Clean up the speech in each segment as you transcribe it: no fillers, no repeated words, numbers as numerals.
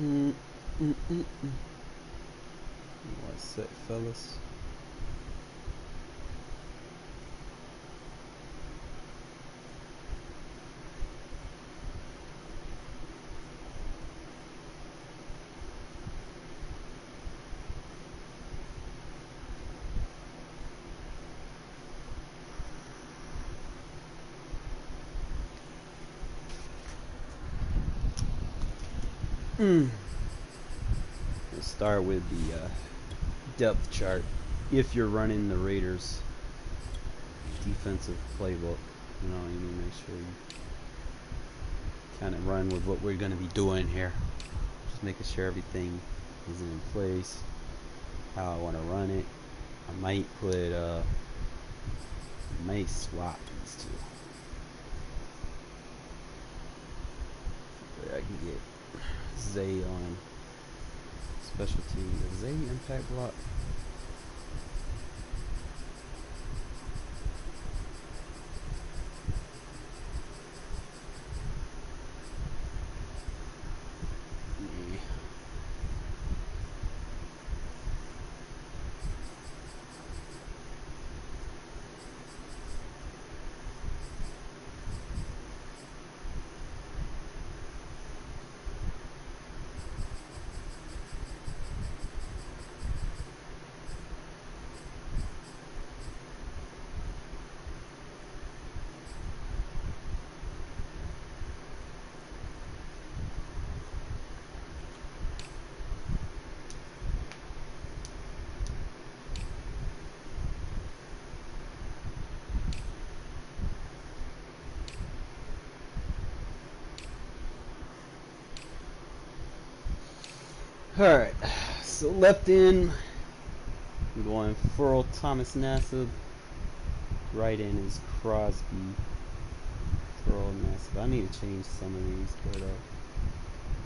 Mm, mm, mm, mm. What's up, fellas? Let's start with the depth chart. If you're running the Raiders defensive playbook, you know, you need to make sure you kind of run with what we're going to be doing here. Just making sure everything is in place, how I want to run it. I might may swap these two. I can get Zay on special teams. Does Zay impact block? Yeah. Alright, so left in, I'm going Furl Thomas Nassib. Right in is Crosby, Furl Nassib. I need to change some of these, but I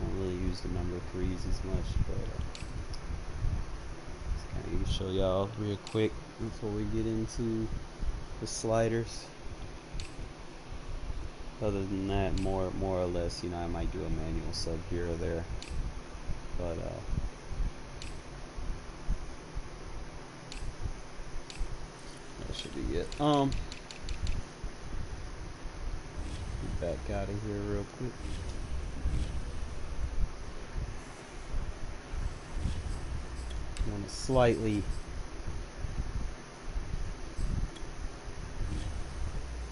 don't really use the number threes as much. But just kind of show y'all real quick before we get into the sliders. Other than that, more or less, you know, I might do a manual sub here or there, but that should be it. Back out of here real quick. I want to slightly.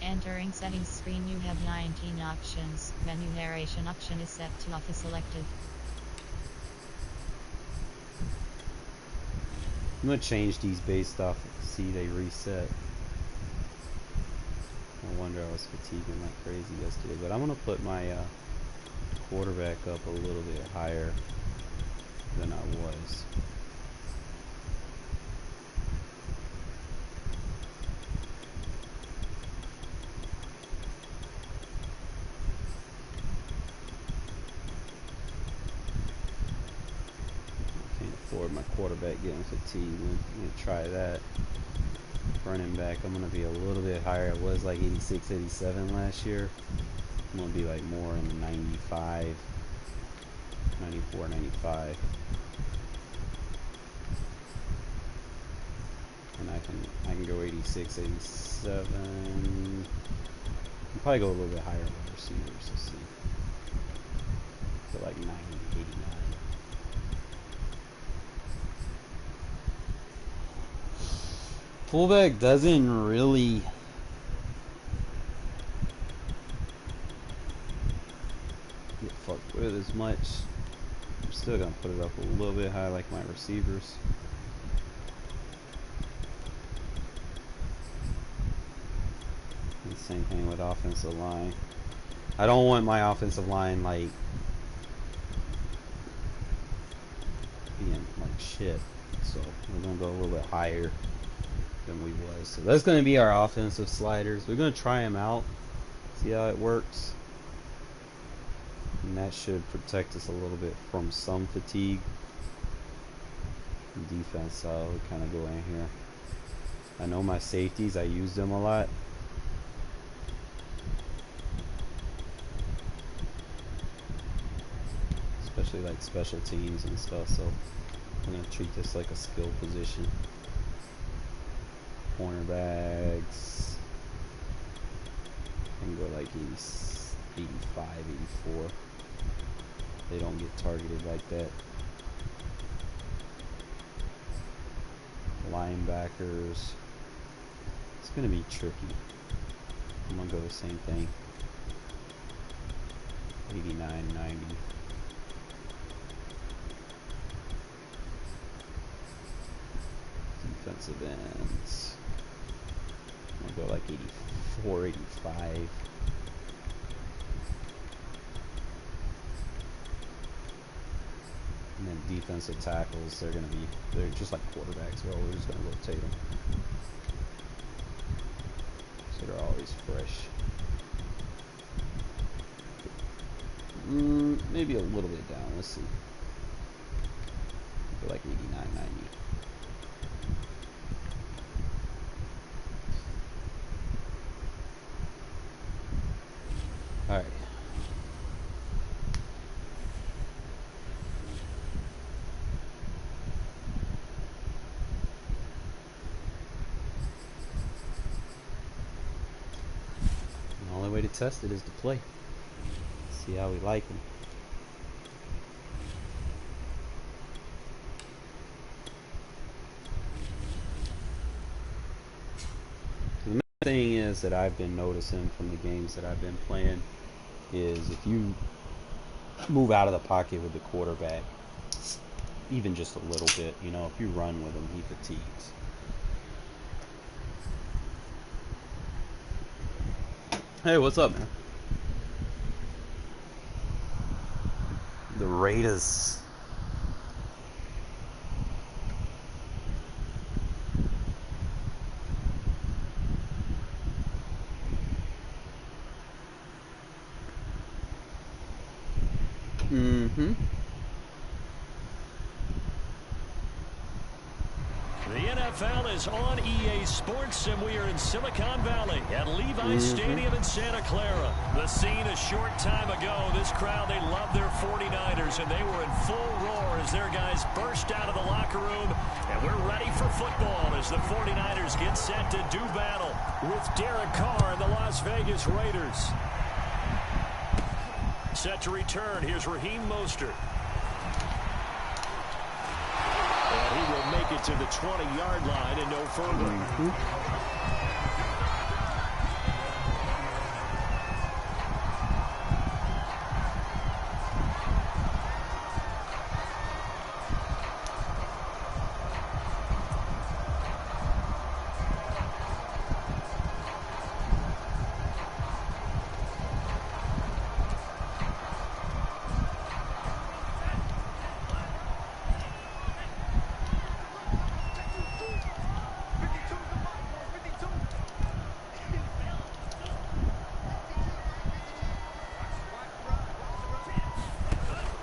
Entering settings screen, you have 19 options. Menu narration option is set to off is selected. I'm gonna change these based off of see they reset. No wonder I was fatiguing like crazy yesterday, but I'm gonna put my quarterback up a little bit higher than I was. I can't afford my quarterback getting fatigued. We're gonna try that. Running back, I'm gonna be a little bit higher. I was like 86, 87 last year. I'm gonna be like more in the 95, 94, 95. And I can go 86, 87. I'll probably go a little bit higher with receivers. Let's see. So like 90, 89. Fullback doesn't really get fucked with as much. I'm still gonna put it up a little bit high like my receivers. And same thing with offensive line. I don't want my offensive line like being like shit. So we're gonna go a little bit higher than we was. So that's gonna be our offensive sliders. We're gonna try them out, see how it works. And that should protect us a little bit from some fatigue. Defense, so we kind of go in here. I know my safeties, I use them a lot. especially like special teams and stuff. So I'm gonna treat this like a skill position. Cornerbacks, I can go like 85, 84. They don't get targeted like that. Linebackers, it's gonna be tricky. I'm gonna go the same thing. 89, 90. Defensive ends, I'm gonna go like 84, 85. And then defensive tackles, they're just like quarterbacks. We're just gonna rotate them, so they're always fresh. Maybe a little bit down. Let's see. Go like 89, 90. All right. The only way to test it is to play. See how we like them. The main thing is that I've been noticing from the games that I've been playing is if you move out of the pocket with the quarterback, even just a little bit, you know, if you run with him, he fatigues. Hey, what's up, man? The Raiders. The NFL is on EA Sports, and we are in Silicon Valley at Levi's Stadium in Santa Clara. The scene a short time ago. This crowd, they love their 49ers, and they were in full roar as their guys burst out of the locker room. And we're ready for football as the 49ers get set to do battle with Derek Carr and the Las Vegas Raiders. Set to return. Here's Raheem Mostert. And he will make it to the 20-yard line and no further.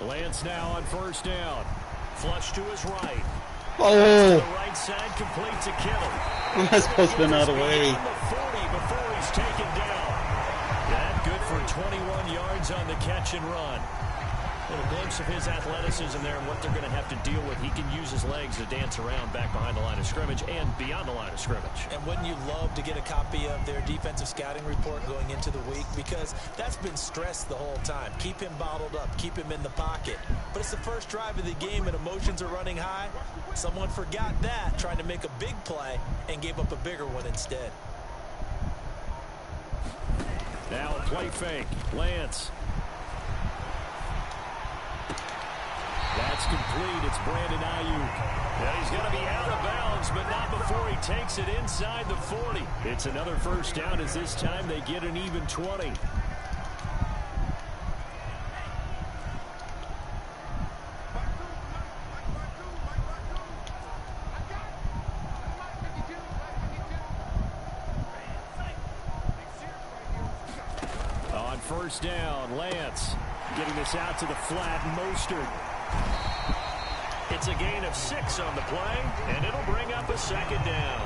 Lance now on first down. Flush to his right. Oh! To the right side, complete to Kittle. I'm not supposed to be out of the way. The 40 before he's taken down. That good for 21 yards on the catch and run. A little glimpse of his athleticism there and what they're going to have to deal with. He can use his legs to dance around back behind the line of scrimmage and beyond the line of scrimmage. And wouldn't you love to get a copy of their defensive scouting report going into the week? Because that's been stressed the whole time. Keep him bottled up. Keep him in the pocket. But it's the first drive of the game and emotions are running high. Someone forgot that, trying to make a big play and gave up a bigger one instead. Now a play fake. Lance. That's complete. It's Brandon Ayuk. Now he's going to be out of bounds, but not before he takes it inside the 40. It's another first down as this time they get an even 20. On first down, Lance getting this out to the flat. Mostert. It's a gain of 6 on the play, and it'll bring up a second down.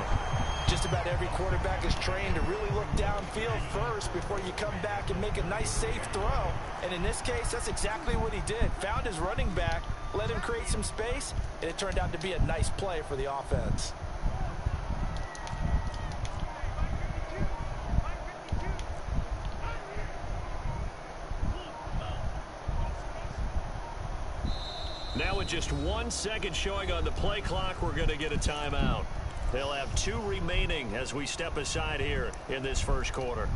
Just about every quarterback is trained to really look downfield first before you come back and make a nice, safe throw. And in this case, that's exactly what he did. Found his running back, let him create some space, and it turned out to be a nice play for the offense. Now with just 1 second showing on the play clock, we're going to get a timeout. They'll have 2 remaining as we step aside here in this first quarter.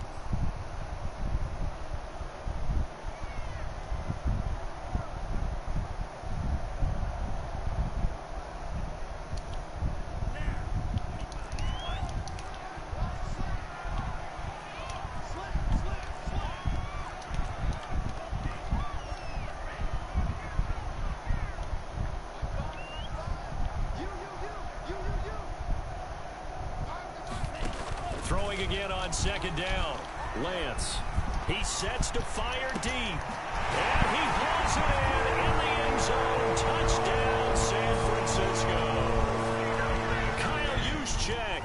Throwing again on second down. Lance. He sets to fire deep. And he blows it in the end zone. Touchdown, San Francisco. Kyle Juszczyk,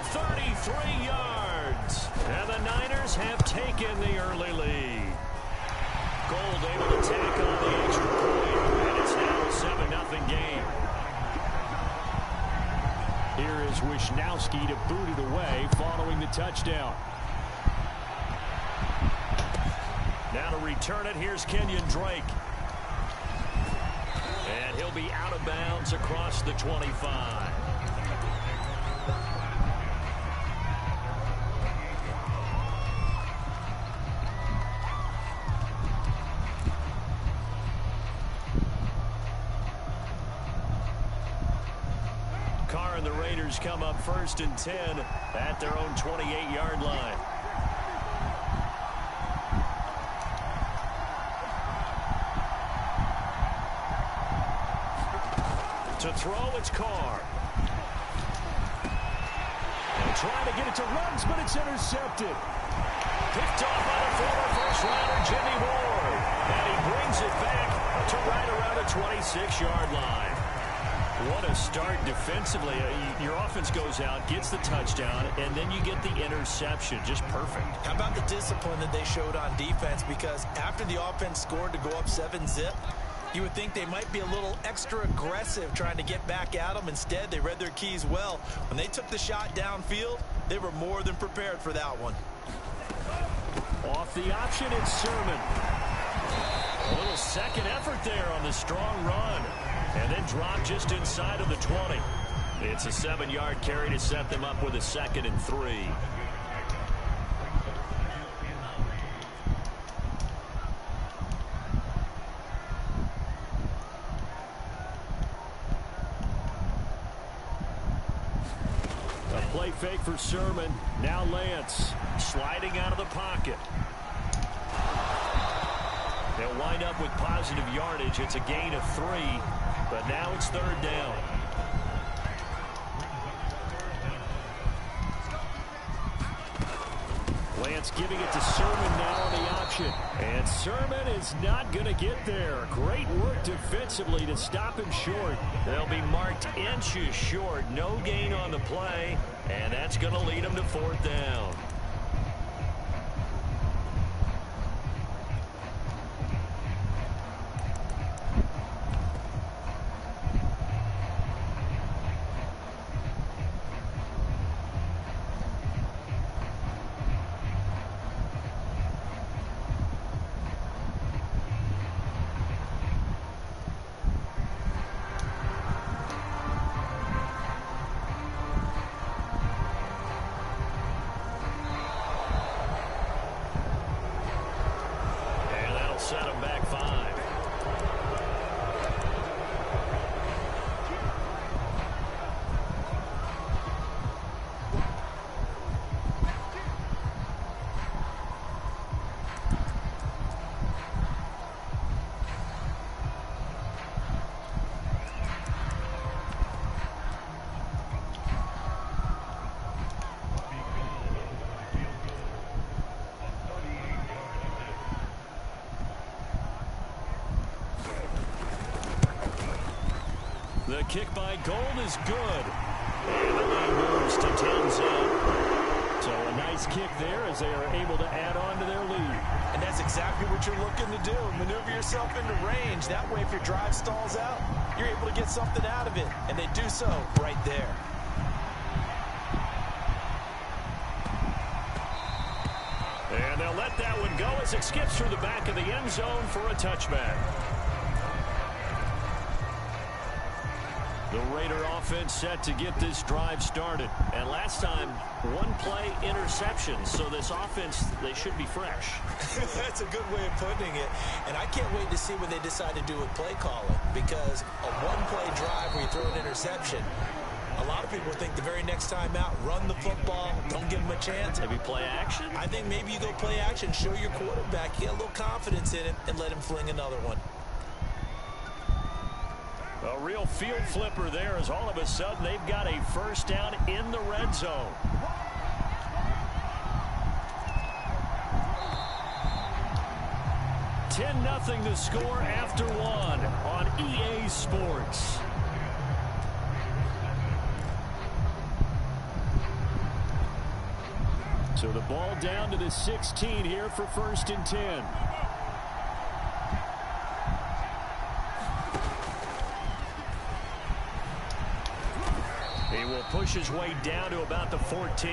33 yards. And the Niners have taken the early lead. Gold able to tack on the extra point. And it's now a 7-0 game. Here is Wisnowski to boot it away following the touchdown. Now to return it, here's Kenyon Drake. And he'll be out of bounds across the 25. Carr and the Raiders come up 1st and 10 at their own 28-yard line. To throw, it's Carr. And trying to get it to Ruggs, but it's intercepted. Picked off by the former first-rounder Jimmy Ward. And he brings it back to right around the 26-yard line. What a start defensively. Your offense goes out, gets the touchdown, and then you get the interception. Just perfect. How about the discipline that they showed on defense? Because after the offense scored to go up 7-zip, you would think they might be a little extra aggressive trying to get back at them. Instead, they read their keys well. When they took the shot downfield, they were more than prepared for that one. Off the option, it's Sermon. A little second effort there on the strong run. And then drop just inside of the 20. It's a 7-yard carry to set them up with a 2nd and 3. A play fake for Sermon. Now Lance sliding out of the pocket. They'll wind up with positive yardage. It's a gain of 3, but now it's 3rd down. Lance giving it to Sermon now on the option. And Sermon is not going to get there. Great work defensively to stop him short. They'll be marked inches short. No gain on the play, and that's going to lead them to 4th down. Set him back 5. The kick by Gold is good. And the lead moves to 10 zone. So a nice kick there as they are able to add on to their lead. And that's exactly what you're looking to do. Maneuver yourself into range. That way, if your drive stalls out, you're able to get something out of it. And they do so right there. And they'll let that one go as it skips through the back of the end zone for a touchback. The Raider offense set to get this drive started. And last time, one play interception. So this offense, they should be fresh. That's a good way of putting it. And I can't wait to see what they decide to do with play calling. Because a one-play drive where you throw an interception, a lot of people think the very next time out, run the football, don't give them a chance. Maybe play action? I think maybe you go play action, show your quarterback, get a little confidence in him, and let him fling another one. A real field flipper there as all of a sudden they've got a first down in the red zone. $10-0 the score after one on EA Sports. So the ball down to the 16 here for 1st and 10. He will push his way down to about the 14.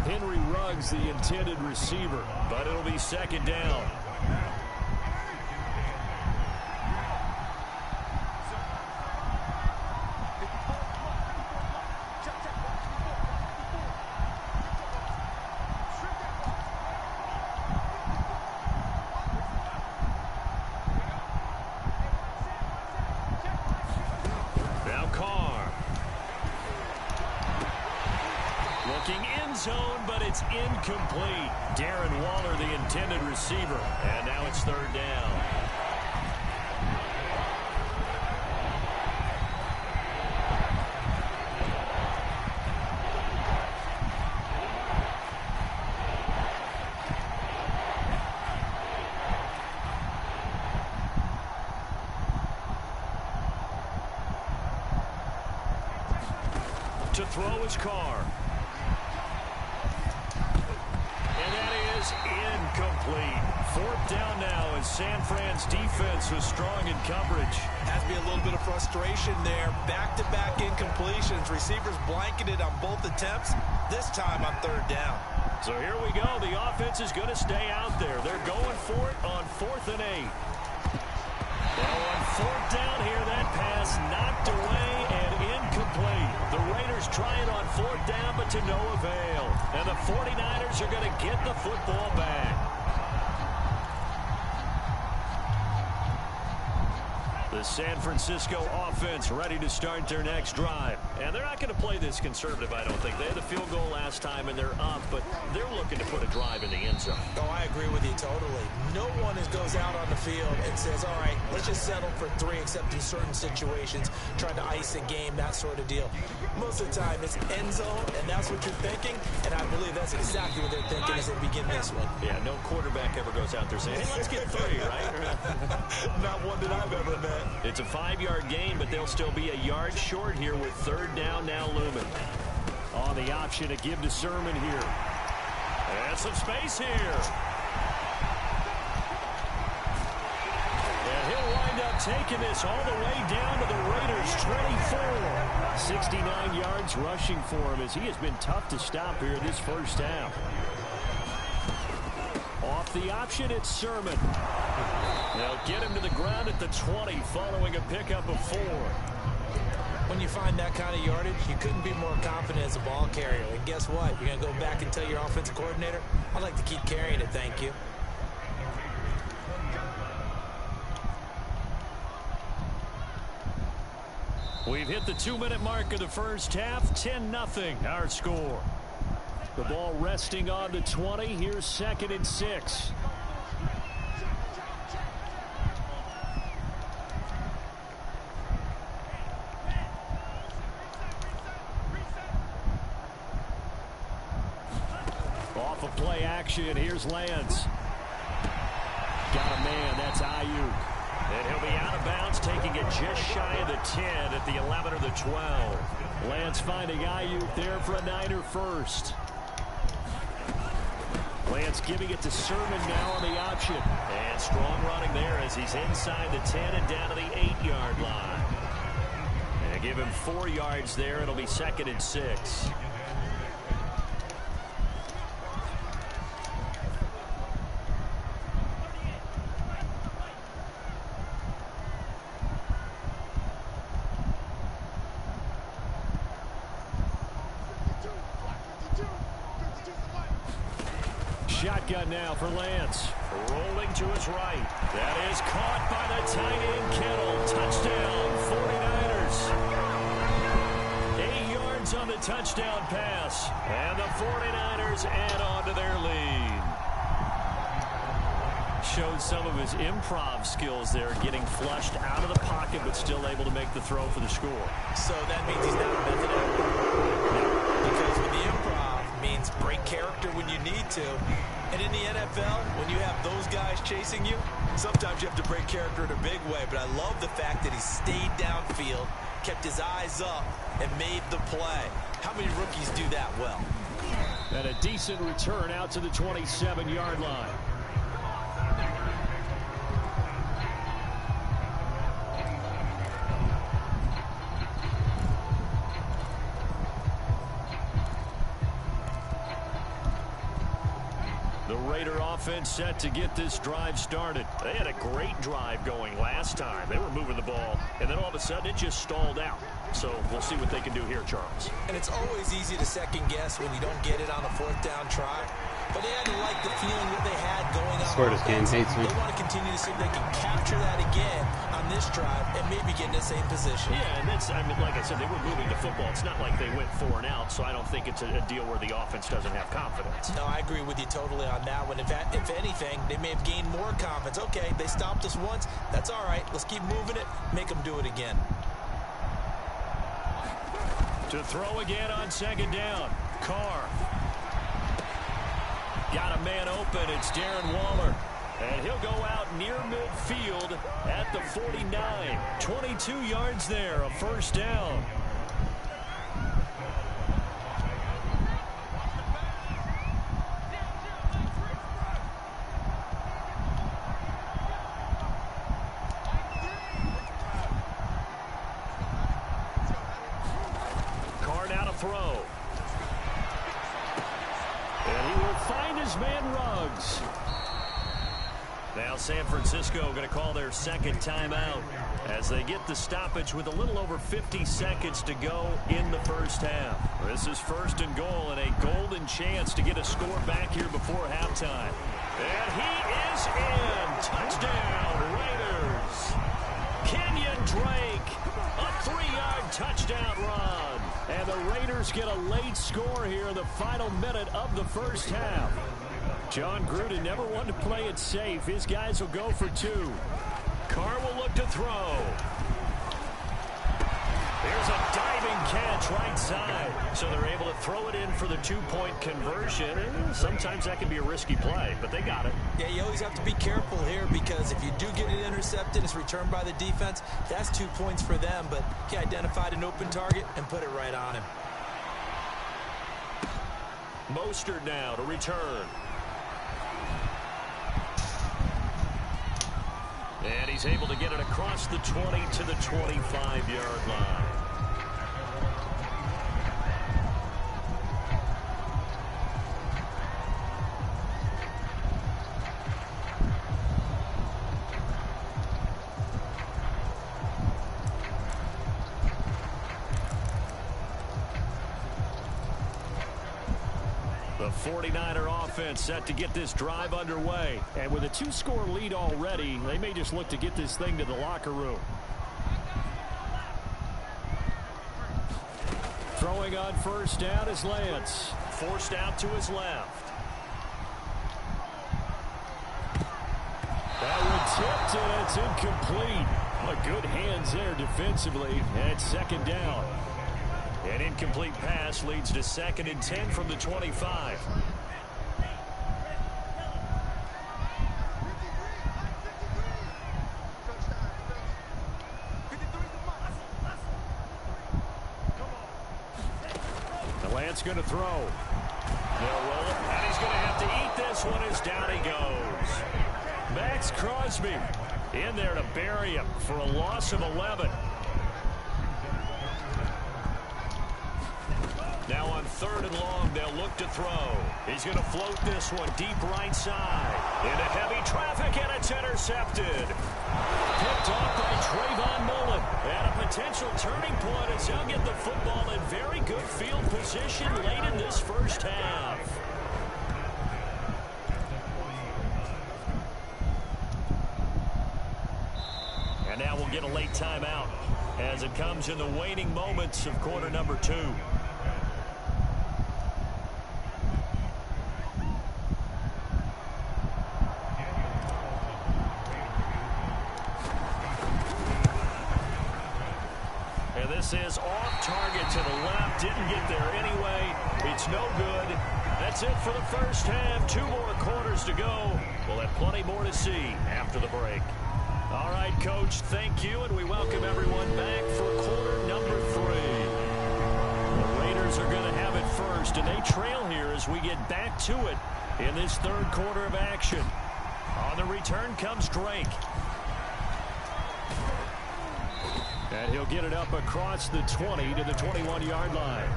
Henry Ruggs, the intended receiver. But it'll be 2nd down. Zone, but it's incomplete. Darren Waller, the intended receiver. And now it's 3rd down. To throw his car. Incomplete. 4th down now as San Fran's defense was strong in coverage. Has to be a little bit of frustration there. Back-to-back incompletions. Receivers blanketed on both attempts. This time on 3rd down. So here we go. The offense is going to stay out there. They're going for it on 4th and 8. Well, on 4th down here, that pass knocked away and incomplete. The Raiders try it on 4th down, but to no avail. And the 49ers are going to get the football back. The San Francisco offense ready to start their next drive. And they're not going to play this conservative, I don't think. They had the field goal last time, and they're up, but they're looking to put a drive in the end zone. Oh, I agree with you totally. No one goes out on the field and says, all right, let's just settle for 3, except in certain situations, trying to ice a game, that sort of deal. Most of the time, it's end zone, and that's what you're thinking, and I believe that's exactly what they're thinking as they begin this one. Yeah, no quarterback ever goes out there saying, hey, let's get 3, right? Not one that I've ever met. It's a 5-yard gain, but they'll still be a yard short here with 3rd down now looming. On the option to give to Sermon here. And some space here. And he'll wind up taking this all the way down to the Raiders' 24. 69 yards rushing for him as he has been tough to stop here this first half. Off the option, it's Sermon. They'll get him to the ground at the 20 following a pickup of 4. When you find that kind of yardage, you couldn't be more confident as a ball carrier. And guess what? You're going to go back and tell your offensive coordinator, I'd like to keep carrying it, thank you. We've hit the 2-minute mark of the first half. 10-0 our score. The ball resting on the 20. Here's 2nd and 6. Off of play action, here's Lance. Got a man, that's Ayuk. And he'll be out of bounds, taking it just shy of the 10 at the 11 or the 12. Lance finding Ayuk there for a Niner first. Lance giving it to Sermon now on the option. And strong running there as he's inside the 10 and down to the 8-yard line. And give him 4 yards there. It'll be 2nd and 6. Shotgun now for Lance. Rolling to his right. That is caught by the tight end Kittle. Touchdown, 49ers. 8 yards on the touchdown pass. And the 49ers add on to their lead. Showed some of his improv skills there, getting flushed out of the pocket, but still able to make the throw for the score. So that means he's not a method actor. Because with the improv means break character when you need to. And in the NFL, when you have those guys chasing you, sometimes you have to break character in a big way. But I love the fact that he stayed downfield, kept his eyes up, and made the play. How many rookies do that well? And a decent return out to the 27-yard line. The Raider offense set to get this drive started. They had a great drive going last time. They were moving the ball, and then all of a sudden it just stalled out. So we'll see what they can do here, Charles. And it's always easy to second guess when you don't get it on a 4th down try. But they had to like the feeling that they had going on. Swear this game hates me. They want to continue to see if they can capture that again on this drive and maybe get in the same position. Yeah, and that's, I mean, like I said, they were moving the football. It's not like they went 4 and out, so I don't think it's a deal where the offense doesn't have confidence. No, I agree with you totally on that one. If anything, they may have gained more confidence. Okay, they stopped us once. That's all right. Let's keep moving it. Make them do it again. To throw again on 2nd down. Carr. Got a man open. It's Darren Waller. And he'll go out near midfield at the 49. 22 yards there, a 1st down. Carr now to throw. And he will find his man Ruggs. Now San Francisco going to call their 2nd timeout as they get the stoppage with a little over 50 seconds to go in the 1st half. This is 1st and goal and a golden chance to get a score back here before halftime. And he is in. Touchdown, Raiders. Kenyon Drake, a 3-yard touchdown run. And the Raiders get a late score here in the final minute of the 1st half. John Gruden never wanted to play it safe. His guys will go for 2. Carr will look to throw. There's a diving catch right side. So they're able to throw it in for the 2-point conversion. And sometimes that can be a risky play, but they got it. Yeah, you always have to be careful here because if you do get it intercepted, it's returned by the defense. That's 2 points for them, but he identified an open target and put it right on him. Mostert now to return. And he's able to get it across the 20 to the 25-yard line. The 49er offense set to get this drive underway. And with a 2-score lead already, they may just look to get this thing to the locker room. Throwing on 1st down is Lance. Forced out to his left. That one tipped and it's incomplete. But good hands there defensively. And it's 2nd down. An incomplete pass leads to 2nd and 10 from the 25. Grant's going to throw. They'll roll it, and he's going to have to eat this one as down he goes. Maxx Crosby in there to bury him for a loss of 11. Now on 3rd and long, they'll look to throw. He's going to float this one deep right side. Into heavy traffic, and it's intercepted. Picked off by Trayvon Mullen. And a potential turning point as he'll get the football in very good field position late in this first half. And now we'll get a late timeout as it comes in the waning moments of quarter number 2. This is off target to the left. Didn't get there anyway. It's no good. That's it for the first half. 2 more quarters to go. We'll have plenty more to see after the break. All right, Coach, thank you, and we welcome everyone back for quarter number 3. The Raiders are going to have it first, and they trail here as we get back to it in this 3rd quarter of action. On the return comes Drake. And he'll get it up across the 20 to the 21-yard line.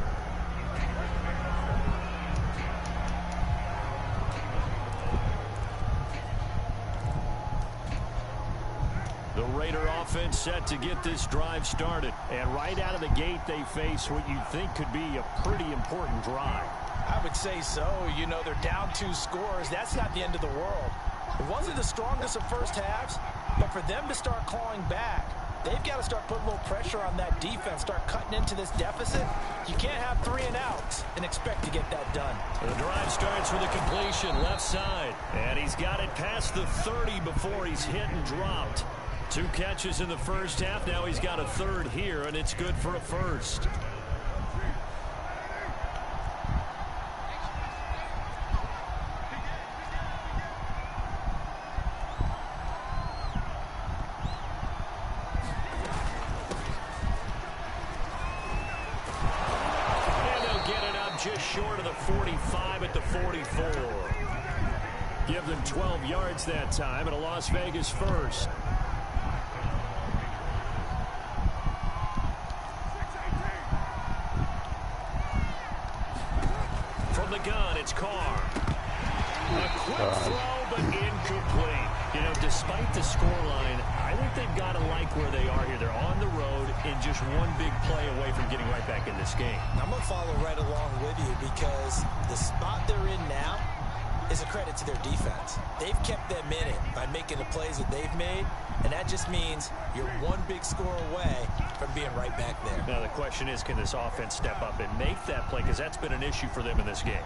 The Raider offense set to get this drive started. And right out of the gate, they face what you'd think could be a pretty important drive. I would say so. You know, they're down 2 scores. That's not the end of the world. It wasn't the strongest of first halves, but for them to start clawing back, they've got to start putting a little pressure on that defense, start cutting into this deficit. You can't have 3 and outs and expect to get that done. The drive starts with a completion left side, and he's got it past the 30 before he's hit and dropped. 2 catches in the first half. Now he's got a 3rd here, and it's good for a first. Just short of the 45 at the 44. Give them 12 yards that time, and a Las Vegas first. From the gun, it's Carr. A quick throw, but incomplete. You know, despite the scoreline, I think they've got to like where they are here. They're on the road and just one big play away from getting right back in this game. I'm going to follow right along with you because the spot they're in now is a credit to their defense. They've kept them in it by making the plays that they've made, and that just means you're one big score away from being right back there. Now the question is, can this offense step up and make that play? Because that's been an issue for them in this game.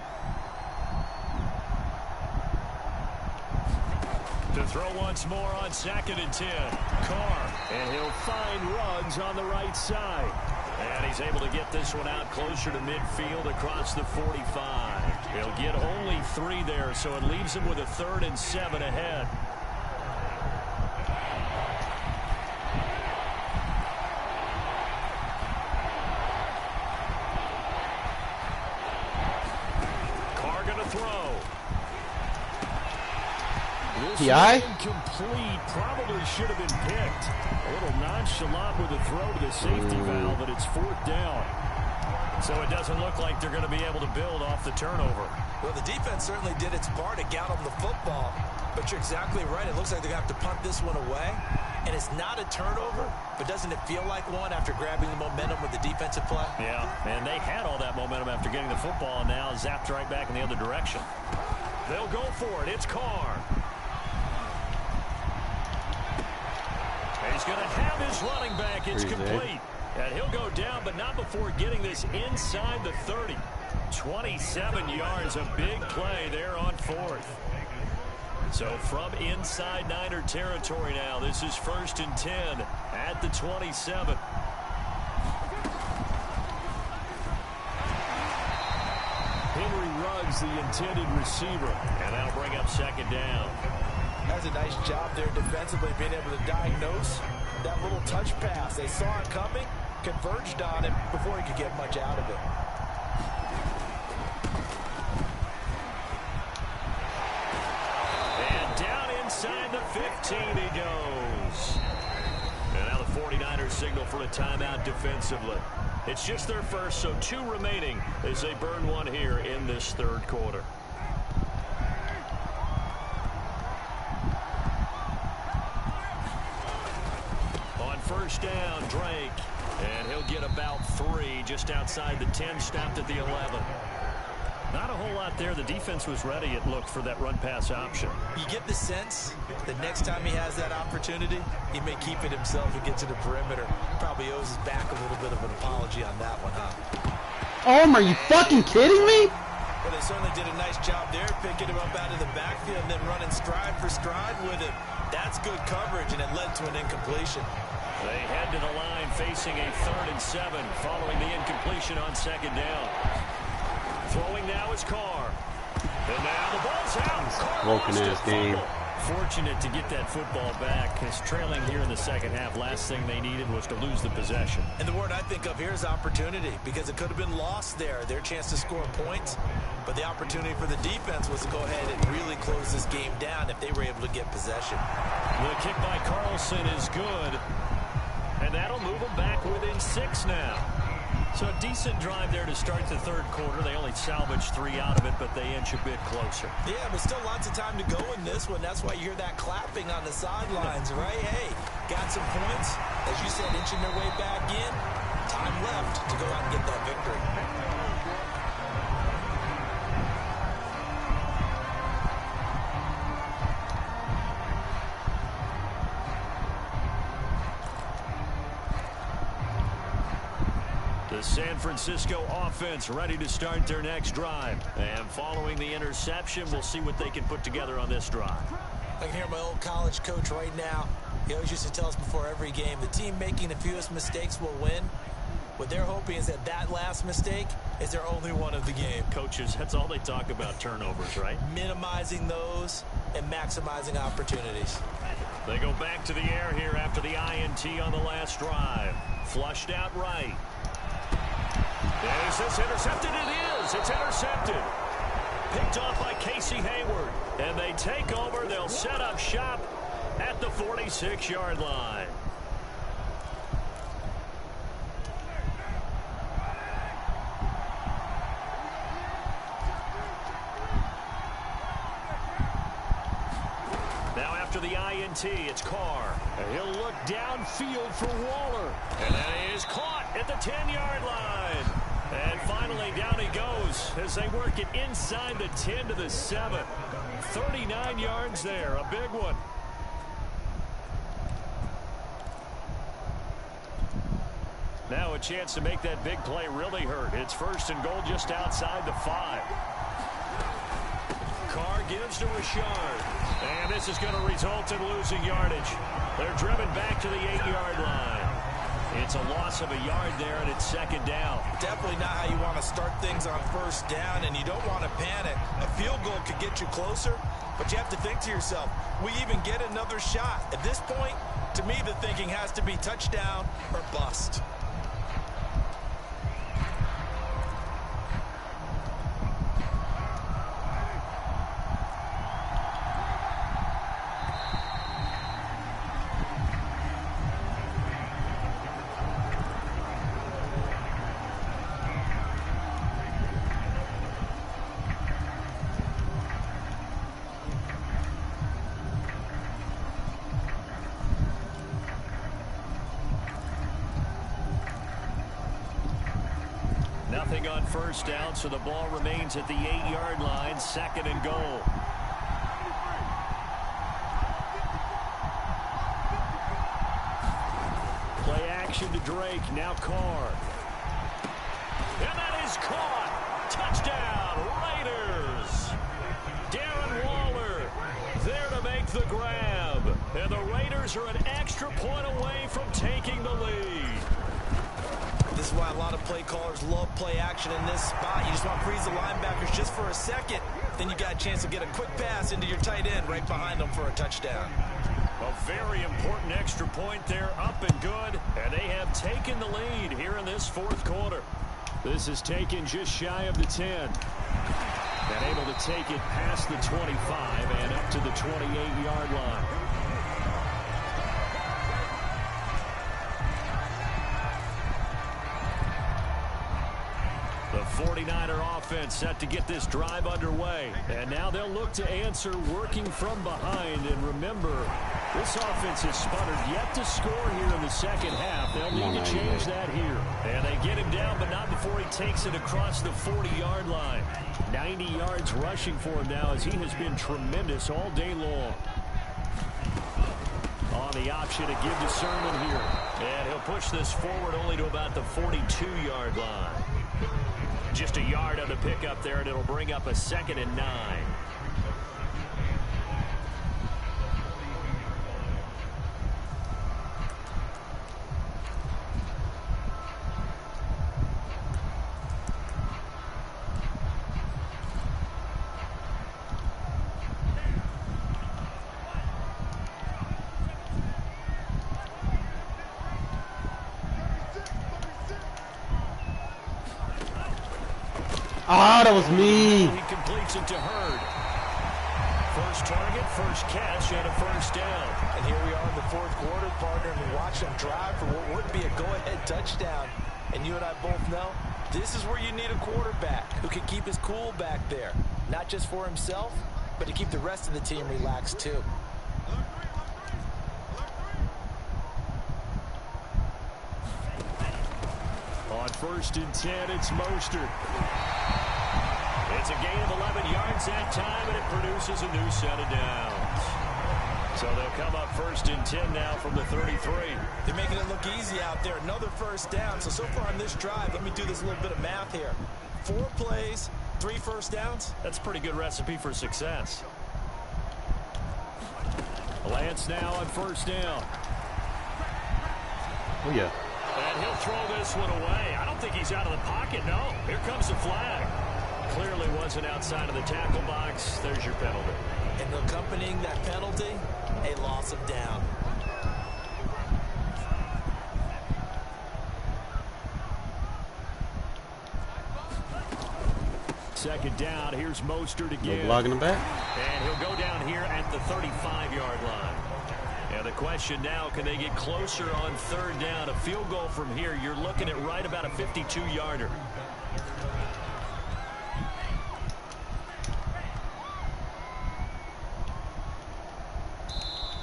To throw once more on 2nd and 10. Carr, and he'll find Ruggs on the right side. And he's able to get this one out closer to midfield across the 45. He'll get only 3 there, so it leaves him with a 3rd and 7 ahead. Carr gonna throw. PI? Incomplete. Probably should have been picked. A little nonchalant with a throw to the safety valve, but it's 4th down. So it doesn't look like they're going to be able to build off the turnover. Well, the defense certainly did its part to get them the football, but you're exactly right. It looks like they're going to have to punt this one away, and it's not a turnover, but doesn't it feel like one after grabbing the momentum with the defensive play? Yeah, and they had all that momentum after getting the football, and now zapped right back in the other direction. They'll go for it. It's Carr. He's going to have his running back. It's complete. And he'll go down, but not before getting this inside the 30. 27 yards, a big play there on 4th. So from inside Niner territory now, this is 1st and 10 at the 27. Henry Ruggs, the intended receiver, and that'll bring up 2nd down. That's a nice job there defensively, being able to diagnose that little touch pass. They saw it coming, converged on it before he could get much out of it. 15 he goes. And now the 49ers signal for a timeout defensively. It's just their first, so 2 remaining as they burn one here in this third quarter. On first down, Drake. And he'll get about 3 just outside the 10, stopped at the 11. Not a whole lot there. The defense was ready, it looked, for that run-pass option. You get the sense that next time he has that opportunity, he may keep it himself and get to the perimeter. Probably owes his back a little bit of an apology on that one, huh? Are you fucking kidding me? Well, they certainly did a nice job there, picking him up out of the backfield and then running stride for stride with him. That's good coverage, and it led to an incompletion. They head to the line facing a 3rd and 7 following the incompletion on second down. Throwing now is Carr. And now the ball's out. Broken-ass game. Fortunate to get that football back. Because trailing here in the second half, last thing they needed was to lose the possession. And the word I think of here is opportunity, because it could have been lost there, their chance to score points. But the opportunity for the defense was to go ahead and really close this game down if they were able to get possession. The kick by Carlson is good. And that'll move them back within 6 now. So a decent drive there to start the third quarter. They only salvaged 3 out of it, but they inch a bit closer. Yeah, but still lots of time to go in this one. That's why you hear that clapping on the sidelines, right? Hey, got some points. As you said, inching their way back in. Time left to go out and get that victory. The San Francisco offense ready to start their next drive. And following the interception, we'll see what they can put together on this drive. I can hear my old college coach right now. He always used to tell us before every game, the team making the fewest mistakes will win. What they're hoping is that that last mistake is their only one of the game. Coaches, that's all they talk about, turnovers, right? Minimizing those and maximizing opportunities. They go back to the air here after the INT on the last drive. Flushed out right. Is this intercepted? It is. It's intercepted. Picked off by Casey Hayward. And they take over. They'll set up shop at the 46-yard line. Now after the INT, it's Carr. And he'll look downfield for Waller. And that is caught at the 10-yard line. And finally, down he goes as they work it inside the 10 to the 7. 39 yards there, a big one. Now a chance to make that big play really hurt. It's 1st and goal just outside the 5. Carr gives to Richard. And this is going to result in losing yardage. They're driven back to the 8-yard line. It's a loss of a yard there, and it's 2nd down. Definitely not how you want to start things on 1st down, and you don't want to panic. A field goal could get you closer, but you have to think to yourself, we even get another shot. At this point, to me, the thinking has to be touchdown or bust. Nothing on 1st down, so the ball remains at the 8-yard line, 2nd and goal. Play action to Drake, now Carr. And that is caught. Touchdown, Raiders. Darren Waller there to make the grab. And the Raiders are an extra point away from taking the lead. This is why a lot of play callers love play action in this spot. You just want to freeze the linebackers just for a second. Then you got a chance to get a quick pass into your tight end right behind them for a touchdown. A very important extra point there, up and good. And they have taken the lead here in this 4th quarter. This is taken just shy of the 10. And able to take it past the 25 and up to the 28-yard line. 49er offense set to get this drive underway. And now they'll look to answer working from behind. And remember, this offense has sputtered yet to score here in the second half. They'll need to change that here. And they get him down, but not before he takes it across the 40-yard line. 90 yards rushing for him now as he has been tremendous all day long. On the option to give to Sermon here. And he'll push this forward only to about the 42-yard line. Just a yard on the pickup there, and it'll bring up a 2nd and 9. Ah, that was me. He completes it to Hurd. First target, first catch, and a first down. And here we are in the fourth quarter, partner, and we watch them drive for what would be a go-ahead touchdown. And you and I both know this is where you need a quarterback who can keep his cool back there. Not just for himself, but to keep the rest of the team relaxed too. On 1st and 10, it's Mostert. It's a gain of 11 yards that time, and it produces a new set of downs. So they'll come up 1st and 10 now from the 33. They're making it look easy out there. Another first down. So far on this drive, let me do this little bit of math here. 4 plays, 3 first downs. That's a pretty good recipe for success. Lance now on 1st down. Oh, yeah. And he'll throw this one away. I don't think he's out of the pocket, no. Here comes the flag. Clearly wasn't outside of the tackle box. There's your penalty. And accompanying that penalty, a loss of down. Second down. Here's Mostert again. No blocking him back. And he'll go down here at the 35-yard line. And the question now, can they get closer on 3rd down? A field goal from here, you're looking at right about a 52-yarder.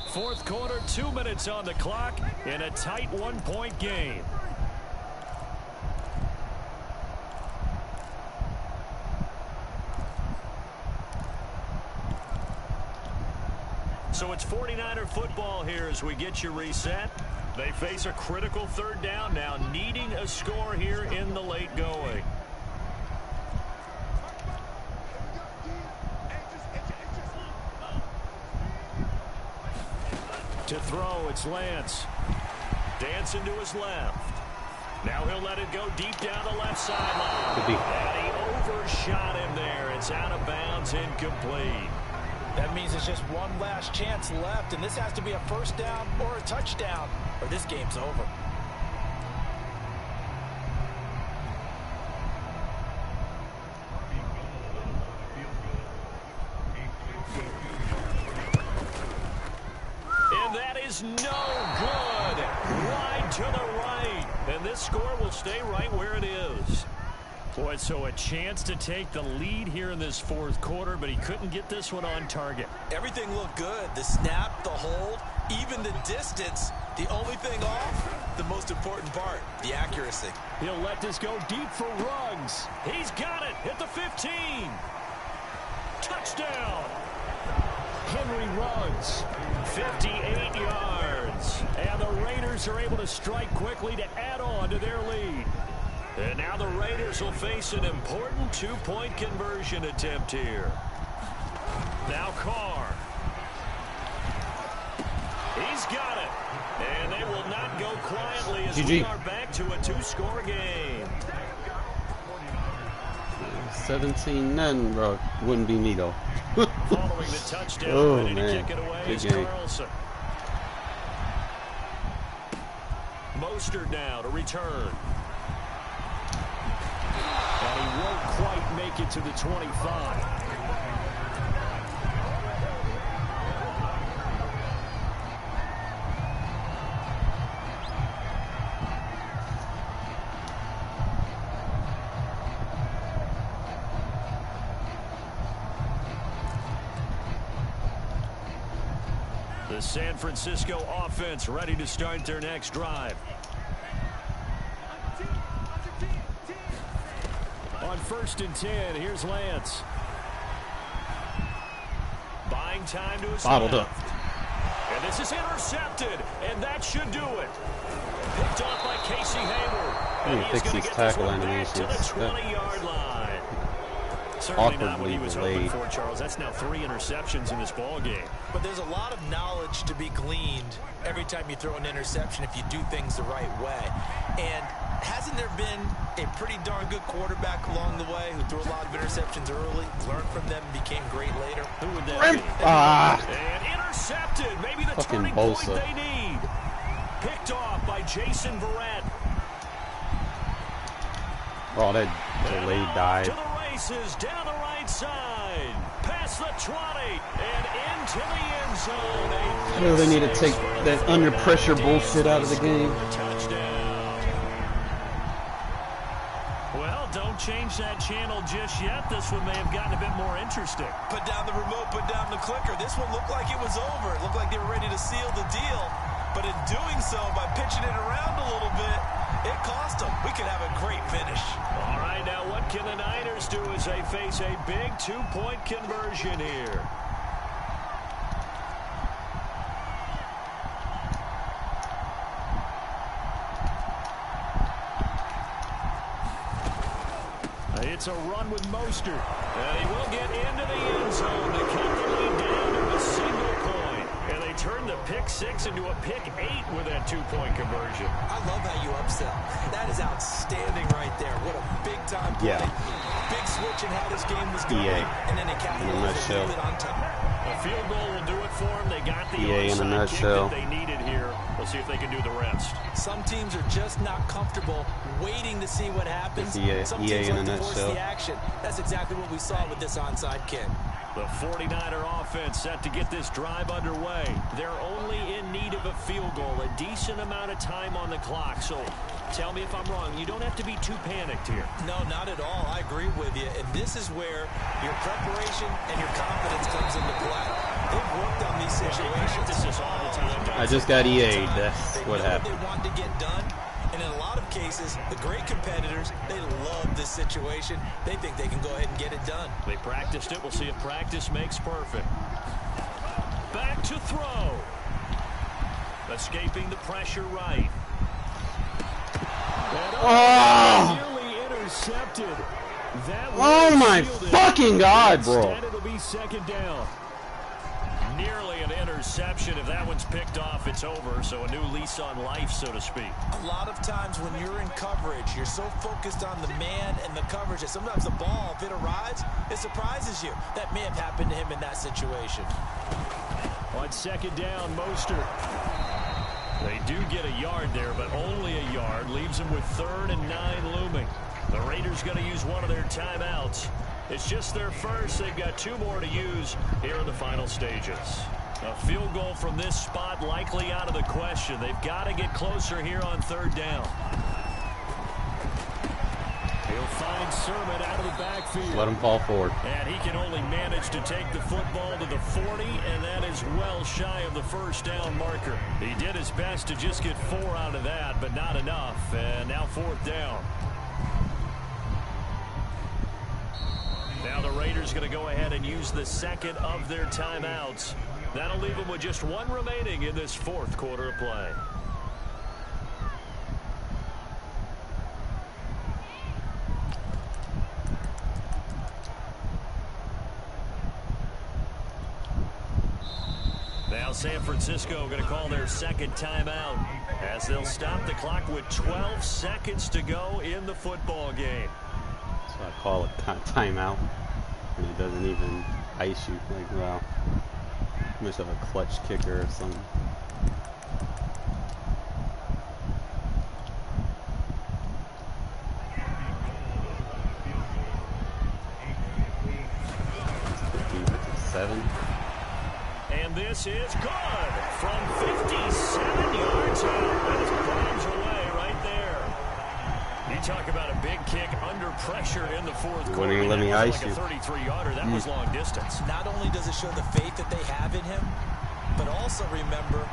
Fourth quarter, 2 minutes on the clock in a tight 1-point game. So it's 49er football here as we get you reset. They face a critical 3rd down now, needing a score here in the late going. To throw, it's Lance. Dancing to his left. Now he'll let it go deep down the left sideline. And he overshot him there. It's out of bounds, incomplete. That means it's just one last chance left, and this has to be a first down or a touchdown, or this game's over. And that is no good. Wide to the right. And this score will stay right where it is. Boy, so a chance to take the lead here in this fourth quarter, but he couldn't get this one on target. Everything looked good. The snap, the hold, even the distance. The only thing off, the most important part, the accuracy. He'll let this go deep for Ruggs. He's got it at the 15. Touchdown. Henry Ruggs, 58 yards. And the Raiders are able to strike quickly to add on to their lead. And now the Raiders will face an important 2-point conversion attempt here. Now Carr. He's got it. And they will not go quietly as we are back to a 2-score game. 17-0, bro. Wouldn't be me, though. Following the touchdown, ready to kick it away is Carlson. Mostert now to return. And he won't quite make it to the 25. San Francisco offense ready to start their next drive. On 1st and 10, here's Lance. Buying time to his Bottled left. up. And this is intercepted, and that should do it. Picked off by Casey Hayward. Let me And he is fix going these to get this tackle one back to the animations. 20-yard line. Certainly not what he was hoping Awkwardly for, Charles. That's now 3 interceptions in this ball game. But there's a lot of knowledge to be gleaned every time you throw an interception if you do things the right way. And hasn't there been a pretty darn good quarterback along the way who threw a lot of interceptions early, learned from them, and became great later? Who would that be? And intercepted. Maybe the Fucking turning Bosa. point they need. Picked off by Jason Verrett. Oh, that delayed dive. To the races, down the right side. Past the 20 and into the end zone. I really need to take that under pressure bullshit out of the game. Touchdown. Well, don't change that channel just yet. This one may have gotten a bit more interesting. Put down the remote, put down the clicker. This one looked like it was over. It looked like they were ready to seal the deal. But in doing so, by pitching it around a little bit, it cost them. We could have a great finish. All right, now what can the Niners do as they face a big 2-point conversion here? It's a run with Mostert. And he will get into the end zone to cut the lead down to a single point. And they turn the pick 6 into a pick 8 with that 2-point conversion. I love how you upsell. That is outstanding right there. What a big-time play. Yeah. Big switch in how this game was going. EA. And then they capitalized and it on top. A field goal will do it for them. They got the EA in a onside nutshell. kick that they needed here. We'll see if they can do the rest. Some teams are just not comfortable waiting to see what happens. Some EA teams in like a to force nutshell. the action. That's exactly what we saw with this onside kick. The 49er offense set to get this drive underway. They're only in need of a field goal, a decent amount of time on the clock. So tell me if I'm wrong. You don't have to be too panicked here. No, not at all. I agree with you. And this is where your preparation and your confidence comes into play. They've worked on these situations. This all the time. I just got EA'd. That's They what know happened. What they want to get done. And in a lot of cases, the great competitors, they love this situation. They think they can go ahead and get it done. They practiced it. We'll see if practice makes perfect. Back to throw. Escaping the pressure right. Nearly intercepted. That Oh my shielded. fucking god, bro. Instead, it'll be 2nd down. Nearly an interception. If that one's picked off, it's over. So a new lease on life, so to speak. A lot of times when you're in coverage, you're so focused on the man and the coverage that sometimes the ball, if it arrives, it surprises you. That may have happened to him in that situation. On 2nd down, Mostert. They do get a yard there, but only a yard. Leaves them with 3rd and 9 looming. The Raiders going to use one of their timeouts. It's just their first. They've got 2 more to use here in the final stages. A field goal from this spot likely out of the question. They've got to get closer here on 3rd down. He'll find Sermon out of the backfield. Let him fall forward. And he can only manage to take the football to the 40, and that is well shy of the 1st down marker. He did his best to just get 4 out of that, but not enough. And now 4th down. Now the Raiders going to go ahead and use the 2nd of their timeouts. That'll leave them with just 1 remaining in this 4th quarter of play. Now San Francisco going to call their 2nd timeout as they'll stop the clock with 12 seconds to go in the football game. So I call it timeout. And it doesn't even ice you. Like, wow. You must have a clutch kicker or something. And this is good from 57 yards out. That is bombs away right there. You talk about a big kick under pressure in the 4th quarter. Wouldn't even let me That was ice like you. a 33-yarder. That was long distance. Not only does it show the faith that they have in him, But also remember,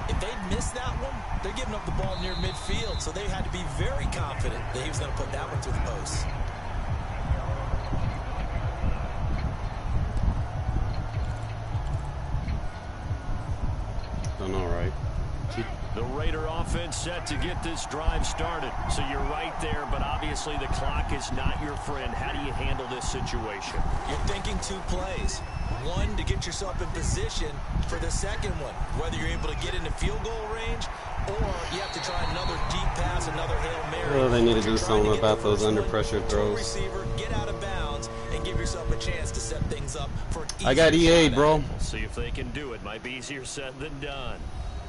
if they miss that one, they're giving up the ball near midfield, so they had to be very confident that he was going to put that one through the post. Done all right. The Raider offense set to get this drive started. So you're right there, but obviously the clock is not your friend. How do you handle this situation? You're thinking 2 plays. One, to get yourself in position for the second one, whether you're able to get into field goal range or you have to try another deep pass, another Hail Mary. Well, they need to do something about those under pressure throws. Receiver, get out of bounds and give yourself a chance to set things up for an I got EA, bro. We'll see if they can do it. Might be easier said than done.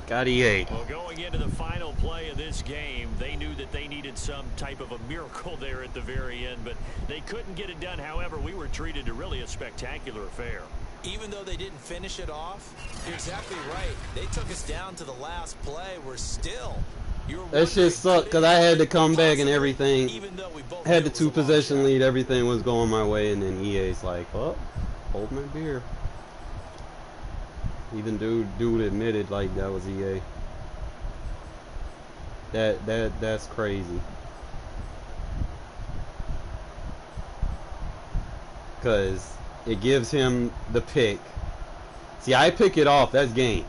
Got EA. Well, going into the final play of this game, they knew that they needed some type of a miracle there at the very end, but they couldn't get it done. However, we were treated to really a spectacular affair. Even though they didn't finish it off, you're exactly right. They took us down to the last play. We're still. That shit sucked because I had to come back and everything. Had the 2-possession lead. Everything was going my way, and then EA's like, oh, hold my beer. Even dude admitted like that was EA. That's crazy. Cause it gives him the pick. See, I pick it off, that's game.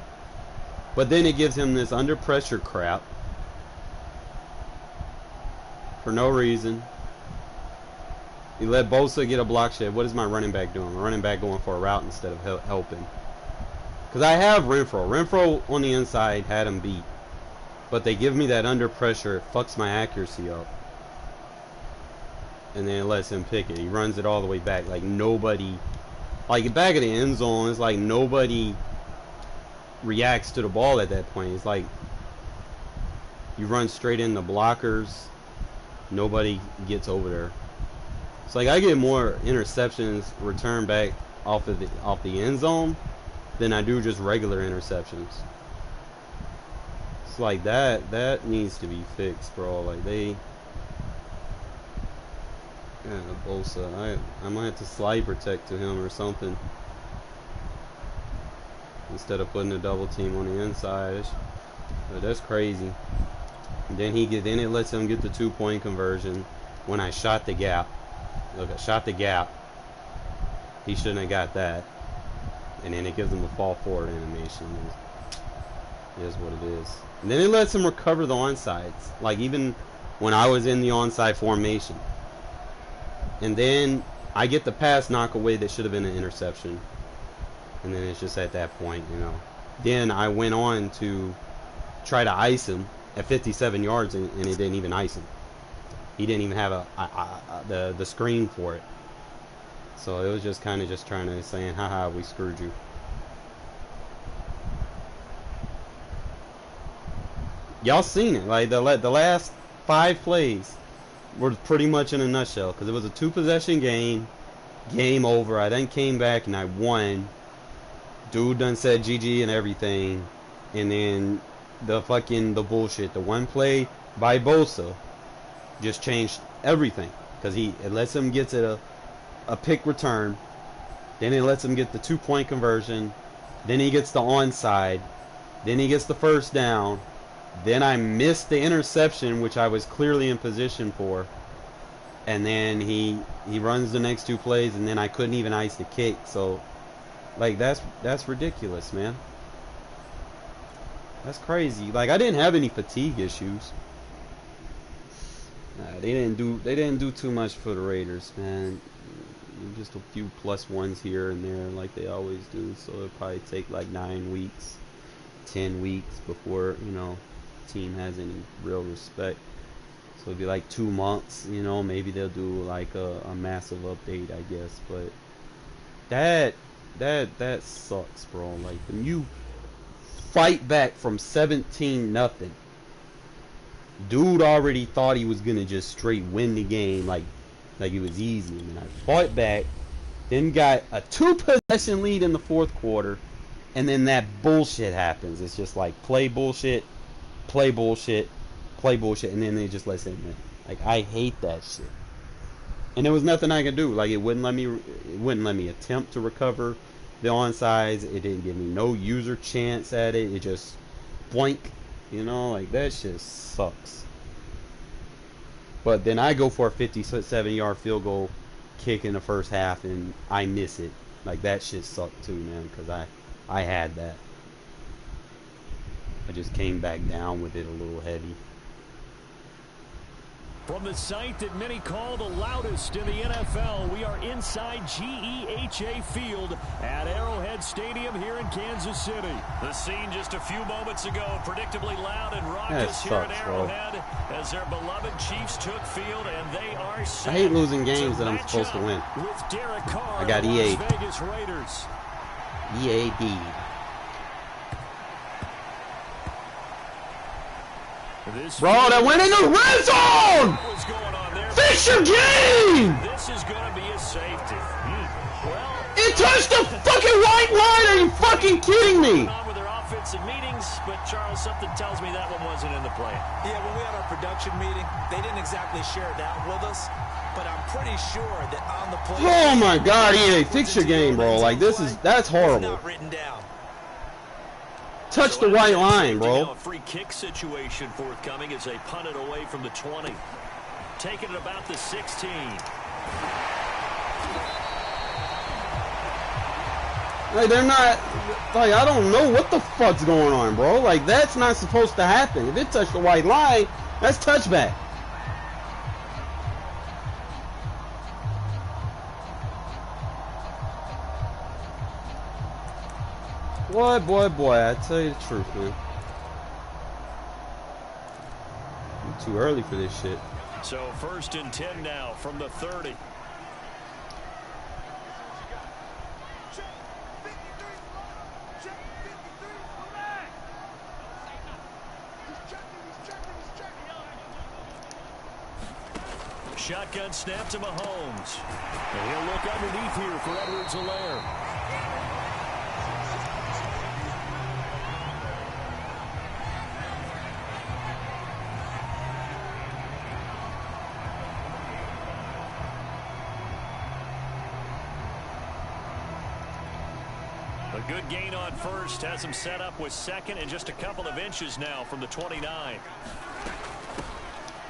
But then it gives him this under pressure crap. For no reason. He let Bosa get a block shed. What is my running back doing? My running back going for a route instead of helping. Because I have Renfro. Renfro on the inside had him beat. But they give me that under pressure. It fucks my accuracy up. And then it lets him pick it. He runs it all the way back. Like nobody... Like back of the end zone, it's like nobody reacts to the ball at that point. It's like you run straight into blockers. Nobody gets over there. It's like I get more interceptions returned back off the end zone than I do just regular interceptions. It's like that needs to be fixed, bro. Like they, yeah, Bosa. I might have to slide protect to him or something instead of putting a double team on the inside. But that's crazy. And then it lets him get the 2-point conversion when I shot the gap. Look, I shot the gap. He shouldn't have got that. And then it gives him the fall forward animation. It is what it is. And then it lets him recover the onsides. Like even when I was in the onside formation. And then I get the pass knock away that should have been an interception. And then it's just at that point, you know. Then I went on to try to ice him at 57 yards and it didn't even ice him. He didn't even have the screen for it. So it was just kind of just trying to saying, haha, we screwed you. Y'all seen it. Like the last 5 plays were pretty much in a nutshell. Because it was a 2-possession game. Game over. I then came back and I won. Dude done said GG and everything. And then the bullshit. The one play by Bosa just changed everything. Because it lets him get to a pick return, then it lets him get the 2-point conversion, then he gets the onside, then he gets the first down, then I missed the interception which I was clearly in position for, and then he runs the next 2 plays and then I couldn't even ice the kick. So like that's ridiculous, man. That's crazy. Like I didn't have any fatigue issues. They didn't do too much for the Raiders, man. Just a few +1s here and there like they always do. So it'll probably take like 9 weeks, 10 weeks before, you know, team has any real respect. So it'll be like 2 months, you know, maybe they'll do like a massive update, I guess. But that sucks, bro. Like when you fight back from 17-0, dude already thought he was gonna just straight win the game like it was easy. And I fought back, then got a 2-possession lead in the 4th quarter, and then that bullshit happens. It's just like play bullshit, play bullshit, play bullshit, and then they just let it win. Like I hate that shit. And there was nothing I could do. Like it wouldn't let me attempt to recover the onsides. It didn't give me no user chance at it. It just blank, you know, like that shit sucks. But then I go for a 57-yard field goal kick in the first half and I miss it. Like that shit sucked too, man, because I had that. I just came back down with it a little heavy. From the site that many call the loudest in the NFL, we are inside GEHA Field at Arrowhead Stadium here in Kansas City. The scene just a few moments ago, predictably loud and raucous here at Arrowhead as their beloved Chiefs took field, and they are set. I hate losing games that I'm supposed to win. With Derek Carr, I got EA. Las Vegas Raiders. EAD. Bro, that went in the red zone! What's going on there? Fix your game! This is going to be a safety. Well, it touched the fucking white line! Are you fucking kidding me? On with their offensive meetings, but Charles, something tells me that one wasn't in the play. Yeah, when we had our production meeting, they didn't exactly share it out with us, but I'm pretty sure that on the play. Oh my God, EA, fix your game, bro. Like that's horrible. Not written down. Touch the white line, bro. A free kick situation forthcoming as they punt it away from the 20. Taking it about the 16. Like, they're not, like, I don't know what the fuck's going on, bro. Like, that's not supposed to happen. If it touched the white line, that's touchback. Boy, I tell you the truth, man. I'm too early for this shit. So 1st and 10 now from the 30. Shotgun snap to Mahomes. And he'll look underneath here for Edwards-Helaire. A good gain on first has him set up with second and just a couple of inches now from the 29.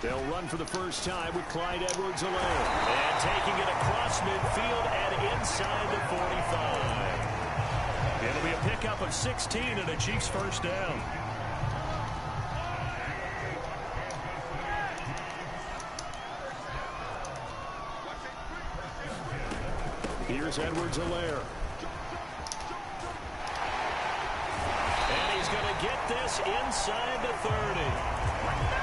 They'll run for the first time with Clyde Edwards-Helaire. And taking it across midfield and inside the 45. It'll be a pickup of 16 and a Chiefs first down. Here's Edwards-Helaire. And he's going to get this inside the 30.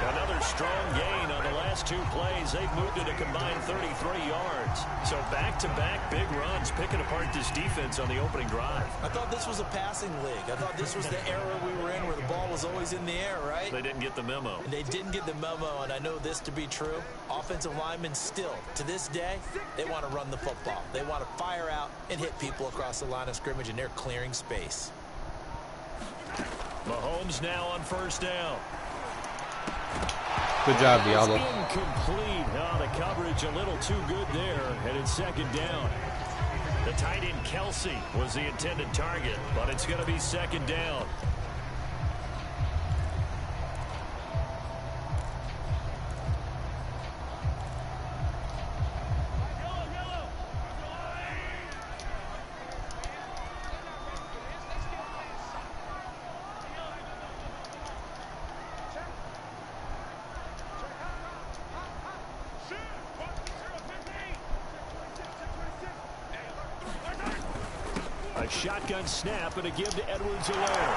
Another strong gain on the last two plays. They've moved it a combined 33 yards. So back-to-back big runs, picking apart this defense on the opening drive. I thought this was a passing league. I thought this was the era we were in where the ball was always in the air, right? They didn't get the memo. They didn't get the memo, and I know this to be true. Offensive linemen still, to this day, they want to run the football. They want to fire out and hit people across the line of scrimmage, and they're clearing space. Mahomes now on first down. Good job, Diallo. Incomplete. Oh, the coverage a little too good there, and it's second down. The tight end Kelsey was the intended target, but it's going to be second down. A shotgun snap and a give to Edwards-Helaire.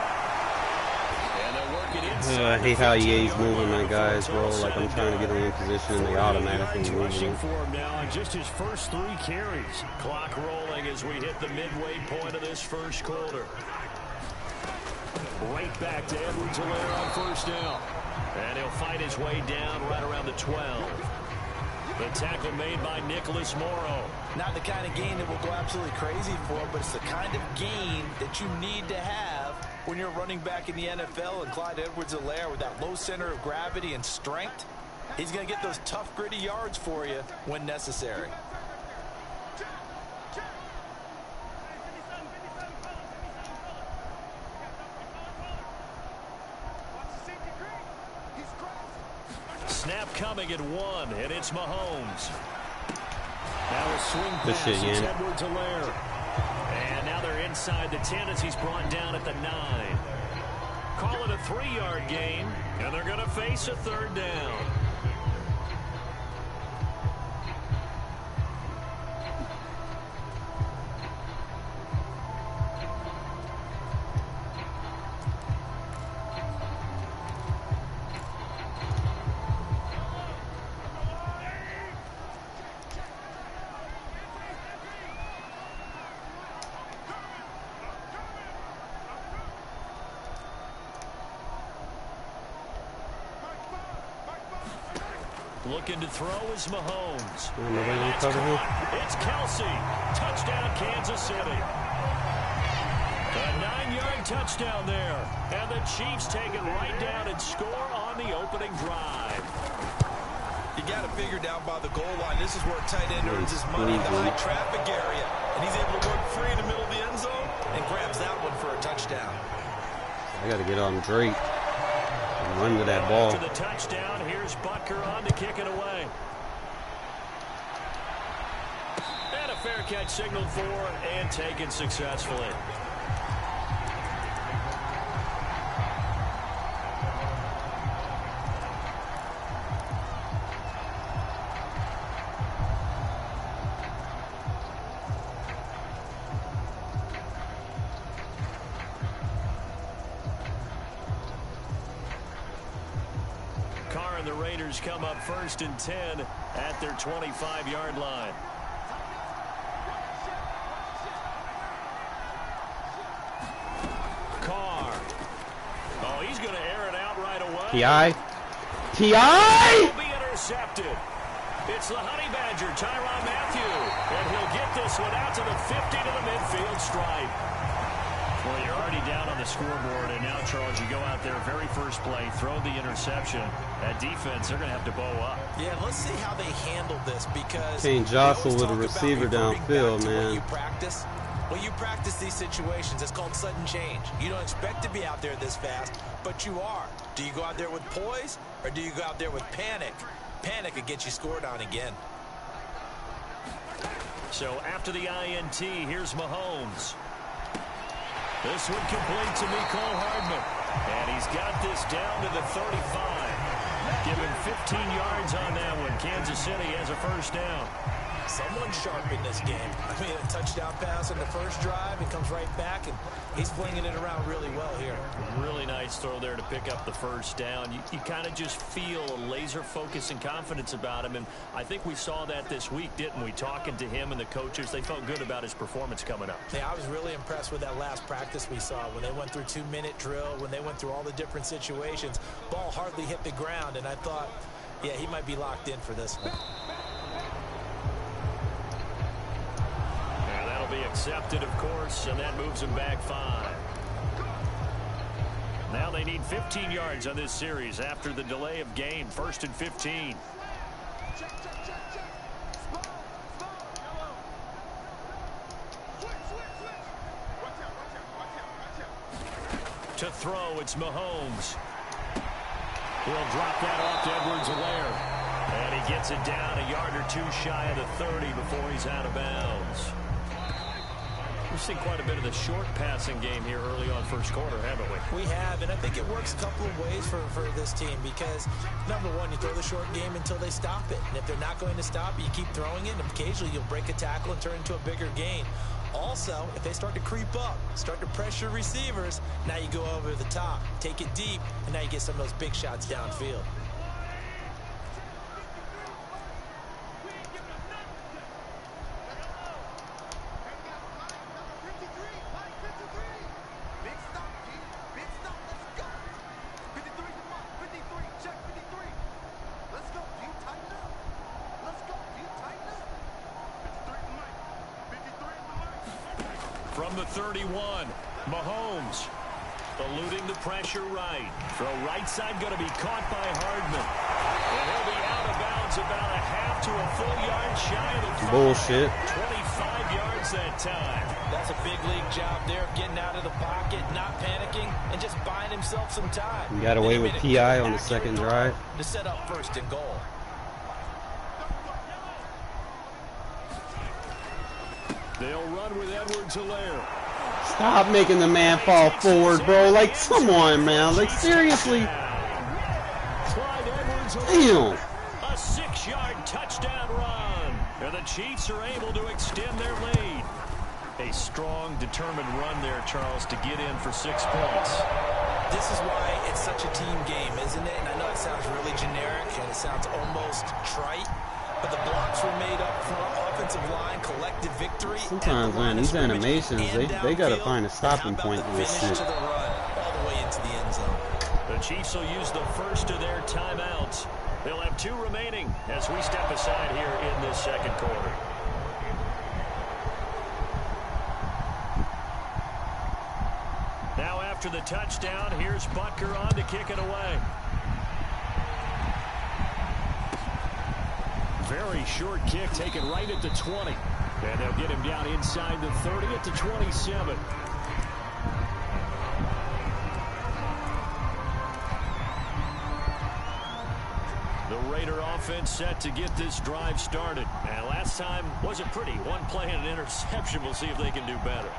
And they'll work it inside. I hate how EA's moving my guys, bro. Like, I'm trying to get them in position and they automatically move Rushing them. for him now on just his first 3 carries. Clock rolling as we hit the midway point of this first quarter. Right back to Edwards-Helaire on first down. And he'll fight his way down right around the 12. The tackle made by Nicholas Morrow. Not the kind of gain that we'll go absolutely crazy for, but it's the kind of gain that you need to have when you're running back in the NFL. And Clyde Edwards-Helaire, with that low center of gravity and strength, he's going to get those tough, gritty yards for you when necessary. snap coming at 1, and it's Mahomes. Now a swing Good pass. shit, It's Yann. Edwards-Helaire. And now they're inside the 10 as he's brought down at the 9. Call it a 3-yard gain, and they're going to face a 3rd down. Looking to throw is Mahomes. It's It's Kelsey. Touchdown, Kansas City. A 9-yard touchdown there. And the Chiefs take it right down and score on the opening drive. You got it figured out by the goal line. This is where a tight end earns his money in the high traffic area. And he's able to work free in the middle of the end zone and grabs that one for a touchdown. I got to get on Drake and run to that ball. After the touchdown, here's Butker on to kick it away. And a fair catch signaled for and taken successfully. Carr and the Raiders come up 1st and 10 at their 25-yard line. Carr. Oh, he's going to air it out right away. T.I. T.I. Will be intercepted. It's the Honey Badger, Tyrann Mathieu. And he'll get this one out to the 50 to the midfield stripe. Well, you're already down on the scoreboard, and now, Charles, you go out there, very first play, throw the interception. That defense, they're going to have to bow up. Yeah, let's see how they handle this, because Can't jostle with a receiver downfield, man. When you practice these situations, it's called sudden change. You don't expect to be out there this fast, but you are. Do you go out there with poise, or do you go out there with panic? Panic could get you scored on again. So after the INT, here's Mahomes. This one complete to Mecole Hardman. And he's got this down to the 35. Give him 15 yards on that one. Kansas City has a first down. Someone sharp in this game. I mean, a touchdown pass on the first drive. He comes right back, and he's flinging it around really well here. Really nice throw there to pick up the first down. You kind of just feel a laser focus and confidence about him, and I think we saw that this week, didn't we? Talking to him and the coaches, they felt good about his performance coming up. Yeah, I was really impressed with that last practice we saw when they went through 2-minute drill, when they went through all the different situations. Ball hardly hit the ground, and I thought, yeah, he might be locked in for this one. Be accepted, of course, and that moves them back 5. Now they need 15 yards on this series after the delay of game. 1st and 15. To throw, it's Mahomes. He'll drop that off to Edwards-Helaire. And he gets it down a yard or two shy of the 30 before he's out of bounds. We've seen quite a bit of the short passing game here early on first quarter, haven't we? We have, and I think it works a couple of ways for this team because, number one, you throw the short game until they stop it. And if they're not going to stop it, you keep throwing it, and occasionally you'll break a tackle and turn into a bigger gain. Also, if they start to creep up, start to pressure receivers, now you go over the top, take it deep, and now you get some of those big shots downfield. From the 31, Mahomes eluding the pressure right. Throw right side going to be caught by Hardman. And he'll be out of bounds about a half to a full yard shy of the 5. Bullshit. 25 yards yards that time. That's a big league job there of getting out of the pocket, not panicking, and just buying himself some time. He got away with PI on the second drive. To set up 1st and goal. They'll run with Edwards-Helaire. Stop making the man fall forward, bro. Like, come on, man. Like, seriously. Damn. A 6-yard touchdown run. And the Chiefs are able to extend their lead. A strong, determined run there, Charles, to get in for 6 points. This is why it's such a team game, isn't it? And I know it sounds really generic and it sounds almost trite, but the blocks were made up front, offensive line, collective victory. Sometimes, man, these animations, they got to find a stopping point in this shit. To the run, all the way into the end zone. The Chiefs will use the first of their timeouts. They'll have 2 remaining as we step aside here in this second quarter. Now after the touchdown, here's Butker on to kick it away. Very short kick taken right at the 20. And they'll get him down inside the 30 at the 27. The Raider offense set to get this drive started. And last time wasn't pretty. 1 play and an interception. We'll see if they can do better.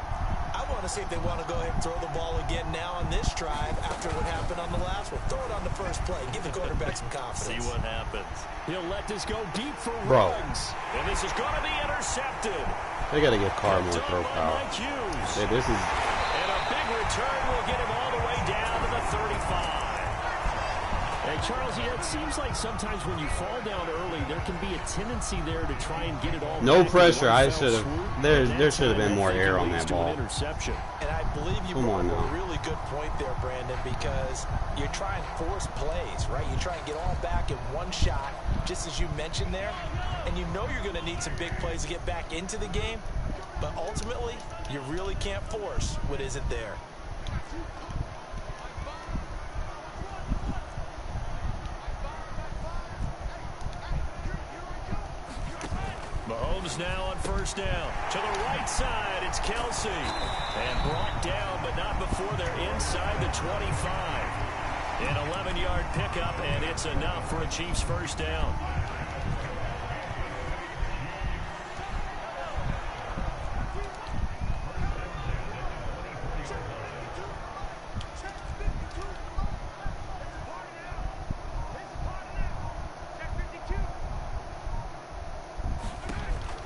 I want to see if they want to go ahead and throw the ball again now on this drive after what happened on the last one. Throw it on the first play. Give the quarterback some confidence. See what happens. He'll let this go deep for Bro. Ruggs. And this is going to be intercepted. They got to give Carr more throw power. Mike Hughes. Hey, this is... And a big return will get him all the way down to the 35. Hey, Charles, yeah, it seems like sometimes when you fall down early, there can be a tendency there to try and get it all No back pressure. in one I fell should have... swoop. There should have been more I think air it on leads that to an ball. interception. And I believe you Come brought on up now. a really good point there, Brandon, because you're trying to force plays, right? You try and get all back in one shot, just as you mentioned there, and you know you're going to need some big plays to get back into the game, but ultimately, you really can't force what isn't there. Mahomes now on 1st down. To the right side, it's Kelsey. And brought down, but not before they're inside the 25. An 11-yard pickup, and it's enough for a Chiefs 1st down.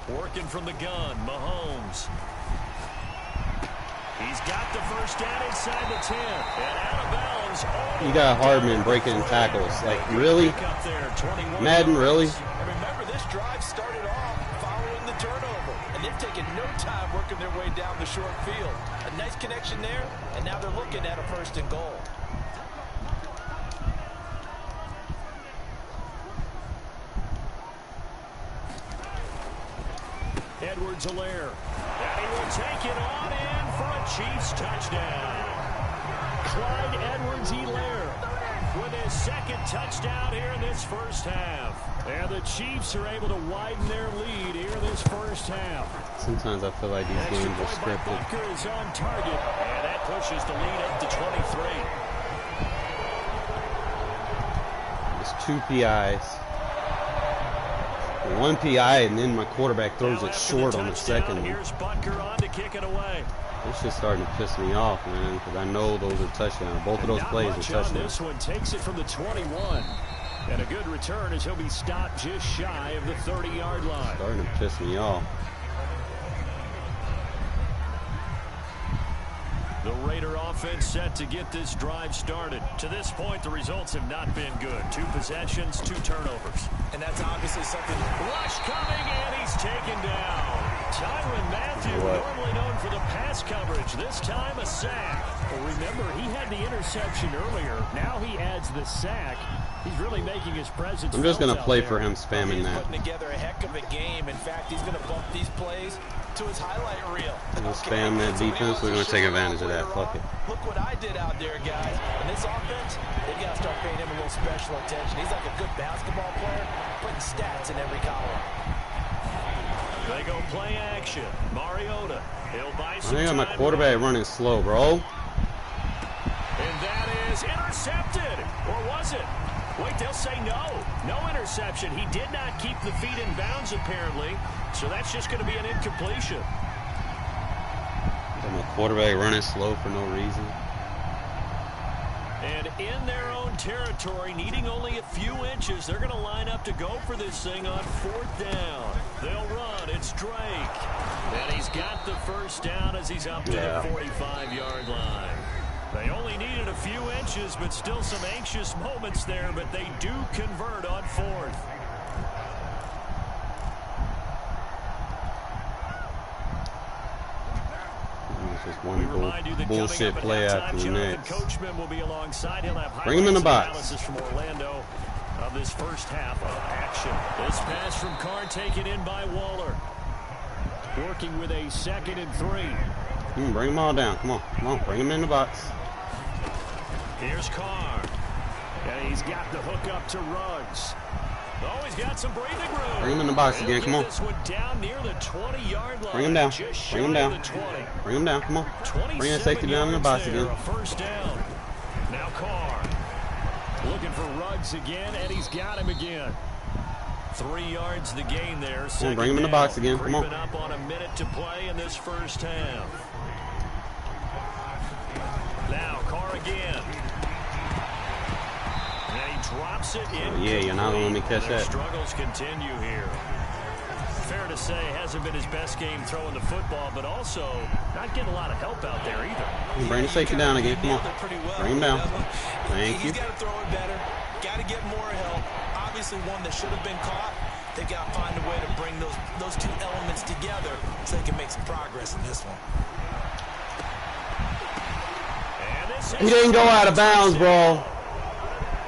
Working from the gun, Mahomes. He's got the 1st down inside the 10. And out of bounds. You got Hardman breaking tackles. Like, really? Madden, really? And remember, this drive started off following the turnover, and they've taken no time working their way down the short field. A nice connection there, and now they're looking at a 1st and goal. Edwards-Helaire. And he will take it on in for a Chiefs touchdown. Clyde Edwards-Helaire with his 2nd touchdown here in this 1st half. And the Chiefs are able to widen their lead here in this 1st half. Sometimes I feel like these games are scripted. Butker is on target, and that pushes the lead up to 23. It's 2 PIs. 1 PI, and then my quarterback throws it short on the second one. Here's Butker on to kick it away. This shit's starting to piss me off, man, because I know those are touchdowns. Both of those plays are touchdowns. This one takes it from the 21. And a good return as he'll be stopped just shy of the 30-yard line. Starting to piss me off. The Raider offense set to get this drive started. To this point, the results have not been good. 2 possessions, 2 turnovers. And that's obviously something. Rush coming, and he's taken down. Tyrann Mathieu, normally known for the pass coverage, this time a sack. Well, remember, he had the interception earlier. Now he adds the sack. He's really making his presence. I'm just going to play for him spamming He's that. putting together a heck of a game. In fact, he's going to bump these plays to his highlight reel. We'll spam that defense. We're going to take advantage of that. Fuck it. Look what I did out there, guys. And this offense, they got to start paying him a little special attention. He's like a good basketball player, putting stats in every column. They go play action. Mariota. He'll buy some I got my time. quarterback running slow, bro. And that is intercepted. Or was it? Wait, they'll say no. No interception. He did not keep the feet in bounds, apparently. So that's just going to be an incompletion. Got my quarterback running slow for no reason. And in their own territory, needing only a few inches, they're going to line up to go for this thing on 4th down. They'll run. It's Drake. And he's got the first down as he's up to the 45-yard line. They only needed a few inches, but still some anxious moments there, but they do convert on 4th. Just one bullshit play after the next. Coachman will be alongside. He'll have bring him in the box. Analysis from Orlando of this first half of action. This pass from Carr taken in by Waller. Working with a 2nd and 3. Bring them all down. Come on, bring them in the box. Here's Carr. And he's got the hook up to Ruggs. Oh, he's got some breathing room. Bring him in the box again. Come on. This one down near the 20-yard line. Bring him down. Bring him down. Bring him down. Come on. Bring that safety down in the box again. A first down. Now Carr. Looking for Ruggs again, and he's got him again. 3 yards the gain there. Come on, bring him in the box again. Come on. Creeping up on a minute to play in this first half. Now Carr again. And he drops it in. Yeah, you're not going to let me catch that. Struggles continue here. Fair to say, hasn't been his best game throwing the football, but also not getting a lot of help out there either. Bring the safety down again. Come on. Bring him down. Thank you. He's got to throw it better. Got to get more help. Obviously one that should have been caught. They got to find a way to bring those two elements together so they can make some progress in this one. He didn't go out of bounds, bro.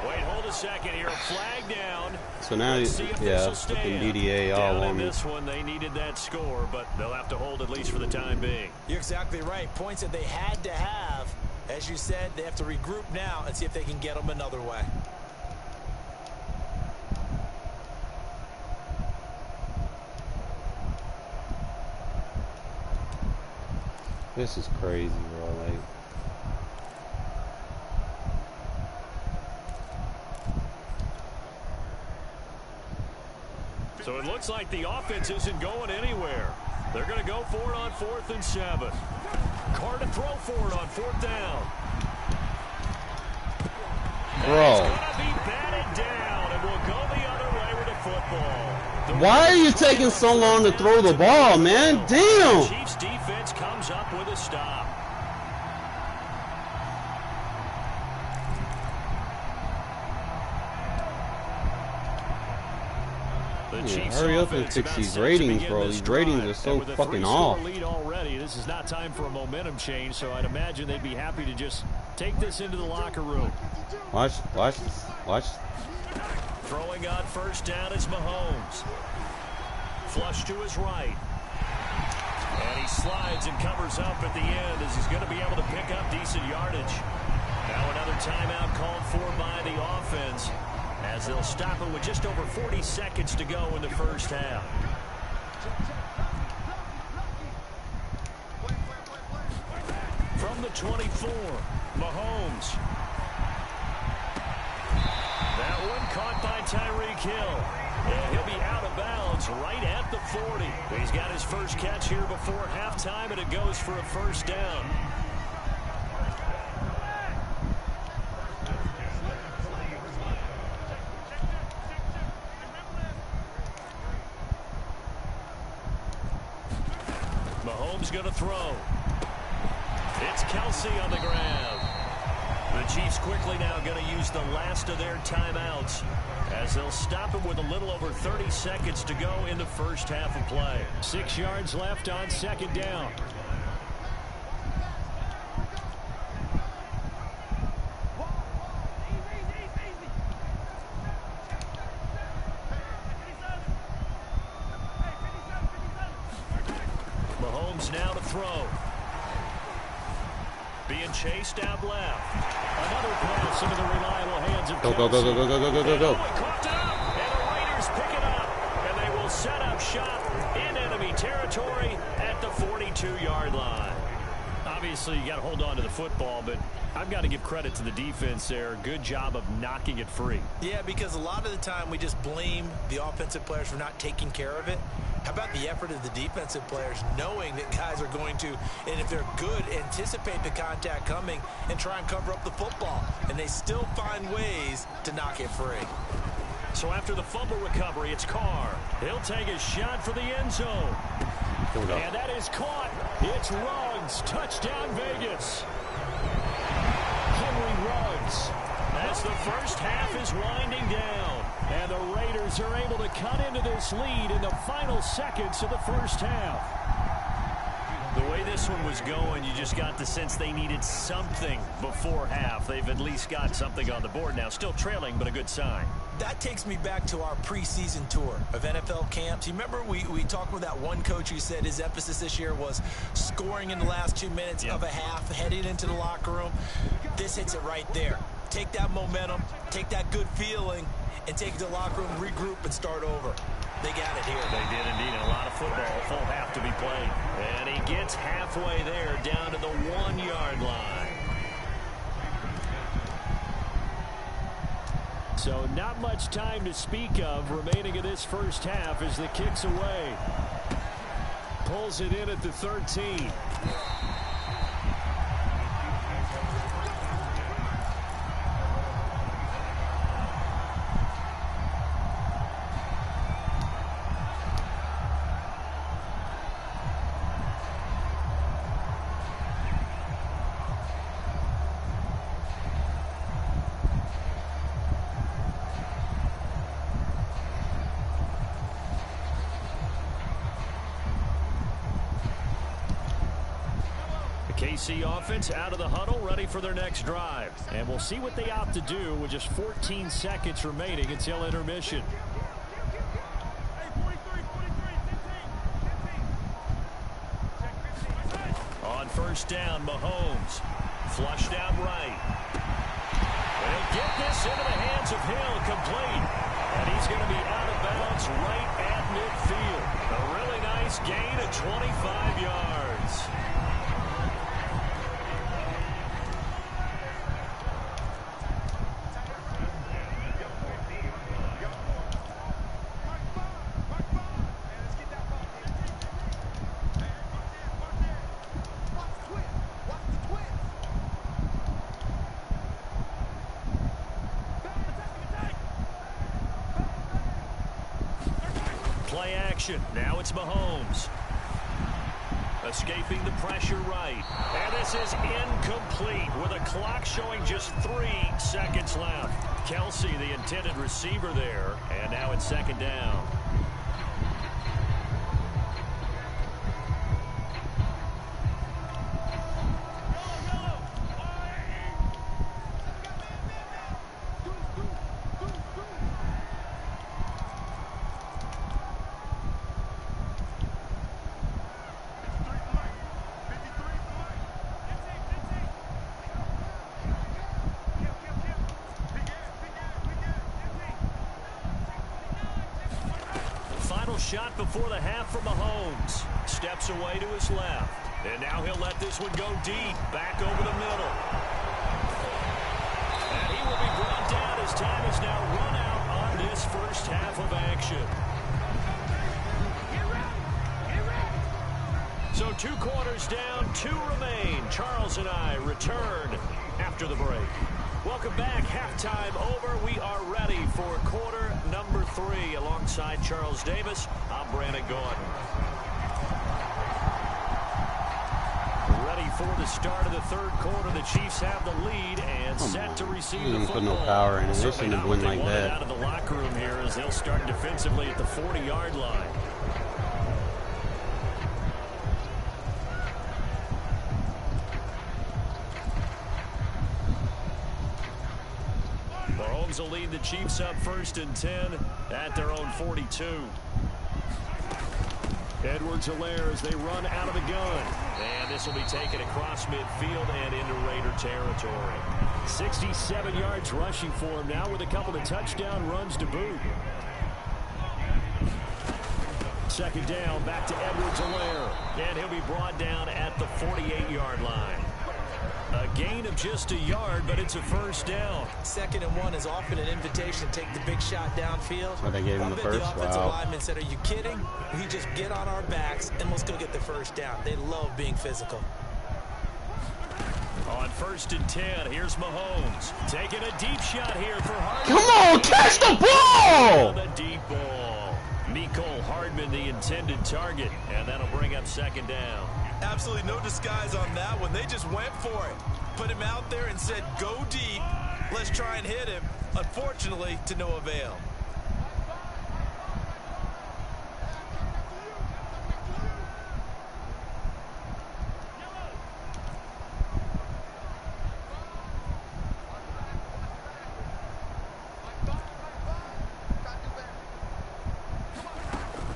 Wait, hold a second here. Flag down. So now, yeah, fucking DDA all on me. This one, they needed that score, but they'll have to hold at least for the time being. You're exactly right. Points that they had to have. As you said, they have to regroup now and see if they can get them another way. This is crazy, bro. Like, so it looks like the offense isn't going anywhere. They're going to go for it on 4th and 7. Carr to throw for it on 4th down. bro. It's going to be batted down, and we'll go the other way with the football. Why are you taking so long to throw the ball, man? Damn. The Chiefs defense comes up with a stop. Yeah, hurry up and fix these ratings, bro. These ratings are so fucking off. Lead already. This is not time for a momentum change, so I'd imagine they'd be happy to just take this into the locker room. Watch. Throwing on 1st down is Mahomes. Flush to his right. And he slides and covers up at the end as he's going to be able to pick up decent yardage. Now another timeout called for by the offense, as they'll stop it with just over 40 seconds to go in the first half. From the 24, Mahomes. That one caught by Tyreek Hill. And he'll be out of bounds right at the 40. He's got his first catch here before halftime, and it goes for a first down. Mahomes going to throw. It's Kelsey on the grab. The Chiefs quickly now going to use the last of their timeouts, as they'll stop it with a little over 30 seconds to go in the first half of play. 6 yards left on 2nd down. Mahomes now to throw. Being chased out left. Another pass into the reliable hands of Go. Caught up, and the Raiders pick it up, and they will set up up shop in enemy territory at the 42-yard line. Obviously, you got to hold on to the football, but I've got to give credit to the defense there. Good job of knocking it free. Yeah, because a lot of the time we just blame the offensive players for not taking care of it. How about the effort of the defensive players knowing that guys are going to, and if they're good, anticipate the contact coming and try and cover up the football. And they still find ways to knock it free. So after the fumble recovery, it's Carr. He'll take a shot for the end zone. And that is caught. It's Ruggs. Touchdown, Vegas. Henry Ruggs. As the first half is winding down. And the Raiders are able to cut into this lead in the final seconds of the first half. The way this one was going, you just got the sense they needed something before half. They've at least got something on the board now. Still trailing, but a good sign. That takes me back to our preseason tour of NFL camps. You remember we talked with that one coach who said his emphasis this year was scoring in the last 2 minutes of a half, heading into the locker room. This hits it right there. Take that momentum, take that good feeling, and take it to the locker room, regroup, and start over. They got it here. They did indeed. A lot of football, a full half to be played. And he gets halfway there, down to the 1-yard line. So not much time to speak of remaining in this first half as the kick's away. Pulls it in at the 13. KC offense out of the huddle, ready for their next drive. And we'll see what they opt to do with just 14 seconds remaining until intermission. On first down, Mahomes. Flushed out right. They'll get this into the hands of Hill, complete. And he's going to be out of bounds right at midfield. A really nice gain of 25 yards. Play action. Now it's Mahomes. Escaping the pressure right. And this is incomplete with a clock showing just 3 seconds left. Kelsey, the intended receiver there. And now it's second down. Shot before the half from Mahomes. Steps away to his left. And now he'll let this one go deep. Back over the middle. And he will be brought down as time is now run out on this first half of action. So 2 quarters down, 2 remain. Charles and I return after the break. Welcome back. Halftime over. We are ready for quarter number 3. Alongside Charles Davis, I'm Brandon Gordon. Ready for the start of the third quarter. The Chiefs have the lead and set to receive the football. Put no power in it. They shouldn't have won like that. Out of the locker room here as they'll start defensively at the 40-yard line. Mahomes will lead the Chiefs up 1st and 10 at their own 42. Edwards-Helaire as they run out of the gun. And this will be taken across midfield and into Raider territory. 67 yards rushing for him now with a couple of touchdown runs to boot. second down, back to Edwards-Helaire. And he'll be brought down at the 48-yard line. A gain of just a yard, but it's a first down. 2nd and 1 is often an invitation to take the big shot downfield. Oh, they gave him the first? The offensive Wow. lineman said, are you kidding? We just get on our backs and let's go get the first down. They love being physical. On 1st and 10, here's Mahomes. Taking a deep shot here for Hardman. Come on, catch the ball! The deep ball. Mecole Hardman, the intended target, and that'll bring up 2nd down. Absolutely no disguise on that one. They just went for it. Put him out there and said, go deep. Let's try and hit him. Unfortunately, to no avail.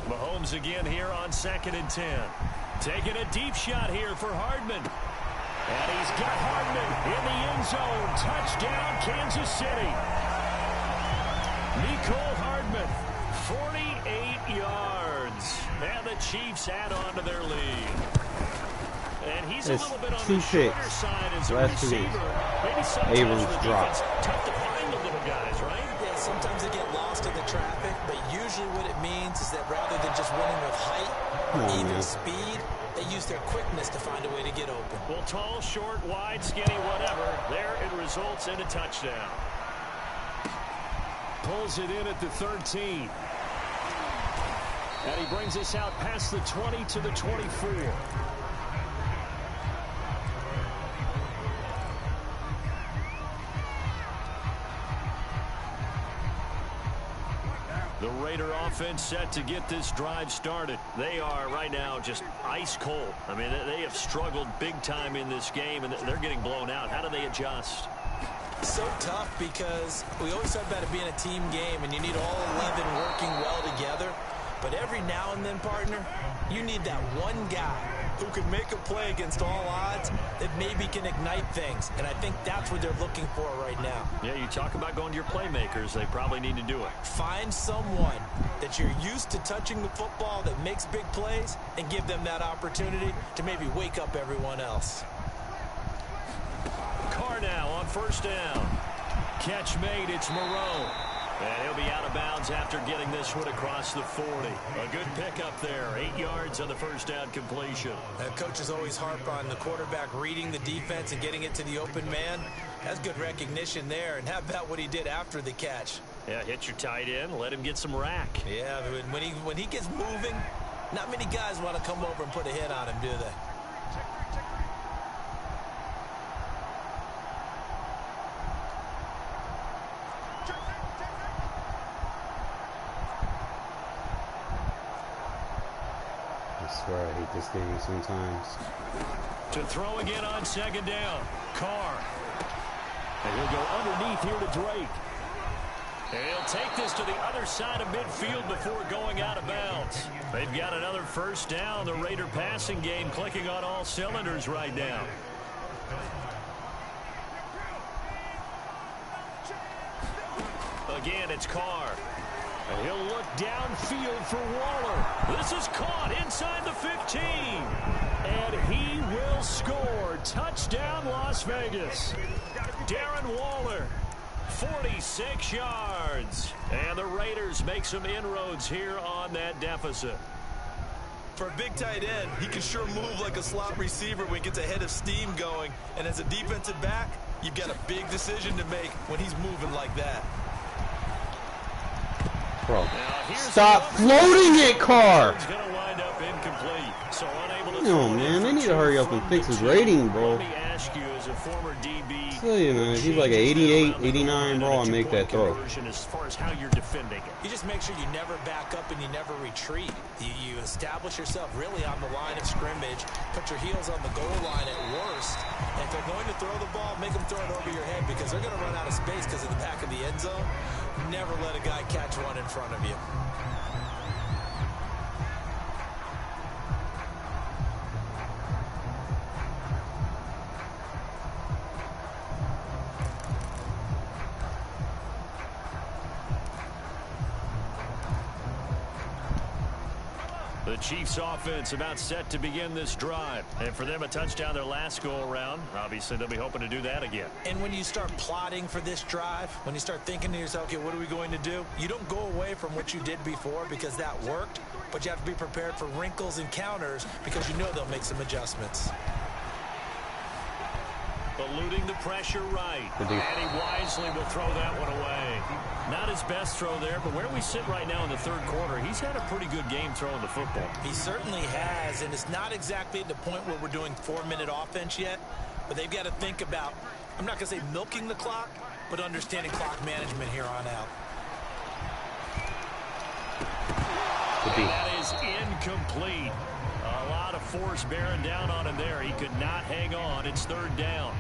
Mahomes again here on 2nd and 10. Taking a deep shot here for Hardman. And he's got Hardman in the end zone. Touchdown, Kansas City. Mecole Hardman, 48 yards. And the Chiefs add on to their lead. And he's a little bit on the shorter side as a receiver. Maybe sometimes Abrams the dropped. defense tough to find the little guys, right? Yeah, sometimes they get lost in the traffic, but usually what it means is that rather than just winning with height or even speed, they use their quickness to find a way to get open. Well, tall, short, wide, skinny, whatever. There it results in a touchdown. Pulls it in at the 13. And he brings us out past the 20 to the 24. The Raider offense set to get this drive started. They are right now just ice cold. I mean, they have struggled big time in this game, and they're getting blown out. How do they adjust? So tough because we always talk about it being a team game, and you need all 11 working well together. But every now and then, partner, you need that one guy who can make a play against all odds that maybe can ignite things. And I think that's what they're looking for right now. Yeah, you talk about going to your playmakers. They probably need to do it. Find someone that you're used to touching the football that makes big plays and give them that opportunity to maybe wake up everyone else. Carr now on 1st down. Catch made. It's Moreau. And he'll be out of bounds after getting this one across the 40. A good pickup there. 8 yards on the 1st down completion. Coaches always harp on the quarterback reading the defense and getting it to the open man. That's good recognition there. And how about what he did after the catch? Yeah, hit your tight end. Let him get some rack. Yeah, when he gets moving, not many guys want to come over and put a hit on him, do they? I swear I hate this game sometimes. To throw again on 2nd down. Carr. And he'll go underneath here to Drake. And he'll take this to the other side of midfield before going out of bounds. They've got another 1st down. The Raider passing game clicking on all cylinders right now. Again, it's Carr. And he'll look downfield for Waller. This is caught inside the 15. And he will score. Touchdown, Las Vegas. Darren Waller, 46 yards. And the Raiders make some inroads here on that deficit. For a big tight end, he can sure move like a slot receiver when he gets a head of steam going. And as a defensive back, you've got a big decision to make when he's moving like that. Bro, stop floating it, Carr! It's going to wind up incomplete. So unable to No, man, they need to hurry up and fix his rating, bro. Let me ask you, as a former DB, Tell you, man, if he's like an 88, 89, bro, I'll make that throw. As far as how you're defending it. You just make sure you never back up and you never retreat. You establish yourself really on the line of scrimmage, put your heels on the goal line at worst. And if they're going to throw the ball, make them throw it over your head because they're going to run out of space because of the back of the end zone. Never let a guy catch one in front of you. The Chiefs offense about set to begin this drive. And for them, a touchdown their last go-around. Obviously, they'll be hoping to do that again. And when you start plotting for this drive, when you start thinking to yourself, okay, what are we going to do? You don't go away from what you did before because that worked, but you have to be prepared for wrinkles and counters because you know they'll make some adjustments. Eluding the pressure right. And he wisely will throw that one away. Not his best throw there, but where we sit right now in the third quarter, he's had a pretty good game throwing the football. He certainly has, and it's not exactly at the point where we're doing 4-minute offense yet, but they've got to think about, I'm not going to say milking the clock, but understanding clock management here on out. That is incomplete. A lot of force bearing down on him there. He could not hang on. It's third down.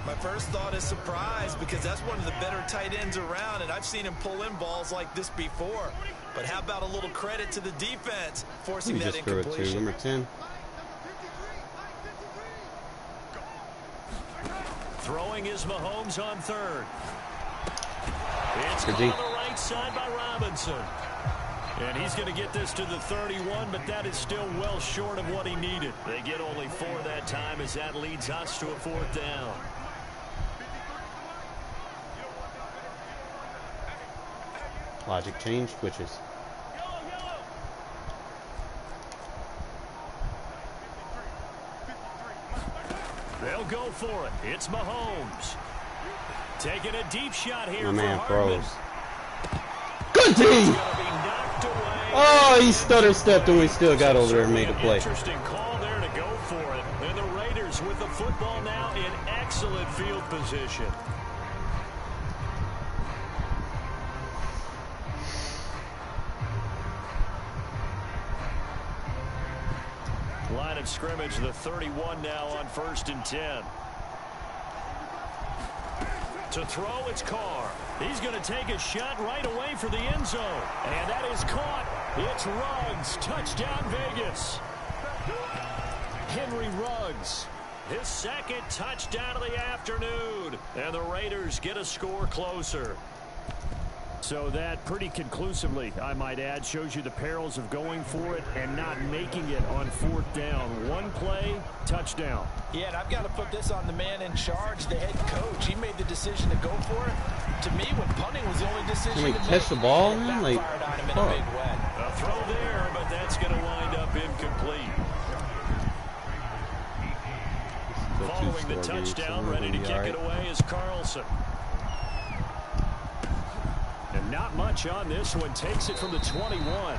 My first thought is surprise because that's one of the better tight ends around, and I've seen him pull in balls like this before. But how about a little credit to the defense forcing that incompletion? Number 10. Throwing is Mahomes on third. It's on the right side by Robinson. And he's going to get this to the 31, but that is still well short of what he needed. They get only 4 that time as that leads us to a fourth down. Logic change, switches. They'll go for it. It's Mahomes. Taking a deep shot here. My man for froze. Hardman. Good team! Oh, he stutter stepped and we still got over there and made a play. Interesting call there to go for it. And the Raiders with the football now in excellent field position. Line of scrimmage, the 31 now on 1st and 10. To throw, it's Carr. He's going to take a shot right away for the end zone. And that is caught. It's Ruggs. Touchdown, Vegas. Henry Ruggs. His second touchdown of the afternoon. And the Raiders get a score closer. So that pretty conclusively, I might add, shows you the perils of going for it and not making it on 4th down. One play, touchdown. Yeah, and I've got to put this on the man in charge, the head coach. He made the decision to go for it. To me, when punting was the only decision to make. Catch the ball, man? Like, on him in a big way. A throw there, but that's going to wind up incomplete. Following the touchdown, ready to kick it away is Carlson. And not much on this one. Takes it from the 21.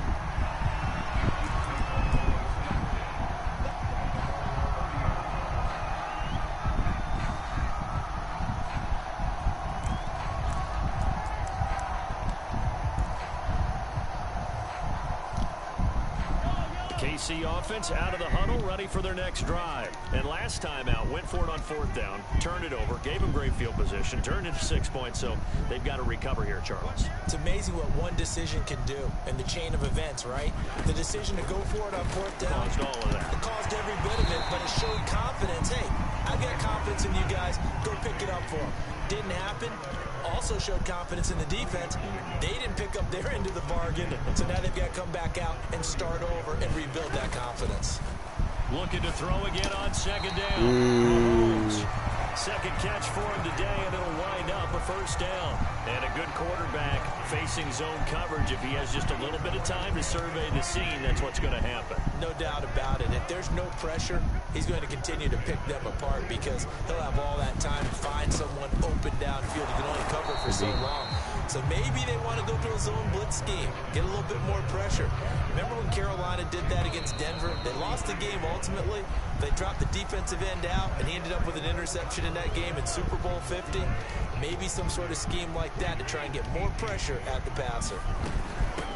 KC offense out of the huddle, ready for their next drive. And last time out, went for it on 4th down, turned it over, gave them great field position, turned it to 6 points, so they've got to recover here, Charles. It's amazing what one decision can do in the chain of events, right? The decision to go for it on 4th down. Caused all of that. It caused every bit of it, but it showed confidence. Hey, I got confidence in you guys. Go pick it up for them. Didn't happen. Also showed confidence in the defense. They didn't pick up their end of the bargain, so now they've got to come back out and start over and rebuild that confidence. Looking to throw again on 2nd down. Second catch for him today, and it'll wind up a 1st down. And a good quarterback facing zone coverage. If he has just a little bit of time to survey the scene, that's what's going to happen. No doubt about it. If there's no pressure, he's going to continue to pick them apart because he'll have all that time to find someone open downfield. He can only cover for so long. So maybe they want to go to a zone blitz scheme, get a little bit more pressure. Remember when Carolina did that against Denver? They lost the game ultimately. They dropped the defensive end out, and he ended up with an interception in that game in Super Bowl 50. Maybe some sort of scheme like that to try and get more pressure at the passer.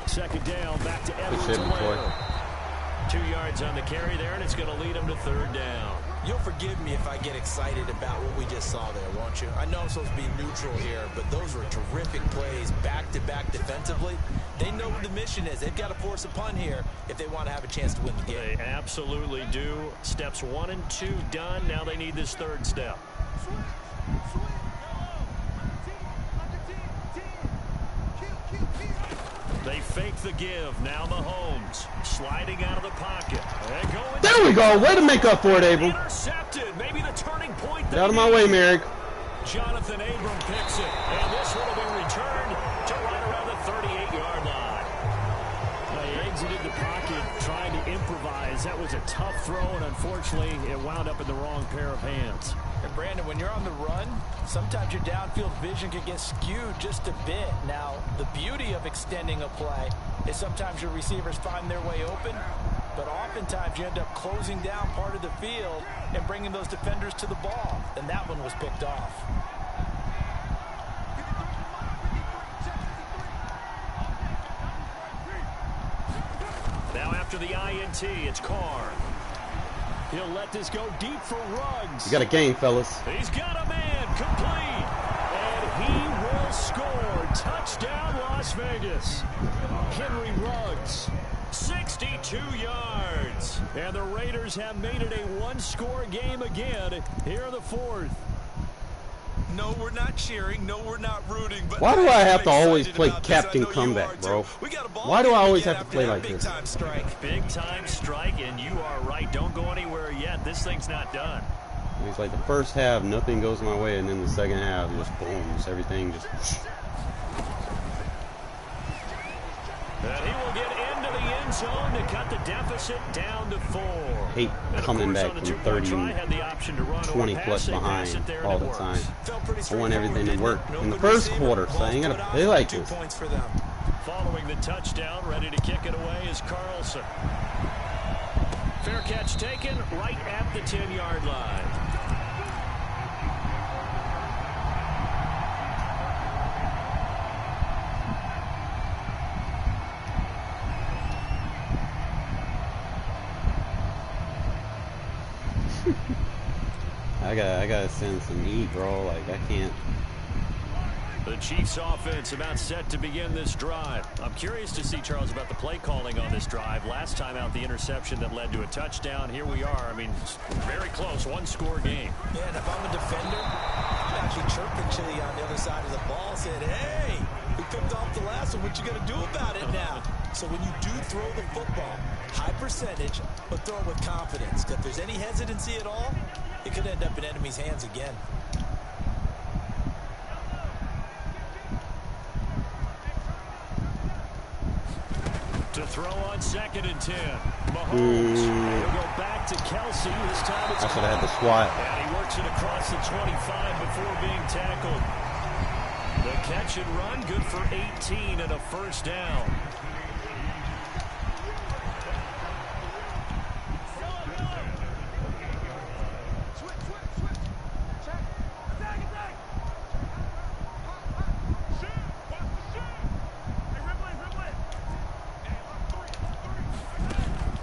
2nd down, back to Edwards. 2 yards on the carry there, and it's going to lead him to 3rd down. You'll forgive me if I get excited about what we just saw there, won't you? I know I'm supposed to be neutral here, but those were terrific plays back-to-back defensively. They know what the mission is. They've got to force a punt here if they want to have a chance to win the game. They absolutely do. Steps 1 and 2 done. Now they need this 3rd step. They fake the give. Now Mahomes. sliding out of the pocket. There we go. Way to make up for it, Abram. Intercepted. Maybe the turning point. Get out of my way, Merrick. Jonathan Abram picks it. And this one will be returned to right around the 38-yard line. He exited the pocket trying to improvise. That was a tough throw, and unfortunately, it wound up in the wrong pair of hands. And Brandon, when you're on the run, sometimes your downfield vision can get skewed just a bit. Now, the beauty of extending a play is sometimes your receivers find their way open, but oftentimes you end up closing down part of the field and bringing those defenders to the ball. And that one was picked off. Now after the INT, it's Carr. He'll let this go deep for Ruggs. You got a game, fellas. He's got a man complete. And he will score. Touchdown, Las Vegas. Henry Ruggs, 62 yards. And the Raiders have made it a one-score game again here in the fourth. No, we're not cheering. No, we're not rooting. But Why do I have to always play captain comeback, bro? Why do I always have to play like this? Big time strike, and you are right. Don't go anywhere yet. This thing's not done. It's like the first half, nothing goes my way, and then the second half, just boom, just everything just. And he will get into the end zone to cut the deficit down to 4. Hate coming back from 30, 20 plus behind all the time. I want everything to work in the first quarter, so I ain't gonna play like this. Following the touchdown, ready to kick it away is Carlson. Fair catch taken right at the 10-yard line. I gotta send some heat, bro. Like, I can't. The Chiefs offense about set to begin this drive. I'm curious to see, Charles, about the play calling on this drive. Last time out, the interception that led to a touchdown. Here we are. I mean, very close, one-score game. Yeah, and if I'm a defender, I'm actually chirping Chili on the other side of the ball, saying, hey, we picked off the last one. What you gonna do about it now? So when you do throw the football, high percentage, but throw it with confidence. If there's any hesitancy at all, it could end up in enemy's hands again. To throw on 2nd and 10. Mahomes. He'll go back to Kelsey. This time it's I should have had the swat. And he works it across the 25 before being tackled. The catch and run, good for 18 and a first down.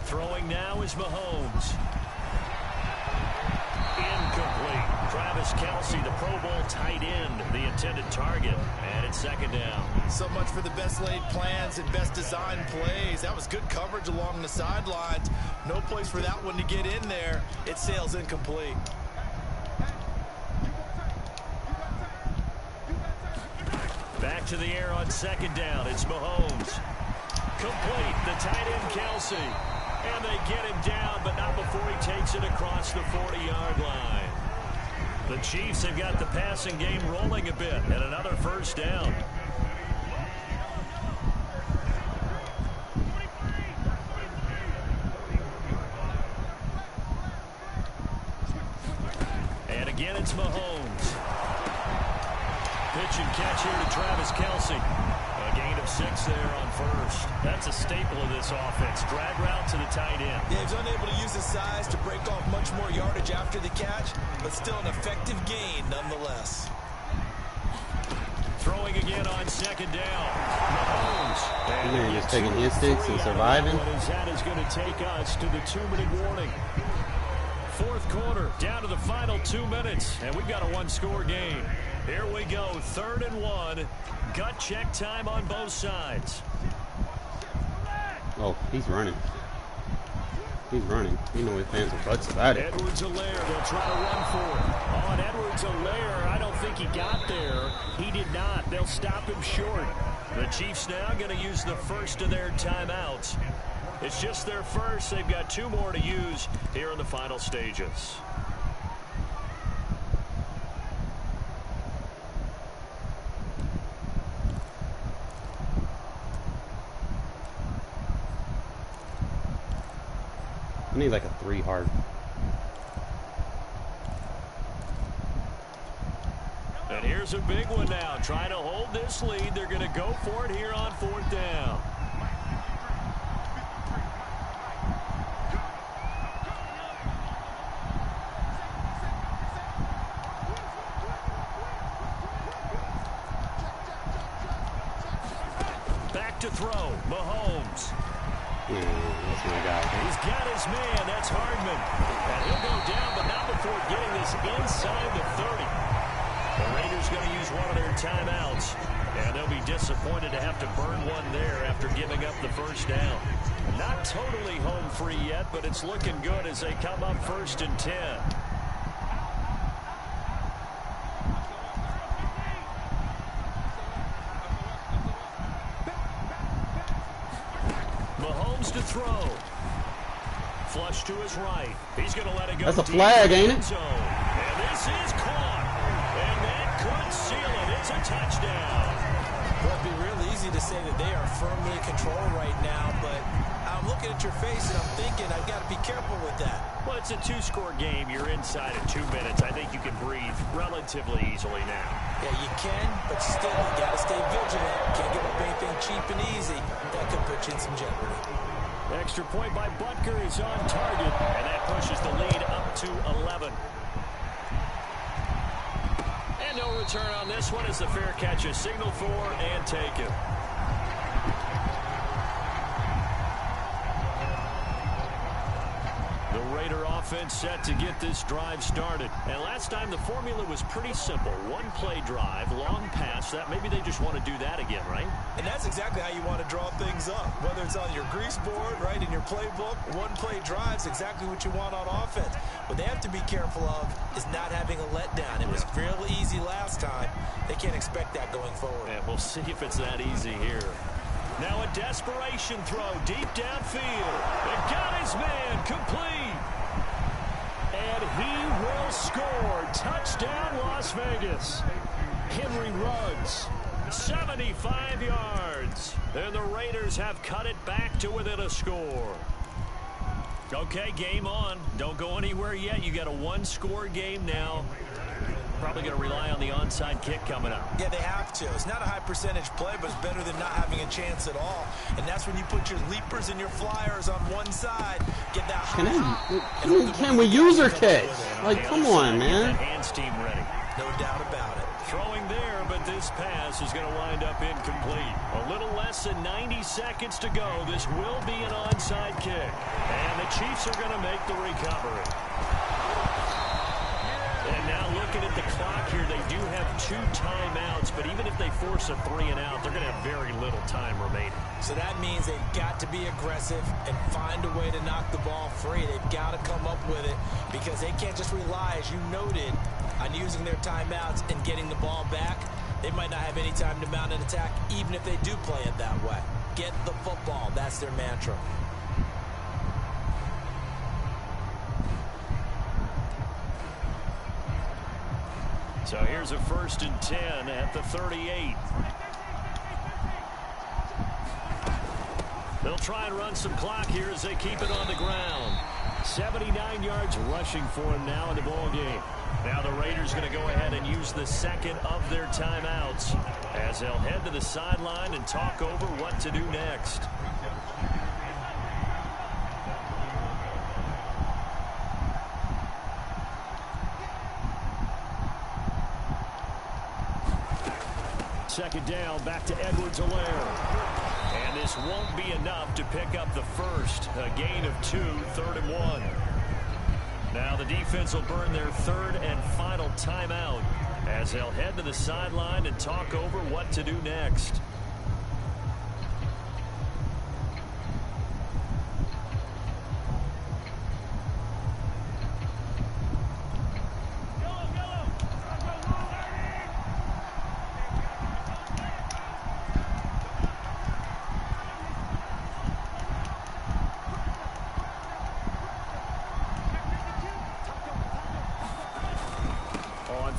Throwing now is Mahomes. Incomplete. Travis Kelsey, the Pro Bowl tight end, the intended target. And it's 2nd down. So much for the best laid plans and best designed plays. That was good coverage along the sidelines. No place for that one to get in there. It sails incomplete. Back to the air on 2nd down. It's Mahomes. Complete. The tight end Kelsey. And they get him down, but not before he takes it across the 40-yard line. The Chiefs have got the passing game rolling a bit, and another first down. And again, it's Mahomes. Pitch and catch here to Travis Kelsey. A gain of 6 there on first. That's a staple of this offense. Drag route to the tight end. Yeah, he's unable to use his size to break off much more yardage after the catch, but still an effective gain nonetheless. Throwing again on 2nd down. Mahomes. You man just taking instincts and surviving. What is that is going to take us to the 2-minute warning. 4th quarter, down to the final 2 minutes, and we've got a one-score game. Here we go, 3rd and 1. Gut check time on both sides. Oh, he's running. He's running. You know his fans are butts about it. Edwards-Helaire, they'll try to run for it. On Edwards-Helaire, I don't think he got there. He did not. They'll stop him short. The Chiefs now going to use the first of their timeouts. It's just their first. They've got 2 more to use here in the final stages. I need like a 3 hard. And here's a big one now. Trying to hold this lead. They're going to go for it here on 4th down. Back to throw. Mahomes. That's my guy. He's got his man. That's Hardman. And he'll go down, but not before getting this inside the 30. The Raiders going to use one of their timeouts. And they'll be disappointed to have to burn one there after giving up the first down. Not totally home free yet, but it's looking good as they come up 1st and 10. Mahomes to throw. Flush to his right. He's going to let it go. That's a flag, ain't it? And this is caught. And that could seal it. It's a touchdown. Well, it'd be real easy to say that they are firmly in control right now, but I'm looking at your face and I'm thinking I've got to be careful with that. Well, it's a 2-score game. You're inside of 2 minutes. I think you can breathe relatively easily now. Yeah, you can, but still, you got to stay vigilant. Can't give up anything cheap and easy. That could put you in some jeopardy. Extra point by Butker is on target, and that pushes the lead up to 11. And no return on this one as the fair catch is signaled for and taken. The Raider offense set to get this drive started. And last time the formula was pretty simple. 1-play drive, long pass. That maybe they just want to do that again, right? And that's exactly how you want to draw things up. Whether it's on your grease board, right, in your playbook, 1-play drive's exactly what you want on offense. What they have to be careful of is not having a letdown. It was real easy last time. They can't expect that going forward. And we'll see if it's that easy here. Now a desperation throw deep downfield. And got his man complete. And he will score. Touchdown, Las Vegas. Henry Ruggs, 75 yards. And the Raiders have cut it back to within a score. Okay, game on. Don't go anywhere yet. You got a 1-score game now. Probably going to rely on the onside kick coming up. Yeah, they have to. It's not a high percentage play, but it's better than not having a chance at all. And that's when you put your leapers and your flyers on one side. Get that high. Can we use our kick? Like, come on, man. Hands team ready. No doubt about it. Throwing there, but this pass is going to wind up incomplete. A little less than 90 seconds to go. This will be an onside kick. And the Chiefs are going to make the recovery. And now looking at the clock here, they do have 2 timeouts, but even if they force a 3-and-out, they're going to have very little time remaining. So that means they've got to be aggressive and find a way to knock the ball free. They've got to come up with it because they can't just rely, as you noted, on using their timeouts and getting the ball back. They might not have any time to mount an attack, even if they do play it that way. Get the football. That's their mantra. So here's a 1st and 10 at the 38. They'll try and run some clock here as they keep it on the ground. 79 yards rushing for him now in the ball game. Now the Raiders going to go ahead and use the second of their timeouts as they'll head to the sideline and talk over what to do next. Second down, back to Edwards-Helaire. And this won't be enough to pick up the first. A gain of 2, 3rd and 1. Now the defense will burn their 3rd and final timeout as they'll head to the sideline and talk over what to do next.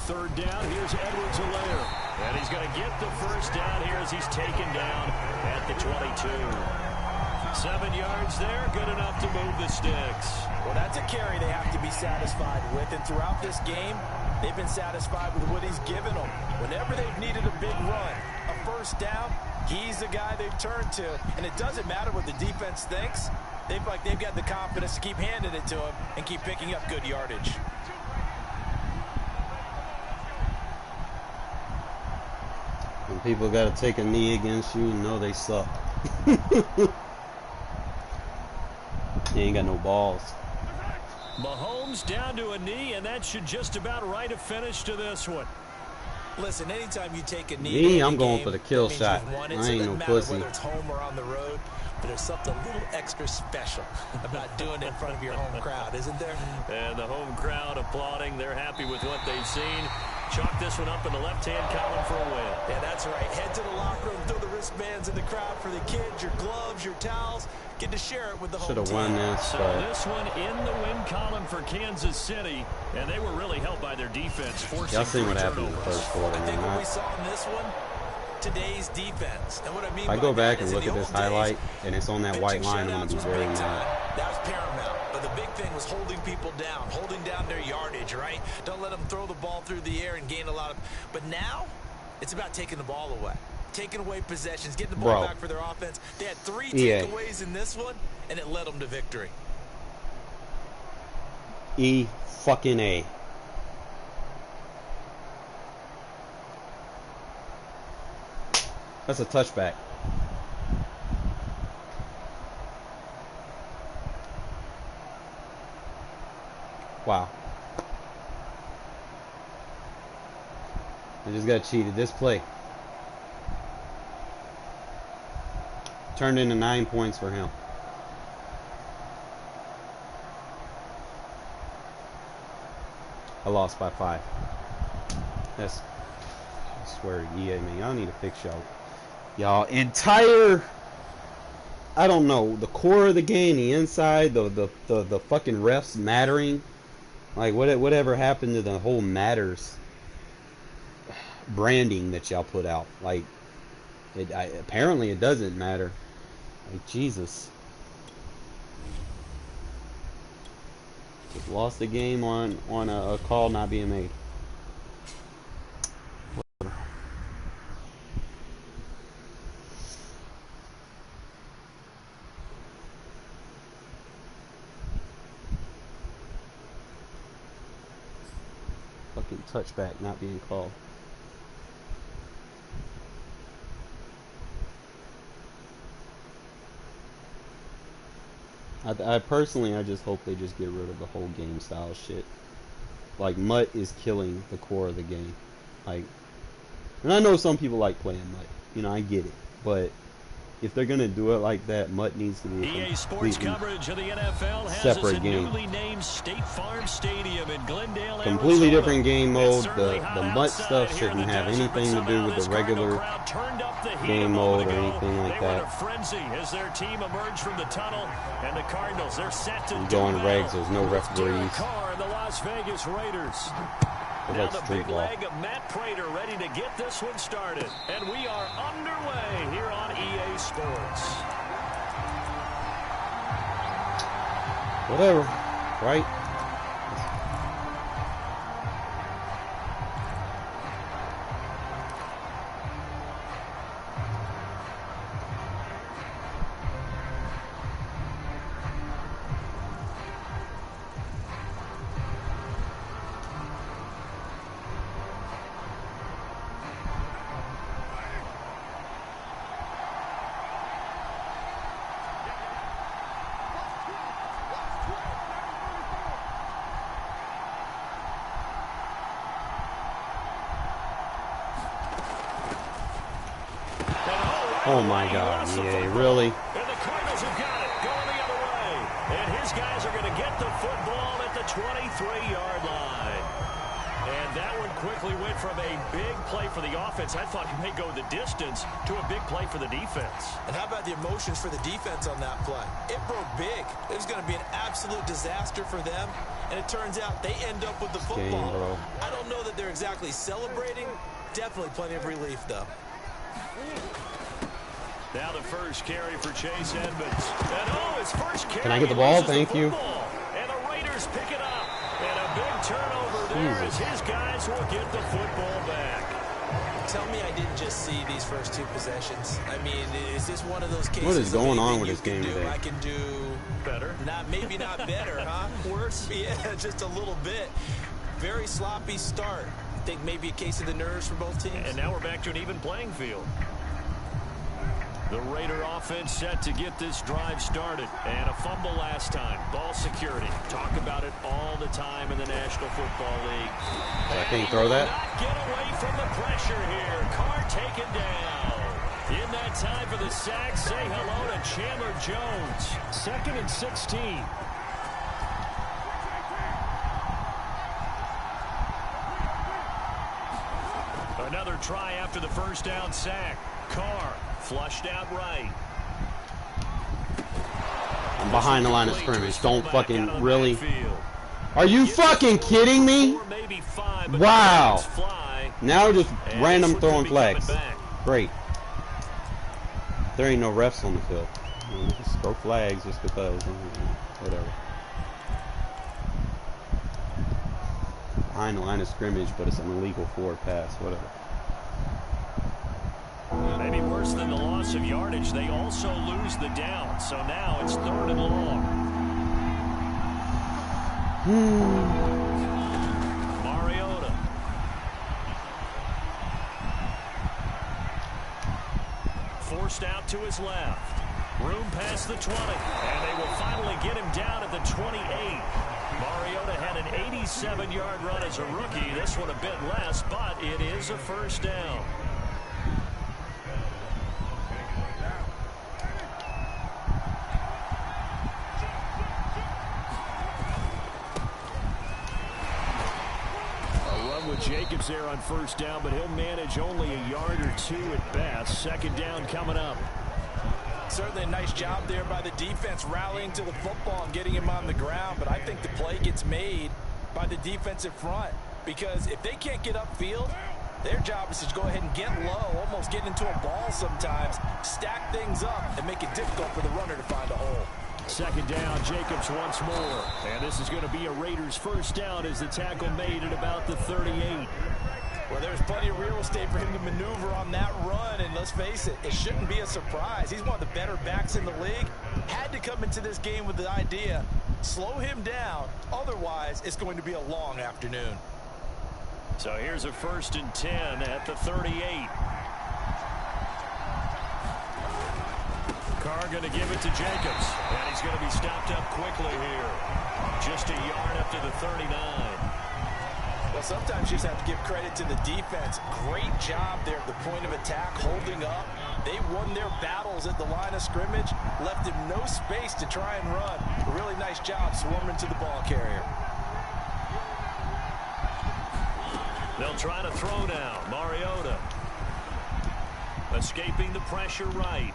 third down. Here's Edwards-Helaire. And he's going to get the first down here as he's taken down at the 22. 7 yards there, good enough to move the sticks. Well, that's a carry they have to be satisfied with. And throughout this game, they've been satisfied with what he's given them. Whenever they've needed a big run, a first down, he's the guy they've turned to. And it doesn't matter what the defense thinks. They've got the confidence to keep handing it to him and keep picking up good yardage. When people got to take a knee against you, you know they suck. They ain't got no balls. Mahomes down to a knee, and that should just about write a finish to this one. Listen, anytime you take a knee, I'm going for the kill shot. I ain't no pussy. Whether it's home or on the road, but there's something a little extra special about doing it in front of your home crowd, isn't there? And the home crowd applauding. They're happy with what they've seen. Chalk this one up in the left-hand column for a win. Yeah, that's right. Head to the locker room, throw the wristbands in the crowd for the kids, your gloves, your towels. Get to share it with the whole team. Should have won this. So this one in the win column for Kansas City, and they were really helped by their defense. Y'all seen what happened in the first quarter. I think what we saw in this one, today's defense. And what I mean if I go back and look at this highlight, and it's on that white line, I'm going to be very mad. That was paramount. But the big thing was holding people down, holding down their yardage, right? Don't let them throw the ball through the air and gain a lot of... But now, it's about taking the ball away. Taking away possessions, getting the ball back for their offense. They had 3 takeaways in this one, and it led them to victory. E-fucking-A. That's a touchback. Wow. I just got cheated. This play turned into 9 points for him. I lost by 5. That's, I swear, EA, man, y'all need to fix y'all entire, I don't know, the core of the game, the inside, the fucking refs mattering. Like, whatever happened to the whole matters branding that y'all put out? Like, apparently it doesn't matter. Like, Jesus. Just lost the game on a call not being made. Whatever. Fucking touchback not being called. I personally, I just hope they just get rid of the whole game style shit. Like, MUT is killing the core of the game. Like, and I know some people like playing MUT. You know, I get it. But if they're gonna do it like that, MUT needs to be EA Sports coverage of the NFL has separate us game. newly named State Farm Stadium in Glendale, Completely Arizona. different game mode. The MUT outside stuff here in shouldn't the have desert, anything to but do with the somehow this regular Cardinal crowd turned up the heat game a mode moment or ago. anything like They were in that. a frenzy as their team emerged from the tunnel, and the Cardinals, they're set to You go in regs, there's no Derek referees. Carr and the Las Vegas Raiders. It's Now like the street big ball. leg of Matt Prater ready to get this one started. And we are underway here on EA Sports. Whatever, right? Oh my God, EA, really? And the Cardinals have got it, going the other way. And his guys are going to get the football at the 23-yard line. And that one quickly went from a big play for the offense. I thought he may go the distance to a big play for the defense. And how about the emotions for the defense on that play? It broke big. It was going to be an absolute disaster for them. And it turns out they end up with the football. I don't know that they're exactly celebrating. Definitely plenty of relief, though. Now the first carry for Chase Edmonds. And his first carry. Can I get the ball? Thank you. And the Raiders pick it up. And a big turnover there as his guys will get the football back. Tell me I didn't just see these first two possessions. I mean, is this one of those cases? What is going on with this game today? I can do better. Maybe not better, huh? Worse? Yeah, just a little bit. Very sloppy start. I think maybe a case of the nerves for both teams. And now we're back to an even playing field. The Raider offense set to get this drive started. And a fumble last time. Ball security. Talk about it all the time in the National Football League. I can't throw that. Not get away from the pressure here. Carr taken down. In that time for the sack, say hello to Chandler Jones. 2nd and 16. Another try after the first down sack. Carr flushed out right. I'm behind the line of scrimmage. Don't fucking really. Are you fucking kidding me? Wow. Now just random throwing flags. Great. There ain't no refs on the field. Just throw flags just because. Whatever. Behind the line of scrimmage, but it's an illegal forward pass. Whatever. Maybe worse than the loss of yardage, they also lose the down. So now it's 3rd and long. Mariota. Forced out to his left. Room past the 20. And they will finally get him down at the 28. Mariota had an 87-yard run as a rookie. This one a bit less, but it is a first down. Jacobs there on first down, but he'll manage only a yard or two at best. 2nd down coming up. Certainly a nice job there by the defense rallying to the football and getting him on the ground, but I think the play gets made by the defensive front because if they can't get upfield, their job is to go ahead and get low, almost get into a ball sometimes, stack things up, and make it difficult for the runner to find a hole. 2nd down, Jacobs once more. And this is going to be a Raiders first down as the tackle made at about the 38. Well, there's plenty of real estate for him to maneuver on that run, and let's face it, it shouldn't be a surprise. He's one of the better backs in the league. Had to come into this game with the idea, slow him down, otherwise it's going to be a long afternoon. So here's a 1st and 10 at the 38. Carr going to give it to Jacobs. And he's going to be stopped up quickly here. Just a yard up to the 39. Well, sometimes you just have to give credit to the defense. Great job there at the point of attack, holding up. They won their battles at the line of scrimmage, left him no space to try and run. A really nice job swarming to the ball carrier. They'll try to throw now. Mariota escaping the pressure right.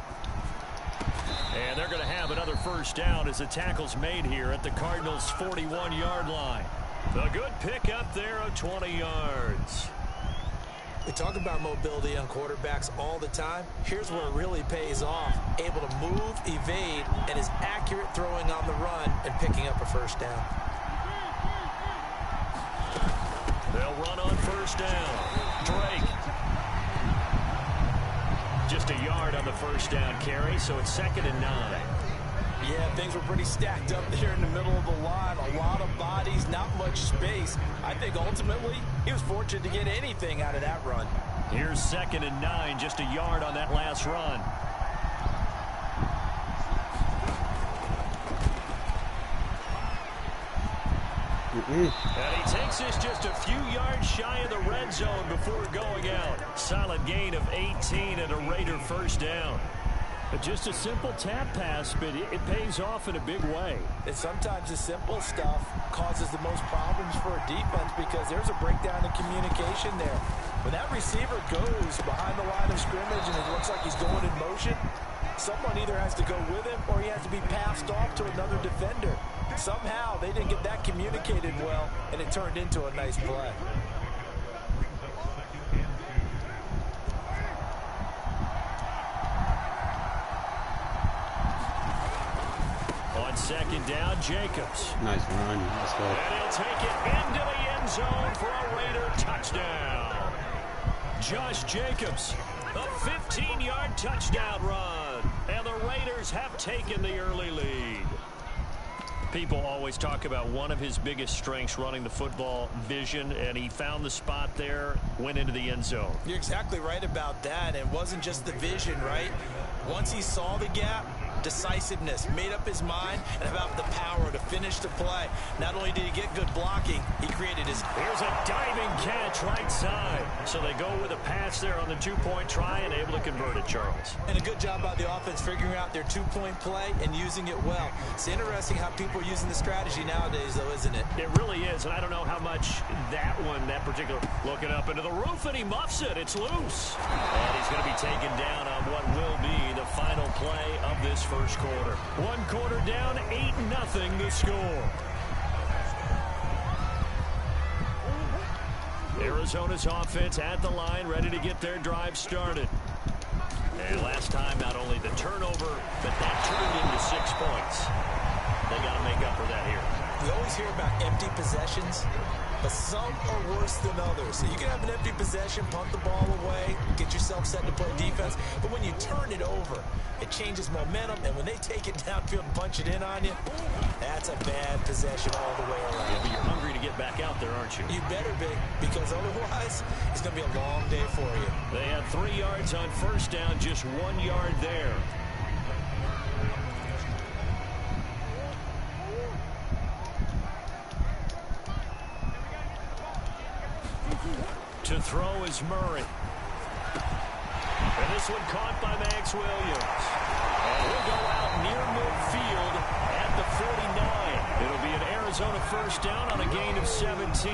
And they're going to have another first down as the tackle's made here at the Cardinals' 41-yard line. A good pickup there of 20 yards. We talk about mobility on quarterbacks all the time. Here's where it really pays off. Able to move, evade, and is accurate throwing on the run and picking up a first down. They'll run on first down. Drake. Just a yard on the first down carry, so it's 2nd and 9. Yeah, things were pretty stacked up there in the middle of the line. A lot of bodies, not much space. I think ultimately he was fortunate to get anything out of that run. Here's 2nd and 9, just a yard on that last run. And he takes this just a few yards shy of the red zone before going out. Solid gain of 18 and a Raider first down. Just a simple tap pass, but it pays off in a big way. And sometimes the simple stuff causes the most problems for a defense because there's a breakdown in communication there. When that receiver goes behind the line of scrimmage and it looks like he's going in motion, someone either has to go with him or he has to be passed off to another defender. Somehow they didn't get that communicated well, and it turned into a nice play. On second down, Jacobs. Nice run. Let's go. And he'll take it into the end zone for a Raider touchdown. Josh Jacobs, a 15-yard touchdown run. And the Raiders have taken the early lead. People always talk about one of his biggest strengths running the football, vision, and he found the spot there, went into the end zone. You're exactly right about that. And it wasn't just the vision, right? Once he saw the gap, decisiveness, made up his mind, and about the power to finish the play. Not only did he get good blocking, he created his... Here's a diving catch right side. So they go with a pass there on the two-point try and able to convert it, Charles. And a good job by the offense figuring out their two-point play and using it well. It's interesting how people are using the strategy nowadays, though, isn't it? It really is, and I don't know how much that particular... Looking up into the roof, and he muffs it. It's loose. And he's going to be taken down on what will be the final play of this first quarter. One quarter down, 8-0 the score. Arizona's offense at the line, ready to get their drive started. And last time, not only the turnover, but that turned into 6 points. They got to make up for that here. We always hear about empty possessions, but some are worse than others. So you can have an empty possession, punt the ball away, get yourself set to play defense, but when you turn it over, it changes momentum, and when they take it downfield and punch it in on you, that's a bad possession all the way around. Yeah, but you're hungry to get back out there, aren't you? You better be, because otherwise, it's going to be a long day for you. They had 3 yards on first down, just 1 yard there. To throw is Murray. And this one caught by Max Williams. And he'll go out near midfield at the 49. It'll be an Arizona first down on a gain of 17.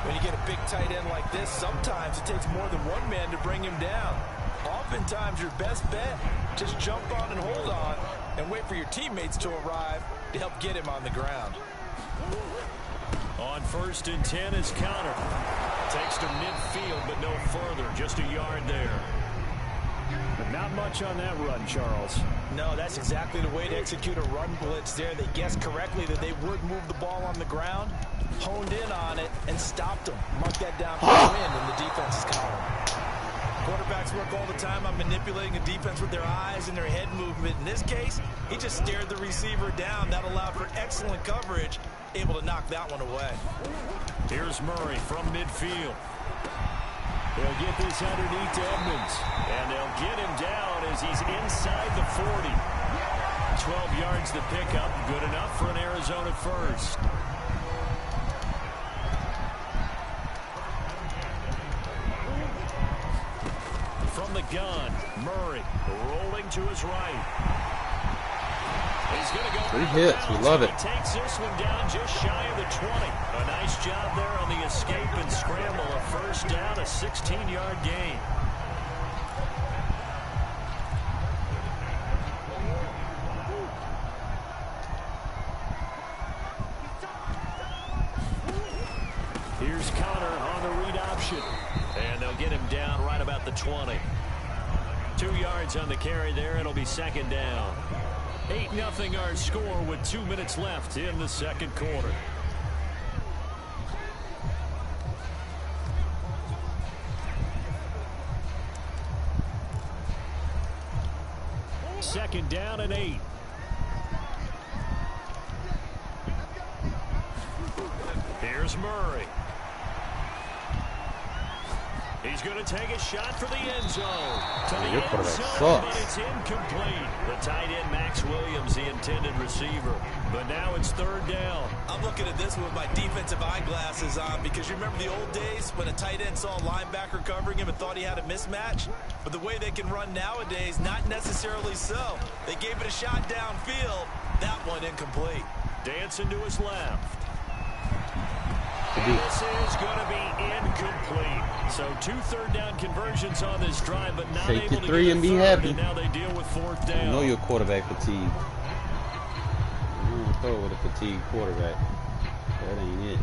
When you get a big tight end like this, sometimes it takes more than one man to bring him down. Oftentimes, your best bet, just jump on and hold on and wait for your teammates to arrive to help get him on the ground. On first and 10 is Counter. Takes to midfield, but no further. Just a yard there. But not much on that run, Charles. No, that's exactly the way to execute a run blitz there. They guessed correctly that they would move the ball on the ground, honed in on it, and stopped them. Mark that down for the win in the defense's column. Quarterbacks work all the time on manipulating a defense with their eyes and their head movement. In this case, he just stared the receiver down. That allowed for excellent coverage, able to knock that one away. Here's Murray from midfield. They'll get this underneath to Edmonds. And they'll get him down as he's inside the 40. 12 yards the pickup. Good enough for an Arizona first. From the gun, Murray rolling to his right. He's going to go. 3 hits. We love it. He takes this one down just shy of the 20. A nice job there on the escape and scramble. A first down, a 16-yard gain. Here's Connor on the read option. And they'll get him down right about the 20. 2 yards on the carry there. It'll be second down. 8-0 our score with 2 minutes left in the second quarter. Second down and 8. Here's Murray. He's going to take a shot for the end zone. To the Your end quarterback zone, sucks. but it's incomplete. The tight end, Max Williams, the intended receiver. But now it's third down. I'm looking at this with my defensive eyeglasses on because you remember the old days when a tight end saw a linebacker covering him and thought he had a mismatch? But the way they can run nowadays, not necessarily so. They gave it a shot downfield. That one incomplete. Dancing to his left. And this is going to be incomplete. So 2 third-down conversions on this drive, but not Take able your to three get a and be third, happy. and now they deal with fourth You down. know your quarterback fatigue. You don't throw with a fatigued quarterback. That ain't it.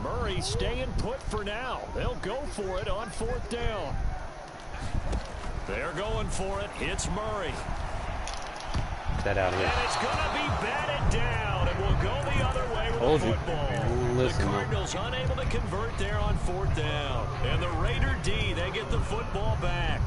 Murray staying put for now. They'll go for it on fourth down. They're going for it. It's Murray. That out of And here. it's going to be batted down, and we'll go the other way with Told the you. football. Listen, The man. Cardinals unable to convert there on fourth down. And the Raider D, they get the football back.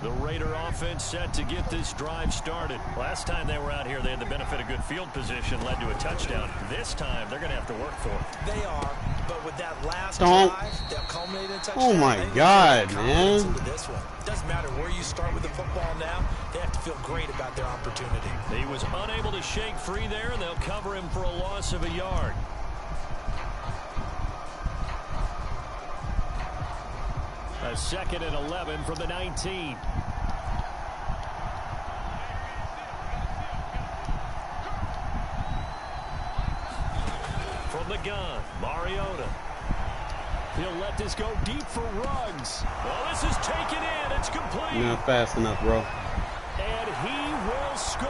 The Raider offense set to get this drive started. Last time they were out here, they had the benefit of good field position, led to a touchdown. This time, they're going to have to work for it. They are, but with that last Don't. drive that culminated in a touchdown, Oh my I think God, they have confidence man. into this one. Doesn't matter where you start with the football now, they have to feel great about their opportunity. He was unable to shake free there, and they'll cover him for a loss of a yard. A 2nd and 11 from the 19. From the gun, Mariota. He'll let this go deep for Ruggs. Oh, this is taken in. It's complete. You're not fast enough, bro. And he will score.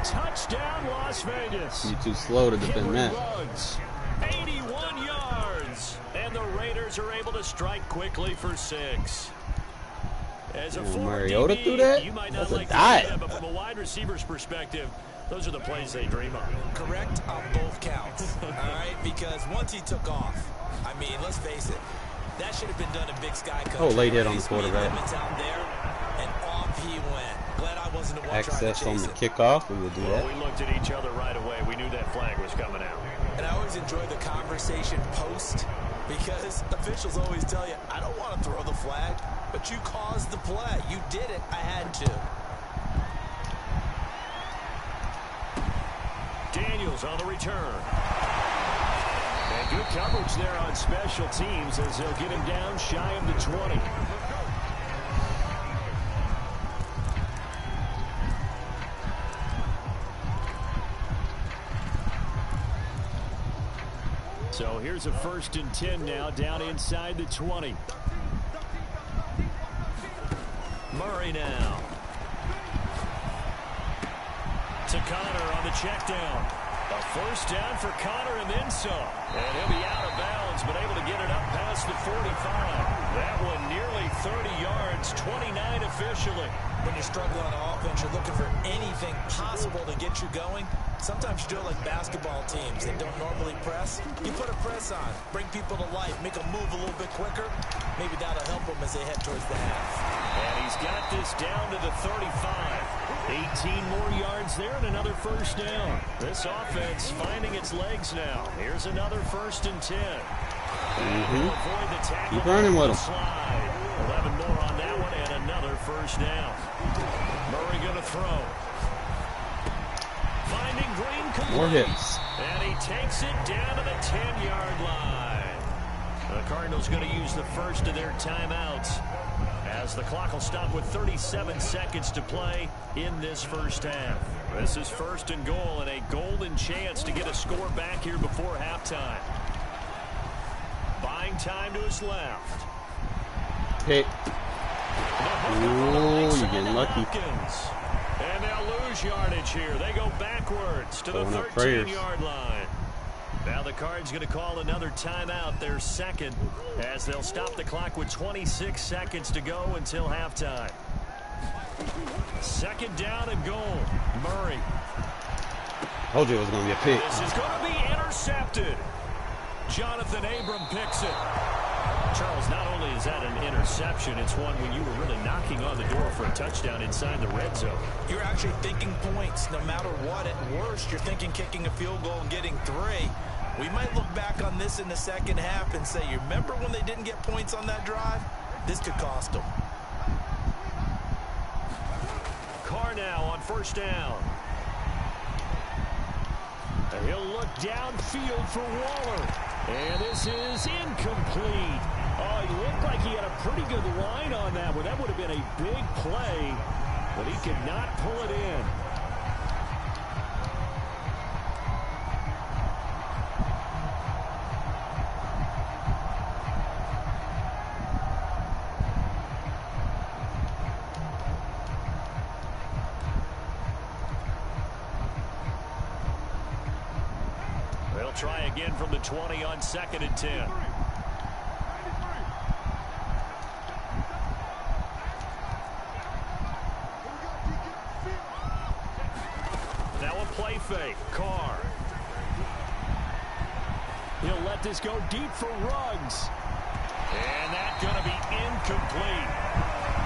Touchdown, Las Vegas. You're too slow to defend Henry that. Ruggs, 81 yards. And the Raiders are able to strike quickly for 6. As a Yeah, former Mariota DB, threw that? you might That's not a like to dive. see that, but from a wide receiver's perspective, those are the plays they dream of. Correct on both counts, all right? Because once he took off, I mean, let's face it, that should have been done in Big Sky country. Oh, late hit on the Speed quarterback. limits out there, and off he went. Glad I wasn't the one trying Access to on chase the it. kickoff, we would do Well, that. we looked at each other right away. We knew that flag was coming out. And I always enjoy the conversation post because officials always tell you, I don't want to throw the flag, but you caused the play. You did it. I had to. Daniels on the return. And good coverage there on special teams as they'll get him down shy of the 20. So here's a 1st and 10 now down inside the 20. Murray now. To Connor on the check down. A 1st down for Connor and then some. And he'll be out of bounds, but able to get it up past the 45. That one nearly 30 yards, 29 officially. When you're struggling on offense, you're looking for anything possible to get you going. Sometimes you do it like basketball teams that don't normally press. You put a press on, bring people to life, make them move a little bit quicker. Maybe that'll help them as they head towards the half. And he's got this down to the 35. 18 more yards there and another 1st down. This offense finding its legs now. Here's another 1st and 10. We'll avoid the tackle. Keep running with him. Slide. 11 more on that one and another 1st down. Murray going to throw. Finding Green complete. More hits. And he takes it down to the 10-yard line. The Cardinals going to use the first of their timeouts as the clock will stop with 37 seconds to play in this 1st half. This is 1st and goal and a golden chance to get a score back here before halftime. Buying time to his left. Pick. Ooh, you're getting lucky. And they'll lose yardage here. They go backwards to the Throwing up prayers. 13-yard line. Now the Cards going to call another timeout, their 2nd, as they'll stop the clock with 26 seconds to go until halftime. 2nd down and goal. Murray. Told you it was going to be a pick. This is going to be intercepted. Jonathan Abram picks it. Charles, not only is that an interception, it's one when you were really knocking on the door for a touchdown inside the red zone. You're actually thinking points no matter what. At worst, you're thinking kicking a field goal and getting 3. We might look back on this in the second half and say, you remember when they didn't get points on that drive? This could cost them. Carr now on first down. And he'll look downfield for Waller. And this is incomplete. Oh, he looked like he had a pretty good line on that one. That would have been a big play, but he could not pull it in. They'll try again from the 20 on 2nd and 10. Play fake. Carr. He'll let this go deep for Ruggs. And that's going to be incomplete.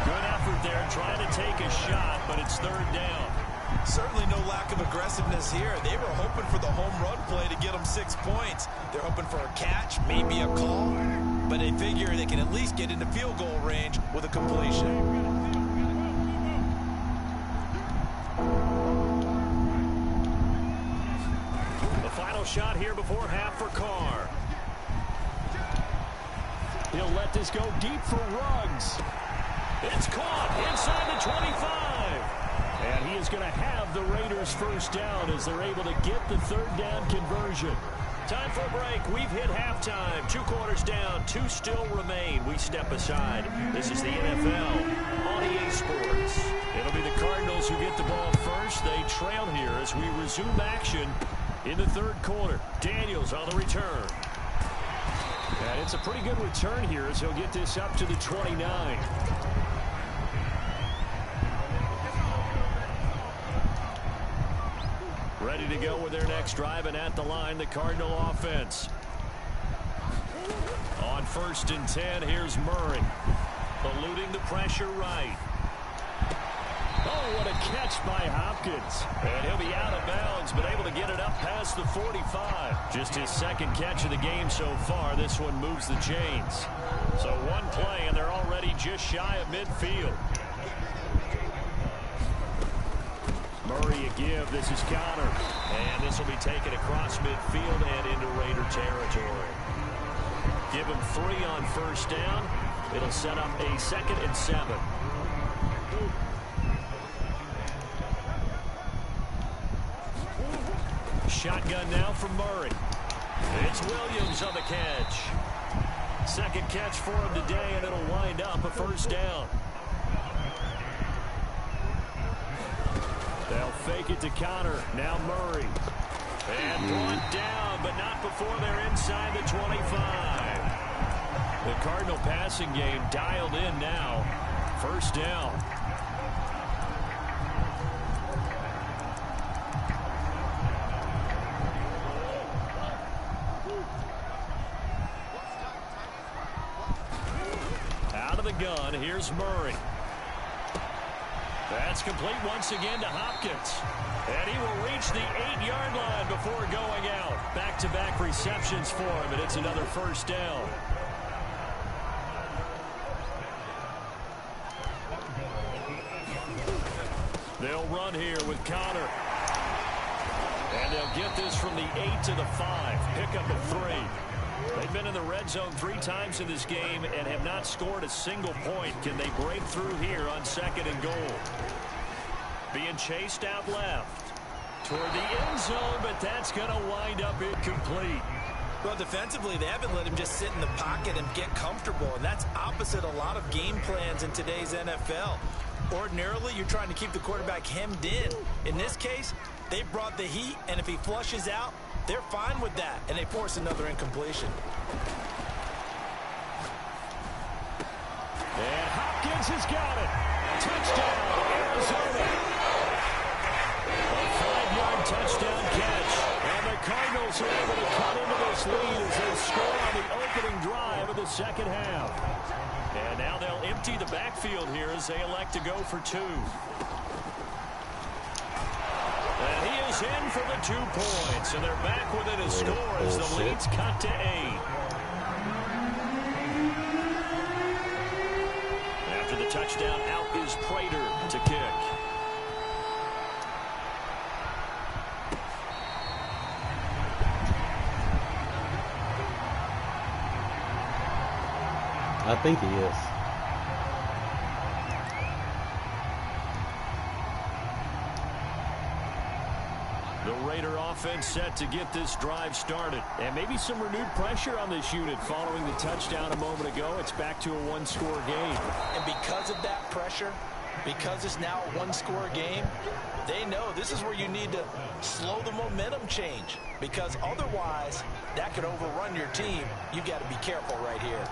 Good effort there trying to take a shot, but it's 3rd down. Certainly no lack of aggressiveness here. They were hoping for the home run play to get them 6 points. They're hoping for a catch, maybe a call, but they figure they can at least get into field goal range with a completion. Shot here before half for Carr. He'll let this go deep for Ruggs. It's caught inside the 25. And he is going to have the Raiders first down as they're able to get the 3rd down conversion. Time for a break. We've hit halftime. 2 quarters down. 2 still remain. We step aside. This is the NFL on EA Sports. It'll be the Cardinals who get the ball first. They trail here as we resume action in the 3rd quarter. Daniels on the return. And it's a pretty good return here as he'll get this up to the 29. Ready to go with their next drive, and at the line, the Cardinal offense. On 1st and 10, here's Murray. Eluding the pressure right. Oh, what a catch by Hopkins. And he'll be out of bounds, but able to get it up past the 45. Just his 2nd catch of the game so far. This one moves the chains. So 1 play, and they're already just shy of midfield. Murray a give. This is Conner. And this will be taken across midfield and into Raider territory. Give him 3 on first down. It'll set up a 2nd and 7. Shotgun now from Murray. It's Williams on the catch. 2nd catch for him today, and it'll wind up a first down. They'll fake it to Conner. Now Murray. And brought down, but not before they're inside the 25. The Cardinal passing game dialed in now. First down. Out of the gun, here's Murray. That's complete once again to Hopkins. And he will reach the 8-yard line before going out. Back-to-back receptions for him, and it's another first down. They'll run here with Conner. And they'll get this from the 8 to the 5. Pickup of 3. They've been in the red zone 3 times in this game and have not scored a single point. Can they break through here on 2nd and goal? Being chased out left toward the end zone, but that's going to wind up incomplete. Well, defensively, they haven't let him just sit in the pocket and get comfortable, and that's opposite a lot of game plans in today's NFL. Ordinarily, you're trying to keep the quarterback hemmed in. In this case, they brought the heat, and if he flushes out, they're fine with that, and they force another incompletion. And Hopkins has got it. Touchdown, Arizona. A 5-yard touchdown catch. And the Cardinals are able to cut into this this lead as they score on the opening drive of the second half. And now they'll empty the backfield here as they elect to go for two. And he is in for the 2 points, and they're back within a score as the lead's cut to 8. After the touchdown, out is Prater to kick. I think he is. The Raider offense set to get this drive started. And maybe some renewed pressure on this unit following the touchdown a moment ago. It's back to a 1-score game. And because of that pressure, because it's now a 1-score game, they know this is where you need to slow the momentum change. Because otherwise, that could overrun your team. You've got to be careful right here.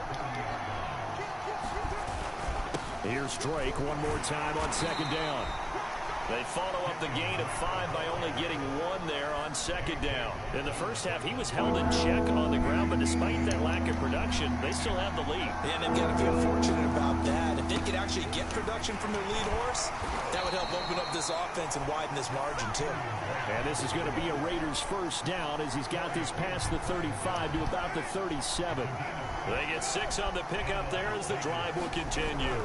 Here's Drake one more time on second down. They follow up the gain of 5 by only getting 1 there on second down. In the first half, he was held in check on the ground, but despite that lack of production, they still have the lead. And they've got to feel fortunate about that. If they could actually get production from their lead horse, that would help open up this offense and widen this margin, too. And this is going to be a Raiders first down as he's got this past the 35 to about the 37. They get 6 on the pickup there as the drive will continue.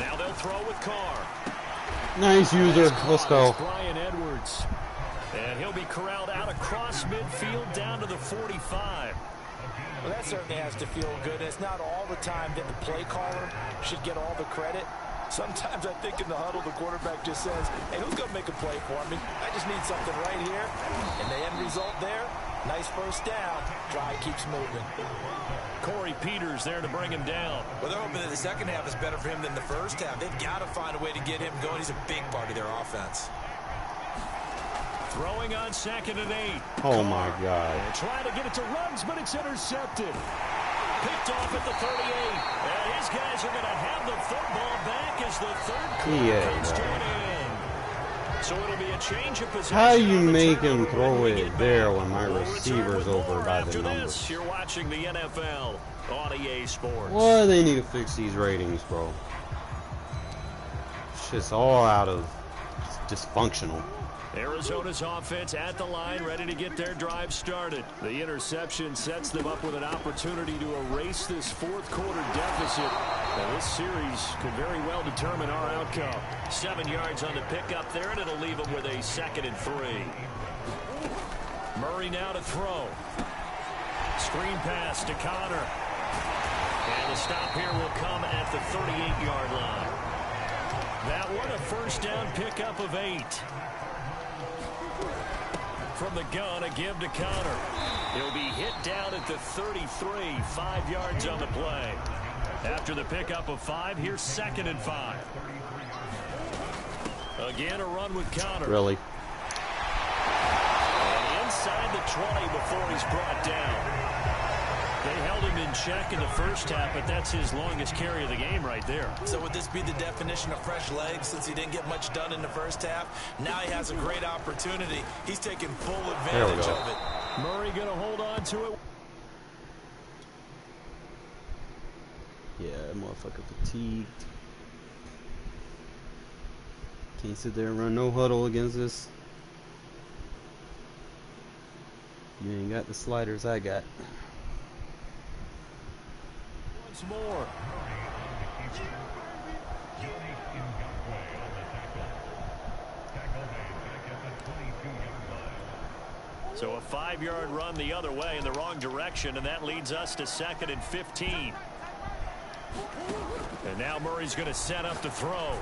Now they'll throw with Carr. Nice user. Let's go. Brian Edwards. And he'll be corralled out across midfield down to the 45. Well, that certainly has to feel good. It's not all the time that the play caller should get all the credit. Sometimes I think in the huddle, the quarterback just says, hey, who's going to make a play for me? I just need something right here. And the end result there, nice first down. Drive keeps moving. Corey Peters there to bring him down. Well, they're hoping that the second half is better for him than the first half. They've got to find a way to get him going. He's a big part of their offense. Throwing on second and 8. Oh, my God. And trying to get it to Ruggs, but it's intercepted. Picked off at the 38. And his guys are going to have the football back as the third quarter comes to an end. So it'll be a change of position. How you make him throw it there when my receiver's over by the numbers? You're watching the NFL on EA Sports. Well, they need to fix these ratings, bro. Shit's all out of dysfunctional. Arizona's offense at the line, ready to get their drive started. The interception sets them up with an opportunity to erase this fourth quarter deficit. Now, this series could very well determine our outcome. 7 yards on the pickup there, and it'll leave them with a 2nd and 3. Murray now to throw. Screen pass to Connor. And the stop here will come at the 38-yard line. That one a first down pickup of 8. From the gun, a give to Connor. He'll be hit down at the 33, 5 yards on the play. After the pickup of 5, here's 2nd and 5. Again, a run with Connor. Really? And inside the 20 before he's brought down. They held him in check in the first half, but that's his longest carry of the game right there. So would this be the definition of fresh legs since he didn't get much done in the first half? Now he has a great opportunity. He's taking full advantage of it. Murray going to hold on to it. Yeah, motherfucker fatigued. Can't sit there and run no huddle against this. You ain't got the sliders I got. Once more. So a 5-yard run the other way in the wrong direction, and that leads us to 2nd and 15. And now Murray's going to set up to throw.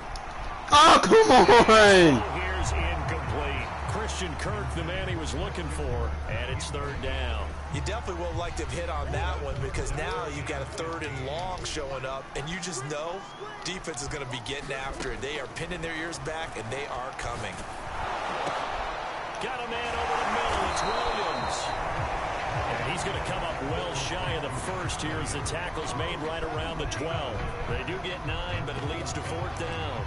Oh, come on! Here's incomplete. Christian Kirk, the man he was looking for, and it's 3rd down. You definitely would like to have hit on that one because now you've got a 3rd and long showing up, and you just know defense is going to be getting after it. They are pinning their ears back, and they are coming. Got a man over the middle. It's Williams. And he's going to come up well shy of the first here as the tackle's made right around the 12. They do get 9, but it leads to 4th down.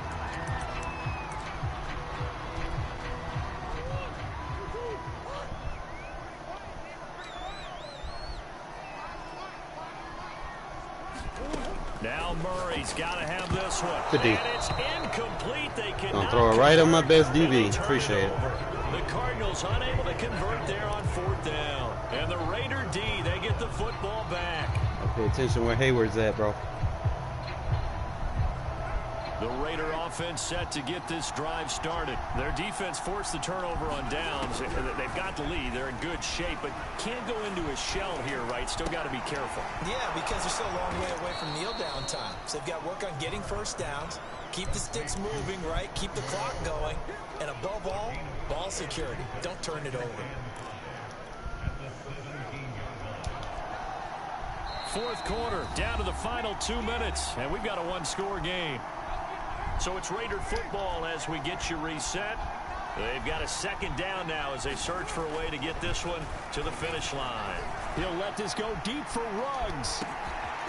Now Murray's got to have this one. Good D. And it's incomplete. They can Gonna throw it right on my best DB. Appreciate it. The Cardinals unable to convert there on 4th down. And the Raider D, they get the football back. Pay attention where Hayward's at, bro. The Raider offense set to get this drive started. Their defense forced the turnover on downs. They've got the lead. They're in good shape, but can't go into a shell here, right? Still got to be careful. Yeah, because they're still a long way away from kneel down time. So they've got to work on getting first downs, keep the sticks moving, right? Keep the clock going. And above all, ball security. Don't turn it over. 4th quarter, down to the final 2 minutes, and we've got a one-score game. So it's Raider football as we get you reset. They've got a 2nd down now as they search for a way to get this one to the finish line. He'll let this go deep for Ruggs.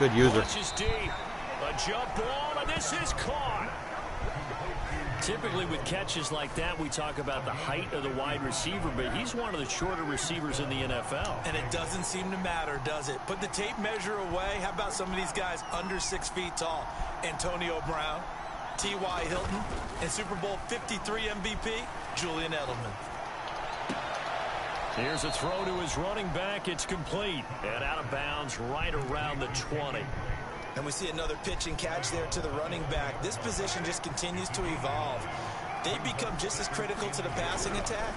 Good user. Launches deep. A jump ball, and this is caught. Typically with catches like that, we talk about the height of the wide receiver, but he's one of the shorter receivers in the NFL. And it doesn't seem to matter, does it? Put the tape measure away. How about some of these guys under 6 feet tall? Antonio Brown, T.Y. Hilton, and Super Bowl 53 MVP, Julian Edelman. Here's a throw to his running back. It's complete. And out of bounds right around the 20. And we see another pitch and catch there to the running back. This position just continues to evolve. They become just as critical to the passing attack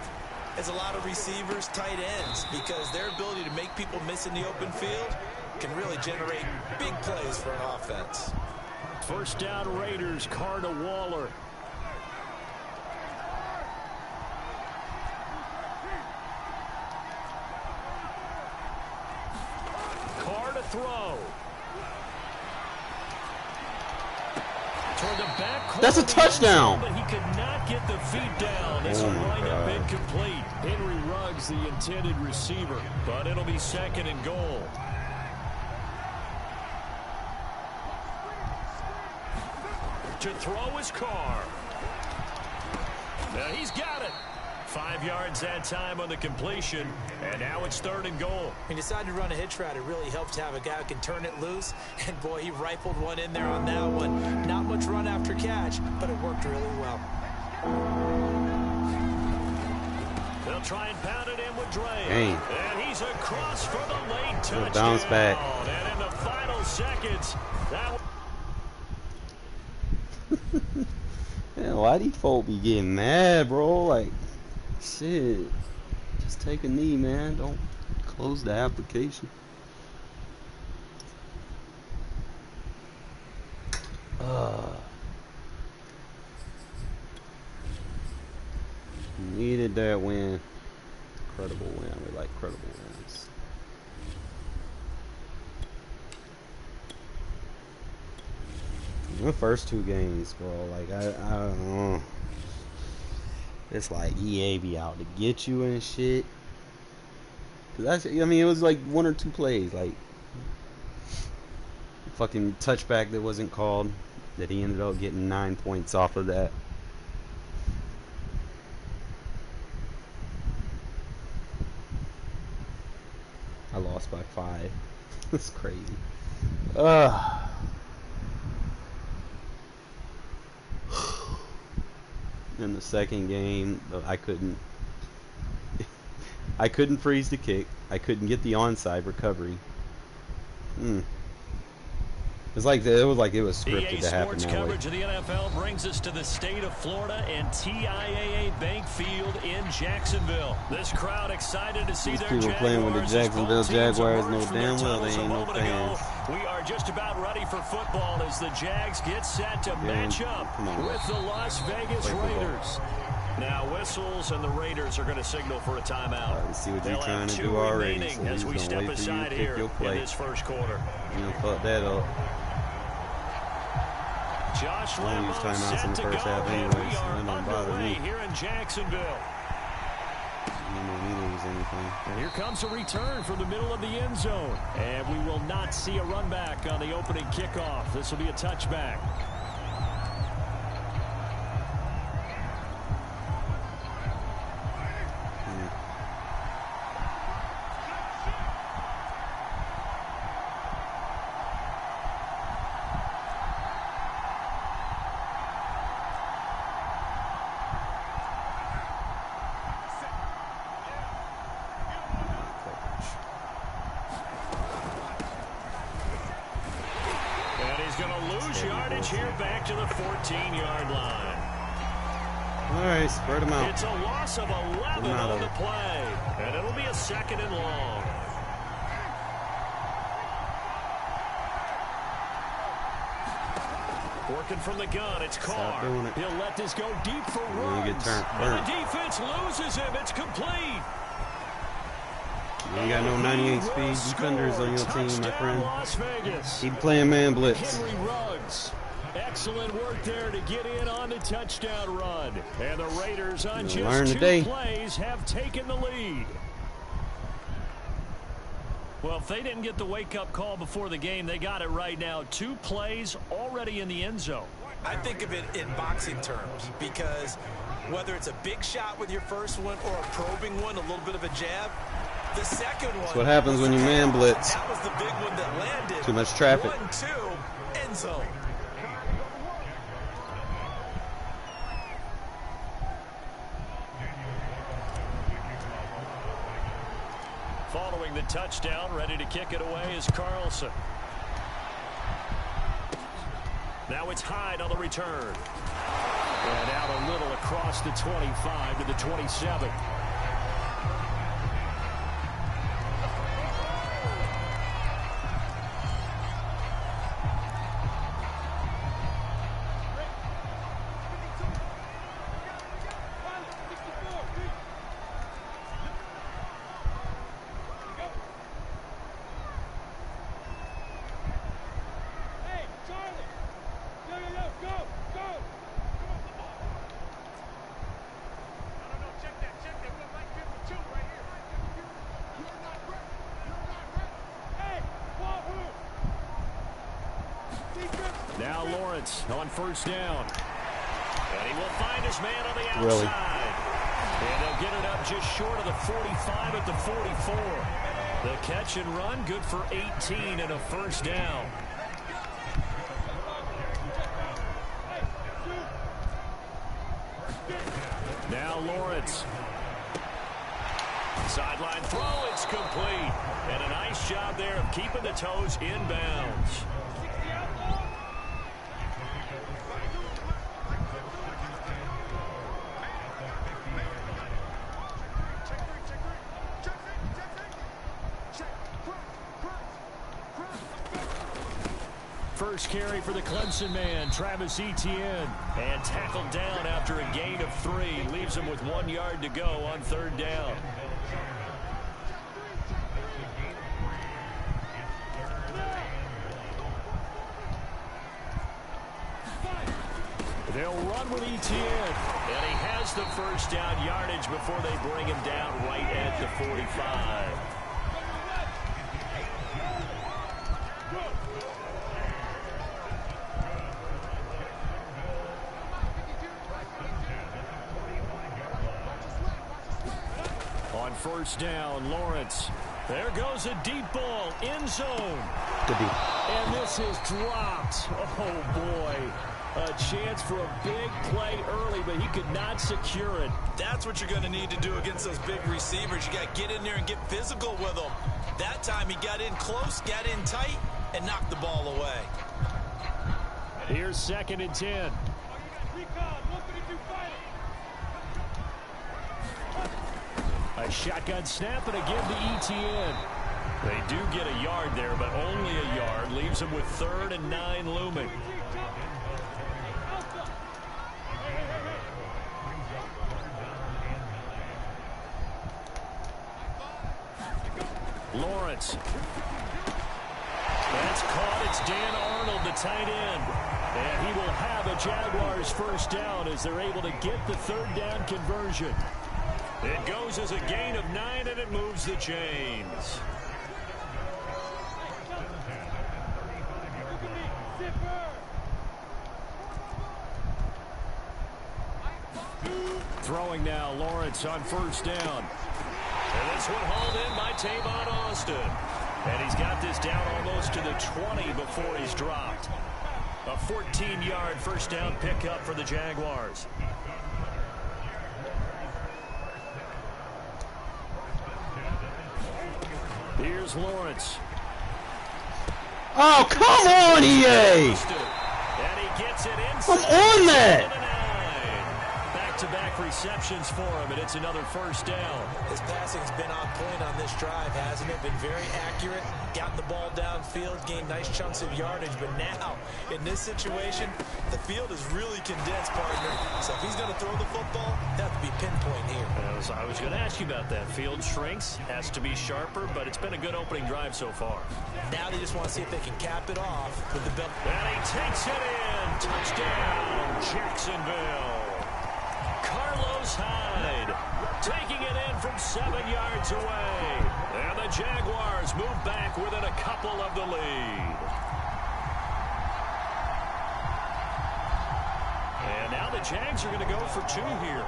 as a lot of receivers, tight ends, because their ability to make people miss in the open field can really generate big plays for an offense. First down Raiders, Carr to Waller. Carr to throw. Toward the back. That's a touchdown. But he could not get the feet down. This will wind up incomplete. Henry Ruggs, the intended receiver, but it'll be 2nd and goal. To throw his Carr. Now he's got it. 5 yards that time on the completion, and now it's 3rd and goal. He decided to run a hitch route. It really helps to have a guy who can turn it loose, and boy, he rifled one in there on that one. Not much run after catch, but it worked really well. They'll try and pound it in with Dre. Dang. And he's across for the late touchdown. Bounce back. And in the final seconds, that Man, why these folk be getting mad, bro? Like, shit. Just take a knee, man. Don't close the application. Needed that win. Credible win. We like credible wins. The first 2 games, bro, like I don't know. It's like EA be out to get you and shit. Cause that's, I mean, it was like 1 or 2 plays, like fucking touchback that wasn't called, that he ended up getting 9 points off of that. I lost by 5. That's crazy. In the second game, I couldn't freeze the kick. I couldn't get the onside recovery. It was scripted EA to happen Sports that way. coverage of the NFL brings us to the state of Florida and TIAA Bank Field in Jacksonville. This crowd excited to see These their people Jaguars. playing with the Jacksonville Jaguars know damn well they ain't no fans. We are just about ready for football as the Jags get set to match up with the Las Vegas Raiders. Now whistles and the Raiders are going to signal for a timeout. Let's see what you're They'll trying have to 2 do already. remaining So as he's we gonna step wait for you to aside pick here your in play. this first quarter. You know, fuck that up. Josh I don't use Lambo timeouts in set the to first go, half and anyways, we so are that don't bother underway me. here in Jacksonville. You know, neither is anything. And here comes a return from the middle of the end zone. And we will not see a run back on the opening kickoff. This will be a touchback. going to lose yardage here back to the 14-yard line. All right, spread them out. It's a loss of 11 on the play, and it'll be a 2nd and long. Working from the gun, it's Carr. He'll let this go deep for runs. Get turned. And the defense loses him. It's complete. You ain't got no 98 speed defenders on your team, my friend. Las Vegas. Keep playing man blitz. Henry Ruggs. Excellent work there to get in on the touchdown run. And the Raiders on just 2 plays have taken the lead. Well, if they didn't get the wake-up call before the game, they got it right now. 2 plays already in the end zone. I think of it in boxing terms because whether it's a big shot with your first one or a probing one, a little bit of a jab, the second one. That's what happens when you man blitz. That was the big one that landed. Too much traffic. 1-2, end zone. Following the touchdown, ready to kick it away is Carlson. Now it's Hyde on the return. And out a little across the 25 to the 27. Now Lawrence on first down. And he will find his man on the outside. Really? And they'll get it up just short of the 45 at the 44. The catch and run, good for 18 and a first down. Now Lawrence. Sideline throw, it's complete. And a nice job there of keeping the toes inbounds. First carry for the Clemson man, Travis Etienne. And tackled down after a gain of 3. Leaves him with 1 yard to go on third down. They'll run with Etienne. And he has the first down yardage before they bring him down right at the 45. On first down, Lawrence. There goes a deep ball, end zone. And this is dropped. Oh, boy. A chance for a big play early, but he could not secure it. That's what you're going to need to do against those big receivers. You got to get in there and get physical with them. That time he got in close, got in tight, and knocked the ball away. Here's 2nd and 10. A shotgun snap and a give to Etienne. They do get a yard there, but only a yard. Leaves them with 3rd and 9 looming. Lawrence. That's caught. It's Dan Arnold, the tight end. And he will have a Jaguars first down as they're able to get the 3rd down conversion. It goes as a gain of 9, and it moves the chains. Throwing now, Lawrence on first down. And this one hauled in by Tavon Austin. And he's got this down almost to the 20 before he's dropped. A 14-yard first down pickup for the Jaguars. Here's Lawrence. Oh, come on, EA! And he gets it I'm on that! Back-to-back receptions for him, and it's another first down. His passing's been on point on this drive, hasn't it? Been very accurate, gotten the ball downfield, gained nice chunks of yardage, but now, in this situation, the field is really condensed, partner. So if he's going to throw the football, that have to be pinpoint here. I was going to ask you about that. Field shrinks, has to be sharper, but it's been a good opening drive so far. Now they just want to see if they can cap it off with the belt. And he takes it in. Touchdown, Jacksonville. Carlos Hyde taking it in from 7 yards away. And the Jaguars move back within a couple of the lead. And now the Jags are going to go for 2 here.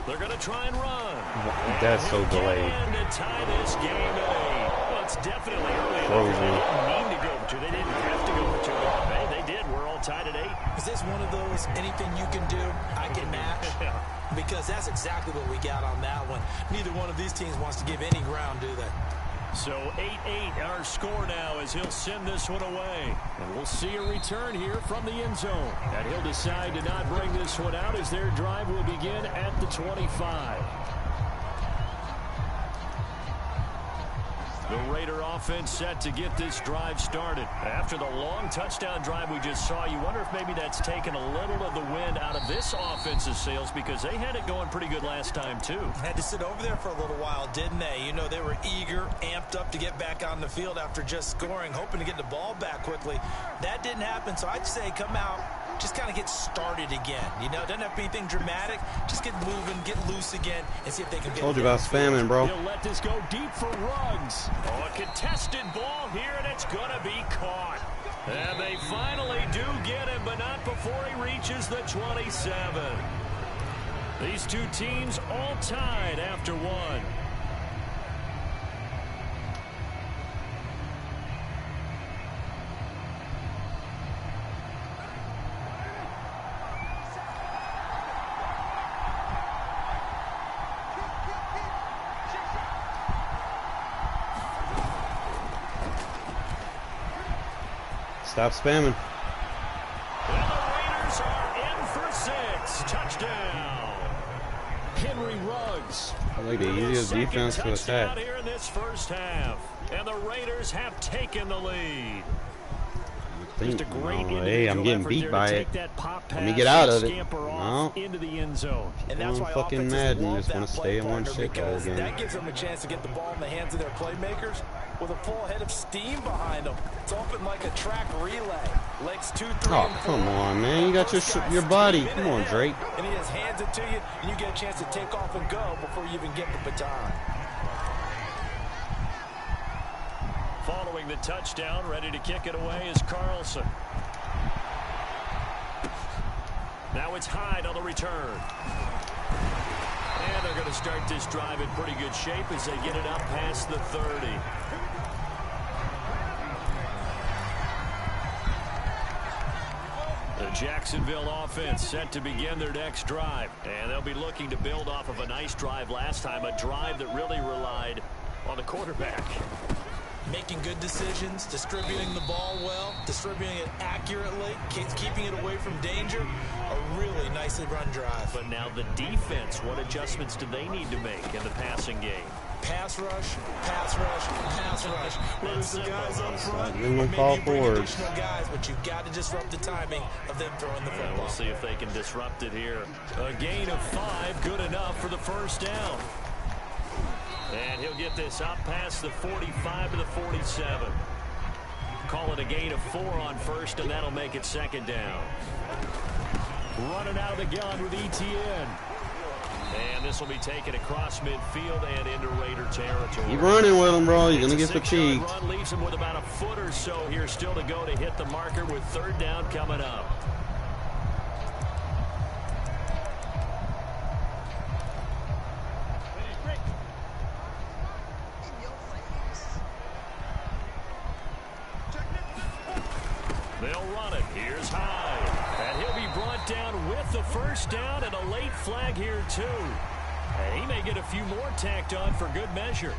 They're going to try and run. That's so delayed. To tie this game at 8. Well, it's definitely early. Frozen. They didn't mean to go for 2. They didn't have to go for 2. They did. We're all tied at 8. Is this one of those anything you can do, I can match? Because that's exactly what we got on that one. Neither one of these teams wants to give any ground, do they? So 8-8 our score now as he'll send this one away. And we'll see a return here from the end zone. And he'll decide to not bring this one out as their drive will begin at the 25. The Raider offense set to get this drive started. After the long touchdown drive we just saw, you wonder if maybe that's taken a little of the wind out of this offense's sails because they had it going pretty good last time too. Had to sit over there for a little while, didn't they? You know, they were eager, amped up to get back on the field after just scoring, hoping to get the ball back quickly. That didn't happen, so I'd say come out, just kind of get started again. You know, it doesn't have to be anything dramatic. Just get moving, get loose again, and see if they can get Told you about spamming, bro. He'll let this go deep for Ruggs. Oh, a contested ball here, and it's going to be caught. And they finally do get him, but not before he reaches the 27. These two teams all tied after one. Stop spamming. And the Raiders are in for 6. Touchdown. Henry Ruggs. I like the easiest defense to attack. Here in this first half. And the Raiders have taken the lead. Just a great hey, I'm getting beat by it. Let me get out of it. No. Into the end zone. And that's why fucking Madden just want to stay in one shit the whole game. That gives them a chance to get the ball in the hands of their playmakers with a full head of steam behind them. It's open like a track relay. Legs 2, 3, and 4. Oh, come on, man. You got your body. Come on, Drake. And he just hands it to you, and you get a chance to take off and go before you even get the baton. Following the touchdown, ready to kick it away is Carlson. Now it's Hyde on the return. And they're going to start this drive in pretty good shape as they get it up past the 30. The Jacksonville offense set to begin their next drive. And they'll be looking to build off of a nice drive last time, a drive that really relied on the quarterback. Making good decisions, distributing the ball well, distributing it accurately, keeping it away from danger. A really nicely run drive. But now the defense, what adjustments do they need to make in the passing game? Pass rush, pass rush, pass rush. There's the guys up front. Maybe you bring additional guys, but you've got to disrupt the timing of them throwing the football. We'll see if they can disrupt it here. A gain of 5, good enough for the first down. And he'll get this up past the 45 to the 47. Call it a gain of 4 on first, and that'll make it second down. Running out of the gun with Etienne. And this will be taken across midfield and into Raider territory. Keep running with him, bro. You're going to get fatigued. Run leaves him with about a foot or so here still to go to hit the marker with third down coming up. They'll run it. Here's Hyde. And he'll be brought down with the first down and a late flag here, too. And he may get a few more tacked on for good measure.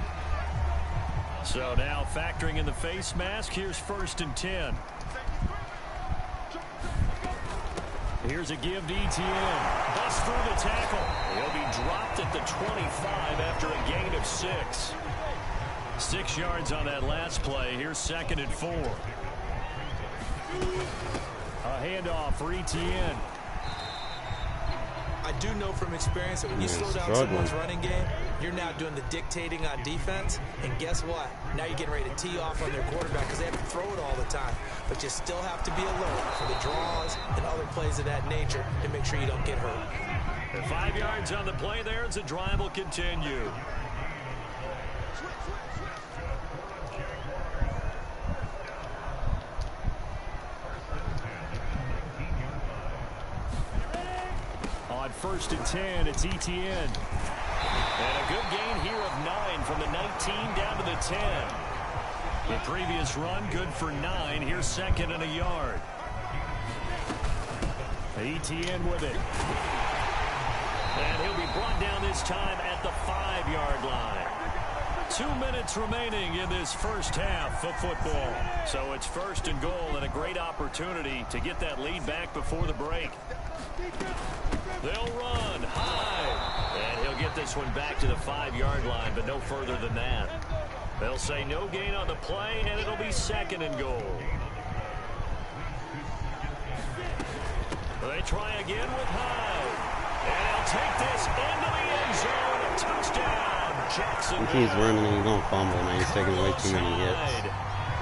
So now factoring in the face mask, here's 1st and 10. Here's a give to Etienne. Busts through the tackle. He'll be dropped at the 25 after a gain of 6. 6 yards on that last play. Here's 2nd and 4. A handoff for Etienne. I do know from experience that when you slow down someone's running game, you're now doing the dictating on defense. And guess what? Now you're getting ready to tee off on their quarterback because they have to throw it all the time. But you still have to be alert for the draws and other plays of that nature to make sure you don't get hurt. And 5 yards on the play there as the drive will continue. On 1st and 10, it's Etienne. And a good gain here of 9 from the 19 down to the 10. The previous run, good for 9. Here's 2nd and a yard. Etienne with it. And he'll be brought down this time at the 5-yard line. 2 minutes remaining in this first half of football. So it's 1st and goal and a great opportunity to get that lead back before the break. They'll run high. And he'll get this one back to the 5-yard line, but no further than that. They'll say no gain on the play, and it'll be 2nd and goal. They try again with Hyde. And they'll take this into the end zone. A touchdown, Jacksonville. He keeps running and he's going to fumble, man. He's taking way too many hits.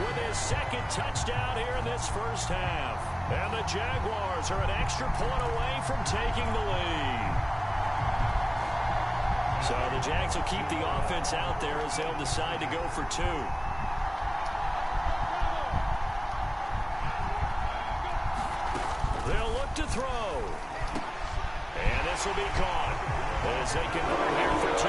With his 2nd touchdown here in this first half. And the Jaguars are an extra point away from taking the lead. So the Jags will keep the offense out there as they'll decide to go for 2. They'll look to throw. And this will be caught as they convert here for 2.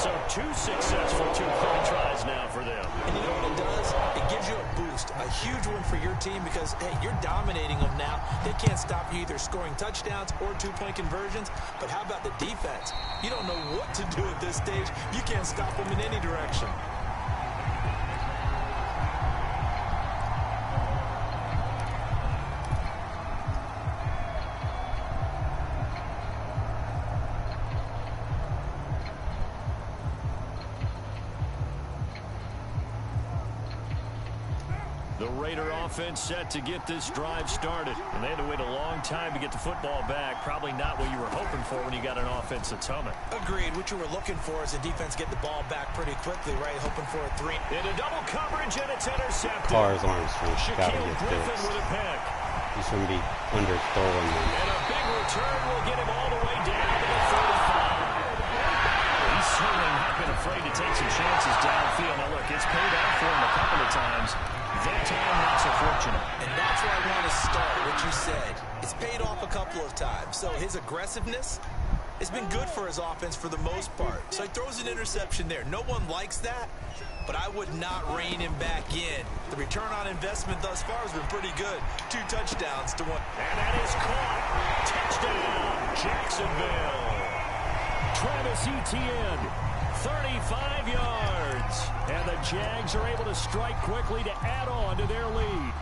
So 2 successful 2-point tries now for them. And you know what it does? It gives you a boost, a huge one for your team because, hey, you're dominating them now. They can't stop you either scoring touchdowns or 2-point conversions. But how about the defense? You don't know what to do at this stage. You can't stop them in any direction. The Raider offense set to get this drive started. And they had to wait a long time to get the football back. Probably not what you were hoping for when you got an offense that's humming. Agreed. What you were looking for is the defense get the ball back pretty quickly, right? Hoping for a 3. Into double coverage, and it's intercepted. Carr's Armstrong got to get Griffin fixed. with a pick. He shouldn't be underthrowing them. And a big return will get him all the way down to the 35. He's certainly not been afraid to take some chances downfield. Now, look, it's paid off for him a couple of times. That time, not so fortunate. And that's where I want to start, what you said. It's paid off a couple of times. So his aggressiveness has been good for his offense for the most part. So he throws an interception there. No one likes that, but I would not rein him back in. The return on investment thus far has been pretty good. 2 touchdowns to 1. And that is caught. Touchdown, Jacksonville. Travis Etienne, 35 yards. And the Jags are able to strike quickly to add on to their lead.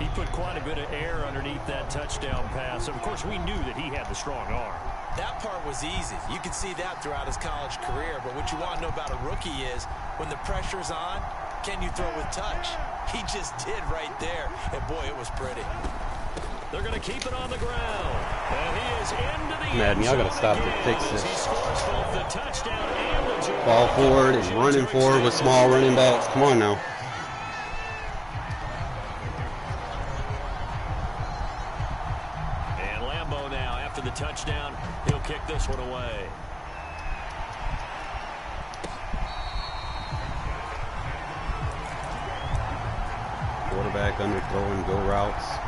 He put quite a bit of air underneath that touchdown pass. Of course, we knew that he had the strong arm. That part was easy. You could see that throughout his college career. But what you want to know about a rookie is when the pressure's on, can you throw with touch? He just did right there. And, boy, it was pretty. They're going to keep it on the ground. And he is into the Madden, y'all got to stop to fix He this. scores both the touchdown and the 2. Ball forward and running forward with small running backs. Come on now. And Lambeau now, after the touchdown, he'll kick this one away. Quarterback underthrowing, go routes.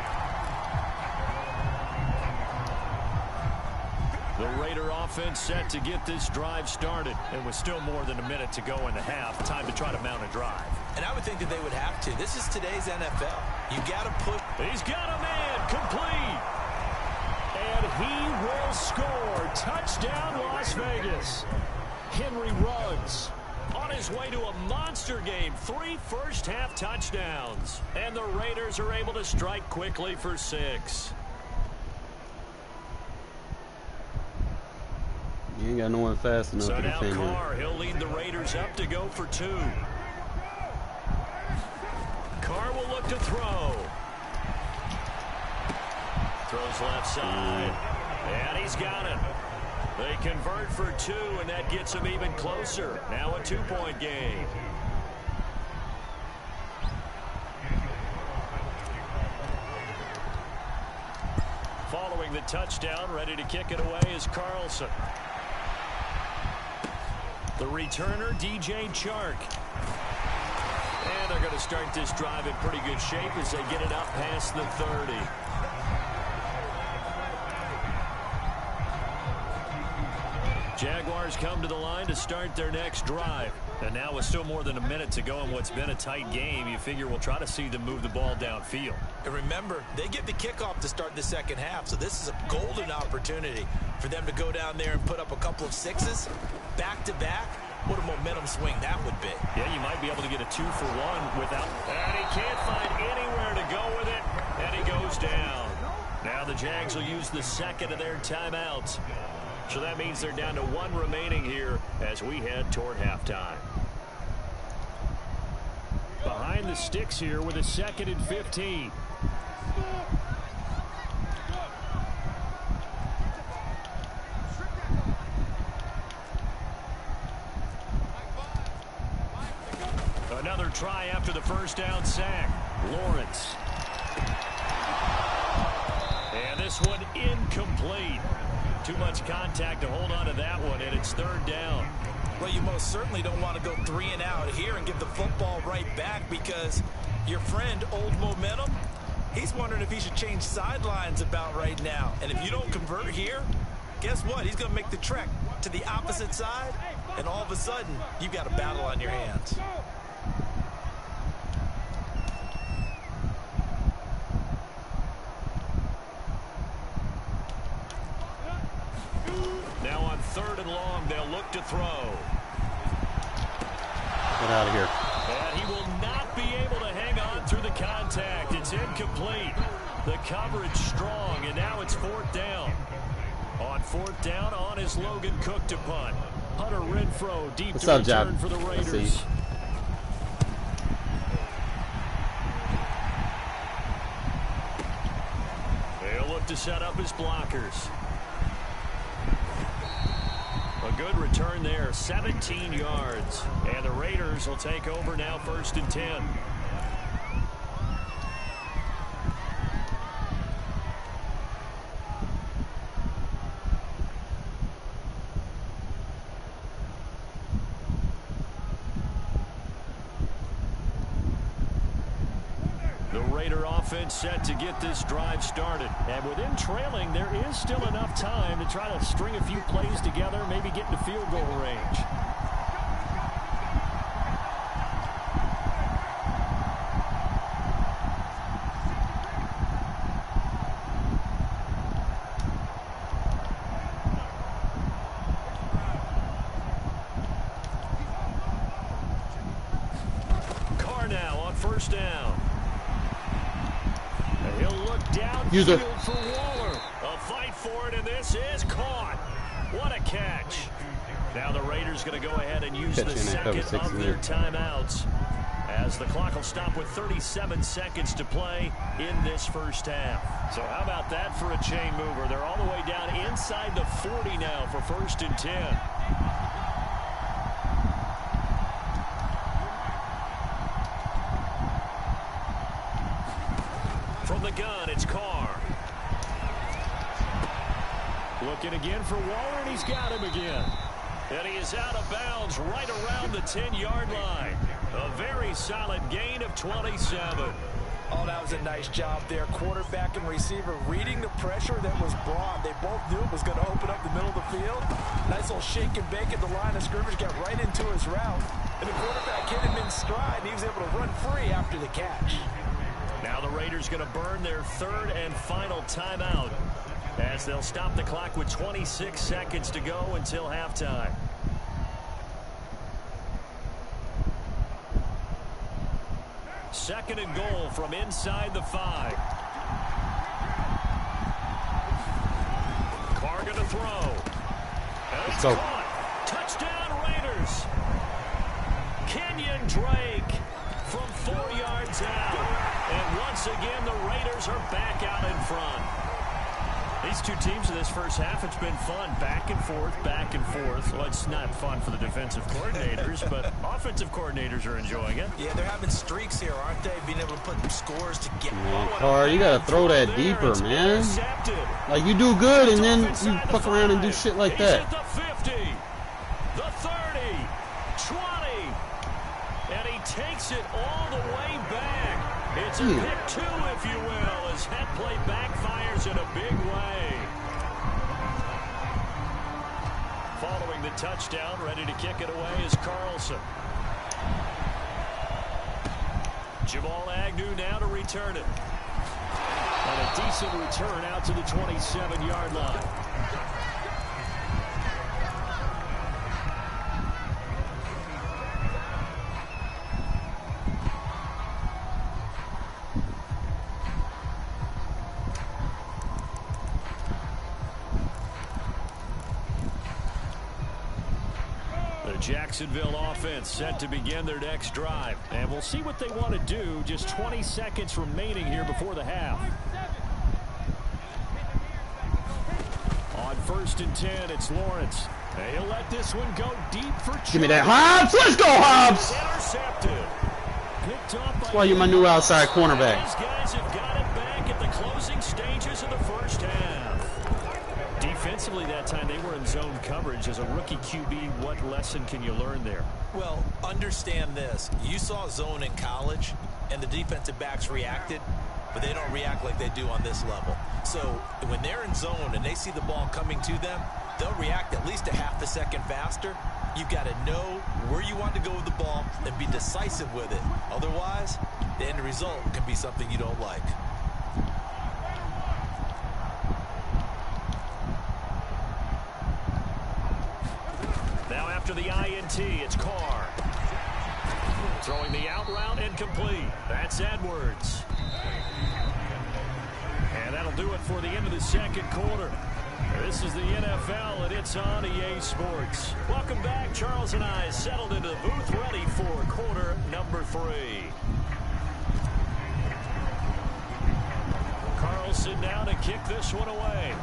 The Raider offense set to get this drive started. And with still more than a minute to go in the half, time to try to mount a drive. And I would think that they would have to. This is today's NFL. You got to push. He's got a man, complete. And he will score. Touchdown, Las Vegas. Henry Ruggs his way to a monster game. 3 first-half touchdowns. And the Raiders are able to strike quickly for 6. You ain't got no one fast enough So to now defend him. Carr, he'll lead the Raiders up to go for 2. Carr will look to throw. Throws left side. And he's got it. They convert for 2, and that gets them even closer. Now a 2-point game. Following the touchdown, ready to kick it away is Carlson. The returner, DJ Chark. And they're going to start this drive in pretty good shape as they get it up past the 30. Jaguars come to the line to start their next drive. And now with still more than a minute to go in what's been a tight game, you figure we'll try to see them move the ball downfield. And remember, they get the kickoff to start the second half, so this is a golden opportunity for them to go down there and put up a couple of 6s back-to-back. What a momentum swing that would be. Yeah, you might be able to get a 2-for-1 without... And he can't find anywhere to go with it, and he goes down. Now the Jags will use the second of their timeouts. So that means they're down to 1 remaining here as we head toward halftime. Behind the sticks here with a 2nd and 15. Another try after the first down sack. Lawrence. And this one incomplete. Too much contact to hold on to that one, and it's 3rd down. Well, you most certainly don't want to go 3 and out here and give the football right back because your friend, Old Momentum, he's wondering if he should change sidelines about right now. And if you don't convert here, guess what? He's going to make the trek to the opposite side, and all of a sudden, you've got a battle on your hands. Now on 3rd and long, they'll look to throw. Get out of here. And he will not be able to hang on through the contact. It's incomplete. The coverage strong, and now it's 4th down. On 4th down, on is Logan Cook to punt. Hunter Renfrow deep What's to up, return Jab? for the Raiders. They'll look to set up his blockers. A good return there, 17 yards. And the Raiders will take over now 1st and 10. The Raider offense set to get this drive started. And with them trailing, there is still enough time to try to string a few plays together, maybe get into field goal range. Carr now on 1st down. He'll look User. downfield for Waller. A fight for it, and this is caught. What a catch. Now the Raiders going to go ahead and use the second of their timeouts as the clock will stop with 37 seconds to play in this first half. So how about that for a chain mover? They're all the way down inside the 40 now for 1st and 10. From the gun, it's Carr. Looking again for Waller, and he's got him again. And he is out of bounds right around the 10-yard line. A very solid gain of 27. Oh, that was a nice job there. Quarterback and receiver reading the pressure that was brought. They both knew it was going to open up the middle of the field. Nice little shake and bake at the line of scrimmage, got right into his route. And the quarterback hit him in stride, and he was able to run free after the catch. Now the Raiders going to burn their 3rd and final timeout as they'll stop the clock with 26 seconds to go until halftime. Second and goal from inside the 5. Carr going to throw. Let's go. Touchdown Raiders. Kenyon Drake from 4 yards out. And once again, the Raiders are back out in front. These two teams in this first half, it's been fun. Back and forth, back and forth. Well, it's not fun for the defensive coordinators, but offensive coordinators are enjoying it. Yeah, they're having streaks here, aren't they? Being able to put scores together. Man, Carr, you gotta throw that deeper, man. Like, you do good, and then you fuck around and do shit like that. He's at the 50, the 30, 20, and he takes it all the way back. It's a pick 2, if you will, as that play backfires in a big way. Following the touchdown, ready to kick it away is Carlson. Jamal Agnew now to return it. And a decent return out to the 27-yard line. Jacksonville offense set to begin their next drive. And we'll see what they want to do. Just 20 seconds remaining here before the half. On 1st and 10, it's Lawrence. He'll let this one go deep for Chubb. Give me that. Hobbs! Let's go, Hobbs! Intercepted. Picked up by That's why you're my new outside cornerback. These guys have got it back at the closing stages of the first half. Defensively that time, they were in zone coverage. As a rookie QB, what lesson can you learn there? Well, understand this. You saw zone in college, and the defensive backs reacted, but they don't react like they do on this level. So when they're in zone and they see the ball coming to them, they'll react at least a half a second faster. You've got to know where you want to go with the ball and be decisive with it. Otherwise, the end result can be something you don't like. Now after the INT, it's Carr. Throwing the out route incomplete. That's Edwards. And that'll do it for the end of the second quarter. This is the NFL, and it's on EA Sports. Welcome back. Charles and I settled into the booth, ready for quarter number 3. Carlson down to kick this one away.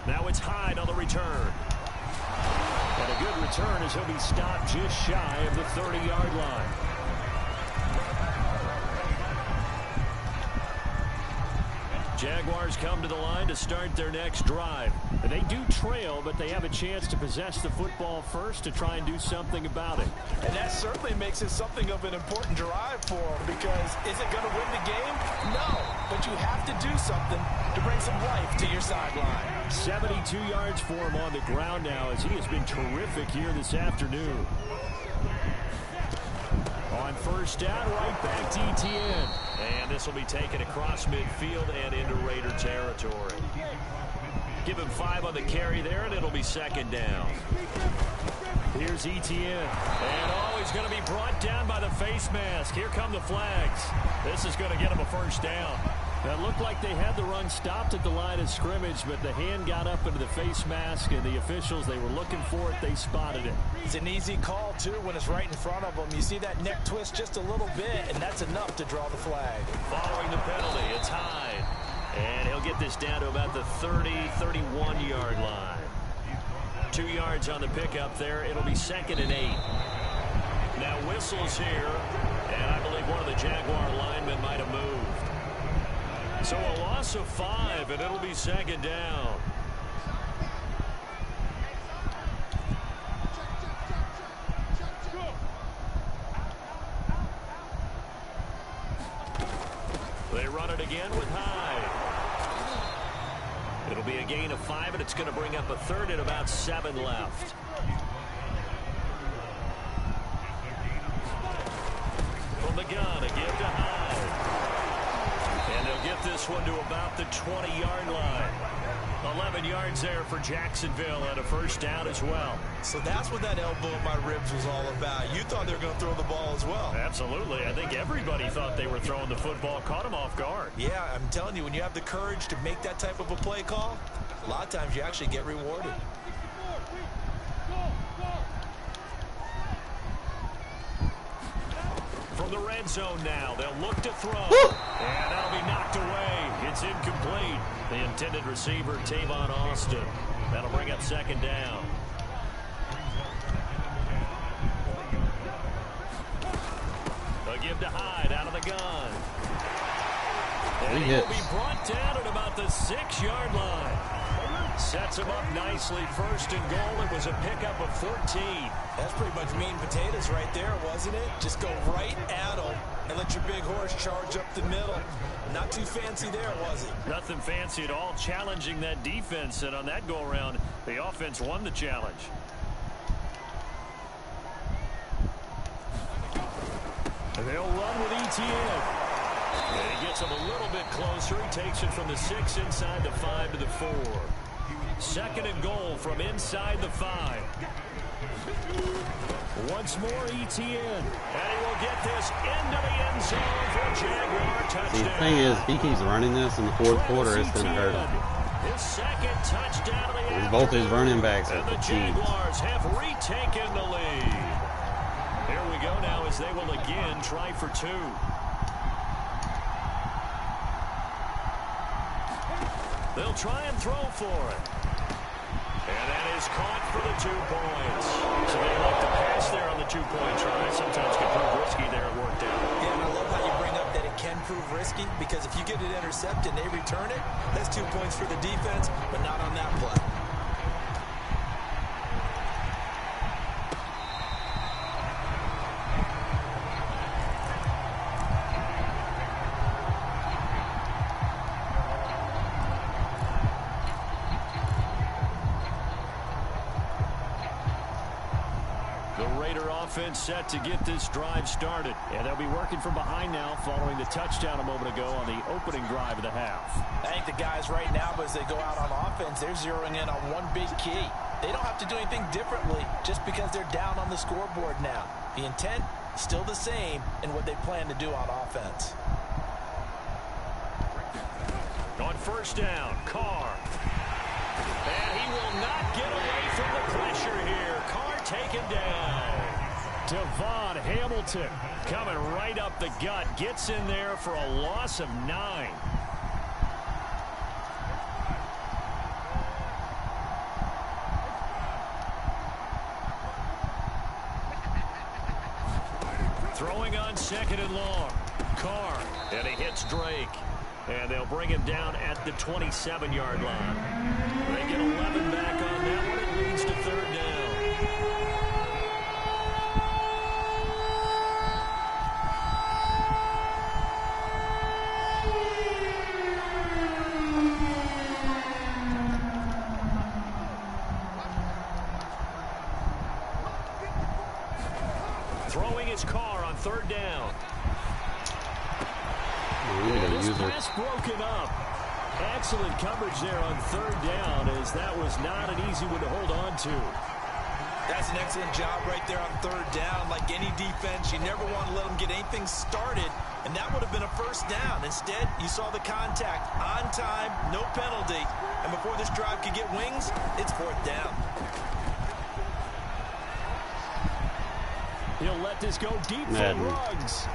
Now it's Hyde on the return. And a good return as he'll be stopped just shy of the 30-yard line. Jaguars come to the line to start their next drive. They do trail, but they have a chance to possess the football first to try and do something about it. And that certainly makes it something of an important drive for them, because is it going to win the game? No, but you have to do something to bring some life to your sideline. 72 yards for him on the ground now, as he has been terrific here this afternoon. On first down, right back to Etienne. And this will be taken across midfield and into Raider territory. Give him 5 on the carry there, and it'll be second down. Here's Etienne. And he's going to be brought down by the face mask. Here come the flags. This is going to get him a first down. That looked like they had the run stopped at the line of scrimmage, but the hand got up into the face mask, and the officials, they were looking for it. They spotted it. It's an easy call, too, when it's right in front of them. You see that neck twist just a little bit, and that's enough to draw the flag. Following the penalty, it's Hyde. And he'll get this down to about the 30, 31-yard line. 2 yards on the pickup there. It'll be second and 8. Now whistles here, and I believe one of the Jaguar linemen might have moved. So a loss of 5, and it'll be second down. They run it again with Hyde. It'll be a gain of 5, and it's going to bring up a third and about 7 left. From the gun, a give to Hyde. And they'll get this one to about the 20-yard line. A 11 yards there for Jacksonville and a first down as well. So that's what that elbow in my ribs was all about. You thought they were going to throw the ball as well. Absolutely. I think everybody thought they were throwing the football, caught him off guard. Yeah, I'm telling you, when you have the courage to make that type of a play call, a lot of times you actually get rewarded. From the red zone now, they'll look to throw. And that'll be knocked away. It's incomplete. The intended receiver, Tavon Austin. That'll bring up second down. They'll give to Hyde out of the gun. And he'll be brought down at about the 6-yard line. Sets him up nicely. First and goal. It was a pickup of 14. That's pretty much meat and potatoes right there, wasn't it? Just go right at him and let your big horse charge up the middle. Not too fancy there, was it? Nothing fancy at all. Challenging that defense. And on that go-around, the offense won the challenge. And they'll run with ETN. And he gets him a little bit closer. He takes it from the 6 inside the 5 to the 4. Second and goal from inside the 5. Once more, ETN. And he will get this into the end zone for a Jaguar touchdown. The thing is, if he keeps running this in the fourth quarter, it's going to hurt him. His second touchdown of the afternoon. Both his running backs are and the fatigued. Jaguars have retaken the lead. Here we go now as they will again try for 2. They'll try and throw for it. And that is caught for the 2 points. So they like to pass there on the 2-point try. Sometimes can prove risky there at work down. Yeah, and I love how you bring up that it can prove risky, because if you get it intercepted and they return it, that's 2 points for the defense, but not on that play. Offense set to get this drive started. And they'll be working from behind now following the touchdown a moment ago on the opening drive of the half. I think the guys right now, as they go out on offense, they're zeroing in on one big key. They don't have to do anything differently just because they're down on the scoreboard now. The intent is still the same in what they plan to do on offense. On first down, Carr. And he will not get away from the pressure here. Carr taken down. Devon Hamilton coming right up the gut. Gets in there for a loss of 9. Throwing on second and long. Carr. And he hits Drake. And they'll bring him down at the 27-yard line. They get 11 back on that one. It leads to third down. Throwing his Carr on third down. This pass broken up. Excellent coverage there on third down, as that was not an easy one to hold on to. That's an excellent job right there on third down. Like any defense, you never want to let them get anything started, and that would have been a first down. Instead, you saw the contact on time, no penalty, and before this drive could get wings, it's fourth down. He'll let this go deep for Ruggs.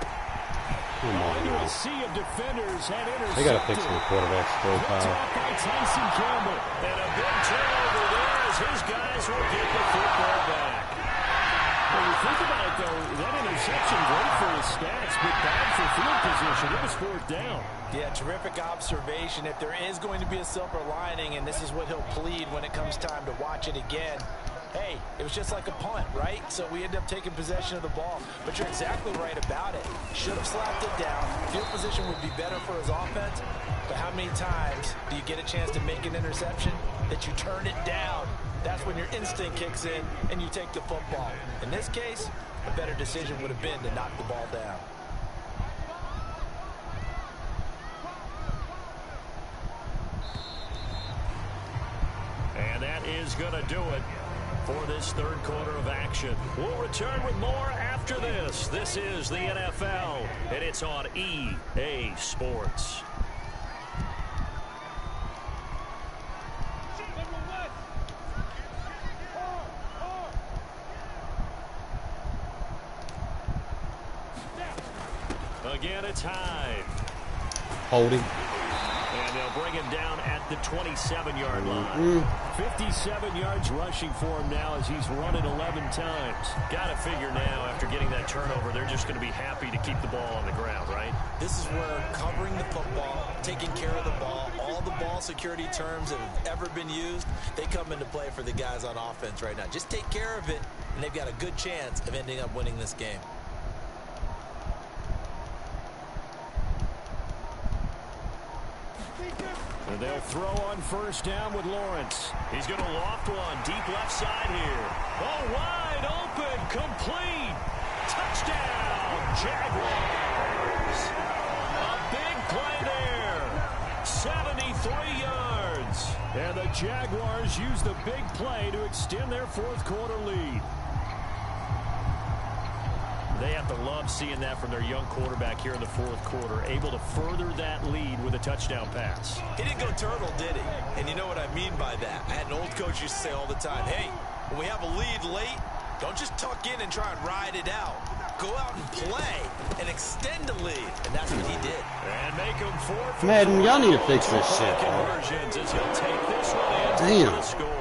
Come on, Into a sea of defenders had intercepted. They got to fix their quarterback's profile. By Tyson Campbell. And a big turnover there as his guys will get the football back. When you think about it, though, that interception great for his stats, but bad for field position. It was fourth down. Yeah, terrific observation. If there is going to be a silver lining, and this is what he'll plead when it comes time to watch it again, hey, it was just like a punt, right? So we end up taking possession of the ball. But you're exactly right about it. Should have slapped it down. Field position would be better for his offense. But how many times do you get a chance to make an interception that you turn it down? That's when your instinct kicks in and you take the football. In this case, a better decision would have been to knock the ball down. is going to do it for this third quarter of action. We'll return with more after this. This is the NFL, and it's on EA Sports. Again, it's Hyde. Holding. And they'll bring him down at the 27-yard line. 57 yards rushing for him now as he's run it 11 times. Got to figure now, after getting that turnover, they're just going to be happy to keep the ball on the ground, right? This is where covering the football, taking care of the ball, all the ball security terms that have ever been used, they come into play for the guys on offense right now. Just take care of it, and they've got a good chance of ending up winning this game. And they'll throw on first down with Lawrence. He's going to loft one deep left side here. Oh, wide open, complete. Touchdown, Jaguars. A big play there. 73 yards. And the Jaguars use the big play to extend their fourth quarter lead. They have to love seeing that from their young quarterback here in the fourth quarter, able to further that lead with a touchdown pass. He didn't go turtle, did he? And you know what I mean by that. I had an old coach used to say all the time, hey, when we have a lead late, don't just tuck in and try and ride it out. Go out and play and extend the lead. And that's what he did. And make him 4 for Madden, y'all need to fix this shit, bro. Conversions as he'll take this one in for the score.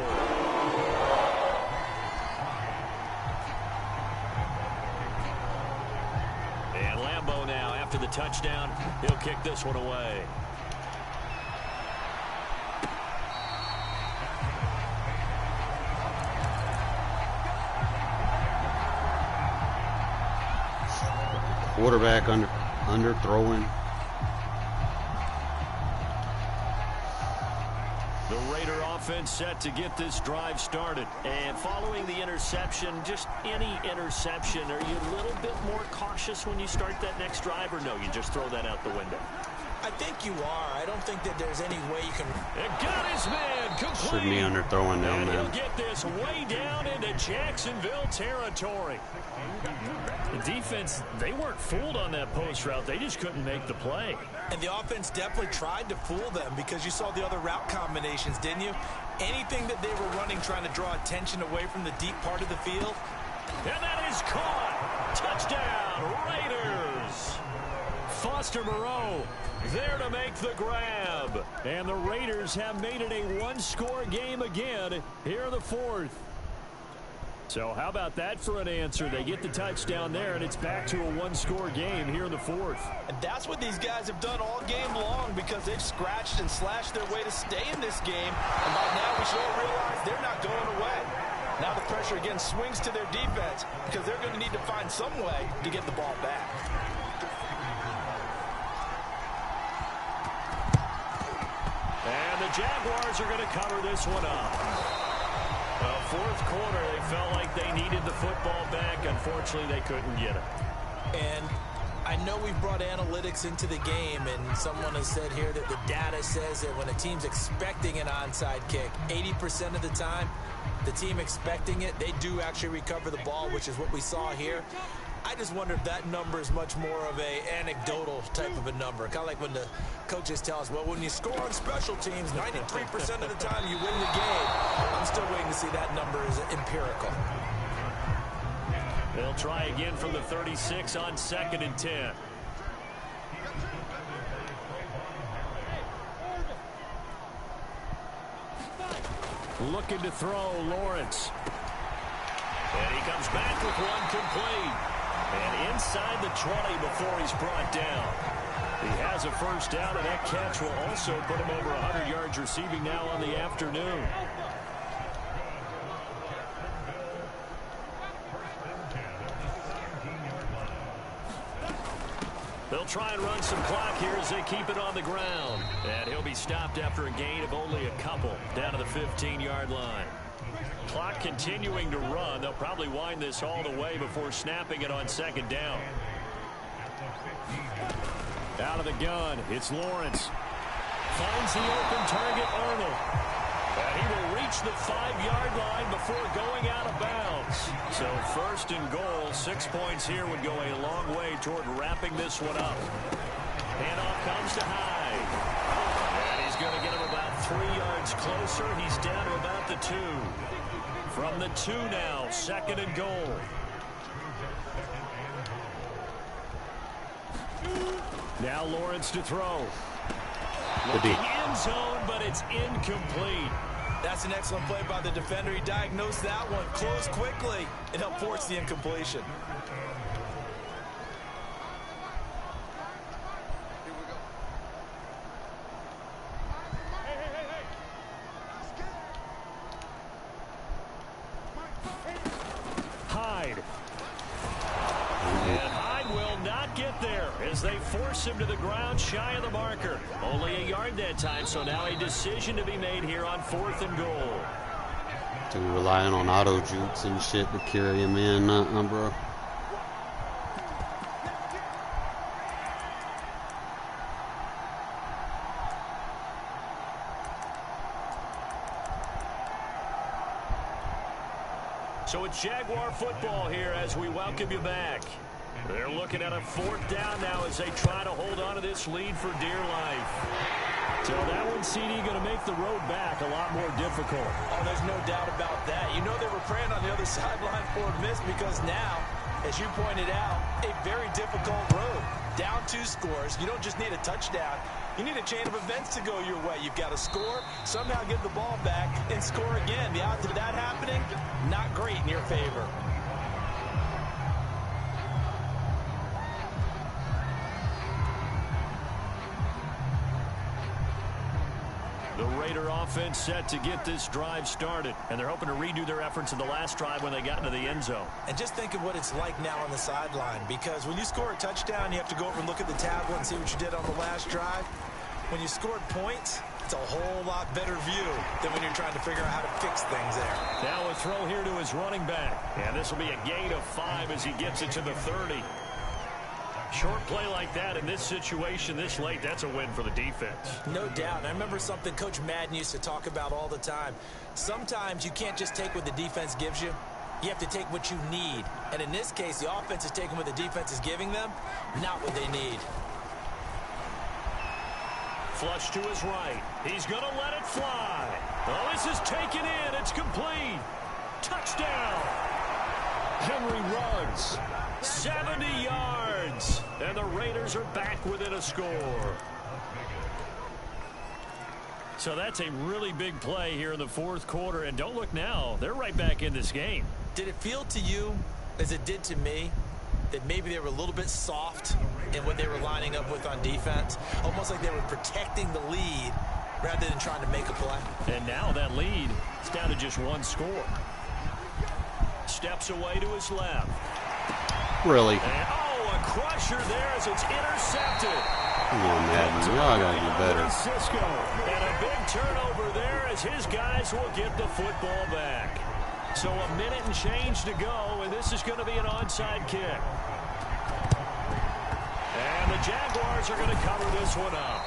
After the touchdown, he'll kick this one away. Quarterback under throwing. The Raider offense set to get this drive started. And following the interception, just any interception, are you a little bit more cautious when you start that next drive, or no, you just throw that out the window? I think you are. I don't think that there's any way you can... It got his man complete. Shouldn't be under throwing down and there. he'll get this way down into Jacksonville territory. The defense, they weren't fooled on that post route. They just couldn't make the play. And the offense definitely tried to fool them because you saw the other route combinations, didn't you? Anything that they were running trying to draw attention away from the deep part of the field. And that is caught. Touchdown, Raiders. Foster Moreau there to make the grab. And the Raiders have made it a one-score game again here in the fourth. So how about that for an answer? They get the touchdown there, and it's back to a one-score game here in the fourth. And that's what these guys have done all game long because they've scratched and slashed their way to stay in this game. And by now we should all realize they're not going away. Now the pressure again swings to their defense because they're going to need to find some way to get the ball back. And the Jaguars are going to cover this one up. Fourth quarter, they felt like they needed the football back. Unfortunately, they couldn't get it. And I know we've brought analytics into the game, and someone has said here that the data says that when a team's expecting an onside kick, 80% of the time, the team expecting it, they do actually recover the ball, which is what we saw here. I just wonder if that number is much more of a anecdotal type of a number. Kind of like when the coaches tell us, well, when you score on special teams, 93% of the time you win the game. I'm still waiting to see that number is empirical. They'll try again from the 36 on 2nd and 10. Looking to throw, Lawrence. And he comes back with one complete. And inside the 20 before he's brought down. He has a first down, and that catch will also put him over 100 yards receiving now on the afternoon. They'll try and run some clock here as they keep it on the ground. And he'll be stopped after a gain of only a couple down to the 15-yard line. Clock continuing to run. They'll probably wind this all the way before snapping it on 2nd down. Out of the gun, it's Lawrence. Finds the open target, Arnold. And he will reach reach the 5-yard line before going out of bounds. So 1st and goal, 6 points here would go a long way toward wrapping this one up. Handoff comes to Hyde. And he's going to get him about 3 yards closer. He's down to about the 2. From the 2 now, 2nd and goal. Now Lawrence to throw. Looking end zone, but it's incomplete. That's an excellent play by the defender. He diagnosed that one, closed quickly, and helped force the incompletion. Hyde. And Hyde will not get there as they force him to the ground shy of the marker. Only a yard that time, so now a decision to be made here on 4th and goal. So we're relying on auto jukes and shit to carry him in, bro. So it's Jaguar football here as we welcome you back. They're looking at a 4th down now as they try to hold on to this lead for dear life. So that one, CD, going to make the road back a lot more difficult. Oh, there's no doubt about that. You know they were praying on the other sideline for a miss because now, as you pointed out, a very difficult road. Down 2 scores. You don't just need a touchdown. You need a chain of events to go your way. You've got to score, somehow get the ball back, and score again. The odds of that happening, not great in your favor. The Raider offense set to get this drive started, and they're hoping to redo their efforts in the last drive when they got into the end zone. And just think of what it's like now on the sideline, because when you score a touchdown, you have to go over and look at the tablet and see what you did on the last drive. When you scored points, it's a whole lot better view than when you're trying to figure out how to fix things there. Now a throw here to his running back, and this will be a gain of 5 as he gets it to the 30. Short play like that in this situation this late, that's a win for the defense. No doubt. And I remember something Coach Madden used to talk about all the time. Sometimes you can't just take what the defense gives you. You have to take what you need. And in this case, the offense is taking what the defense is giving them, not what they need. Flush to his right. He's going to let it fly. Oh, this is taken in. It's complete. Touchdown. Henry Ruggs. 70 yards. And the Raiders are back within a score. So that's a really big play here in the 4th quarter. And don't look now. They're right back in this game. Did it feel to you, as it did to me, that maybe they were a little bit soft in what they were lining up with on defense? Almost like they were protecting the lead rather than trying to make a play. And now that lead is down to just 1 score. Steps away to his left. Really? And, a crusher there as it's intercepted. Come on, Madden. Y'all gotta do better. Cisco. And a big turnover there as his guys will get the football back. So a minute and change to go, and this is going to be an onside kick. And the Jaguars are going to cover this one up.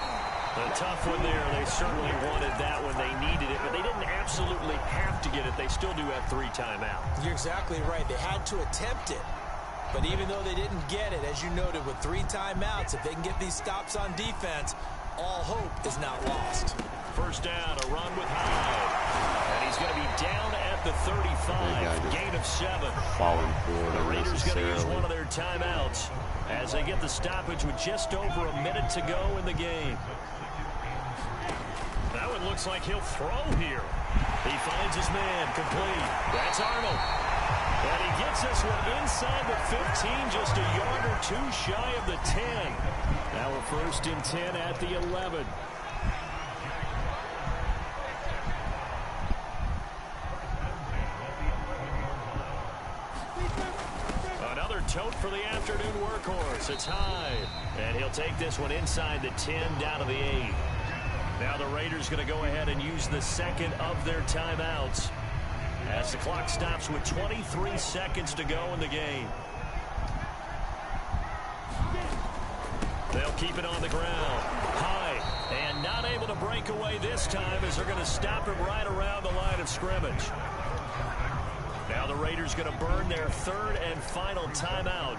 A tough one there. They certainly wanted that when they needed it, but they didn't absolutely have to get it. They still do have 3 timeouts. You're exactly right. They had to attempt it. But even though they didn't get it, as you noted, with 3 timeouts, if they can get these stops on defense, all hope is not lost. First down, a run with Hyde. And he's going to be down at the 35, gain of 7. Falling forward The Raiders going to use unnecessarily. one of their timeouts as they get the stoppage with just over a minute to go in the game. That one looks like he'll throw here. He finds his man, complete. That's Arnold. And he gets this one inside the 15, just a yard or 2 shy of the 10. Now a 1st and 10 at the 11. Another tote for the afternoon workhorse. It's Hyde. And he'll take this one inside the 10, down to the 8. Now the Raiders going to go ahead and use the 2nd of their timeouts as the clock stops with 23 seconds to go in the game. They'll keep it on the ground. Hyde, and not able to break away this time as they're going to stop him right around the line of scrimmage. Now the Raiders going to burn their third and final timeout,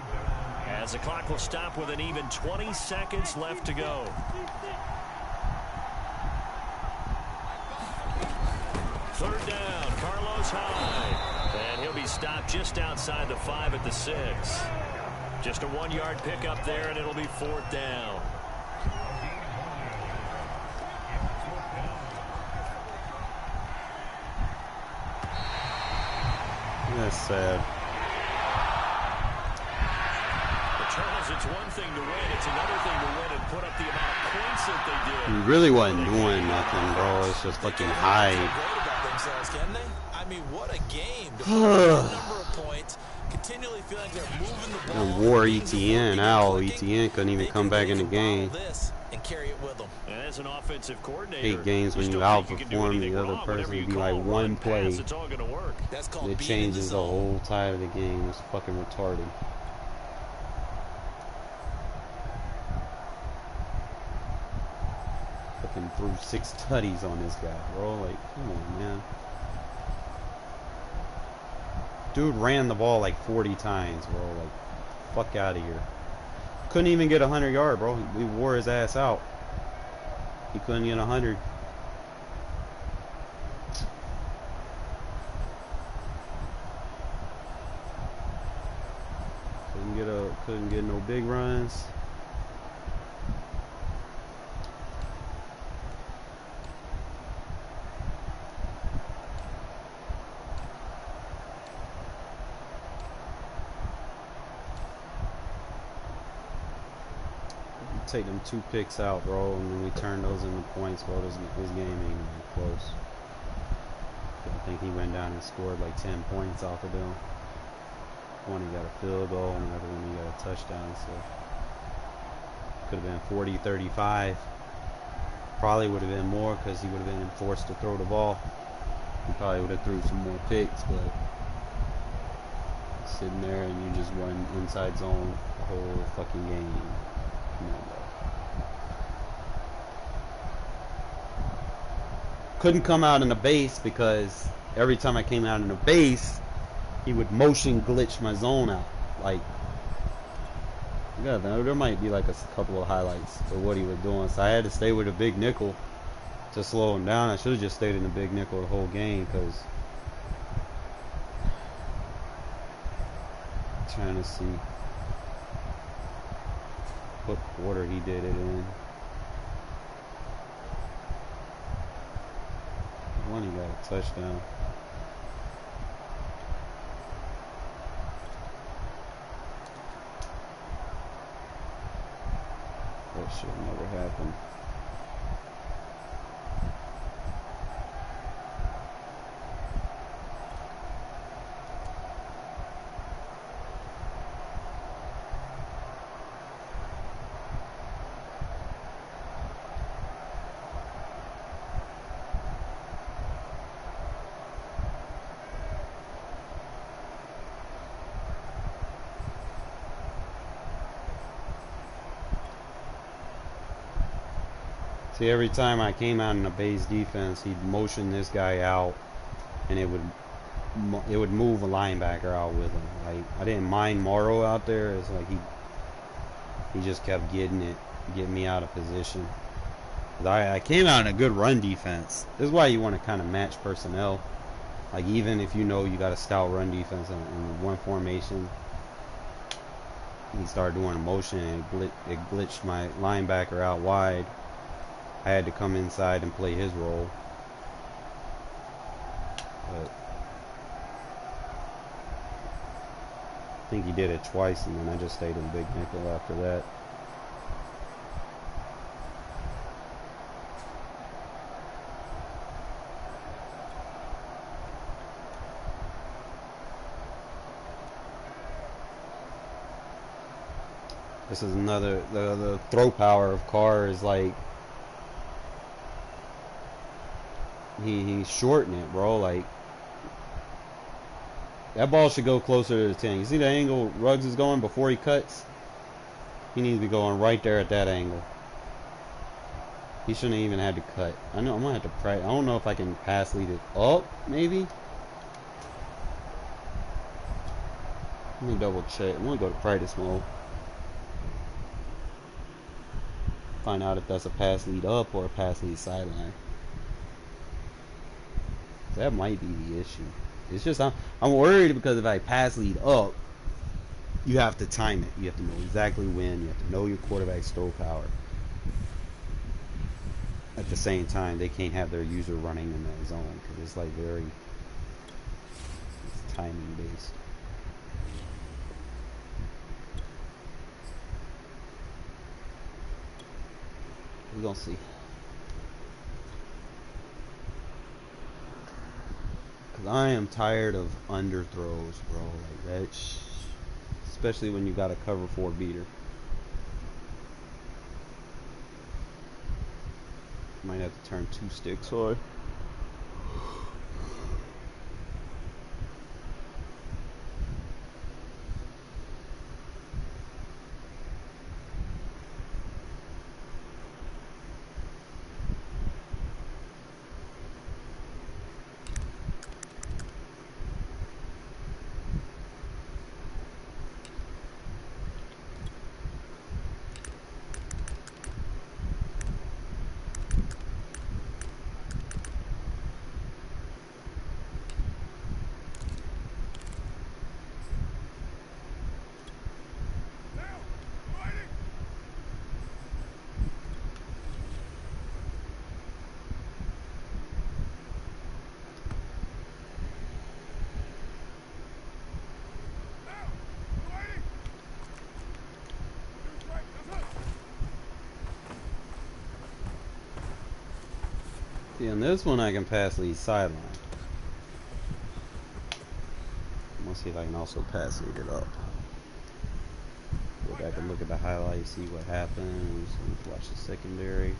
as the clock will stop with an even 20 seconds left to go. Third down, Carlos Hyde. And he'll be stopped just outside the 5 at the 6. Just a 1-yard pickup there, and it'll be 4th down. That's sad. It's one thing to win, it's another thing to win and put up the amount of points that they did. He really wasn't doing nothing, bro. It's just fucking Hyde. I mean, what a game. To number of points, continually feeling like they're moving the ball. And wore ETN out. ETN couldn't even come back in the game. And carry it with them. And as an offensive coordinator, 8 games when you outperform the other person, it'd be like one play. It's all gonna work. It changes the whole tide of the game. It's fucking retarded. Fucking threw 6 tutties on this guy, bro. Like, come on, man. Dude ran the ball like 40 times, bro. Like, fuck out of here. Couldn't even get 100 yards, bro. We wore his ass out. He couldn't get 100. Couldn't get no big runs. Take them 2 picks out, bro, and then we turn those into points, bro. This game ain't even close. I think he went down and scored like 10 points off of them. One he got a field goal, and the other one he got a touchdown, so could have been 40-35. Probably would have been more because he would have been forced to throw the ball. He probably would have threw some more picks, but sitting there and you just run inside zone the whole fucking game. Come on, bro. Couldn't come out in the base because every time I came out in the base, he would motion glitch my zone out. Like, yeah, there might be like a couple of highlights of what he was doing. So I had to stay with a big nickel to slow him down. I should have just stayed in the big nickel the whole game because trying to see what quarter he did it in. One, he got a touchdown. That shit never happened. See, every time I came out in a base defense, he'd motion this guy out, and it would move a linebacker out with him. Like, I didn't mind Morrow out there. It's like he just kept getting me out of position. I came out in a good run defense. This is why you want to kind of match personnel. Like, even if you know you got a stout run defense in one formation, he started doing a motion and it glitched my linebacker out wide. I had to come inside and play his role. But I think he did it twice, and then I just stayed in big nickel after that. This is another, the throw power of Carr is like, he's shorting it, bro. Like, that ball should go closer to the 10. You see the angle Ruggs is going before he cuts? He needs to be going right there at that angle. He shouldn't have even had to cut. I know I'm gonna have to pray. I don't know if I can pass lead it up, maybe. Let me double check. I'm gonna go to practice mode. Find out if that's a pass lead up or a pass lead sideline. That might be the issue. It's just I'm worried because if I pass lead up, you have to time it. You have to know exactly when. You have to know your quarterback's throw power. At the same time, they can't have their user running in that zone because it's like it's timing based. We're gonna see. Cause I am tired of underthrows, bro. Like that, especially when you got a cover 4 beater. Might have to turn 2 sticks on. See, on this one I can pass lead sideline. Let's see if I can also pass lead it up. Go back and look at the highlights, see what happens. Let's watch the secondary.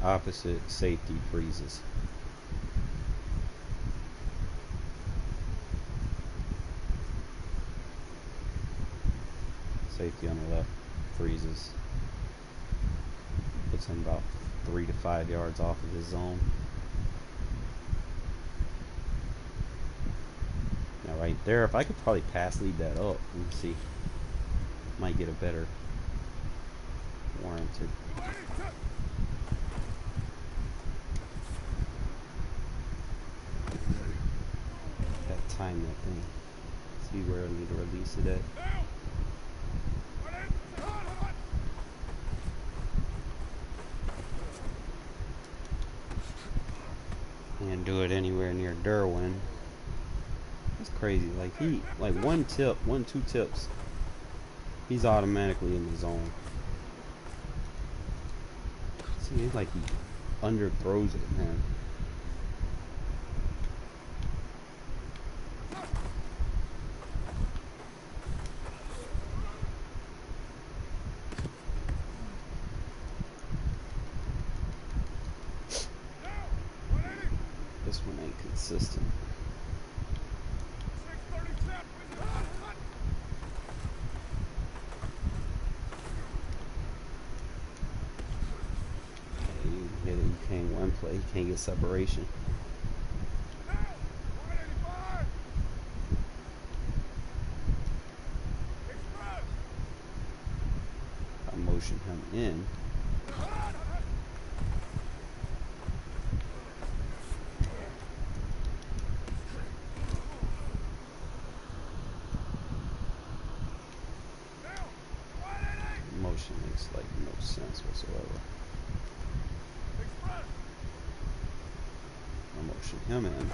Opposite safety freezes. Safety on the left freezes. Puts him about 3 to 5 yards off of his zone. Now right there, if I could probably pass lead that up, let's see. Might get a better warranted. That time that thing. See where I need to release it at. And do it anywhere near Derwin. That's crazy. Like one tip, 1-2 tips, he's automatically in the zone. See, it's like he underthrows it, man. This one ain't consistent. You hit it, you can't one play, you can't get separation. I motion him in. Motion makes like no sense whatsoever. I motion him in.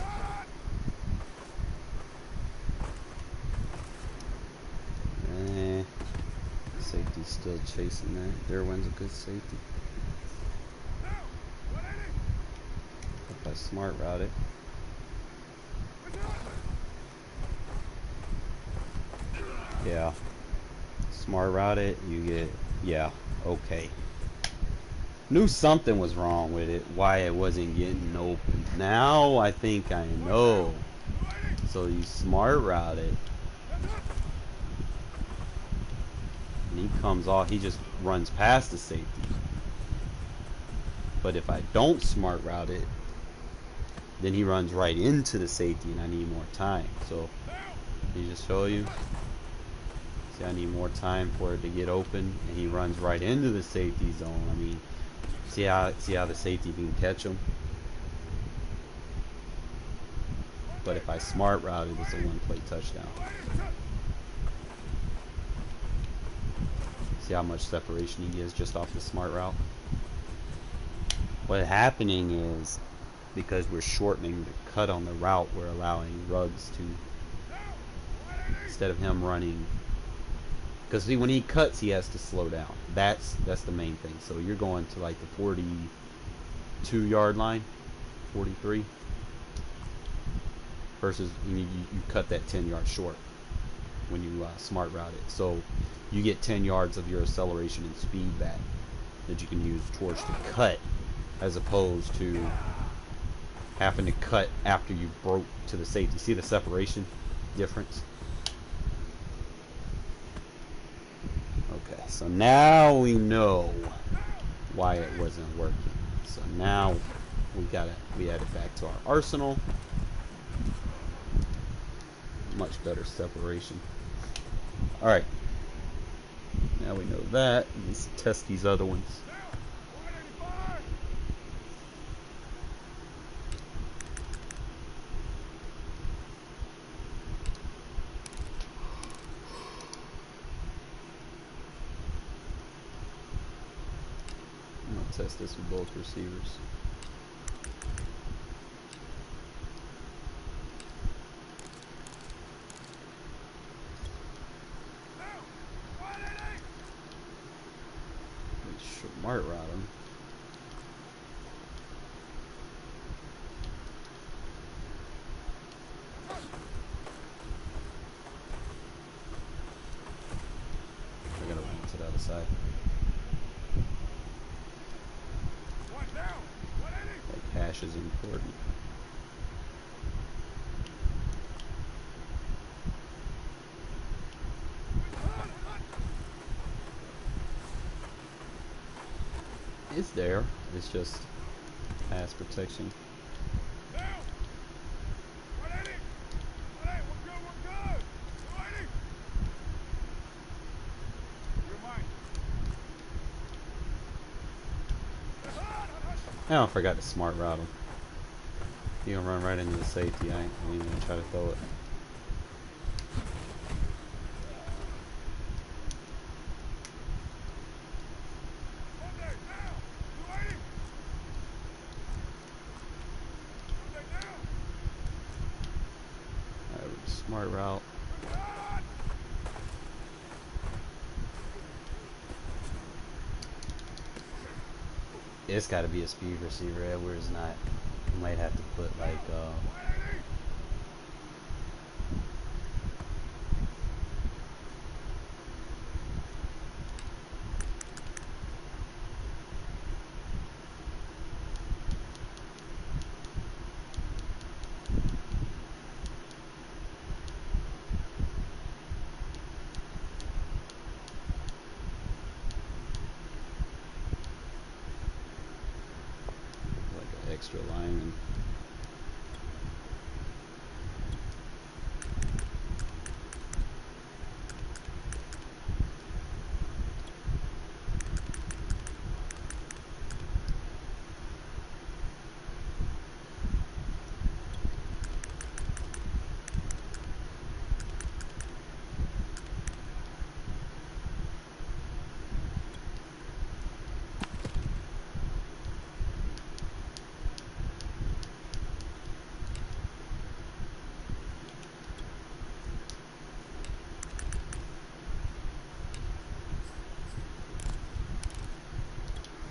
Safety's still chasing that. Derwin's a good safety. If I smart route it. Yeah. Smart route it, you get, yeah, okay. Knew something was wrong with it, why it wasn't getting open. Now I think I know. So you smart route it. and he comes off, he just runs past the safety. But if I don't smart route it, then he runs right into the safety, and I need more time. So, let me just show you. See, I need more time for it to get open, and he runs right into the safety zone. I mean, see how the safety can catch him. But if I smart route it, it's a one-play touchdown. See how much separation he gets just off the smart route. What's happening is, because we're shortening the cut on the route, we're allowing Ruggs to, instead of him running, because see, when he cuts, he has to slow down. That's the main thing. So you're going to like the 42-yard line, 43, versus you cut that 10 yards short when you smart route it. So you get 10 yards of your acceleration and speed back that you can use towards the cut, as opposed to having to cut after you broke to the safety. See the separation difference? Okay, so now we know why it wasn't working. So now we add it back to our arsenal. Much better separation. Alright. Now we know that. Let's test these other ones. I'm going to test this with both receivers. Smart route him. I gotta run to the other side. Like, hash is important. It's there. It's just pass protection. Oh, I forgot to smart route him. He gonna run right into the safety. I ain't even gonna try to throw it. Smart route. It's got to be a speed receiver. Edwards not. You might have to put like extra lineman.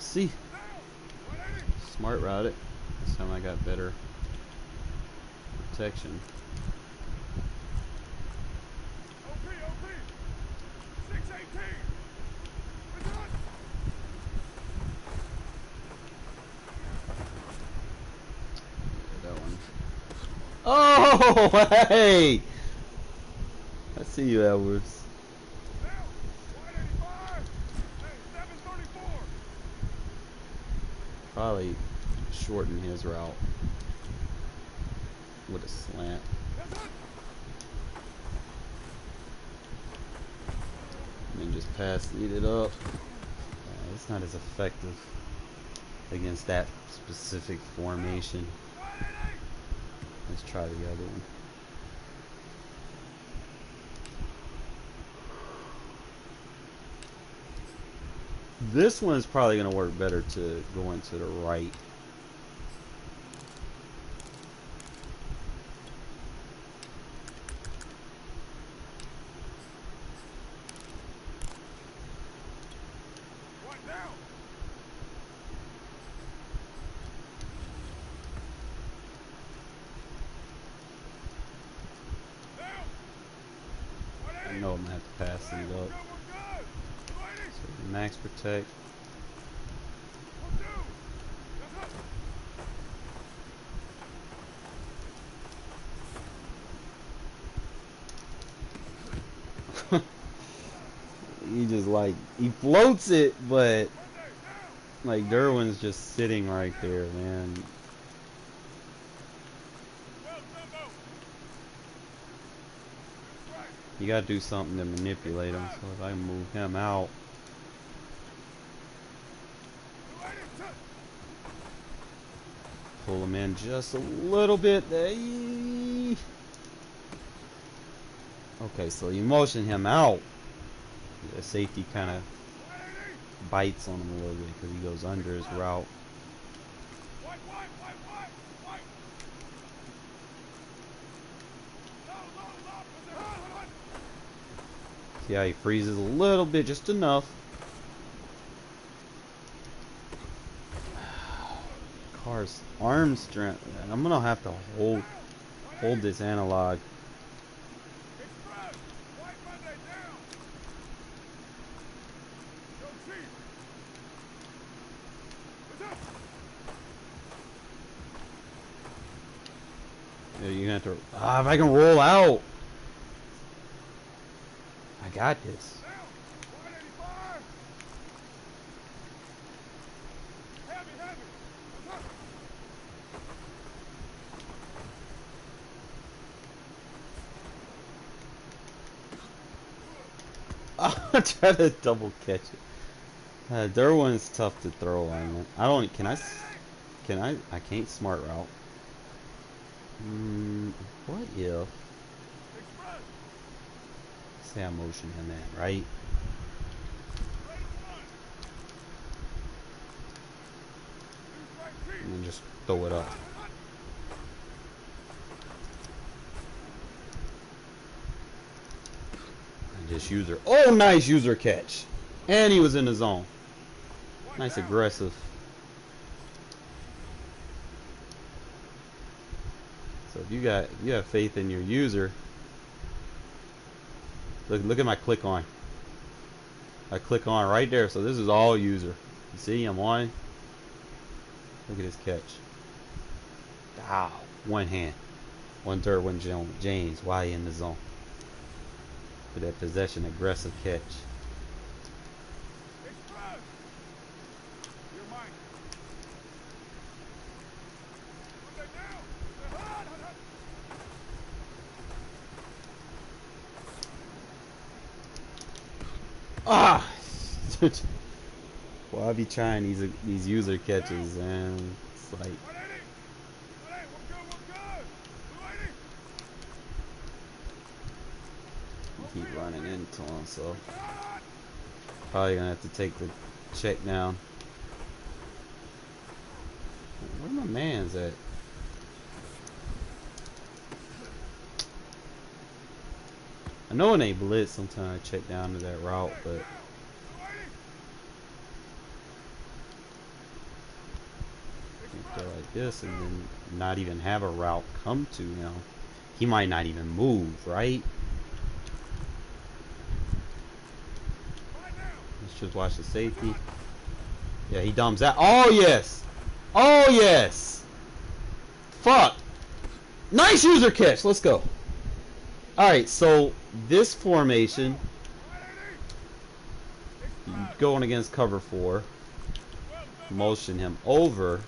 See, smart route it. This time I got better protection. Yeah, that one. Oh, hey! I see you, Edwards. probably shorten his route with a slant. And then just pass, eat it up. It's not as effective against that specific formation. Let's try the other one. This one's probably going to work better to go into the right. I know I'm going to have to pass these up. So max protect. He just like, he floats it, but like Derwin's just sitting right there, man. You gotta do something to manipulate him. So if I move him out, pull him in just a little bit there. Okay, so you motion him out. The safety kind of bites on him a little bit because he goes under his route. See how he freezes a little bit, just enough. Car's arm strength. I'm gonna have to hold this analog. Yeah, you're gonna have to. If I can roll out. I got this. I'll try to double catch it. Derwin's tough to throw on. I don't. Can I? I can't smart route. What if? Say I motion him in, right? And then just throw it up. And just user. Oh, nice user catch. And he was in the zone. Nice aggressive. So if you have faith in your user. Look at my click on. I click on right there. So this is all user. You see, I'm on. Look at this catch. Wow. One hand. 1/3 went James. Why in the zone? For that possession aggressive catch. Well, I be trying these user catches, and it's like keep running into him, so probably gonna have to take the check down. Where my man's at? I know when they blitz, sometimes I check down to that route, but go like this and then not even have a route come to him. He might not even move, right? Let's just watch the safety. Yeah, he dumps out. Oh yes! Oh yes! Fuck! Nice user catch. Let's go. Alright, so this formation, going against cover 4. motion him over.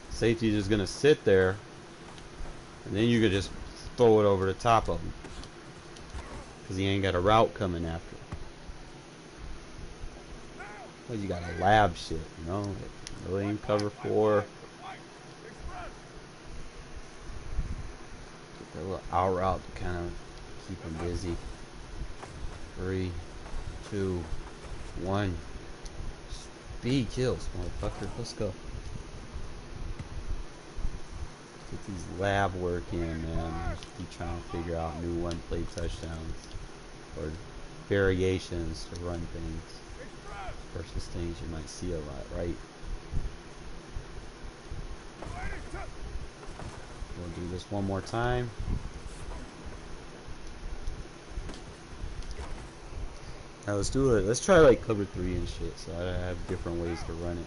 Safety's just gonna sit there, and then you could just throw it over the top of him, because he ain't got a route coming after. Well, you got a lab shit, you know, really ain't cover 4. Get that little out route to kind of keep him busy. 3, 2, 1. Speed kills, motherfucker. Let's go. Get these lab work in, man. Just keep trying to figure out new one-play touchdowns or variations to run things versus things you might see a lot, right? We'll do this one more time. Now let's do it. Let's try like cover 3 and shit. So I have different ways to run it.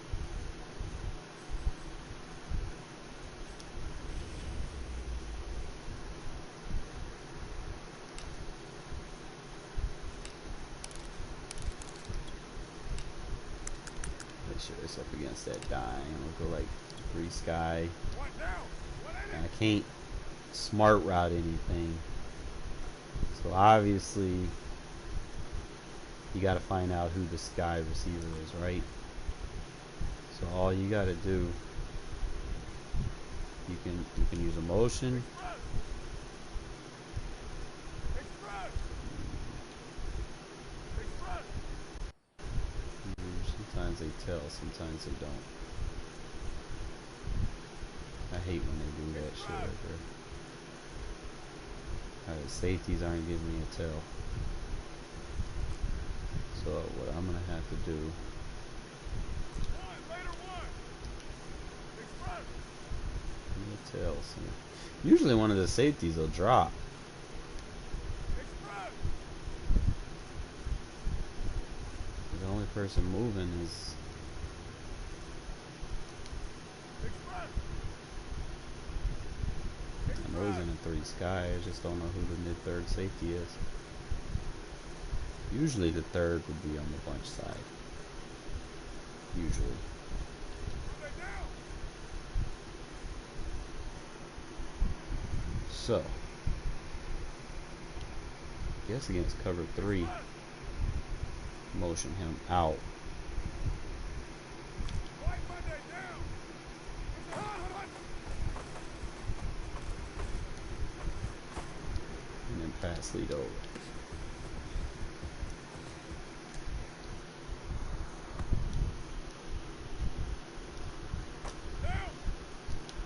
Make sure it's up against that dime. We'll go like 3 sky. And I can't smart route anything. So obviously you got to find out who the sky receiver is, right? So all you got to do, you can use a motion. Sometimes they tell, sometimes they don't. I hate when they do that shit right there. Alright, safeties aren't giving me a tell. So what I'm gonna have to do, tell. Usually one of the safeties will drop. The only person moving is I know he's in a 3 sky. I just don't know who the mid-third safety is. Usually the 3rd would be on the bunch side. Usually. So, I guess against cover 3, motion him out. And then pass lead over.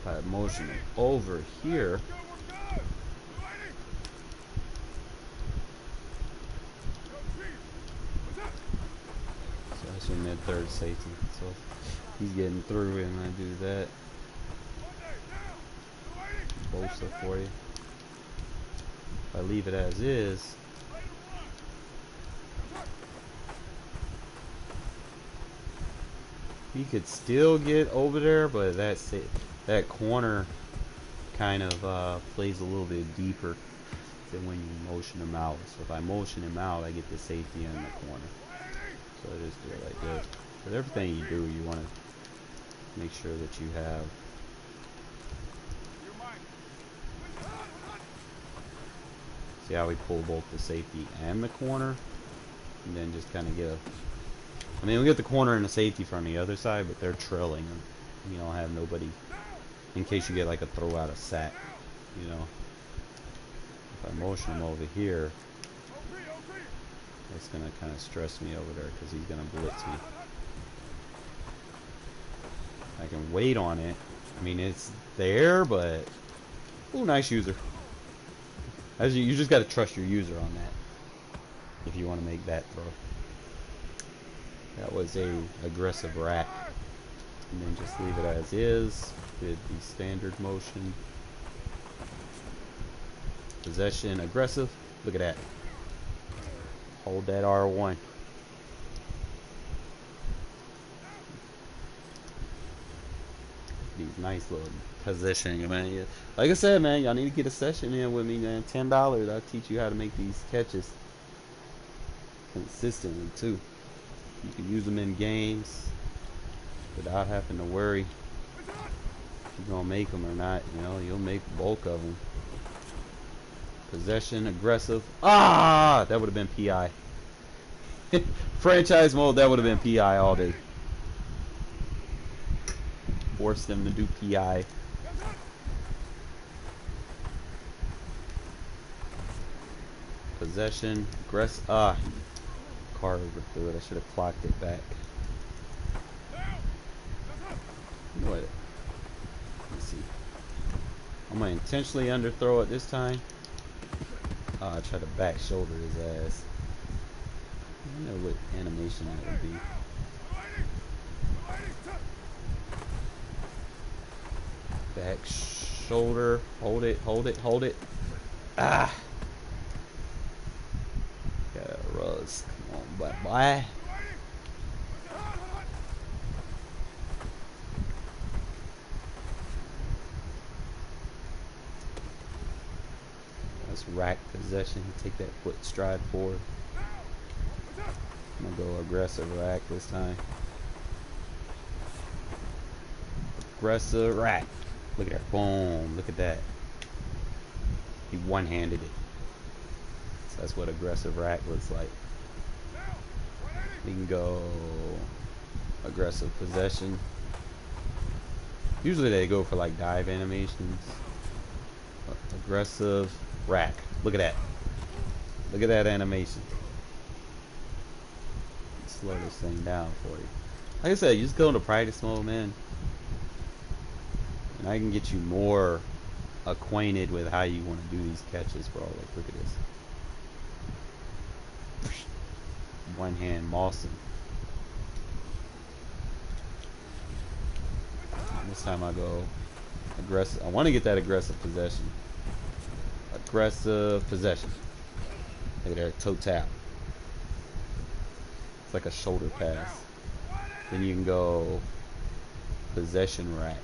If I motion him over here, so mid-third safety, so he's getting through and I do that. Bolster for you. If I leave it as is, he could still get over there, but that corner kind of plays a little bit deeper than when you motion him out. So if I motion him out, I get the safety in the corner. So I just do it like this. But everything you do, you want to make sure that you have see how we pull both the safety and the corner, and then just kind of get a. I mean, we get the corner and the safety from the other side, but they're trailing, and you don't have nobody in case you get like a throw out of sack. You know, if I motion him over here, it's gonna kind of stress me over there because he's gonna blitz me. I can wait on it. I mean, it's there, but ooh, nice user. As you just got to trust your user on that if you want to make that throw. That was a aggressive rack, and then just leave it as is. Did the standard motion, possession, aggressive. Look at that. Hold that R1. These nice little positioning, man. Yeah. Like I said, man, y'all need to get a session in with me, man. $10. I'll teach you how to make these catches. consistently too. You can use them in games without having to worry if you're gonna make them or not. You know, you'll make bulk of them. Possession, aggressive. Ah, that would have been PI. Franchise mode, that would have been PI all day. Force them to do PI. Possession, aggressive. Ah, car overthrew it. I should have clocked it back. You know what? Let's see. I'm gonna intentionally underthrow it this time. I try to back shoulder his ass. I don't know what animation that would be. Back shoulder. Hold it, hold it, hold it. Ah! Got Ruz. Come on, boy. Let's rack possession. Take that foot stride forward. I'm gonna go aggressive rack this time. Aggressive rack. Look at that. Boom. Look at that. He one-handed it. So that's what aggressive rack looks like. We can go aggressive possession. Usually they go for like dive animations. Aggressive rack. Look at that. Look at that animation. Slow this thing down for you. Like I said, you just go into practice mode, man. And I can get you more acquainted with how you want to do these catches, bro. Like, look at this. One hand Mawson. This time I go aggressive. I want to get that aggressive possession. Aggressive possession. Look at that toe tap. It's like a shoulder pass. Then you can go possession rack.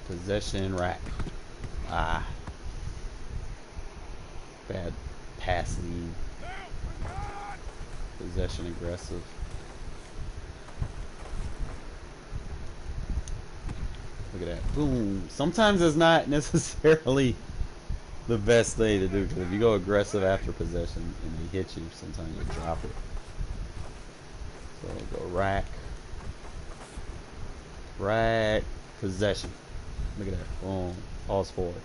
Possession rack. Ah. Bad pass lead. Possession aggressive. Look at that. Boom. Sometimes it's not necessarily the best thing to do, because if you go aggressive after possession and they hit you, sometimes you drop it. So go rack. Rack. Possession. Look at that. Boom. Pause forward.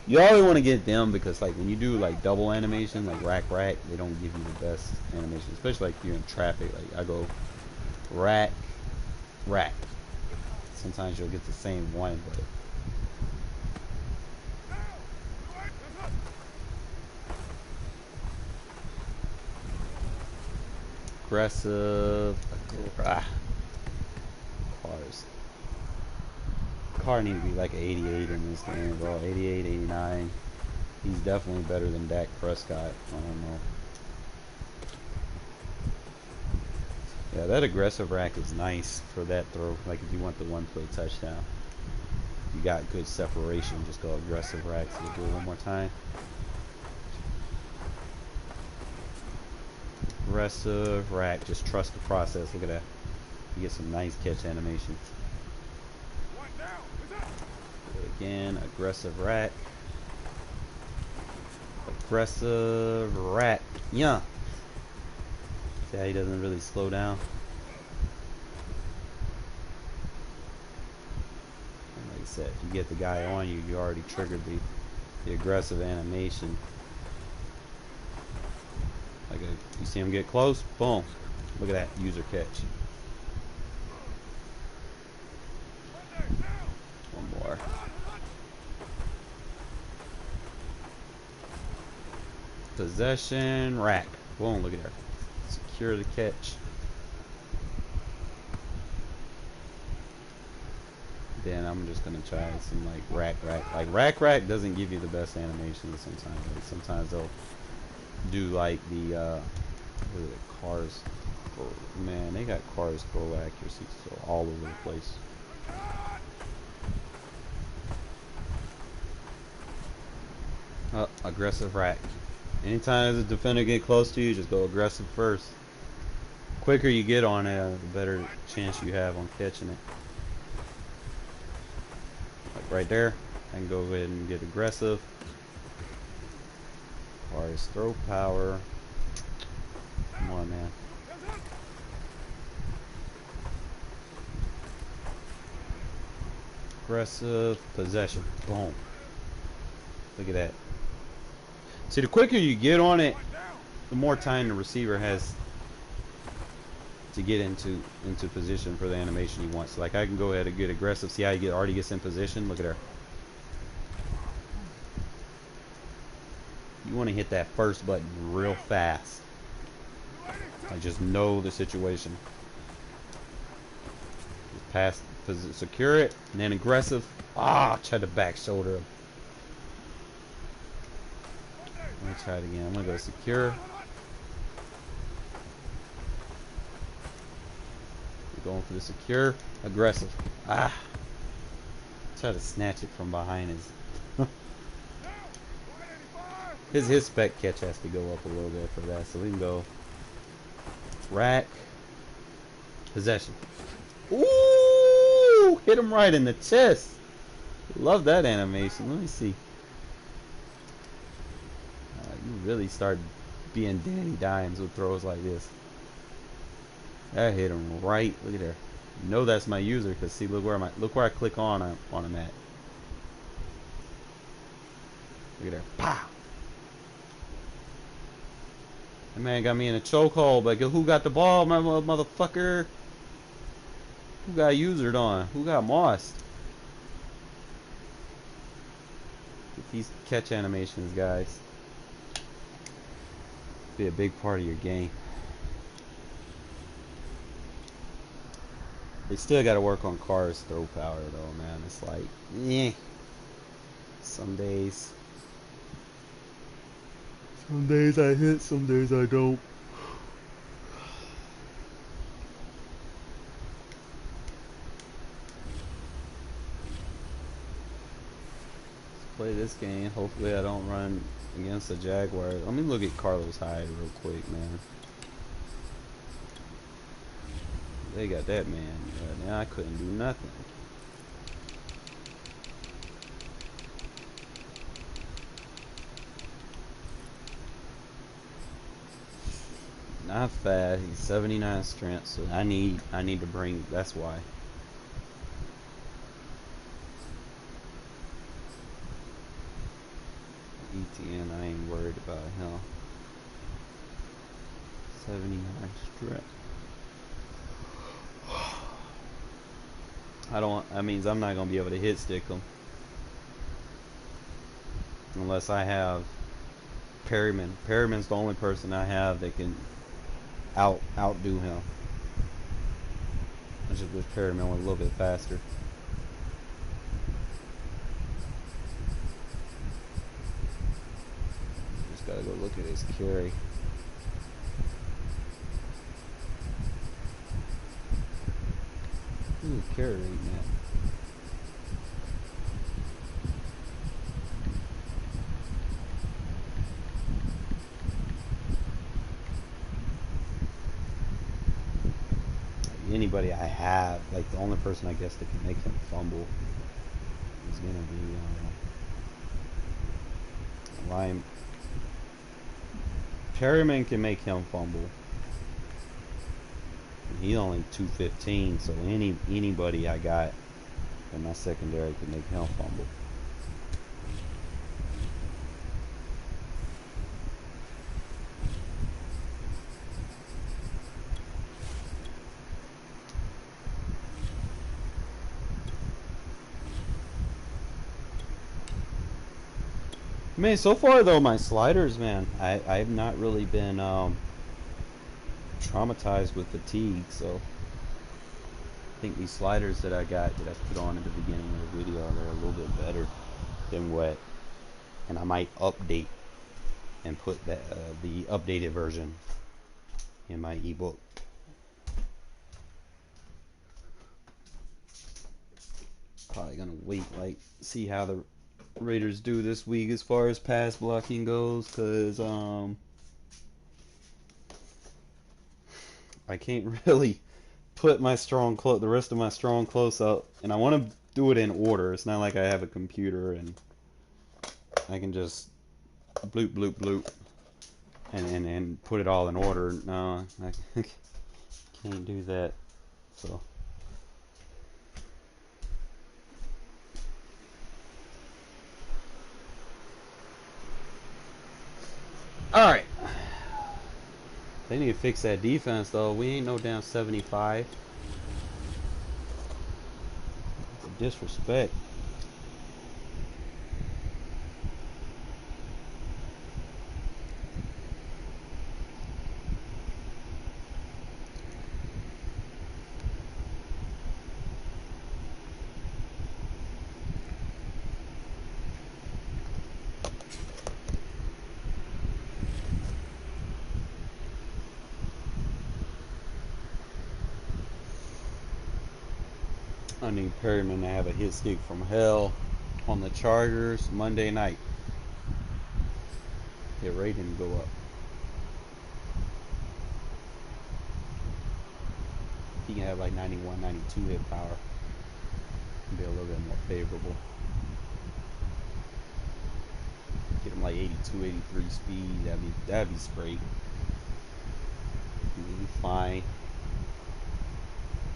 You always want to get them because, like, when you do like double animation, like rack rack, they don't give you the best animation, especially like you're in traffic. Like I go rack rack. Sometimes you'll get the same one, but aggressive. Cars. Car need to be like an 88 in this game, bro. 88, 89. He's definitely better than Dak Prescott. I don't know. Yeah, that aggressive rack is nice for that throw. Like if you want the one-play touchdown, you got good separation. Just go aggressive rack. So we'll do it one more time. Aggressive rack. Just trust the process. Look at that. You get some nice catch animation. Again, aggressive rack. Aggressive rack. Yeah. See how he doesn't really slow down? And like I said, if you get the guy on you, you already triggered the aggressive animation. Like you see him get close? Boom. Look at that user catch. One more. Possession rack. Boom, look at that. Secure the catch. Then I'm just gonna try some like rack. Like rack doesn't give you the best animations sometimes. Like sometimes they'll do like the what are the cars. Man, they got cars throw accuracy so all over the place. Aggressive rack. Anytime there's a defender get close to you, just go aggressive first. Quicker you get on it, the better chance you have on catching it. Like right there, I can go ahead and get aggressive. Or his throw power. Come on, man. Aggressive possession. Boom. Look at that. See, the quicker you get on it, the more time the receiver has to get into position for the animation he wants. Like I can go ahead and get aggressive. See how he already gets in position? Look at her. You want to hit that first button real fast. I just know the situation. Just pass, secure it, and then aggressive. Try to back shoulder him. Let me try it again. I'm gonna go secure. We're going for the secure, aggressive. Try to snatch it from behind his spec catch has to go up a little bit for that, so we can go rack, possession. Ooh, hit him right in the chest. Love that animation. Let me see. You really start being Danny Dimes with throws like this. That hit him right. Look at there. You know that's my user because see, look where I click on him at. Look at there. Pow. That man got me in a chokehold. But who got the ball, my motherfucker? Who got usered on? Who got mossed? Get these catch animations, guys. Be a big part of your game. They still got to work on Carr's throw power, though, man. It's like, some days I hit, some days I don't. Let's play this game. Hopefully I don't run against the Jaguar. Let me look at Carlos Hyde real quick, man. They got that man. Now I couldn't do nothing. Not fast. He's 79 strength, so I need to bring. That's why. ETN, I ain't worried about him. 79 strength. That means I'm not gonna be able to hit stick him unless I have Perryman. Perryman's the only person I have that can outdo him. I just wish Perryman was a little bit faster. Just gotta go look at his carry. Ooh, carry rate, man. Anybody I have, like the only person I guess that can make him fumble is gonna be Ryan. Perryman can make him fumble. He's only 215, so anybody I got in my secondary can make him fumble. Man, so far though, my sliders, man, I've not really been traumatized with fatigue, so I think these sliders that I got that I put on at the beginning of the video, they're a little bit better than what, and I might update and put that the updated version in my ebook. Probably gonna wait, like, see how the Raiders do this week as far as pass blocking goes, because I can't really put my the rest of my strong close up, and I want to do it in order. It's not like I have a computer and I can just bloop bloop bloop and put it all in order. No, I can't do that. So all right. They need to fix that defense, though. We ain't no damn 75. It's a disrespect. I need Perryman to have a hit stick from hell on the Chargers Monday night. Hit rating go up. He can have like 91, 92 hit power. Be a little bit more favorable. Get him like 82, 83 speed. That'd be straight. He'd be fine.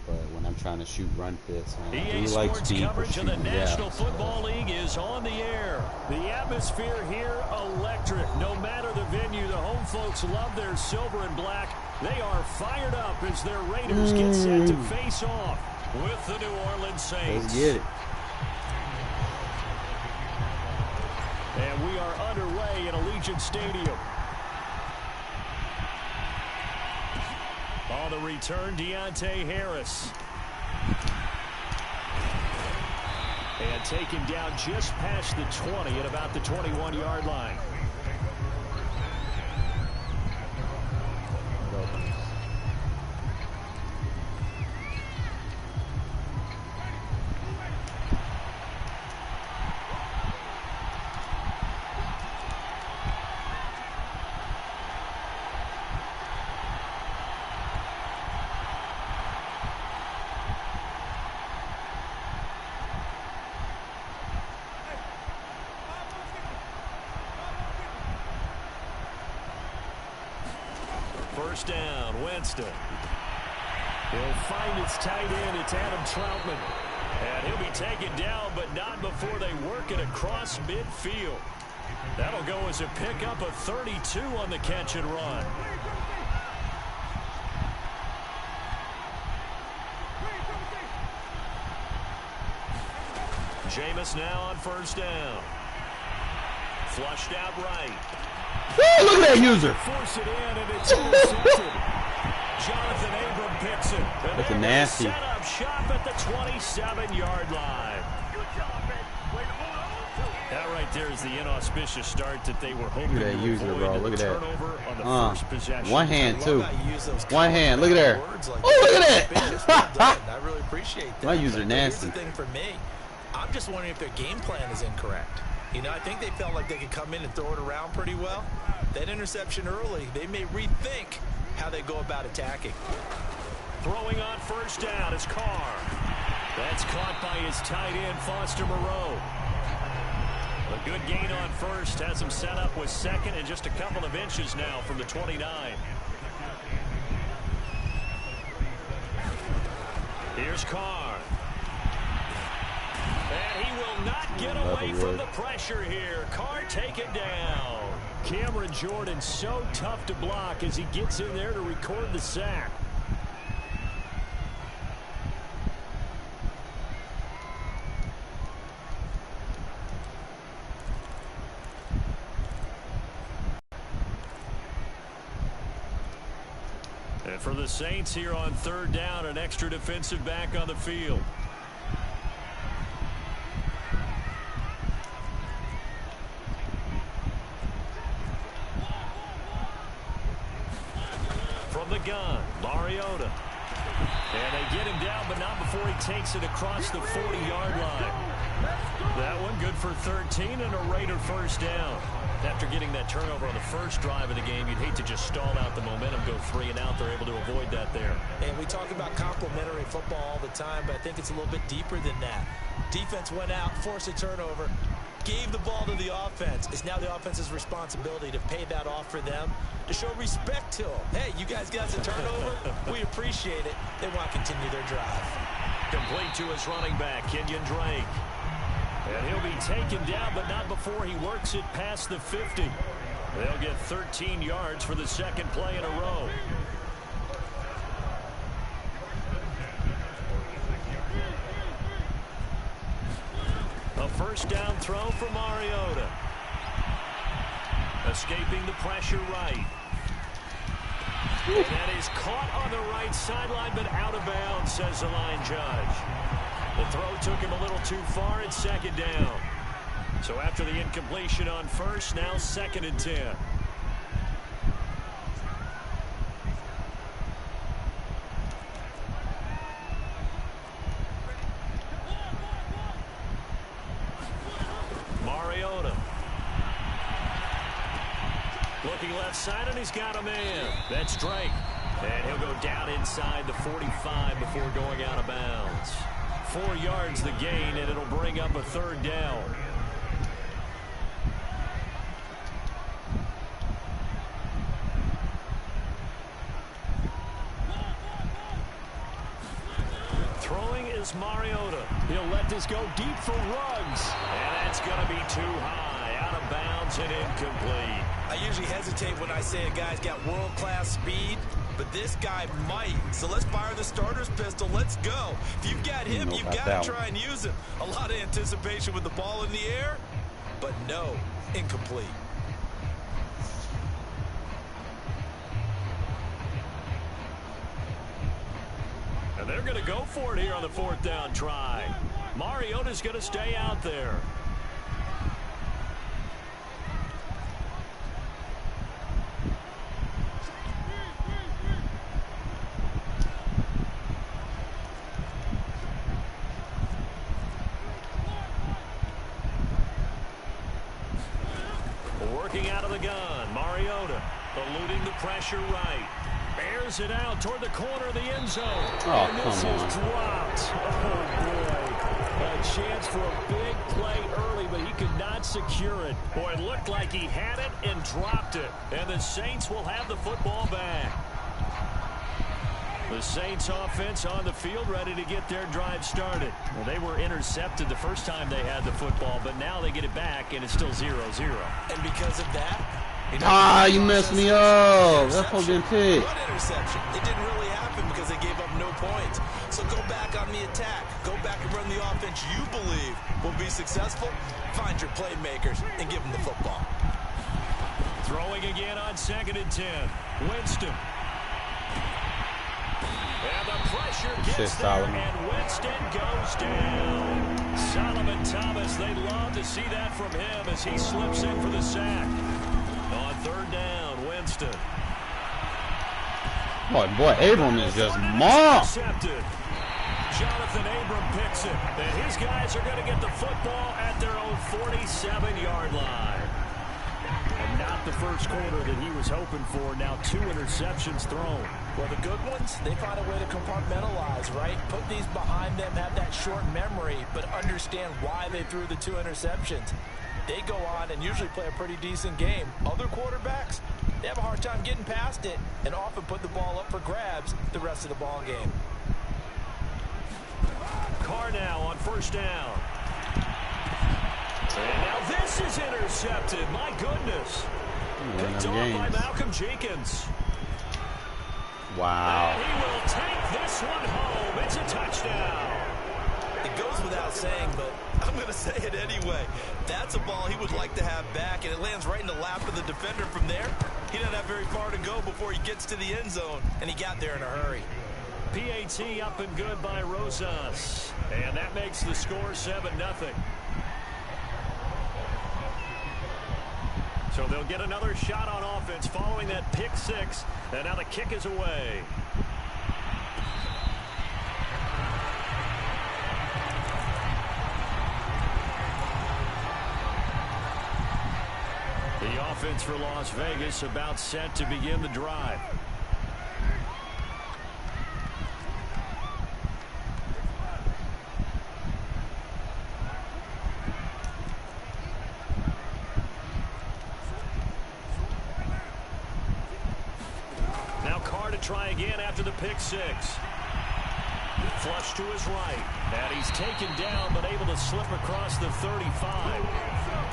But when I'm trying to shoot run fits, man, I do like Sports speed for coverage of the shooting National gaps. Football League is on the air. The atmosphere here electric. No matter the venue, the home folks love their silver and black. They are fired up as their Raiders get set to face off with the New Orleans Saints. Let's get it. And we are underway in Allegiant Stadium. On the return, Deontay Harris. And taken down just past the 20 at about the 21-yard line. First down, Winston. He'll find its tight end. It's Adam Troutman. And he'll be taken down, but not before they work it across midfield. That'll go as a pickup of 32 on the catch and run. Jameis now on first down. Flushed out right. Woo, look at that user. Force it in, and it's intercepted. Jonathan Abram picks it. And That's a they're nasty. Set up shop at the 27-yard line. That right there is the inauspicious start that they were hoping Look at that to user, avoid bro. in Look the at that. turnover on the first possession. One hand, too. One One hand. Look at there. Oh, look at that. I really appreciate that. My user But nasty. Here's the thing for me. I'm just wondering if their game plan is incorrect. You know, I think they felt like they could come in and throw it around pretty well. That interception early, they may rethink how they go about attacking. Throwing on first down is Carr. That's caught by his tight end, Foster Moreau. A good gain on first. Has him set up with second and just a couple of inches now from the 29. Here's Carr. And he will not get away from the pressure here. Carr taken down. Cameron Jordan so tough to block as he gets in there to record the sack. And for the Saints here on third down, an extra defensive back on the field. From the gun, Mariota. And they get him down, but not before he takes it across the 40-yard line. That one good for 13 and a Raider first down. After getting that turnover on the first drive of the game, you'd hate to just stall out the momentum, go 3 and out. They're able to avoid that there. And we talk about complementary football all the time, but I think it's a little bit deeper than that. Defense went out, forced a turnover, gave the ball to the offense. It's now the offense's responsibility to pay that off for them, to show respect to them. Hey, you guys got a turnover? We appreciate it. They want to continue their drive. Complete to his running back, Kenyon Drake. And he'll be taken down, but not before he works it past the 50. They'll get 13 yards for the second play in a row. A first down throw for Mariota. Escaping the pressure right. And that is caught on the right sideline, but out of bounds, says the line judge. The throw took him a little too far. It's second down. So after the incompletion on first, now 2nd and 10. Mariota. Looking left side, and he's got a man. That's Drake. And he'll go down inside the 45 before going out of bounds. 4 yards the gain, and it'll bring up a third down. Throwing is Mariota. He'll let this go deep for Ruggs. And that's going to be too high. Out of bounds and incomplete. I usually hesitate when I say a guy's got world-class speed, but this guy might. So let's fire the starter's pistol. Let's go. If you've got him, you've got to try and use him. A lot of anticipation with the ball in the air, but no, incomplete. And they're going to go for it here on the 4th down try. Mariota's going to stay out there. Working out of the gun, Mariota eluding the pressure right. Airs it out toward the corner of the end zone. Oh, and this come is on. dropped. Oh, boy. A chance for a big play early, but he could not secure it. Boy, it looked like he had it and dropped it. And the Saints will have the football back. The Saints offense on the field ready to get their drive started. Well, they were intercepted the first time they had the football, but now they get it back, and it's still 0-0. And because of that, you messed me up. That fucking pick. One interception. It didn't really happen because they gave up no points. So go back on the attack. Go back and run the offense you believe will be successful. Find your playmakers and give them the football. Throwing again on 2nd and 10. Winston. And the pressure gets there, and Winston goes down. Solomon Thomas, they love to see that from him as he slips in for the sack. On 3rd down, Winston. Boy, Abram is just mom. Jonathan Abram picks it, and his guys are going to get the football at their own 47-yard line. And not the first quarter that he was hoping for. Now 2 interceptions thrown. Well, the good ones, they find a way to compartmentalize, right? Put these behind them, have that short memory, but understand why they threw the 2 interceptions. They go on and usually play a pretty decent game. Other quarterbacks, they have a hard time getting past it and often put the ball up for grabs the rest of the ball game. Carr now on 1st down. And now this is intercepted. My goodness. Picked off by Malcolm Jenkins. Wow. And he will take this one home. It's a touchdown. It goes without saying, but I'm going to say it anyway. That's a ball he would like to have back, and it lands right in the lap of the defender from there. He doesn't have very far to go before he gets to the end zone, and he got there in a hurry. PAT up and good by Rosas. And that makes the score 7-0. So they'll get another shot on offense following that pick 6. And now the kick is away. offense for Las Vegas about set to begin the drive. Now Carr to try again after the pick six. Flush to his right. And he's taken down but able to slip across the 35.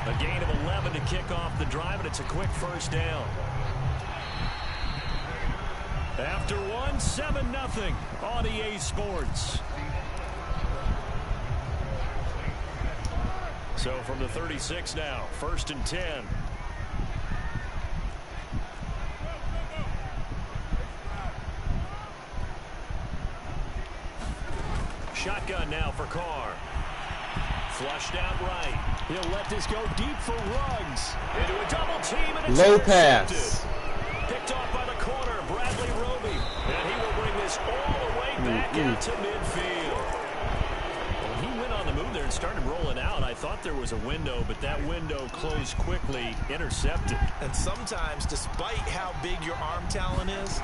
A gain of 11 to kick off the drive, and it's a quick first down. After one, 7-0 on EA Sports. So from the 36 now, 1st and 10. Shotgun now for Carr. Flushed out right. He'll let this go deep for Ruggs. Into a double team, and it's low pass. Picked off by the corner, Bradley Roby. And he will bring this all the way back out to midfield. Well, he went on the move there and started rolling out. I thought there was a window, but that window closed quickly, intercepted. And sometimes, despite how big your arm talent is,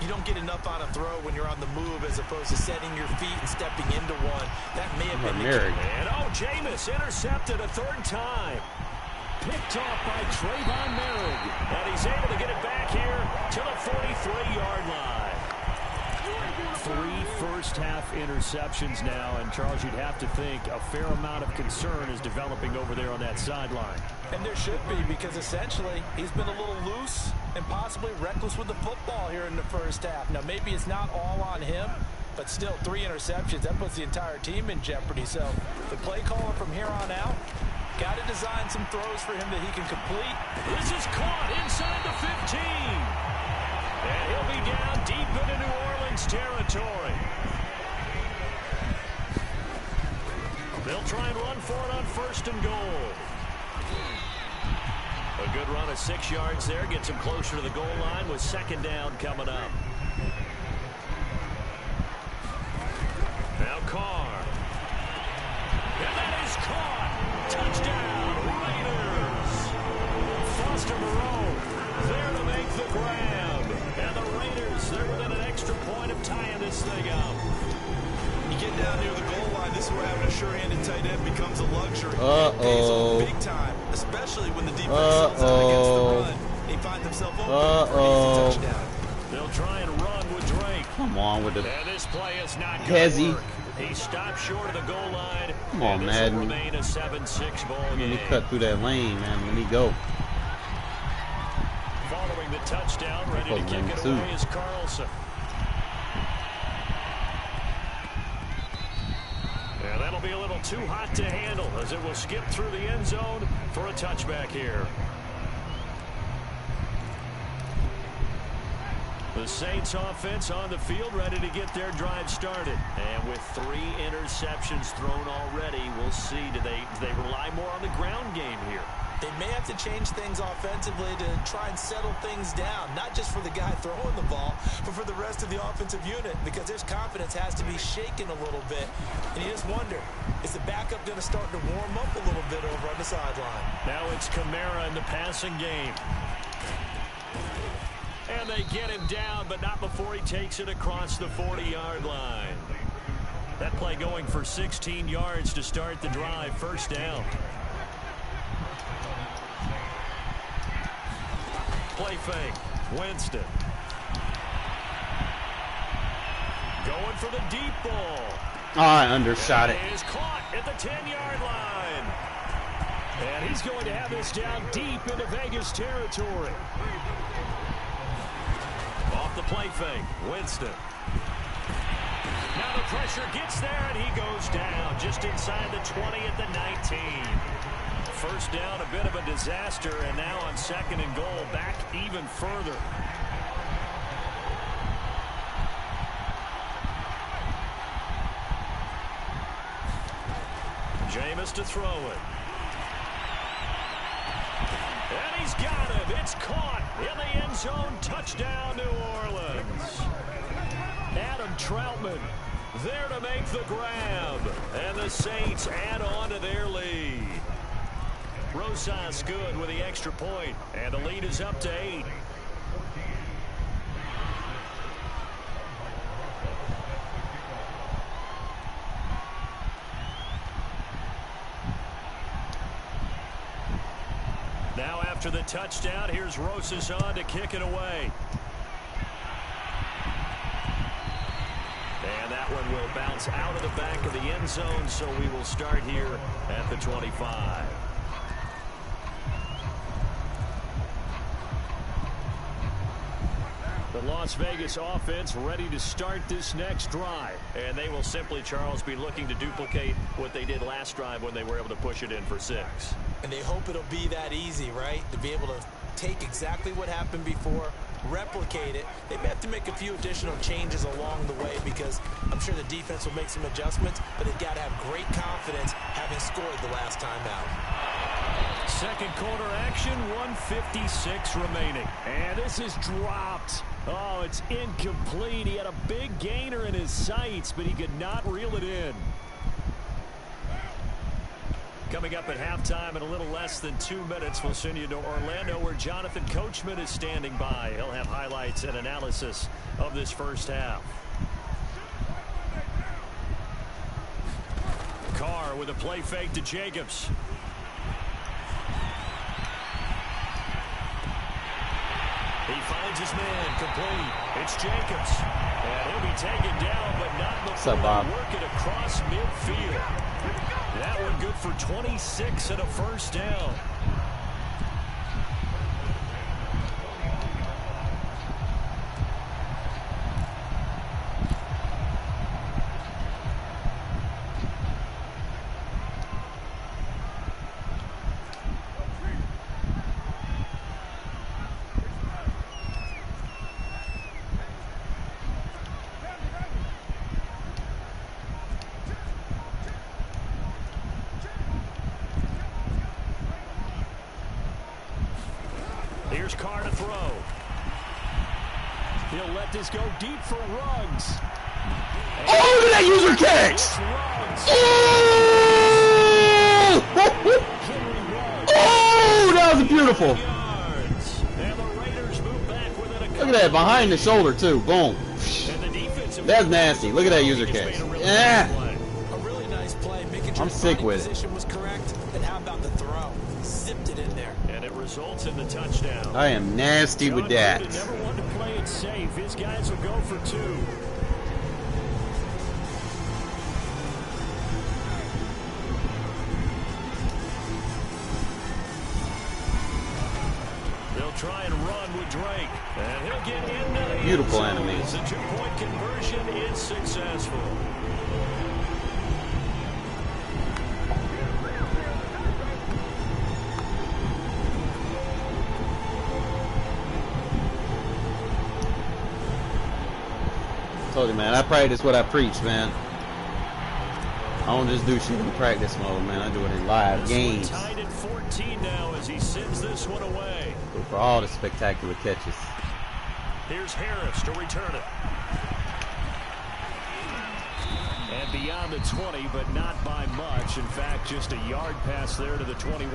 you don't get enough on a throw when you're on the move as opposed to setting your feet and stepping into one. That may have been the key. And Jameis intercepted a third time. Picked off by Trayvon Merrick. And he's able to get it back here to the 43-yard line. 3 first-half interceptions now. And, Charles, you'd have to think a fair amount of concern is developing over there on that sideline. And there should be, because essentially he's been a little loose and possibly reckless with the football here in the first half. Now, maybe it's not all on him, but still 3 interceptions. That puts the entire team in jeopardy. So the play caller from here on out got to design some throws for him that he can complete. This is caught inside the 15. And he'll be down deep into New Orleans territory. They'll try and run for it on 1st and goal. A good run of 6 yards there. Gets him closer to the goal line with 2nd down coming up. Now Carr. And that is caught. Touchdown, Raiders. Foster Moreau there to make the grab. And the Raiders, they're within an extra point of tying this thing up. You get down near the goal line, this is where having a sure-handed tight end becomes a luxury. Uh-oh. Big time, especially when the defense holds out against the run. He finds himself open for an easy touchdown. They'll try and run with Drake. Come on with the And this play is not going Hezzy. to work. He stopped short of the goal line. Come on, and this will Madden. remain a 7-6 ball Let game. me cut through that lane, man. Let me go. Following the touchdown, ready to Fuck, kick man, it too. away is Carlson. And that'll be a little too hot to handle as it will skip through the end zone for a touchback here. The Saints offense on the field ready to get their drive started. And with 3 interceptions thrown already, we'll see. Do they rely more on the ground game here? They may have to change things offensively to try and settle things down, not just for the guy throwing the ball, but for the rest of the offensive unit, because his confidence has to be shaken a little bit. And you just wonder, is the backup going to start to warm up a little bit over on the sideline? Now it's Kamara in the passing game. And they get him down, but not before he takes it across the 40-yard line. That play going for 16 yards to start the drive. 1st down. Play fake. Winston. Going for the deep ball. Oh, I undershot it. Is caught at the 10-yard line. And he's going to have this down deep into Vegas territory. Off the play fake, Winston. Now the pressure gets there, and he goes down just inside the 20 at the 19. 1st down, a bit of a disaster, and now on 2nd and goal, back even further. Jameis to throw it. And he's got him. It's caught in the end zone. Touchdown, New Orleans. Adam Troutman there to make the grab. And the Saints add on to their lead. Rosas good with the extra point, and the lead is up to 8. Now after the touchdown, here's Rosas on to kick it away. And that one will bounce out of the back of the end zone, so we will start here at the 25. The Las Vegas offense ready to start this next drive. And they will simply, Charles, be looking to duplicate what they did last drive when they were able to push it in for 6. And they hope it'll be that easy, right? To be able to take exactly what happened before, replicate it. They may have to make a few additional changes along the way because I'm sure the defense will make some adjustments, but they've got to have great confidence having scored the last time out. Second quarter action, 1:56 remaining. And this is dropped. Oh, it's incomplete. He had a big gainer in his sights, but he could not reel it in. Coming up at halftime in a little less than 2 minutes, we'll send you to Orlando where Jonathan Coachman is standing by. He'll have highlights and analysis of this first half. Carr with a play fake to Jacobs. He finds his man complete. It's Jacobs. And he'll be taken down, but not before they work it across midfield. That one good for 26 and a first down. Here's Carr to throw. He'll let this go deep for Ruggs. Oh, look at that user catch! Oh, that was beautiful. Look at that, behind the shoulder too. Boom. That's nasty. Look at that user catch. Yeah. A really nice play. I'm sick with it. Position was correct. And how about the throw? Zipped it in there. And it results in the touchdown. I am nasty with that. Never wanted to play it safe. His guys will go for 2. They'll try and run with Drake. And he'll get into the beautiful end zone. animation. The 2-point conversion is successful. Told you, man, I practice what I preach, man. I don't just do shit in practice mode, man. I do it in live games. Tied at 14 now as he sends this one away. Go for all the spectacular catches. Here's Harris to return it. And beyond the 20, but not by much. In fact, just a yard pass there to the 21.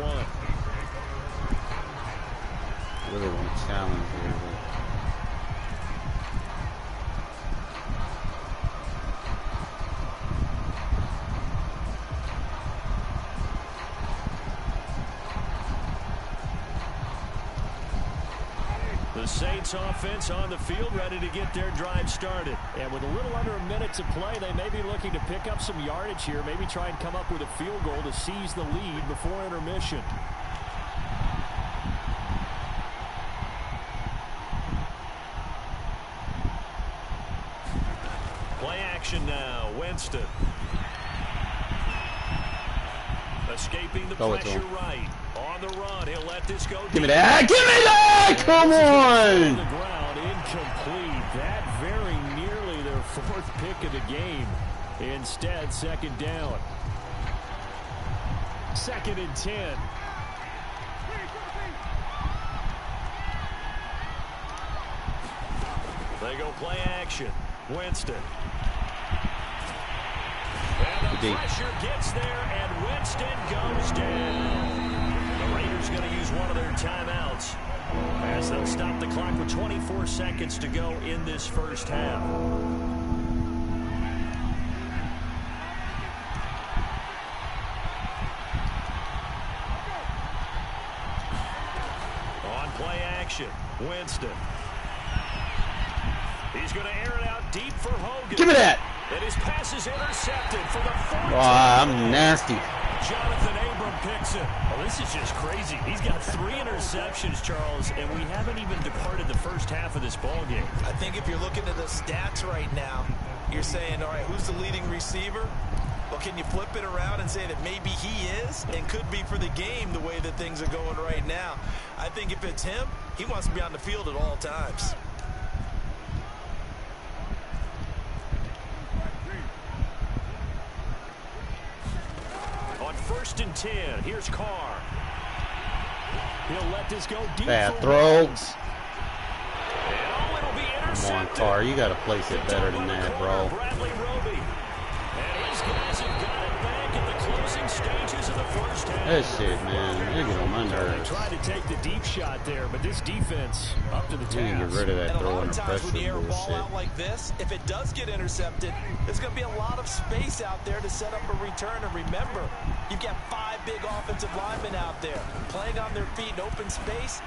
Really want to challenge here. The Saints offense on the field ready to get their drive started. And with a little under a minute to play, they may be looking to pick up some yardage here. Maybe try and come up with a field goal to seize the lead before intermission. Play action now. Winston. Escaping the pressure right. On the run, he'll let this go. Give me that! Give me that! Come on! The ground incomplete. That very nearly their 4th pick of the game. Instead, second down. 2nd and 10. They go play action. Winston. And the pressure gets there, and Winston goes down. The Raiders going to use one of their timeouts as they'll stop the clock with 24 seconds to go in this first half. On play action, Winston. He's going to air it out deep for Hogan. Give me that. And his pass is intercepted for the fourth Wow, time. I'm nasty. Jonathan Abram picks it. Oh, this is just crazy. He's got 3 interceptions, Charles, and we haven't even departed the first half of this ball game. I think if you're looking at the stats right now, you're saying, all right, who's the leading receiver? Well, can you flip it around and say that maybe he is and could be for the game the way that things are going right now? I think if it's him, he wants to be on the field at all times. On 1st and 10, here's Carr. He'll let this go deep. Bad for throw. Rhodes. And oh, it'll be Come on, intercepted. Carr. You got to place it better than that, bro. Bradley Roby. And his guys have got it back at the closing stages of the first half. That shit, man. They get on my They nerves. tried to take the deep shot there, but this defense up to the You need to task. get rid of that And a lot throwing of the times when you pressure air a ball bullshit. out like this, if it does get intercepted, there's going to be a lot of space out there to set up a return. And remember, you've got 5 big offensive linemen out there playing on their feet in open space.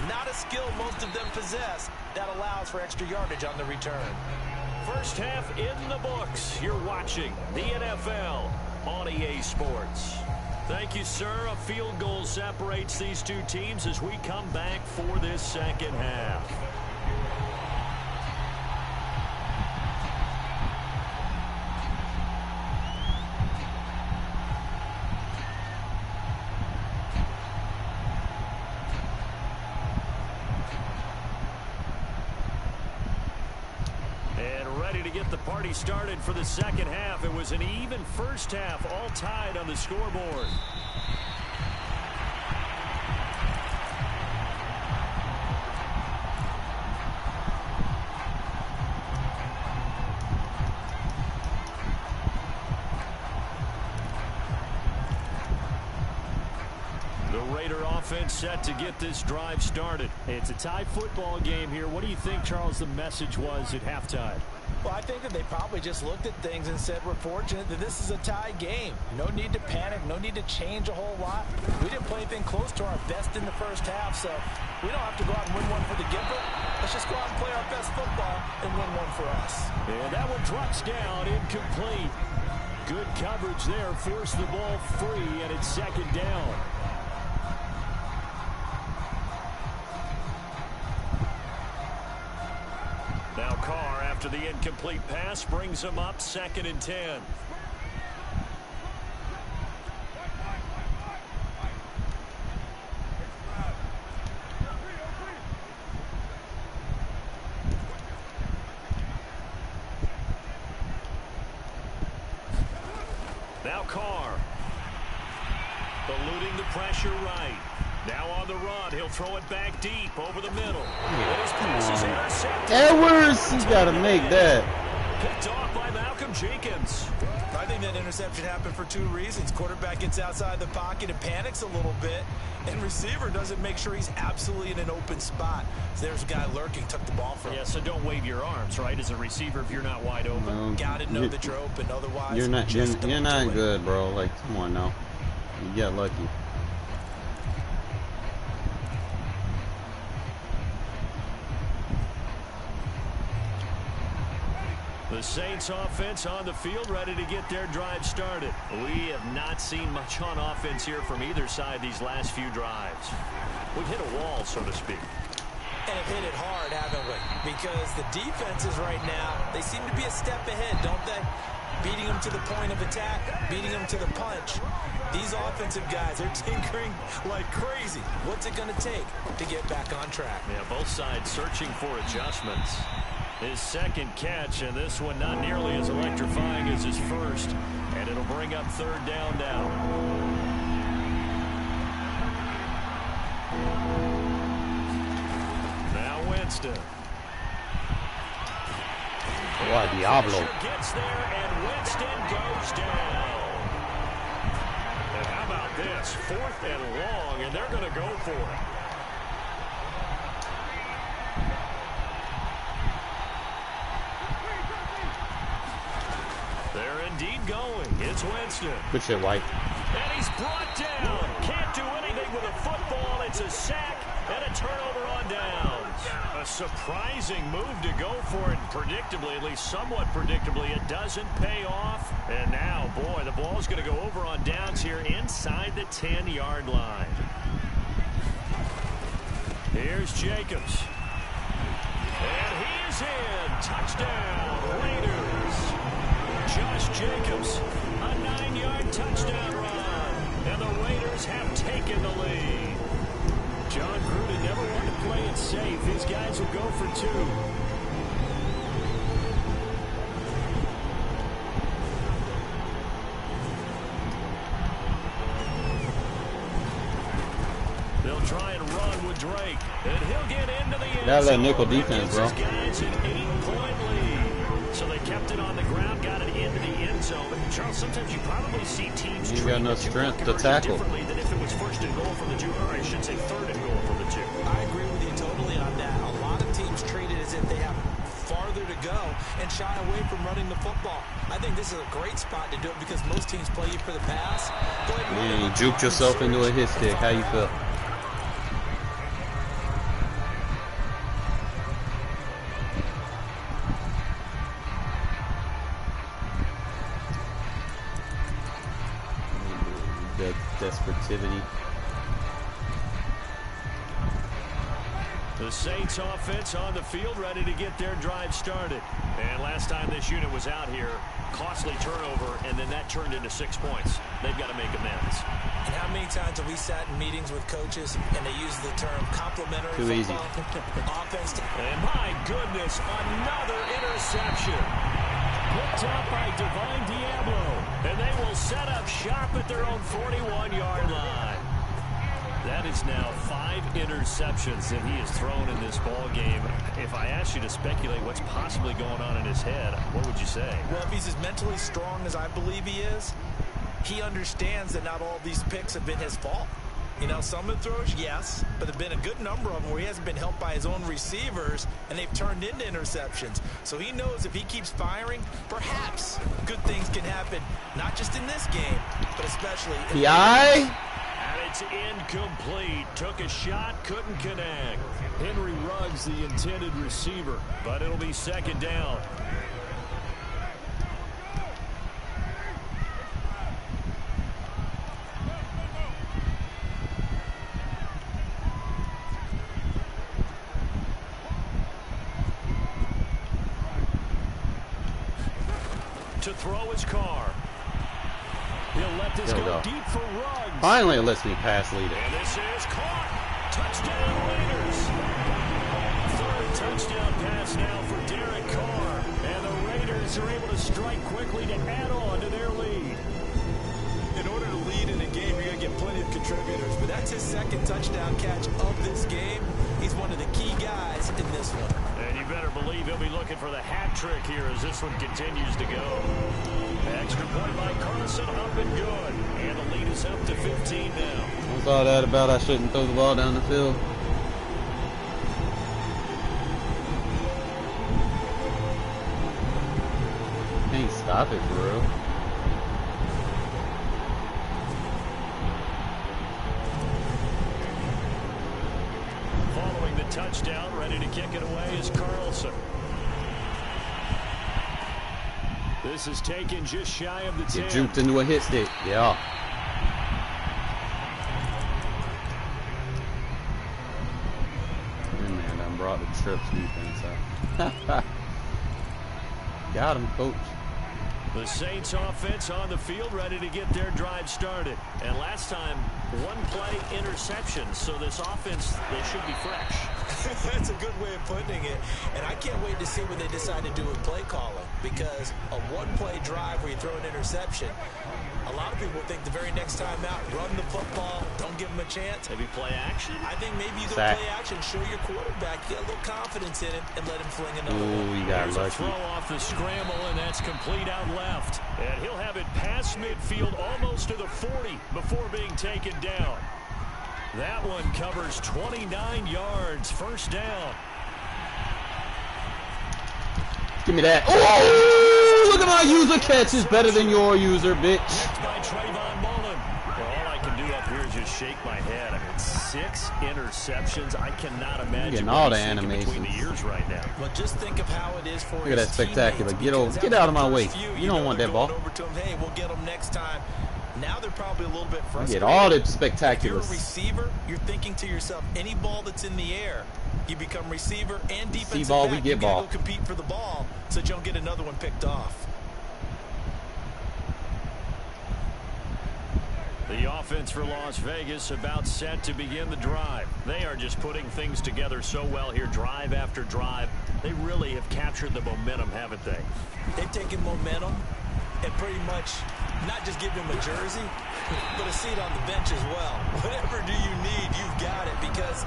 Not a skill most of them possess that allows for extra yardage on the return. First half in the books. You're watching the NFL on EA Sports. Thank you, sir. A field goal separates these two teams as we come back for this second half. Ready to get the party started for the second half. It was an even first half, all tied on the scoreboard. The Raider offense set to get this drive started. It's a tie football game here. What do you think, Charles, the message was at halftime? Well, I think that they probably just looked at things and said, we're fortunate that this is a tie game. No need to panic. No need to change a whole lot. We didn't play anything close to our best in the first half, so we don't have to go out and win one for the giver. Let's just go out and play our best football and win one for us. And that one drops down, incomplete. Good coverage there. Forced the ball free, and it's second down. Now Carr, after the incomplete pass, brings him up 2nd and 10. Now Carr, eluding the pressure right. Now on the run, he'll throw it back deep over the middle. And his pass is intercepted. Edwards, you got to make that. Picked off by Malcolm Jenkins. I think that interception happened for 2 reasons. Quarterback gets outside the pocket and panics a little bit, and receiver doesn't make sure he's absolutely in an open spot. So there's a guy lurking, took the ball from him. Yeah, so don't wave your arms, right, as a receiver if you're not wide open. Got to know that you're open, otherwise You're not just don't you're do not it. good, bro. Like, come on now. You got lucky. The Saints offense on the field, ready to get their drive started. We have not seen much on offense here from either side these last few drives. We've hit a wall, so to speak. And have hit it hard, haven't we? Because the defenses right now, they seem to be a step ahead, don't they? Beating them to the point of attack, beating them to the punch. These offensive guys, they're tinkering like crazy. What's it going to take to get back on track? Yeah, both sides searching for adjustments. His second catch, and this one not nearly as electrifying as his first. And it'll bring up 3rd down now. Now Winston. Wow, Diablo. Gets there, and Winston goes down. And how about this. 4th and long, and they're going to go for it. They're indeed going. It's Winston. Good shit, White. And he's brought down. Can't do anything with a football. It's a sack and a turnover on downs. A surprising move to go for it. Predictably, at least somewhat predictably, it doesn't pay off. And now, boy, the ball's going to go over on downs here inside the 10-yard line. Here's Jacobs. And he's in. Touchdown, Raiders. Josh Jacobs, a 9-yard touchdown run. And the Raiders have taken the lead. John Gruden never wanted to play it safe. His guys will go for 2. They'll try and run with Drake. And he'll get into the end That was that zone. nickel defense, bro. His guys an 8-point lead. So they kept it on the ground, got it into the end zone. But Charles, sometimes you probably see teams You got no strength to tackle. differently than if it was 1st and goal from the 2, or I should say 3rd and goal from the 2. I agree with you totally on that. A lot of teams treat it as if they have farther to go and shy away from running the football. I think this is a great spot to do it because most teams play you for the pass. Go ahead and run Man, it. you juked yourself into a hit stick. How you feel? The desperativity. The Saints offense on the field, ready to get their drive started. And last time this unit was out here, costly turnover, and then that turned into 6 points. They've got to make amends. And how many times have we sat in meetings with coaches and they use the term complementary Too easy. football? Offense to And my goodness, another interception. Picked up by Divine Diablo. And they will set up shop at their own 41-yard line. That is now 5 interceptions that he has thrown in this ball game. If I asked you to speculate what's possibly going on in his head, what would you say? Well, if he's as mentally strong as I believe he is, he understands that not all these picks have been his fault. You know, some of the throws, yes, but there have been a good number of them where he hasn't been helped by his own receivers, and they've turned into interceptions. So he knows if he keeps firing, perhaps good things can happen, not just in this game, but especially in PI? And it's incomplete. Took a shot, couldn't connect. Henry Ruggs, the intended receiver, but it'll be 2nd down. To throw his car. He'll let this There we go go. deep for Ruggs. Finally, it lets me pass leader. And this is caught. Touchdown Raiders. 3rd touchdown pass now for Derek Carr. And the Raiders are able to strike quickly to add on to their lead. In order to lead in a game, you're going to get plenty of contributors. But that's his 2nd touchdown catch of this game. He's one of the key guys in this one. And you better believe he'll be looking for the hat trick here as this one continues to go. Extra point by Carlson, up and good. And the lead is up to 15 now. What's all that about? I shouldn't throw the ball down the field. Can't stop it for real. Following the touchdown, ready to kick it away is Carlson. This is taken just shy of the 10. Get juked into a hit stick. Yeah. Man, done brought the trips defense out. Got him, coach. The Saints offense on the field, ready to get their drive started. And last time, 1-play interception. So this offense, they should be fresh. That's a good way of putting it. And I can't wait to see what they decide to do with play calling, because a 1-play drive where you throw an interception, a lot of people think the very next time out, run the football, don't give them a chance. Maybe play action? I think maybe you go Sack. play action, show your quarterback, get a little confidence in him, and let him fling another one. Ooh, you got There's a lucky. throw off the scramble, and that's complete out left. And he'll have it past midfield almost to the 40 before being taken down. That one covers 29 yards. First down. Give me that. Oh, look at my user catch. Is better than your user, bitch. Next by Trayvon Mullen. Well, all I can do up here is just shake my head. I mean, 6 interceptions. I cannot imagine getting all the between animations. the ears right now. Well, just think of how it is for Look at that spectacular. Get out of my way. You don't want that ball. Over to him, hey, we'll get them next time. Now they're probably a little bit frustrated. Get all the If you're a spectaculars. receiver, you're thinking to yourself, any ball that's in the air, you become receiver and defensive ball, back. we get you gotta ball. go compete for the ball so that you don't get another one picked off. The offense for Las Vegas about set to begin the drive. They are just putting things together so well here, drive after drive. They really have captured the momentum, haven't they? They've taken momentum and pretty much not just given him a jersey, but a seat on the bench as well. Whatever do you need, you've got it, because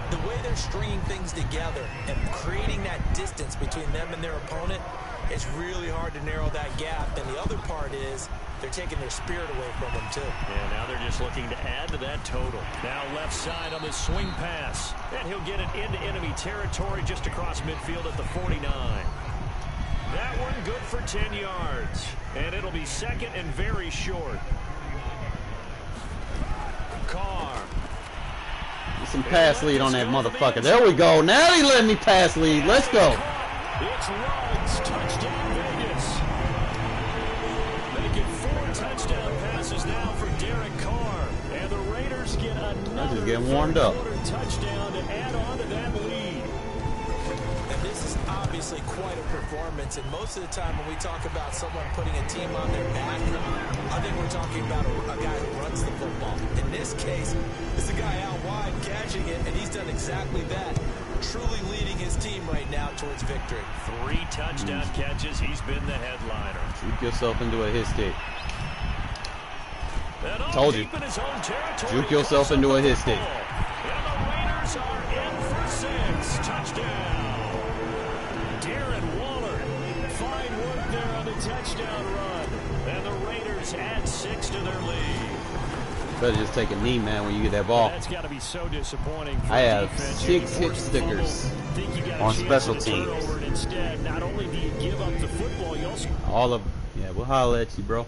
the way they're stringing things together and creating that distance between them and their opponent, it's really hard to narrow that gap. And the other part is they're taking their spirit away from them, too. And now they're just looking to add to that total. Now left side on the swing pass. And he'll get it into enemy territory just across midfield at the 49. That one good for 10 yards. And it'll be second and very short. Carr. Get some pass lead on that motherfucker. There we go. Now he let me pass lead. Let's go. It's Ruggs. Touchdown Vegas. Making 4 touchdown passes now for Derek Carr. And the Raiders get another just getting warmed up. touchdown to add on to that lead. And this is obviously quite a performance. And most of the time when we talk about someone putting a team on their back, I think we're talking about a guy who runs the football. In this case, it's a guy out wide catching it, and he's done exactly that. Truly leading his team right now towards victory. 3 touchdown catches. He's been the headliner. Juke yourself into a hit stick. And all Told you. deep in his own territory. Juke yourself into a hit stick. And the Raiders are in for 6. Touchdown. Darren Waller. Fine work there on the touchdown run. And the Raiders add 6 to their lead. Better just take a knee, man, when you get that ball. That's got to be so disappointing for I have defense. 6 hit Force the fumble. stickers Think you got a on chance special at a teams. turnover, and instead, not only do you give up the football, you also All of, yeah, we'll holler at you, bro.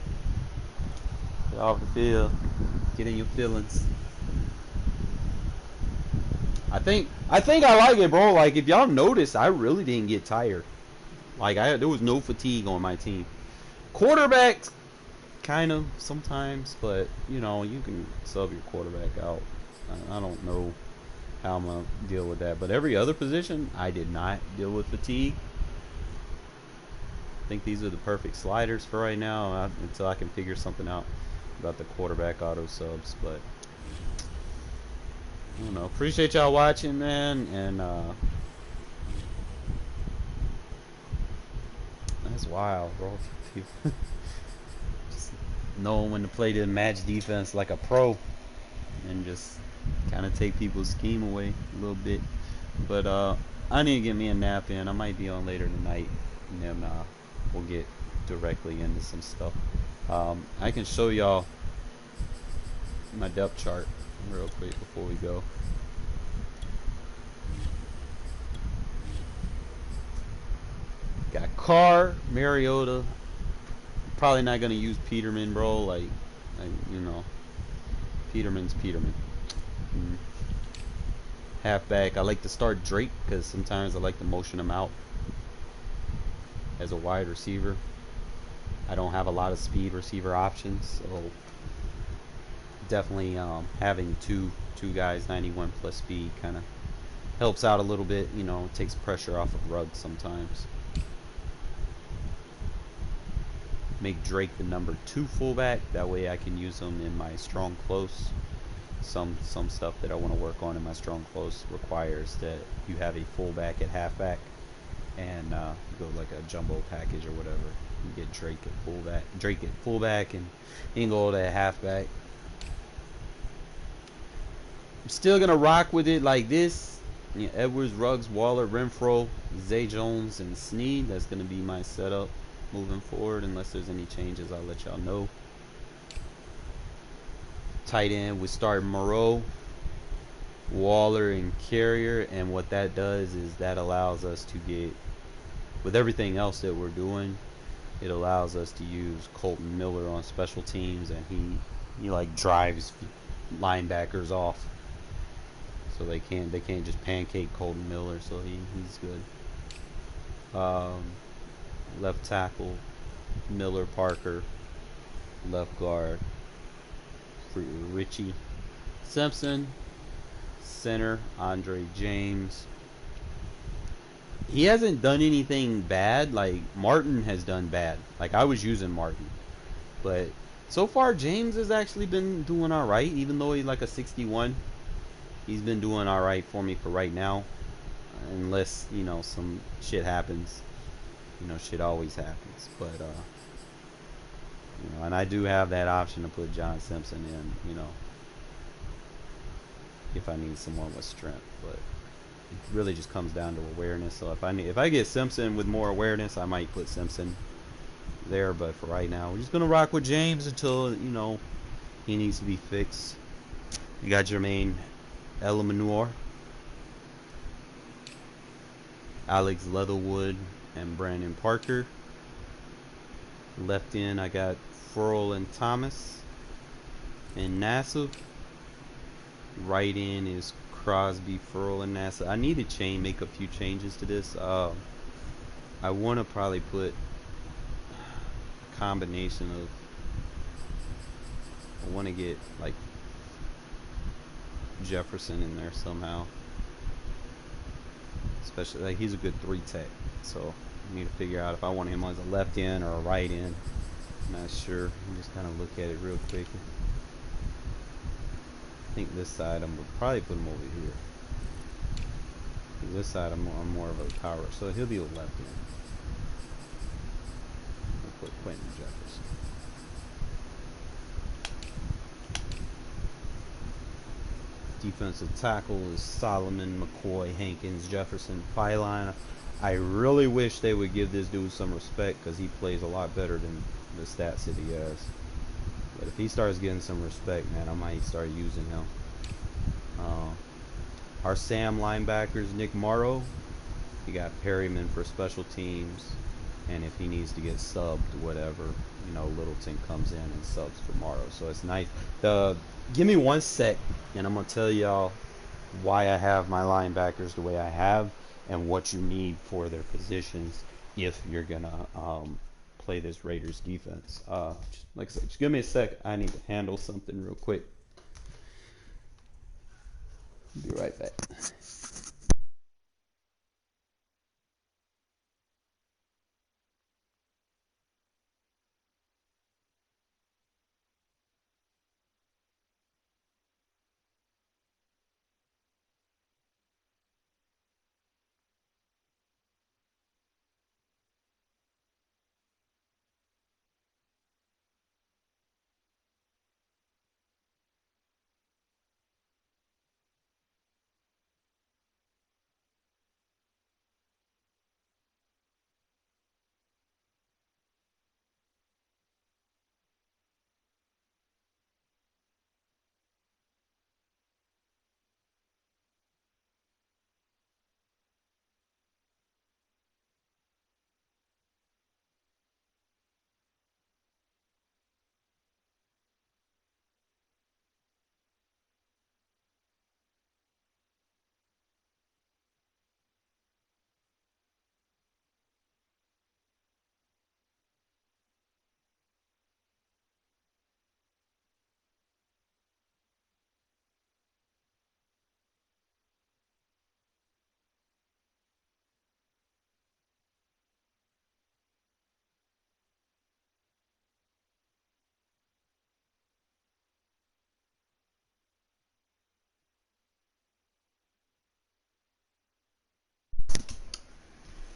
Get off the field. Get in your feelings. I think I like it, bro. Like, if y'all notice, I really didn't get tired. Like, there was no fatigue on my team. Quarterbacks, kind of sometimes, but you know, you can sub your quarterback out. I don't know how I'm gonna deal with that, but every other position, I did not deal with fatigue. I think these are the perfect sliders for right now, until I can figure something out about the quarterback auto subs. But I don't know. Appreciate y'all watching, man, and that's wild, bro. Just knowing when to play the match defense like a pro, and just kind of take people's scheme away a little bit. But I need to get me a nap in. I might be on later tonight, and then we'll get directly into some stuff. I can show y'all my depth chart real quick before we go. Got Carr, Mariota. Probably not gonna use Peterman, bro. Like you know, Peterman's Peterman. Halfback, I like to start Drake because sometimes I like to motion him out as a wide receiver. I don't have a lot of speed receiver options, so definitely having two guys 91 plus speed kind of helps out a little bit. You know, it takes pressure off of Ruggs sometimes. Make Drake the number 2 fullback. That way I can use him in my strong close. Some stuff that I want to work on in my strong close requires that you have a fullback at halfback, and go like a jumbo package or whatever. You get Drake at fullback, and Ingold at halfback. I'm still gonna rock with it like this. You know, Edwards, Ruggs, Waller, Renfro, Zay Jones, and Snead. That's gonna be my setup. moving forward. Unless there's any changes, I'll let y'all know. Tight end, we start Moreau, Waller, and Carrier, and what that does is that allows us to get, with everything else that we're doing, it allows us to use Colton Miller on special teams, and he like drives linebackers off, so they can't just pancake Colton Miller, so he's good. Left tackle, Miller Parker. Left guard, Richie Simpson. Center, Andre James. He hasn't done anything bad. Like Martin has done bad. Like I was using Martin, but so far James has actually been doing all right. Even though he's like a 61, he's been doing all right for me for right now. Unless some shit happens. Shit always happens. But and I do have that option to put John Simpson in. If I need someone with strength, but it really just comes down to awareness. So if I get Simpson with more awareness, I might put Simpson there. But for right now, we're just gonna rock with James until he needs to be fixed. You got Jermaine Elamanoir, Alex Leatherwood, and Brandon Parker. Left end, I got Furl and Thomas and Nassib. Right in is Crosby, Furl, and Nassib. I need to make a few changes to this. I want to probably put a combination of. I want to get like Jefferson in there somehow. Especially like he's a good 3-tech, so I need to figure out if I want him as a left end or a right end. I'm not sure. I'm just kind of look at it real quick. I think this side I'm gonna probably put him over here. This side I'm more of a power, so he'll be a left end. I'll put Quentin Jefferson. Defensive tackle is Solomon, McCoy, Hankins, Jefferson, Pylon. I really wish they would give this dude some respect because he plays a lot better than the stats that he has. But if he starts getting some respect, man, I might start using him. Our Sam linebackers, Nick Morrow. He got Perryman for special teams. And if he needs to get subbed, whatever, Littleton comes in and subs for Morrow. So it's nice. Give me 1 sec, and I'm going to tell y'all why I have my linebackers the way I have and what you need for their positions if you're going to play this Raiders defense. Like I said, just give me a sec. I need to handle something real quick. Be right back.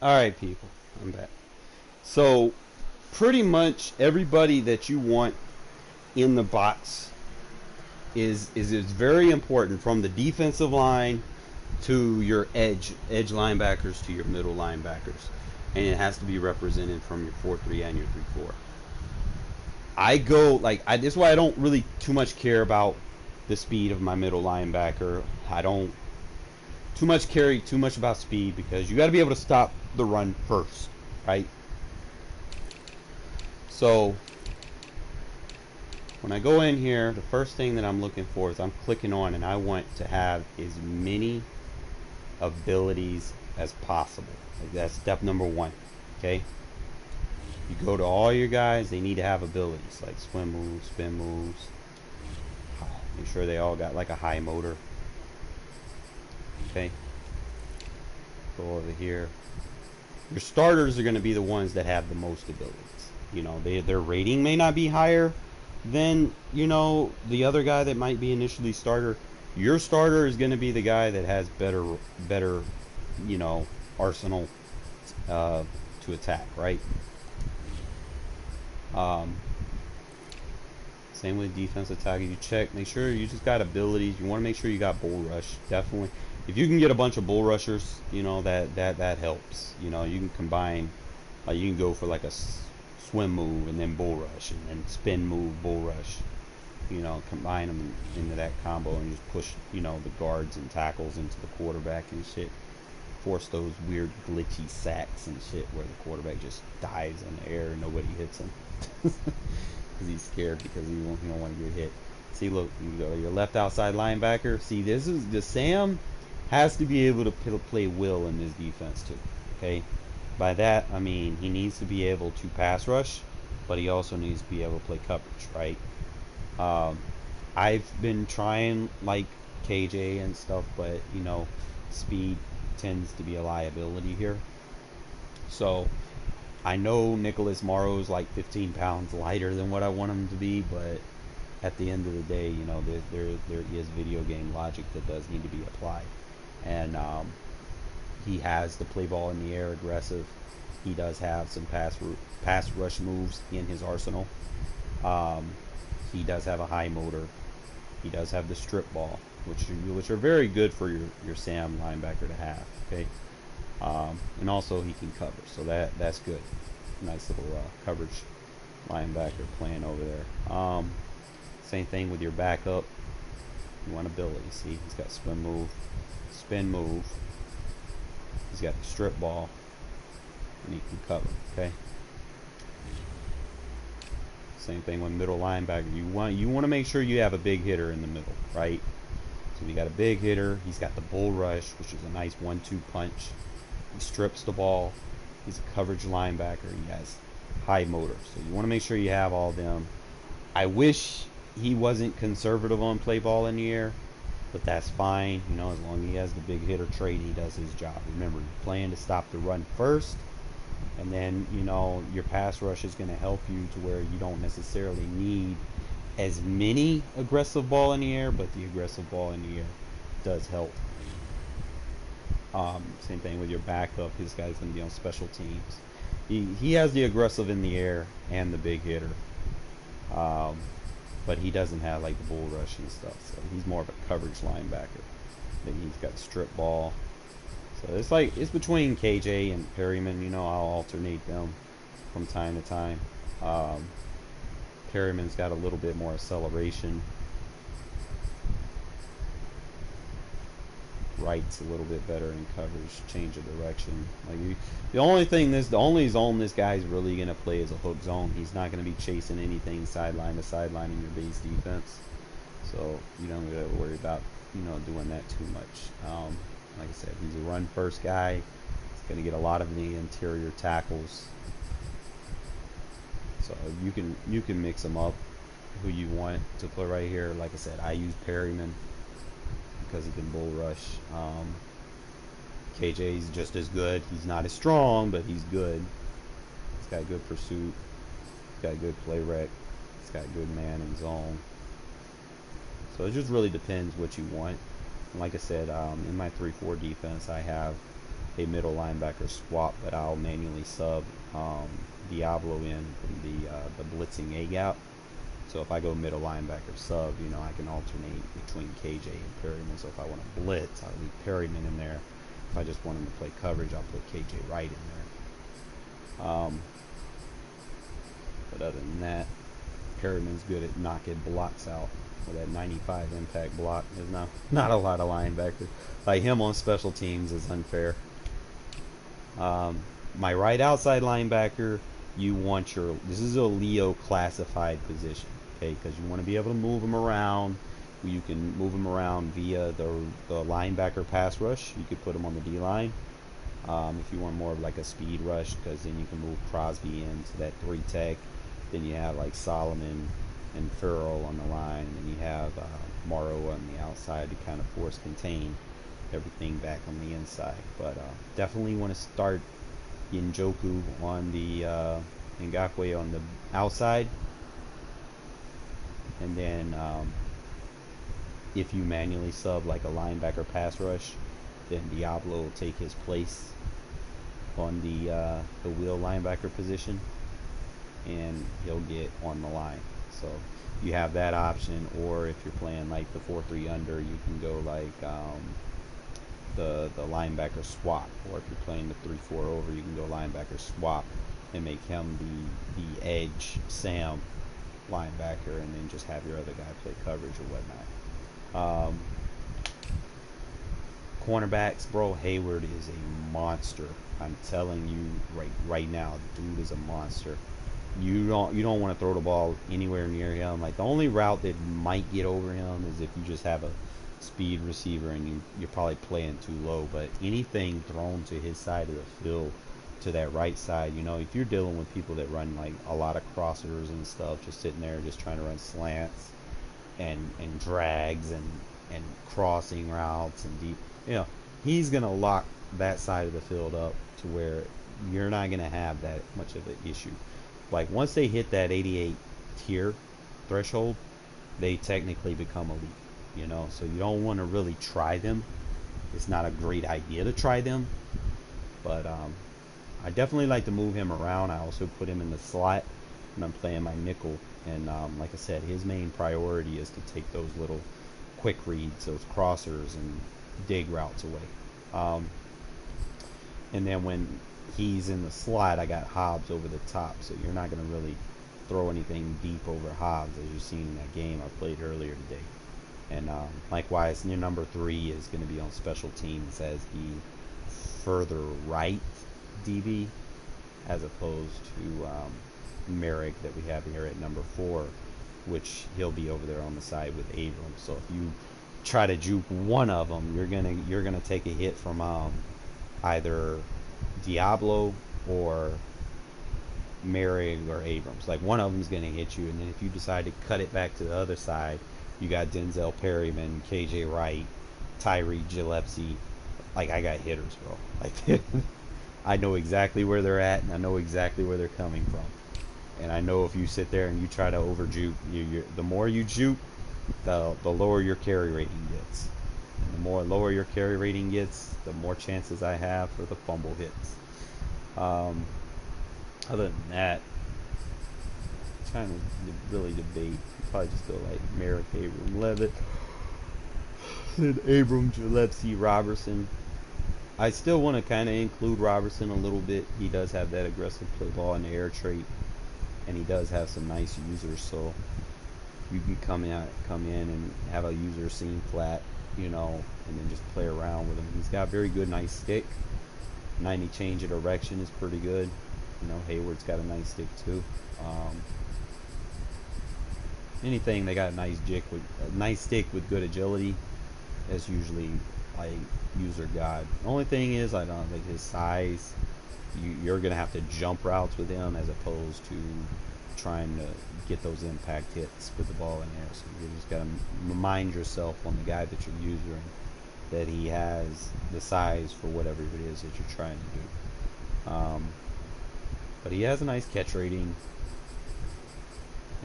Alright, people, I'm back. So, pretty much everybody that you want in the box is very important, from the defensive line to your edge linebackers to your middle linebackers. and it has to be represented from your 4-3 and your 3-4. I go like this is why I don't really too much care about the speed of my middle linebacker. I don't too much about speed, because you got to be able to stop the run first, right? So when I go in here, the first thing that I'm looking for is I'm clicking on, and I want to have as many abilities as possible. Like, that's step number 1. Okay, you go to all your guys, they need to have abilities like swim moves, spin moves. Make sure they all got like a high motor. Okay, go over here. Your starters are going to be the ones that have the most abilities. You know, their rating may not be higher than, you know, the other guy that might be initially starter. Your starter is going to be the guy that has better, you know, arsenal to attack, right? Same with defense attack. You check, make sure you just got abilities. You want to make sure you got bull rush. Definitely, if you can get a bunch of bull rushers, you know, that helps. You know, you can combine. You can go for like a swim move and then bull rush, and then spin move, bull rush. You know, combine them into that combo and just push, you know, the guards and tackles into the quarterback and shit. Force those weird glitchy sacks and shit where the quarterback just dives in the air and nobody hits him. Because he's scared, because he don't want to get hit. See, look, you go your left outside linebacker. See, this is the Sam has to be able to play will in this defense too. Okay, by that I mean he needs to be able to pass rush, but he also needs to be able to play coverage, right? I've been trying like KJ and stuff, but you know, speed tends to be a liability here. So I know Nicholas Morrow's like 15 pounds lighter than what I want him to be, but at the end of the day, you know, there is video game logic that does need to be applied. And he has the play ball in the air aggressive. He does have some pass rush moves in his arsenal. He does have a high motor. He does have the strip ball, which are very good for your Sam linebacker to have. Okay. And also he can cover, so that's good. Nice little coverage linebacker playing over there. Same thing with your backup. You want ability. See, he's got swim move, spin move. He's got the strip ball, and he can cover. Okay. Same thing with middle linebacker. You want to make sure you have a big hitter in the middle, right? So you got a big hitter. He's got the bull rush, which is a nice 1-2 punch. He strips the ball. He's a coverage linebacker. He has high motor. So you want to make sure you have all them. I wish he wasn't conservative on play ball in the air, but that's fine. You know, as long as he has the big hitter trait, he does his job. Remember, you're playing to stop the run first, and then, you know, your pass rush is going to help you to where you don't necessarily need as many aggressive ball in the air, but the aggressive ball in the air does help. Same thing with your backup. His guy's going to be on special teams. He has the aggressive in the air and the big hitter, but he doesn't have like the bull rush and stuff. So he's more of a coverage linebacker. Then he's got strip ball. So it's between KJ and Perryman. You know, I'll alternate them from time to time. Perryman's got a little bit more acceleration. Right's a little bit better in coverage, change of direction. Like the only zone this guy's really gonna play is a hook zone. He's not gonna be chasing anything sideline to sideline in your base defense. So you don't gotta worry about, you know, doing that too much. Like I said, he's a run first guy. He's gonna get a lot of the interior tackles. So you can mix them up who you want to play right here. Like I said, I use Perryman because he can bull rush. KJ's just as good. He's not as strong, but he's good. He's got good pursuit. He's got good play rec. He's got good man and zone. So it just really depends what you want. And like I said, in my 3-4 defense, I have a middle linebacker swap, but I'll manually sub Diablo in from the blitzing A gap. So if I go middle linebacker sub, you know, I can alternate between KJ and Perryman. So if I want to blitz, I'll leave Perryman in there. If I just want him to play coverage, I'll put KJ Wright in there. But other than that, Perryman's good at knocking blocks out. With that 95 impact block, there's not a lot of linebackers. Like him on special teams is unfair. My right outside linebacker, this is a Leo classified position, okay? Because you want to be able to move him around. You can move him around via the linebacker pass rush. You could put him on the D line. If you want more of like a speed rush, because then you can move Crosby into that 3 tech. Then you have like Solomon and Farrell on the line, and then you have Morrow on the outside to kind of force contain everything back on the inside. But definitely want to start Njoku on the Ngakwe on the outside, and then if you manually sub like a linebacker pass rush, then Diablo will take his place on the wheel linebacker position, and he'll get on the line. So you have that option, or if you're playing like the 4-3 under, you can go like the linebacker swap, or if you're playing the 3-4 over, you can go linebacker swap and make him the edge Sam linebacker, and then just have your other guy play coverage or whatnot. Cornerbacks, bro, Hayward is a monster. I'm telling you right now, the dude is a monster. You don't want to throw the ball anywhere near him. Like the only route that might get over him is if you just have a speed receiver and you're probably playing too low. But anything thrown to his side of the field, to that right side, if you're dealing with people that run like a lot of crossers and stuff, just sitting there just trying to run slants and drags and crossing routes and deep, he's gonna lock that side of the field up to where you're not gonna have that much of an issue. Like once they hit that 88 tier threshold, they technically become elite, so you don't want to really try them. It's not a great idea to try them, but I definitely like to move him around. I also put him in the slot when I'm playing my nickel, and like I said, his main priority is to take those little quick reads, those crossers, and dig routes away. And then when he's in the slot, I got Hobbs over the top, so you're not going to really throw anything deep over Hobbs, as you've seen in that game I played earlier today. And likewise, your number 3 is going to be on special teams as the further right DB, as opposed to Merrick that we have here at number 4, which he'll be over there on the side with Abrams. So if you try to juke one of them, you're gonna take a hit from either Diablo or Merrick or Abrams. Like one of them's gonna hit you, and then if you decide to cut it back to the other side, you got Denzel Perryman, KJ Wright, Tyree Gillespie. Like I got hitters, bro. Like I know exactly where they're at, and I know exactly where they're coming from. And I know if you sit there and you try to over juke, the more you juke, the lower your carry rating gets. And the more lower your carry rating gets, the more chances I have for the fumble hits. Other than that, I'm trying to really debate. Probably just go like Merrick, Abram, Levitt, then Abram, Gillespie, Robertson. I still want to kind of include Robertson a little bit. He does have that aggressive play ball in the air trait, and he does have some nice users. So you can come in and have a user seam flat, and then just play around with him. He's got very good, nice stick. 90 change of direction is pretty good. Hayward's got a nice stick too. Anything they got a nice stick with good agility is usually like user god. The only thing is, I don't think his size. You're gonna have to jump routes with him as opposed to trying to get those impact hits with the ball in there. So you just gotta remind yourself on the guy that you're using that he has the size for whatever it is that you're trying to do. But he has a nice catch rating,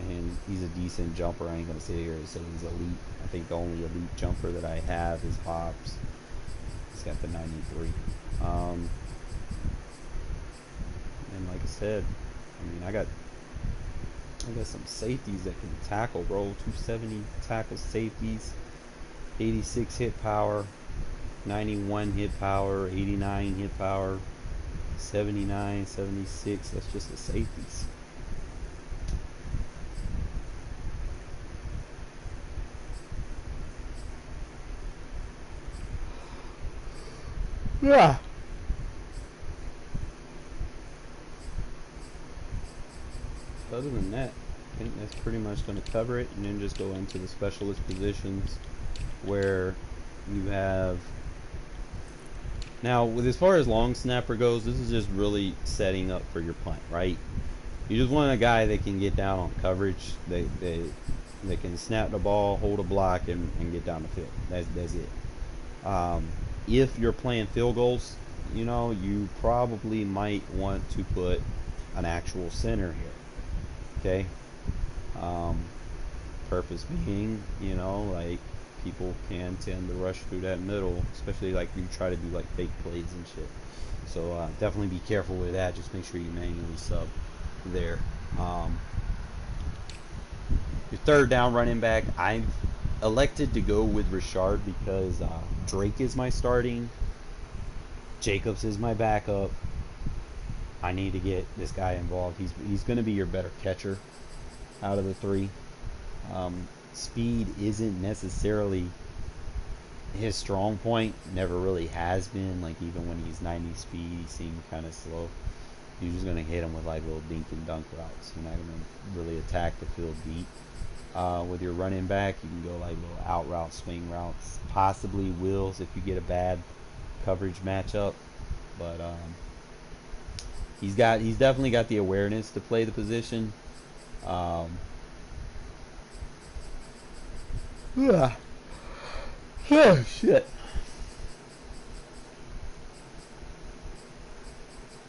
and he's a decent jumper. I ain't gonna sit here and say he's elite. I think the only elite jumper that I have is Hobbs. He's got the 93. And like I said, I got some safeties that can tackle, bro. 270 tackle safeties, 86 hit power, 91 hit power, 89 hit power. 79, 76. That's just the safeties. Yeah. Other than that, I think that's pretty much going to cover it, and then just go into the specialist positions where you have. Now, with as far as long snapper goes, this is just really setting up for your punt, right? You just want a guy that can get down on coverage. They can snap the ball, hold a block, and get down the field. That's it. If you're playing field goals, you know, you probably might want to put an actual center here. Okay. Purpose being, you know, like, people can tend to rush through that middle, especially like you try to do like fake plays and shit. So definitely be careful with that. Just make sure you manually sub there. Your third down running back, I've elected to go with Richard because Drake is my starting, Jacobs is my backup. I need to get this guy involved. He's going to be your better catcher out of the three. Speed isn't necessarily his strong point. Never really has been. Like, even when he's 90 speed, he seemed kind of slow. You're just going to hit him with like little dink and dunk routes. You're not going to really attack the field deep. With your running back, you can go like little out routes, swing routes, possibly wheels if you get a bad coverage matchup. But he's definitely got the awareness to play the position. Oh shit.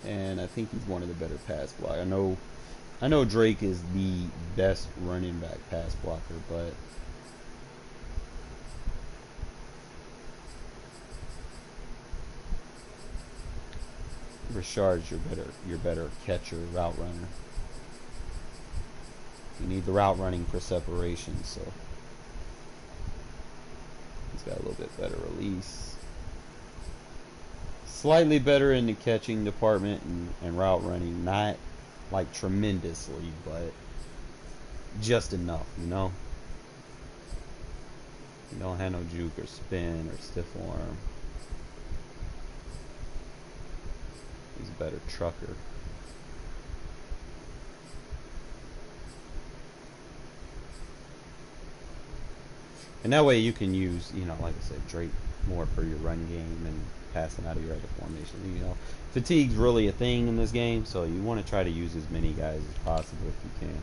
And I think he's one of the better pass blockers. I know Drake is the best running back pass blocker, but Richard's your better catcher, route runner. You need the route running for separation, so he's got a little bit better release. Slightly better in the catching department and route running. Not like tremendously, but just enough, you know? You don't have no juke or spin or stiff arm. He's a better trucker. And that way you can use, you know, like I said, Drake more for your run game and passing out of your other formation. You know, fatigue's really a thing in this game, so you want to try to use as many guys as possible if you can.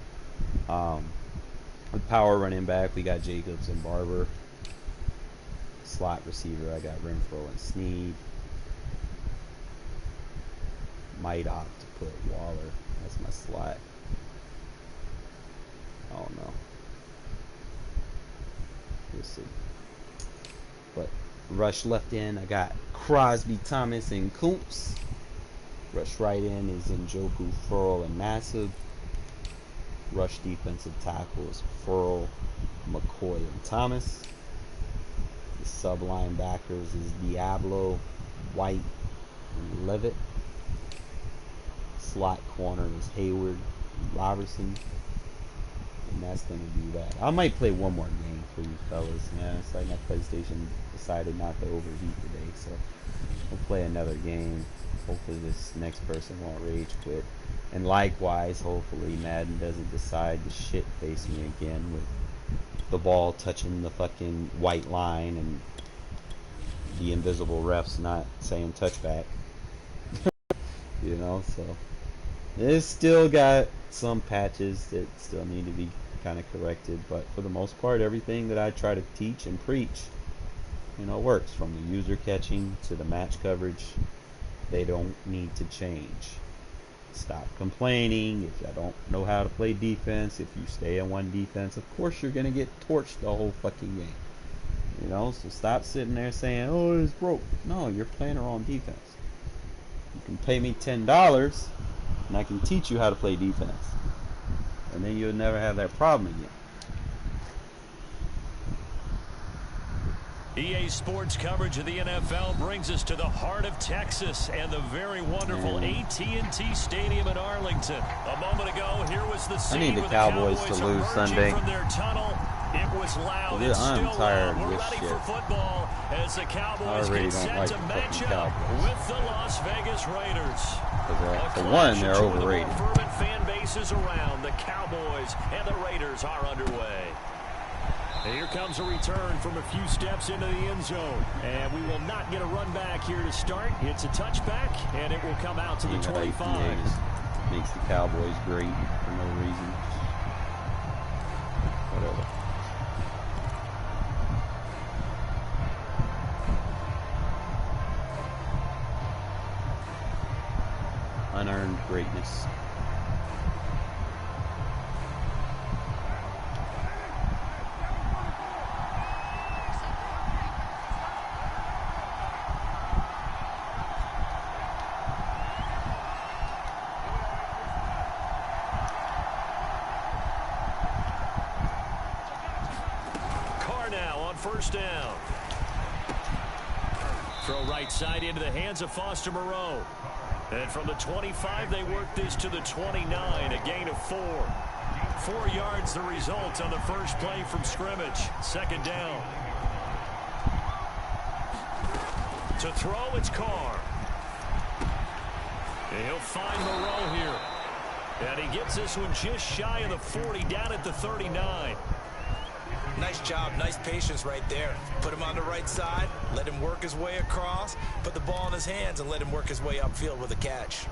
With power running back, we got Jacobs and Barber. Slot receiver, I got Renfro and Snead. Might opt to put Waller as my slot. I don't know. We'll see. But rush left in, I got Crosby, Thomas, and Koontz. Rush right in is Njoku, Furl, and Nassib. Rush defensive tackles Furl, McCoy, and Thomas. The sub linebackers is Diablo, White, and Levitt. Slot corner is Hayward, Robertson. And that's going to do that. I might play one more game for you fellas, man. It's like my PlayStation decided not to overheat today, so we'll play another game. Hopefully this next person won't rage quit. And likewise, hopefully Madden doesn't decide to shit face me again with the ball touching the fucking white line and the invisible refs not saying touchback. You know, so it's still got some patches that still need to be kind of corrected, but for the most part, everything that I try to teach and preach, you know, works. From the user catching to the match coverage, they don't need to change. Stop complaining if you don't know how to play defense. If you stay in one defense, of course you're gonna get torched the whole fucking game. You know, so stop sitting there saying, "Oh, it's broke." No, you're playing the wrong defense. You can pay me $10 and I can teach you how to play defense, and then you'll never have that problem again. EA Sports coverage of the NFL brings us to the heart of Texas and the very wonderful AT&T Stadium in Arlington. A moment ago, here was the scene I need the with Cowboys the Cowboys to lose Sunday. from their tunnel. It was loud. Dude, It's I'm still tired loud. of We're this ready shit. for football as the Cowboys I really get don't set like to the match fucking up Cowboys. with the Las Vegas Raiders. For one, they're overrated. The fervent fan bases around. The Cowboys and the Raiders are underway. And here comes a return from a few steps into the end zone. And we will not get a run back here to start. It's a touchback, and it will come out to the 25. Just makes the Cowboys great for no reason. Whatever. Unearned greatness. First down. Throw right side into the hands of Foster Moreau. And from the 25, they work this to the 29, a gain of 4. 4 yards the result on the first play from scrimmage. Second down. To throw, it's Carr. And he'll find Moreau here. And he gets this one just shy of the 40, down at the 39. Nice job, nice patience right there. Put him on the right side, let him work his way across, put the ball in his hands, and let him work his way upfield with a catch.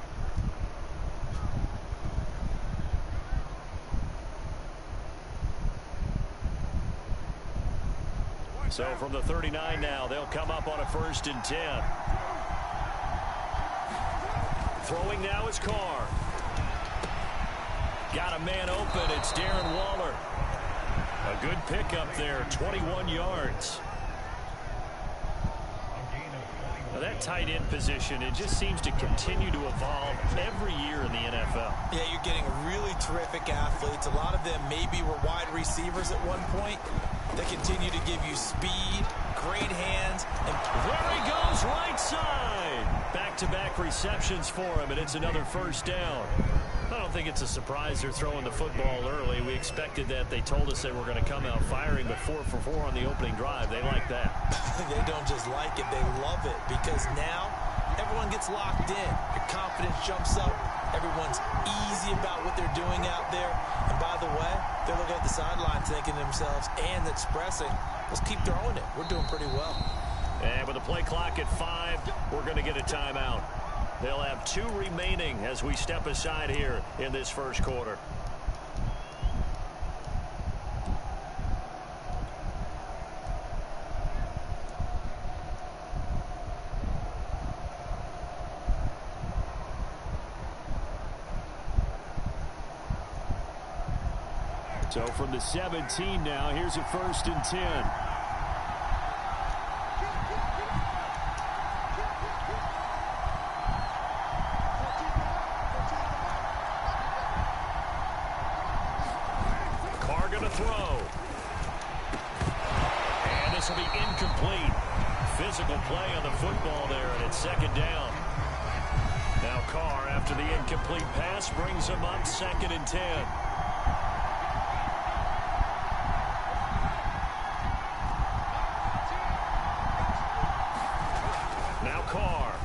So from the 39 now, they'll come up on a 1st and 10. Throwing now is Carr. Got a man open. It's Darren Waller. A good pickup there, 21 yards. Now that tight end position, it just seems to continue to evolve every year in the NFL. Yeah, you're getting really terrific athletes. A lot of them maybe were wide receivers at one point. They continue to give you speed, great hands, and there he goes, right side. Back-to-back receptions for him, and it's another first down. I don't think it's a surprise they're throwing the football early. We expected that. They told us they were going to come out firing, but 4 for 4 on the opening drive. They like that. They don't just like it, they love it, because now everyone gets locked in. Your confidence jumps up. Everyone's easy about what they're doing out there. And by the way, they're looking at the sideline thinking to themselves and expressing, let's keep throwing it. We're doing pretty well. And with the play clock at 5, we're going to get a timeout. They'll have 2 remaining as we step aside here in this first quarter. So from the 17 now, here's a 1st and 10. Throw. And this will be incomplete. Physical play on the football there, and it's 2nd down. Now Carr, after the incomplete pass, brings him up 2nd and 10. Now Carr.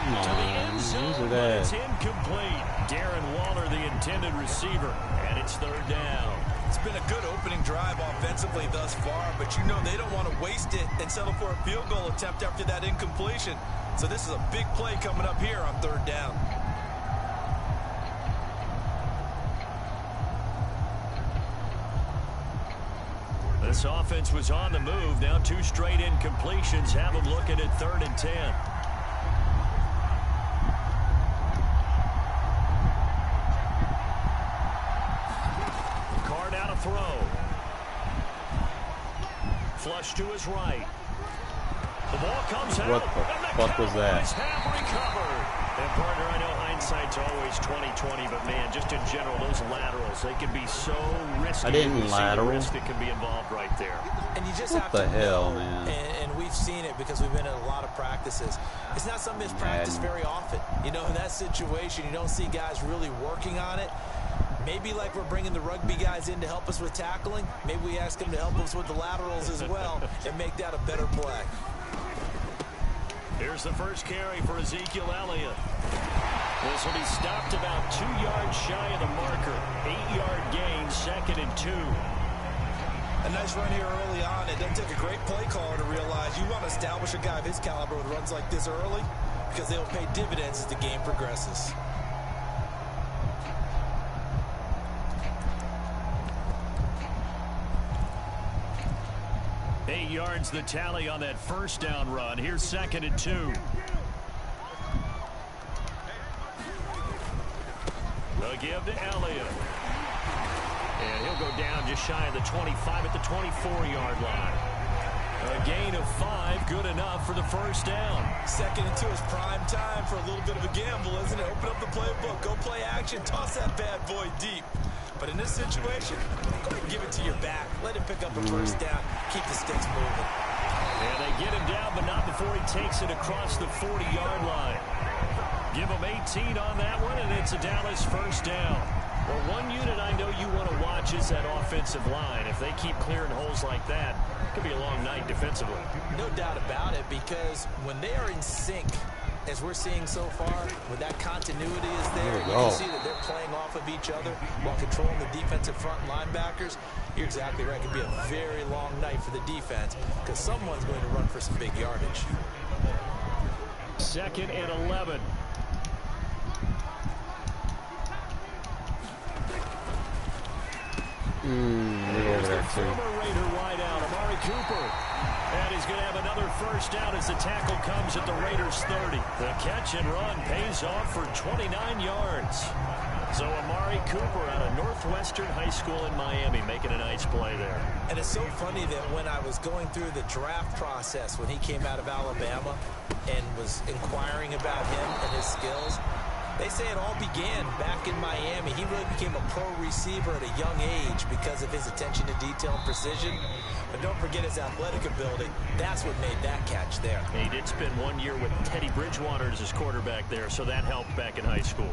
To the end zone, but it's incomplete. Darren Waller, the intended receiver, and it's 3rd down. It's been a good opening drive offensively thus far, but you know they don't want to waste it and settle for a field goal attempt after that incompletion. So this is a big play coming up here on 3rd down. This offense was on the move. Now 2 straight incompletions have them looking at 3rd and 10. Throw. Flush to his right. The ball comes out. What the fuck was that? Have recovered. And partner, I know hindsight's always Cowboys 2020, but man, just in general, those laterals, they can be so risky. I didn't You see the lateral. risk that can be involved right there. And you just What have the to hell, know, man? and we've seen it because we've been in a lot of practices. It's not something that's practiced very often. You know, in that situation, you don't see guys really working on it. Maybe like we're bringing the rugby guys in to help us with tackling. Maybe we ask them to help us with the laterals as well and make that a better play. Here's the first carry for Ezekiel Elliott. This will be stopped about 2 yards shy of the marker. 8-yard gain, 2nd and 2. A nice run here early on. It doesn't take a great play caller to realize you want to establish a guy of his caliber with runs like this early because they'll pay dividends as the game progresses. Yards the tally on that first down run. Here's 2nd and 2. The give to Elliott. And he'll go down just shy of the 25 at the 24-yard line. A gain of 5, good enough for the first down. 2nd and 2 is prime time for a little bit of a gamble, isn't it? Open up the playbook, go play action, toss that bad boy deep. But in this situation, go ahead and give it to your back. Let him pick up a first down. Keep the sticks moving. And they get him down, but not before he takes it across the 40-yard line. Give him 18 on that one, and it's a Dallas first down. Well, one unit I know you want to watch is that offensive line. If they keep clearing holes like that, it could be a long night defensively. No doubt about it, because when they are in sync, as we're seeing so far, when that continuity is there, you can see that they're playing off of each other while controlling the defensive front linebackers. You're exactly right. It could be a very long night for the defense because someone's going to run for some big yardage. 2nd and 11. Over there too. Former Raider wideout, Amari Cooper. And he's going to have another first down as the tackle comes at the Raiders' 30. The catch and run pays off for 29 yards. So Amari Cooper out of Northwestern High School in Miami making a nice play there. And it's so funny that when I was going through the draft process when he came out of Alabama and was inquiring about him and his skills, they say it all began back in Miami. He really became a pro receiver at a young age because of his attention to detail and precision. But don't forget his athletic ability. That's what made that catch there. He did spend 1 year with Teddy Bridgewater as his quarterback there, so that helped back in high school.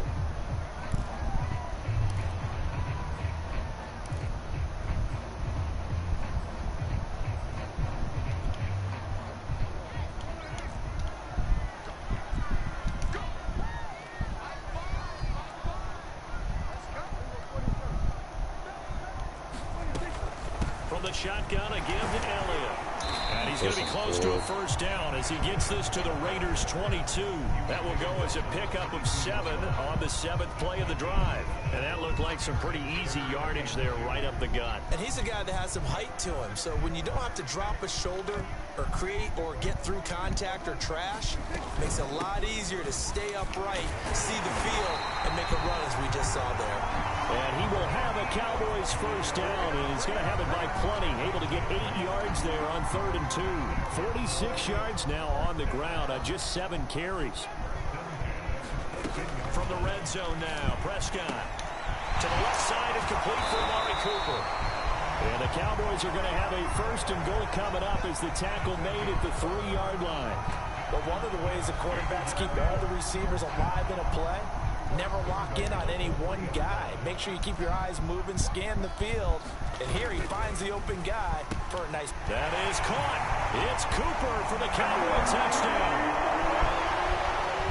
Shotgun, a give to Elliott. And he's going to be close to a first down as he gets this to the Raiders' 22. That will go as a pickup of 7 on the 7th play of the drive. And that looked like some pretty easy yardage there right up the gut. And he's a guy that has some height to him. So when you don't have to drop a shoulder or create or get through contact or trash, it makes it a lot easier to stay upright, see the field, and make a run as we just saw there. And he will have a Cowboys first down, and he's going to have it by plenty. Able to get 8 yards there on 3rd and 2. 46 yards now on the ground on just 7 carries. From the red zone now, Prescott. To the left side and complete for Amari Cooper. And the Cowboys are going to have a 1st and goal coming up as the tackle made at the 3-yard line. But one of the ways that quarterbacks keep all the receivers alive in a play, never lock in on any one guy. Make sure you keep your eyes moving, scan the field. And here he finds the open guy for a nice... That is caught. It's Cooper for the Cowboy touchdown.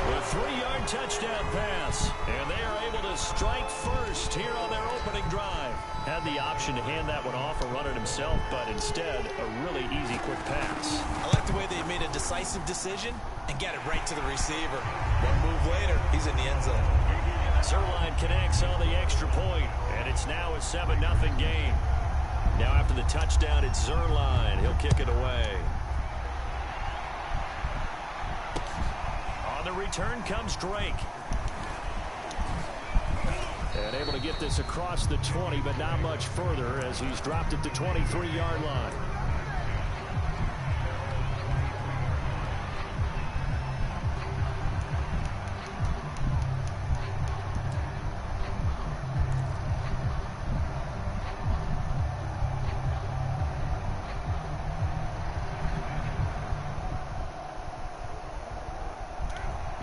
The 3-yard touchdown pass. And they are able to strike first here on their opening drive. Had the option to hand that one off or run it himself, but instead, a really easy, quick pass. I like the way they made a decisive decision and got it right to the receiver. One move later, he's in the end zone. Zuerlein connects on the extra point, and it's now a 7-0 game. Now after the touchdown, it's Zuerlein. He'll kick it away. On the return comes Drake. And able to get this across the 20, but not much further as he's dropped at the 23-yard line.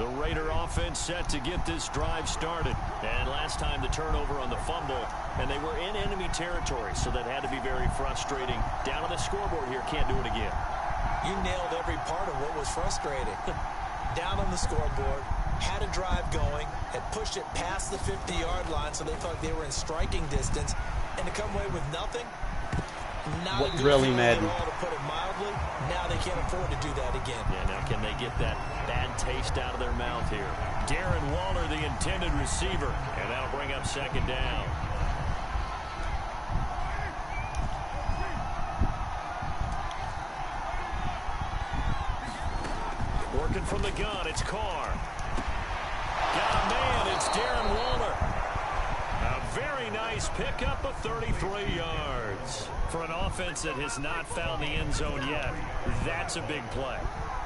The Raider offense set to get this drive started. And last time the turnover on the fumble, and they were in enemy territory, so that had to be very frustrating. Down on the scoreboard here, can't do it again. You nailed every part of what was frustrating. Down on the scoreboard, had a drive going, had pushed it past the 50-yard line, so they thought they were in striking distance, and to come away with nothing. Not what really Madden. To put it mildly, now they can't afford to do that again. Yeah, now can they get that bad taste out of their mouth here? Darren Waller, the intended receiver, and that'll bring up second down. Working from the gun, it's Carr. Got a man, it's Darren Waller. A very nice pickup of 33 yards. For an offense that has not found the end zone yet, that's a big play.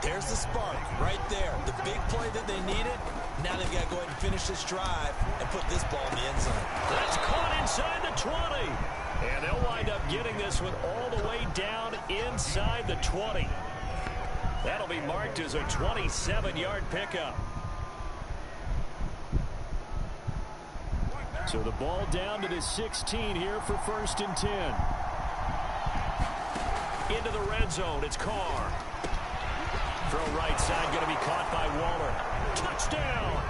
There's the spark right there. The big play that they needed. Now they've got to go ahead and finish this drive and put this ball in the end zone. That's caught inside the 20. And they'll wind up getting this one all the way down inside the 20. That'll be marked as a 27-yard pickup. So the ball down to the 16 here for 1st and 10. Into the red zone, it's Carr. Throw right side, going to be caught by Waller. Touchdown!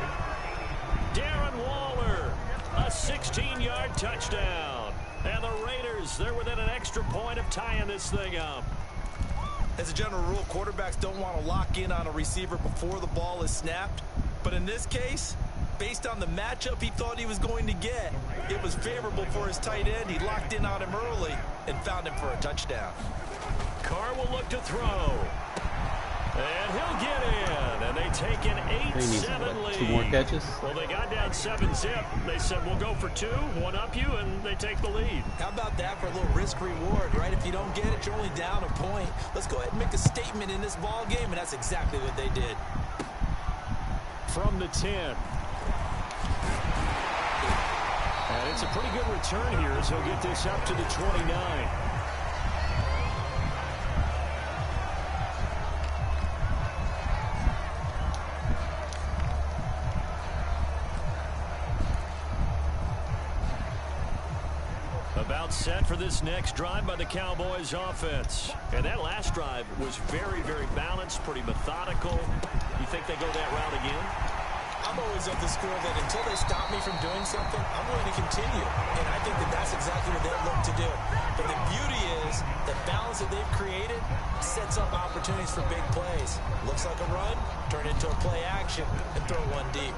Darren Waller, a 16-yard touchdown. And the Raiders, they're within an extra point of tying this thing up. As a general rule, quarterbacks don't want to lock in on a receiver before the ball is snapped. But in this case, based on the matchup he thought he was going to get, it was favorable for his tight end. He locked in on him early and found him for a touchdown. Carr will look to throw. And he'll get in. And they take an 8-7 lead. 2 more catches? Well, they got down 7-zip. They said, we'll go for 2, one up you, and they take the lead. How about that for a little risk-reward, right? If you don't get it, you're only down a point. Let's go ahead and make a statement in this ball game, and that's exactly what they did. From the 10. And it's a pretty good return here as he'll get this up to the 29. About set for this next drive by the Cowboys offense. And that last drive was very, very balanced, pretty methodical. You think they go that route again? I'm always of the school that until they stop me from doing something, I'm going to continue. And I think that that's exactly what they'll look to do. But the beauty is the balance that they've created sets up opportunities for big plays. Looks like a run, turn it into a play action, and throw one deep.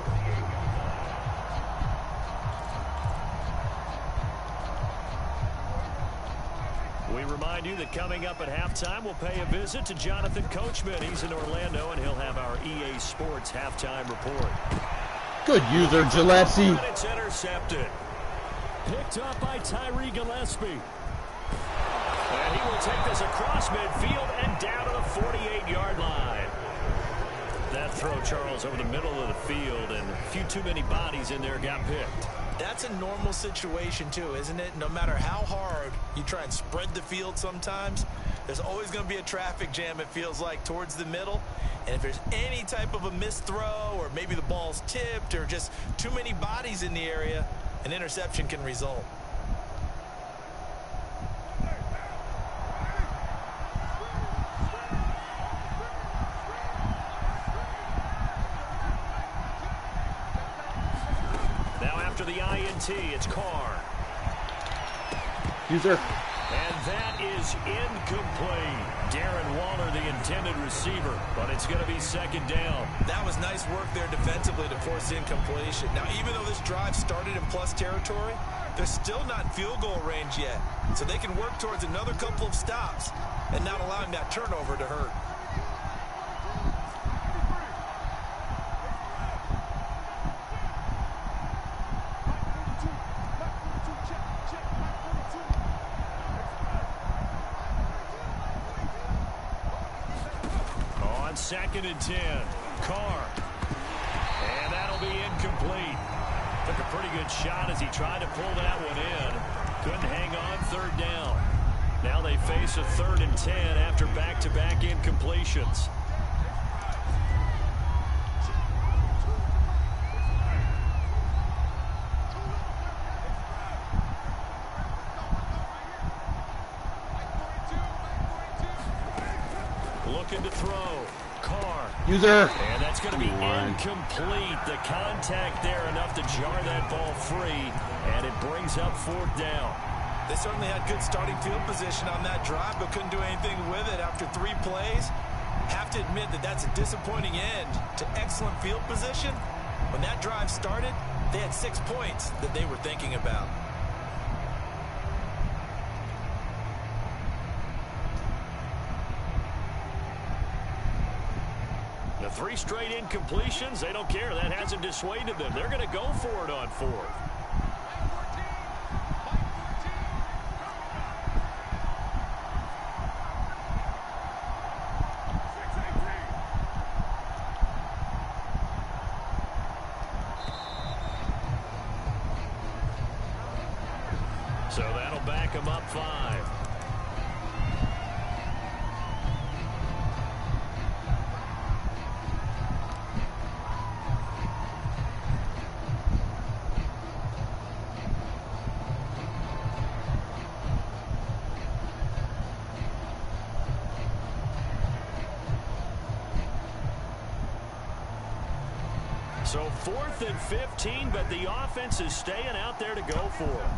We remind you that coming up at halftime, we'll pay a visit to Jonathan Coachman. He's in Orlando, and he'll have our EA Sports halftime report. Good user, Gillespie. And it's intercepted. Picked up by Tyree Gillespie. And he will take this across midfield and down to the 48-yard line. That throw, Charles, over the middle of the field, and a few too many bodies in there got picked. That's a normal situation, too, isn't it? No matter how hard you try and spread the field sometimes, there's always going to be a traffic jam, it feels like, towards the middle. And if there's any type of a missed throw or maybe the ball's tipped or just too many bodies in the area, an interception can result. After the INT, it's Carr. User. And that is incomplete. Darren Waller, the intended receiver, but it's going to be second down. That was nice work there defensively to force incompletion. Now, even though this drive started in plus territory, they're still not in field goal range yet. So they can work towards another couple of stops and not allowing that turnover to hurt. Second and 10. Carr. And that'll be incomplete. Took a pretty good shot as he tried to pull that one in. Couldn't hang on, third down. Now they face a 3rd and 10 after back-to-back incompletions. looking to throw. Carr. User. And that's going to be incomplete. The contact there enough to jar that ball free, and it brings up 4th down. They certainly had good starting field position on that drive, but couldn't do anything with it after 3 plays. Have to admit that that's a disappointing end to excellent field position. When that drive started, they had 6 points that they were thinking about. The 3 straight incompletions, they don't care. That hasn't dissuaded them. They're going to go for it on 4th. So that'll back them up 5. So 4th and 15, but the offense is staying out there to go for it.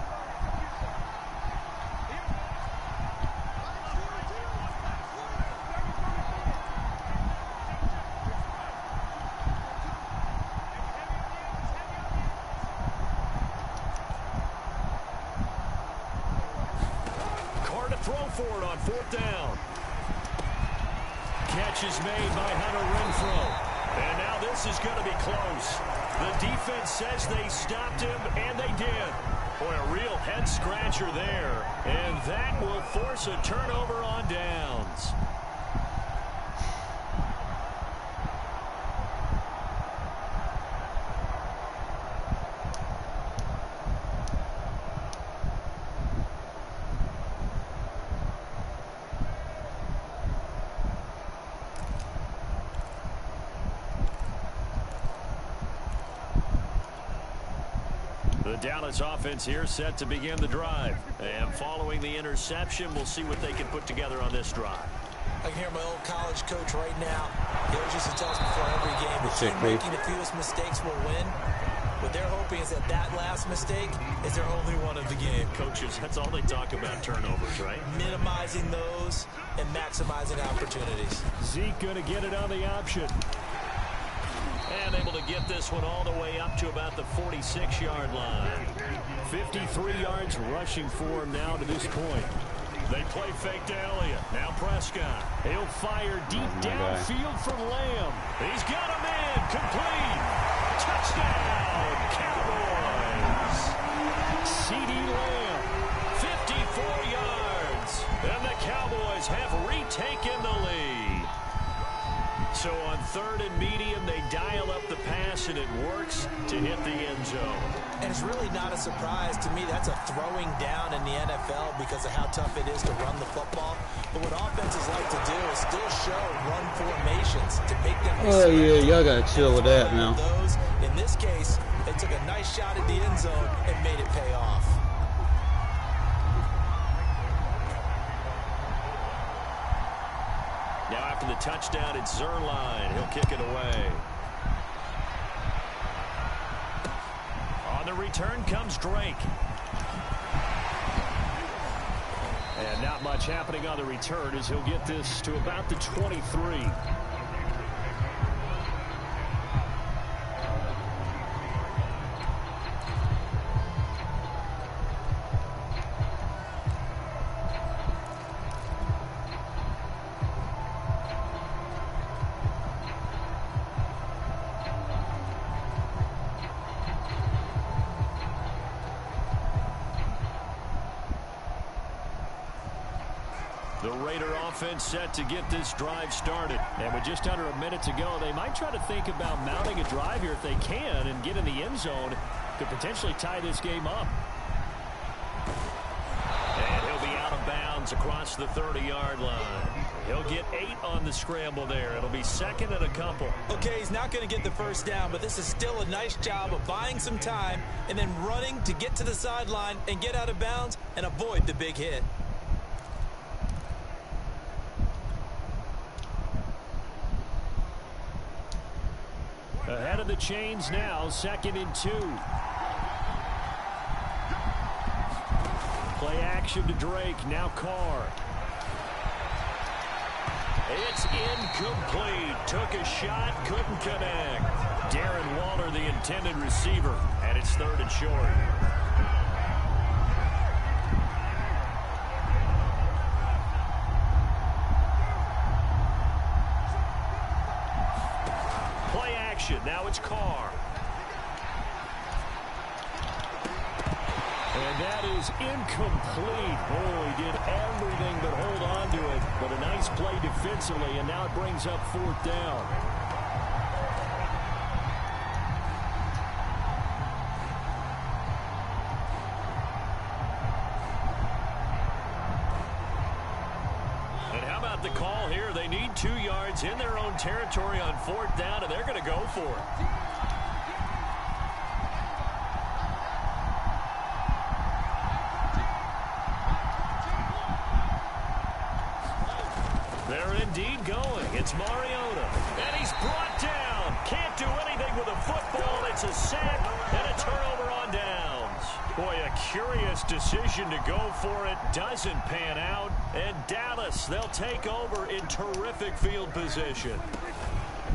Carr to throw for it on 4th down. Catch is made by Hunter Renfrow. And now this is going to be close. The defense says they stopped him, and they did. Boy, a real head-scratcher there. And that will force a turnover on downs. The Dallas offense here set to begin the drive. And following the interception, we'll see what they can put together on this drive. I can hear my old college coach right now. He always used to tell us before every game, the team making the fewest mistakes will win. What they're hoping is that that last mistake is their only one of the game. Coaches, that's all they talk about, turnovers, right? Minimizing those and maximizing opportunities. Zeke going to get it on the option. And able to get this one all the way up to about the 46-yard line. 53 yards rushing for him now to this point. They play fake to Elliott. Now Prescott. He'll fire deep downfield from Lamb. He's got him in. Complete. Touchdown, Cowboys. CeeDee Lamb, 54 yards. And the Cowboys have retaken the lead. So on 3rd and medium, they dial up the pass, and it works to hit the end zone. And it's really not a surprise to me. That's a throwing down in the NFL because of how tough it is to run the football. But what offenses like to do is still show run formations to make them. Oh yeah, y'all gotta chill with that now. Those, in this case, they took a nice shot at the end zone and made it pay off. Now after the touchdown, it's Zuerlein. He'll kick it away. On the return comes Drake. And not much happening on the return as he'll get this to about the 23. The Raider offense set to get this drive started. And with just under a minute to go, they might try to think about mounting a drive here if they can and get in the end zone. Could potentially tie this game up. And he'll be out of bounds across the 30-yard line. He'll get 8 on the scramble there. It'll be 2nd and a couple. Okay, he's not going to get the first down, but this is still a nice job of buying some time and then running to get to the sideline and get out of bounds and avoid the big hit. in the chains now, 2nd and 2. Play action to Drake, now Carr. It's incomplete. Took a shot, couldn't connect. Darren Waller, the intended receiver, and it's 3rd and short. Play action, now it's Carr. And that is incomplete. Oh, he did everything but hold on to it. But a nice play defensively, and now it brings up 4th down. And how about the call here? They need 2 yards in their own territory on 4th down, and they're going to go for it. They're indeed going. It's Mariota. And he's brought down. Can't do anything with a football. It's a sack and a turnover on downs. Boy, a curious decision to go for it. Doesn't pan out. And Dallas, they'll take over in terrific field position.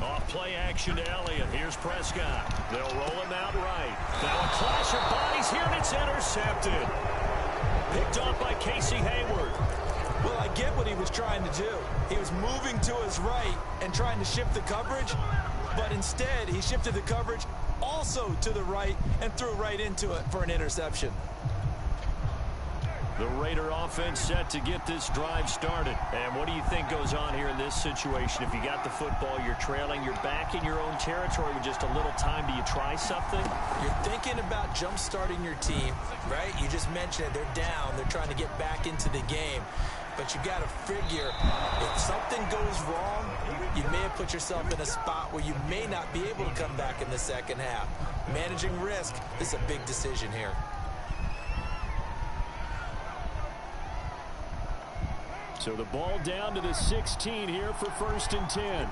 Off play action to Elliott. Here's Prescott. They'll roll him out right. Now a clash of bodies here, and it's intercepted. Picked off by Casey Hayward. Well, I get what he was trying to do. He was moving to his right and trying to shift the coverage, but instead he shifted the coverage also to the right and threw right into it for an interception. The Raider offense set to get this drive started. And what do you think goes on here in this situation? If you got the football, you're trailing, you're back in your own territory with just a little time. Do you try something? You're thinking about jump-starting your team, right? You just mentioned it. They're down. They're trying to get back into the game. But you got to figure, if something goes wrong, you may have put yourself in a spot where you may not be able to come back in the second half. Managing risk is a big decision here. So the ball down to the 16 here for 1st and 10.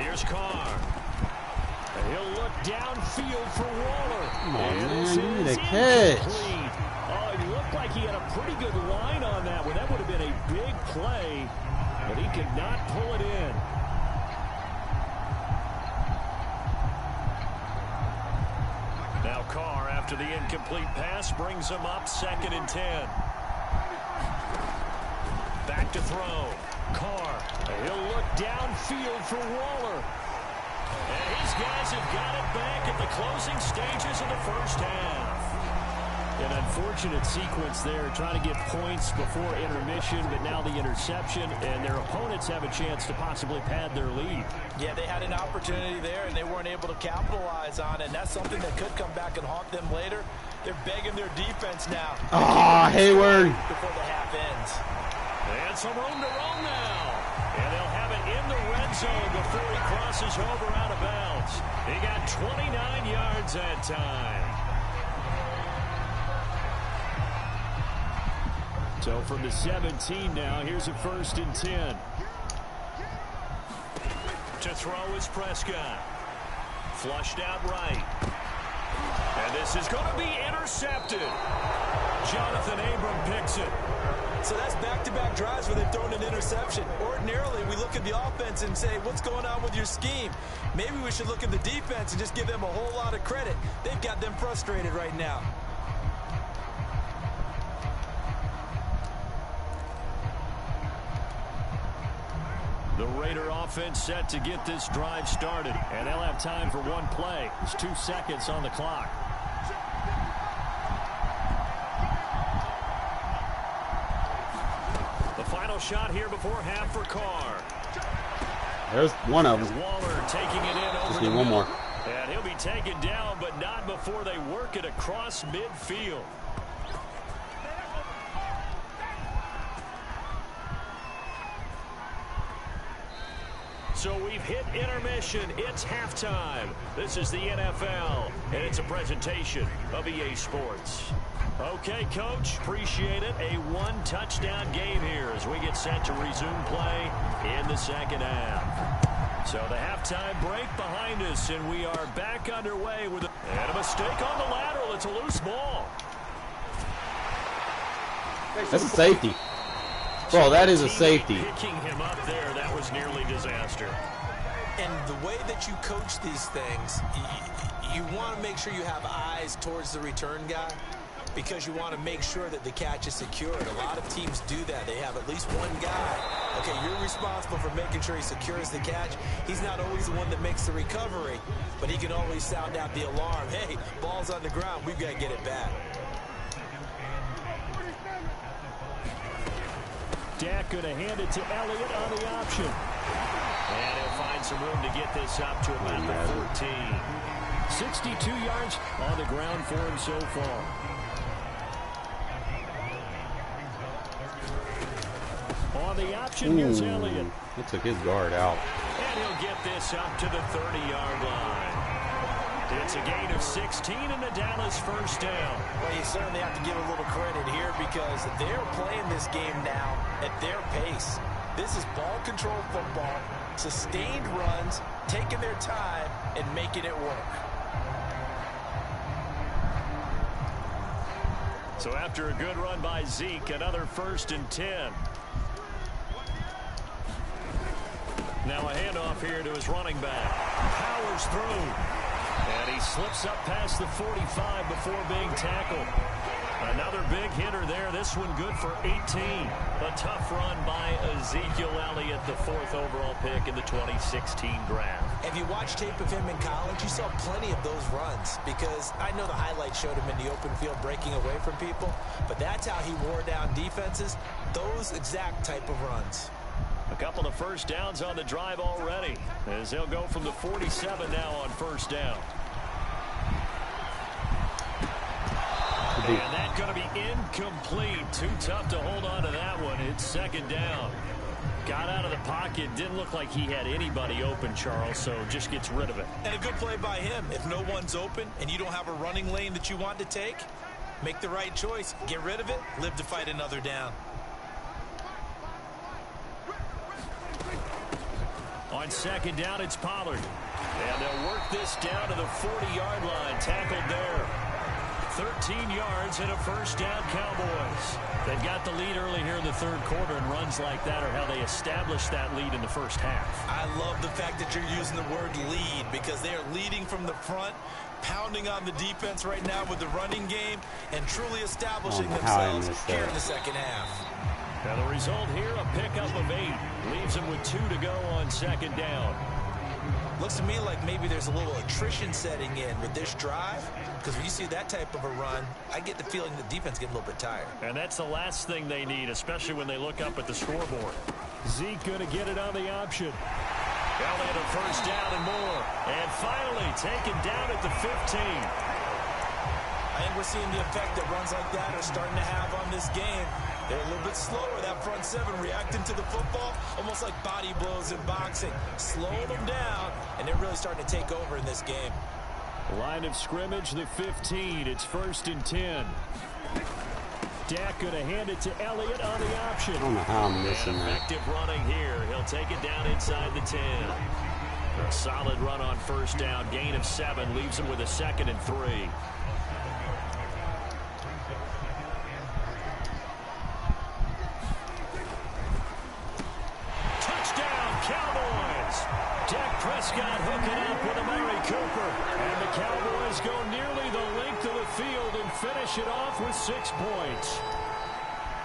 Here's Carr. He'll look downfield for Waller. Come on, man, give me the catch. Oh, it looked like he had a pretty good line on that one. That would have been a big play, but he could not pull it in. Now Carr, after the incomplete pass, brings him up 2nd and 10. Back to throw. Carr. He'll look downfield for Waller. And his guys have got it back at the closing stages of the first half. An unfortunate sequence there, trying to get points before intermission, but now the interception, and their opponents have a chance to possibly pad their lead. Yeah, they had an opportunity there, and they weren't able to capitalize on it, and that's something that could come back and haunt them later. They're begging their defense now. Ah, Hayward. Before the half ends. And some room to roll now. And they'll have it in the red zone before he crosses over out of bounds. He got 29 yards that time. So from the 17 now, here's a 1st and 10. To throw is Prescott. Flushed out right. And this is going to be intercepted. Jonathan Abram picks it. So that's back-to-back drives where they've thrown an interception. Ordinarily, we look at the offense and say, what's going on with your scheme? Maybe we should look at the defense and just give them a whole lot of credit. They've got them frustrated right now. The Raider offense set to get this drive started, and they'll have time for one play. There's 2 seconds on the clock. The final shot here before half for Carr. There's one of them. Waller taking it in over Just the need one more. And he'll be taken down, but not before they work it across midfield. So we've hit intermission. It's halftime. This is the NFL, and it's a presentation of EA Sports. Okay, Coach, appreciate it. A one-touchdown game here as we get set to resume play in the second half. So the halftime break behind us, and we are back underway with a mistake on the lateral. It's a loose ball. That's a safety. Bro, that is a safety. Picking him up there, that was nearly disaster. And the way that you coach these things, you want to make sure you have eyes towards the return guy because you want to make sure that the catch is secured. A lot of teams do that. They have at least one guy. Okay, you're responsible for making sure he secures the catch. He's not always the one that makes the recovery, but he can always sound out the alarm. Hey, ball's on the ground. We've got to get it back. Dak going to hand it to Elliott on the option. And he'll find some room to get this up to about the 14. 62 yards on the ground for him so far. On the option, here's Elliott. He took his guard out. And he'll get this up to the 30-yard line. It's a gain of 16 and a Dallas first down. Well, you certainly have to give a little credit here because they're playing this game now at their pace. This is ball control football, sustained runs, taking their time, and making it work. So after a good run by Zeke, another 1st and 10. Now a handoff here to his running back. Powers through. And he slips up past the 45 before being tackled. Another big hitter there. This one good for 18. A tough run by Ezekiel Elliott, the 4th overall pick in the 2016 draft. If you watched tape of him in college, you saw plenty of those runs because I know the highlights showed him in the open field breaking away from people, but that's how he wore down defenses, those exact type of runs. A couple of first downs on the drive already as they'll go from the 47 now on first down. And that's going to be incomplete. Too tough to hold on to that one. It's 2nd down. Got out of the pocket. Didn't look like he had anybody open, Charles, so just gets rid of it. And a good play by him. If no one's open and you don't have a running lane that you want to take, make the right choice. Get rid of it. Live to fight another down. On 2nd down, it's Pollard. And they'll work this down to the 40-yard line. Tackled there. 13 yards and a first down, Cowboys. They've got the lead early here in the 3rd quarter, and runs like that are how they establish that lead in the first half. I love the fact that you're using the word lead because they are leading from the front, pounding on the defense right now with the running game, and truly establishing themselves here in the 2nd half. Now the result here, a pickup of 8. Leaves them with 2 to go on 2nd down. Looks to me like maybe there's a little attrition setting in with this drive, because when you see that type of a run, I get the feeling the defense getting a little bit tired. And that's the last thing they need, especially when they look up at the scoreboard. Zeke going to get it on the option. Well, they had a first down and more. And finally taken down at the 15. I think we're seeing the effect that runs like that are starting to have on this game. They're a little bit slower, that front 7, reacting to the football, almost like body blows in boxing. Slowing them down, and they're really starting to take over in this game. Line of scrimmage, the 15. It's 1st and 10. Dak going to hand it to Elliott on the option. I don't know how I'm missing that. Effective running here. He'll take it down inside the 10. A solid run on first down. Gain of 7 leaves him with a 2nd and 3. Dak Prescott hooking up with Amari Cooper. And the Cowboys go nearly the length of the field and finish it off with 6 points.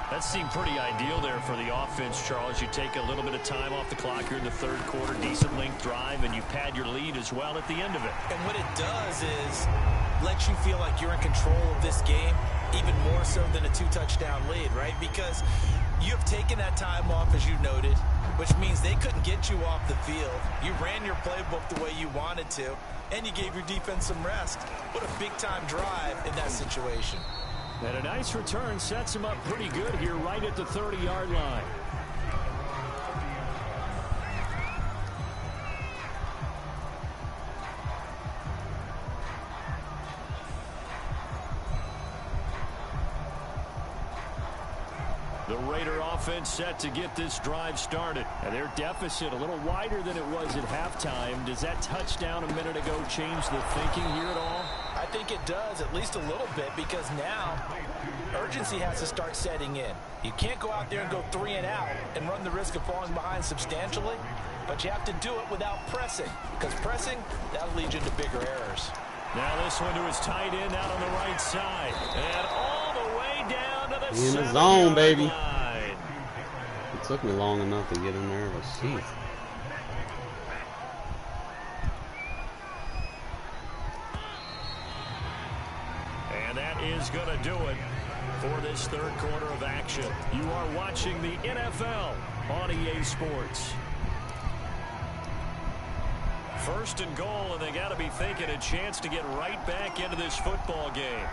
That seemed pretty ideal there for the offense, Charles. You take a little bit of time off the clock here in the 3rd quarter, decent length drive, and you pad your lead as well at the end of it. And what it does is lets you feel like you're in control of this game, even more so than a 2-touchdown lead, right? Because you have taken that time off, as you noted, which means they couldn't get you off the field. You ran your playbook the way you wanted to, and you gave your defense some rest. What a big-time drive in that situation. And a nice return sets him up pretty good here right at the 30-yard line. The Raider offense set to get this drive started. And their deficit a little wider than it was at halftime. Does that touchdown a minute ago change the thinking here at all? I think it does, at least a little bit, because now urgency has to start setting in. You can't go out there and go 3 and out and run the risk of falling behind substantially, but you have to do it without pressing, because pressing, that'll lead you into bigger errors. Now this one to his tight end out on the right side. And all the way down to the in the 7-yard zone, baby. line. It took me long enough to get in there, but jeez. And that is going to do it for this third quarter of action. You are watching the NFL on EA Sports. First and goal, and they got to be thinking a chance to get right back into this football game.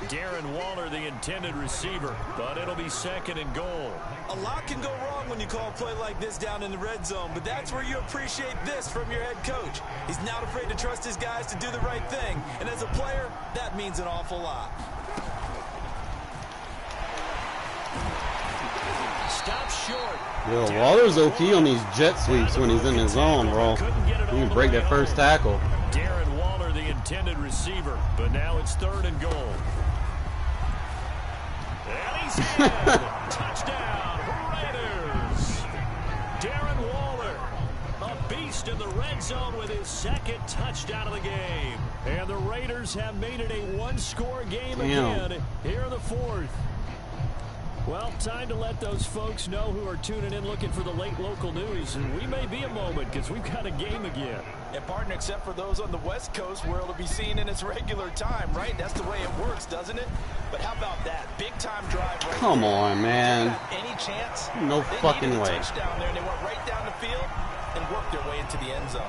Darren Waller, the intended receiver, but it'll be second and goal. A lot can go wrong when you call a play like this down in the red zone, but that's where you appreciate this from your head coach. He's not afraid to trust his guys to do the right thing, and as a player, that means an awful lot. Stop short. Yo, Waller's OP on these jet sweeps when he's in his zone, bro. He can break that first tackle. Darren Waller, the intended receiver, but now it's third and goal. And he's in. Touchdown, Raiders. Darren Waller, a beast in the red zone with his second touchdown of the game. And the Raiders have made it a one-score game again here in the fourth. Well, time to let those folks know who are tuning in looking for the late local news. And we may be a moment because we've got a game again. And partner, except for those on the West Coast where it'll be seen in its regular time, right? That's the way it works, doesn't it? But how about that? Big time drive right Come there. on, man. Any chance? No they fucking needed a way. touchdown there, and they went right down the field and worked their way into the end zone.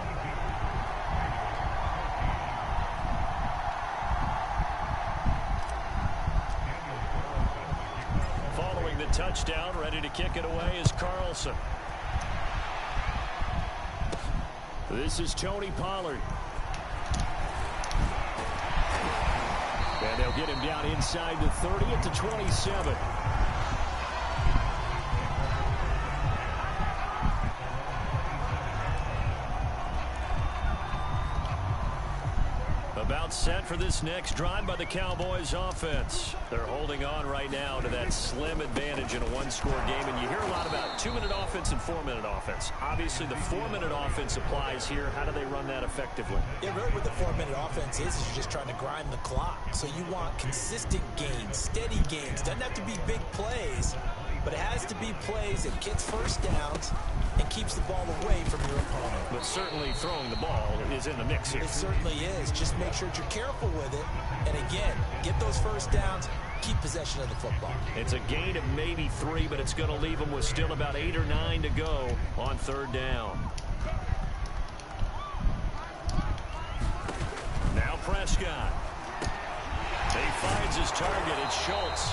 Following the touchdown, ready to kick it away is Carlson. This is Tony Pollard. And they'll get him down inside the 30 at the 27. About set for this next drive by the Cowboys offense. They're holding on right now to that slim advantage in a one-score game. And you hear a lot about 2-minute offense and 4-minute offense. Obviously, the 4-minute offense applies here. How do they run that effectively? Yeah, really what the 4-minute offense is you're just trying to grind the clock. So you want consistent gains, steady gains. Doesn't have to be big plays, but it has to be plays that gets first downs and keeps the ball away from your opponent. But certainly throwing the ball is in the mix here. It certainly is. Just make sure that you're careful with it. And again, get those first downs, keep possession of the football. It's a gain of maybe 3, but it's going to leave them with still about 8 or 9 to go on third down. Now Prescott. He finds his target. It's Schultz.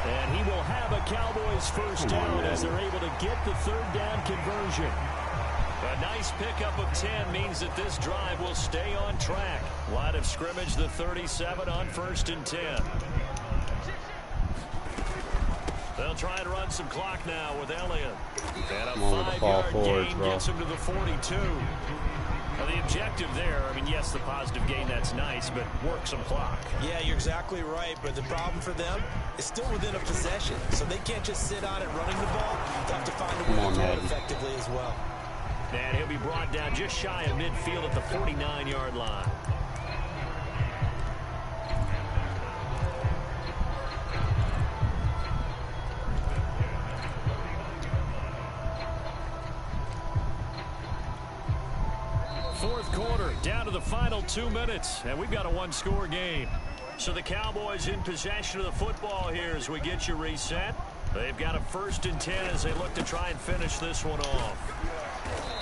And he will have a Cowboys first down as they're able to get the third down conversion. A nice pickup of 10 means that this drive will stay on track. Line of scrimmage, the 37 on 1st and 10. They'll try and run some clock now with Elliott. And a 5-yard gain gets him to the 42. Now the objective there, I mean, yes, the positive gain, that's nice, but work some clock. Yeah, you're exactly right, but the problem for them is still within a possession, so they can't just sit on it running the ball. They'll have to find a way to throw it effectively as well. And he'll be brought down just shy of midfield at the 49-yard line. Fourth quarter, down to the final 2 minutes, and we've got a one-score game. So the Cowboys in possession of the football here as we get you reset. They've got a 1st and 10 as they look to try and finish this one off.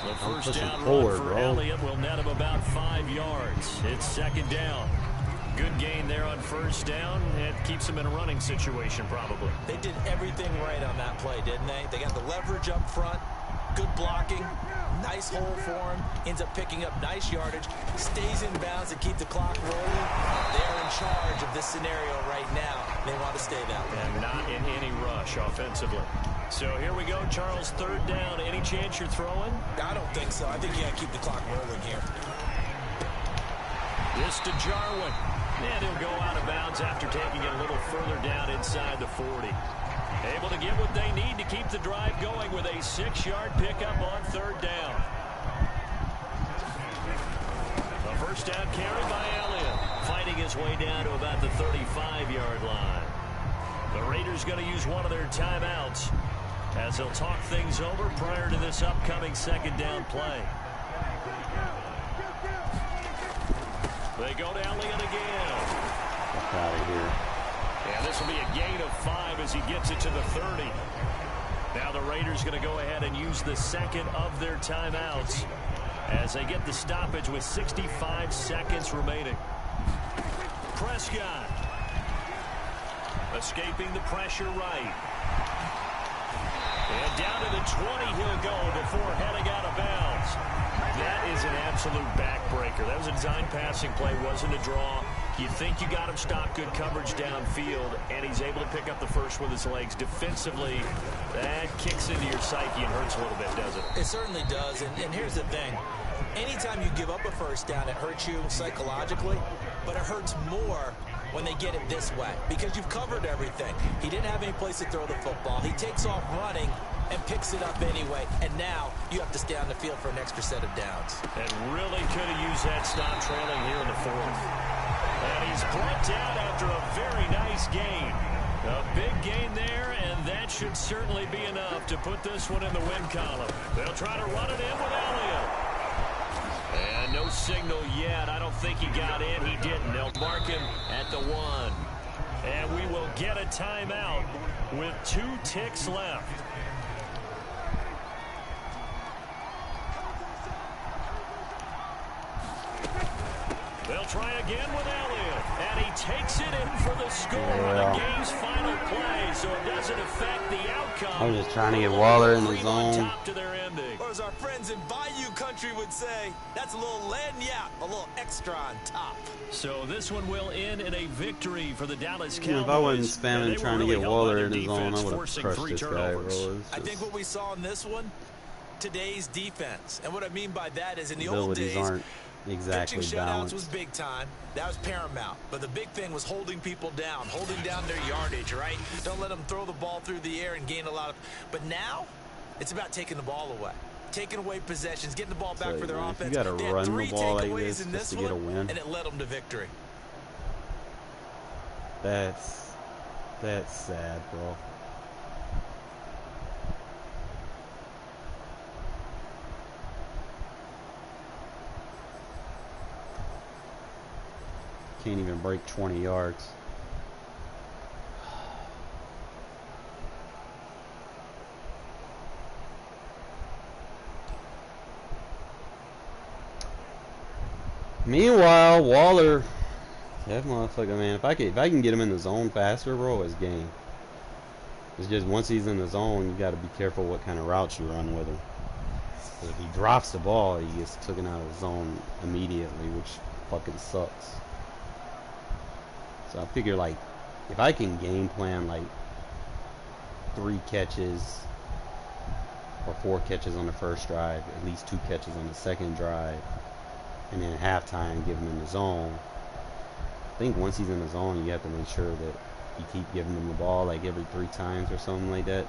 The first down run for Elliott will net him about 5 yards. It's 2nd down. Good gain there on 1st down. It keeps them in a running situation probably. They did everything right on that play, didn't they? They got the leverage up front. Good blocking, nice hole for him, ends up picking up nice yardage, stays in bounds to keep the clock rolling. They're in charge of this scenario right now. They want to stay that way. And not in any rush offensively. So here we go, Charles, third down. Any chance you're throwing? I don't think so. I think you got to keep the clock rolling here. This to Jarwin. And he'll go out of bounds after taking it a little further down inside the 40. Able to get what they need to keep the drive going with a 6-yard pickup on third down. A first down carry by Elliott, fighting his way down to about the 35-yard line. The Raiders going to use one of their timeouts as they'll talk things over prior to this upcoming second down play. They go to Elliott again. Get out of here. And this will be a gain of 5 as he gets it to the 30. Now the Raiders going to go ahead and use the second of their timeouts as they get the stoppage with 65 seconds remaining. Prescott escaping the pressure right. And down to the 20 he'll go before heading out of bounds. That is an absolute backbreaker. That was a design passing play, wasn't a draw. You think you got him stopped, good coverage downfield, and he's able to pick up the first with his legs. Defensively, that kicks into your psyche and hurts a little bit, does it? It certainly does, and here's the thing. Anytime you give up a first down, it hurts you psychologically, but it hurts more when they get it this way because you've covered everything. He didn't have any place to throw the football. He takes off running and picks it up anyway, and now you have to stay on the field for an extra set of downs. And really could have used that stop trailing here in the fourth. And he's brought down after a very nice gain. A big gain there, and that should certainly be enough to put this one in the win column. They'll try to run it in with Elliott. And no signal yet. I don't think he got in. He didn't. They'll mark him at the 1. And we will get a timeout with 2 ticks left. They'll try again with Elliott, and he takes it in for the score on the game's final play, so it doesn't affect the outcome. I was just trying to get Waller in the zone. Top to their ending. Or as our friends in Bayou Country would say, that's a little lagniappe, a little extra on top. So this one will end in a victory for the Dallas Cowboys. You know, if I wasn't spamming trying to get Waller in the zone, I would have forcing crushed 3 this guy, turnovers. bro. I think what we saw in this one, today's defense. And what I mean by that is in the old abilities days, aren't exactly pitching shutouts balanced. was big time. That was paramount. But the big thing was holding people down, holding down their yardage, right? Don't let them throw the ball through the air and gain a lot of... But now, it's about taking the ball away. Taking away possessions, getting the ball back for their Man, offense. you gotta They had run 3 the ball like takeaways this in just this to get a one, win. and it led them to victory. That's sad, bro. Can't even break 20 yards. Meanwhile, Waller, that motherfucker, man, if I can get him in the zone faster, bro, it's game. It's just once he's in the zone, you got to be careful what kind of routes you run with him. 'Cause if he drops the ball, he gets taken out of the zone immediately, which fucking sucks. So I figure, like, if I can game plan, like, 3 catches or 4 catches on the first drive, at least 2 catches on the second drive, and then at halftime give him in the zone. I think once he's in the zone, you have to make sure that you keep giving him the ball like every 3 times or something like that.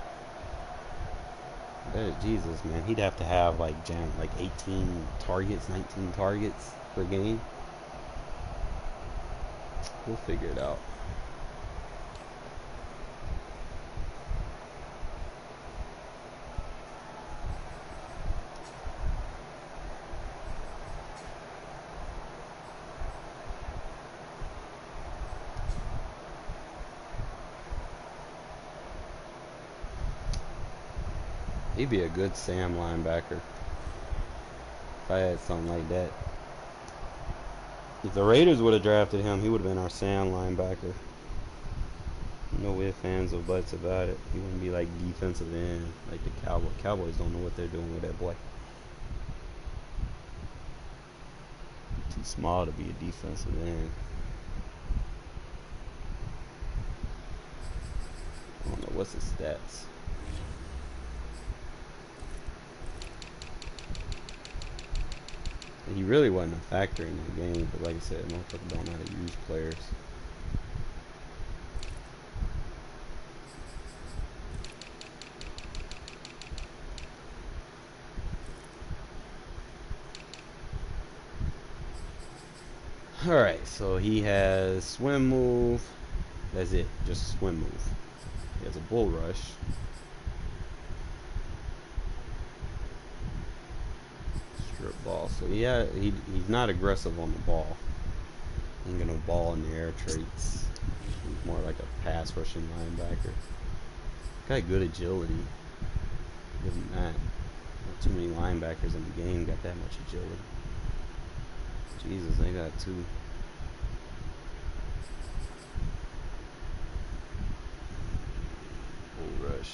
Jesus, man, he'd have to have like 18 targets, 19 targets per game. We'll figure it out. He'd be a good Sam linebacker if I had something like that. If the Raiders would have drafted him, he would have been our Sam linebacker. No ifs, ands, or buts about it. He wouldn't be like defensive end like the Cowboys. Cowboys don't know what they're doing with that boy. Too small to be a defensive end. I don't know what's his stats. He really wasn't a factor in the game, but like I said, motherfucker don't know how to use players. Alright, so he has swim move. That's it, just a swim move. He has a bull rush. Strip ball. So he's not aggressive on the ball. Ain't got no ball in the air traits. He's more like a pass rushing linebacker. Got good agility. Give him that. Not too many linebackers in the game got that much agility. Jesus, they got two. Bull rush.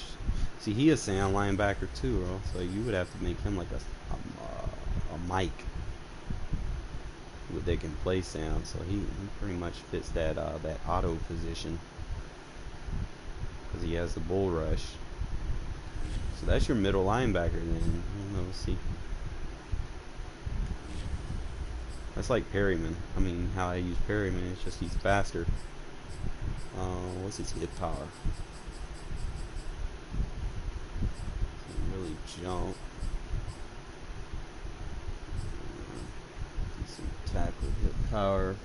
See, he a sound linebacker too, bro. So you would have to make him like a Mike. They can play sound, so he pretty much fits that that auto position because he has the bull rush. So that's your middle linebacker then. Let's see. That's like Perryman. I mean, how I use Perryman is just he's faster. What's his hit power? Doesn't really jump. Decent tackle, hit power,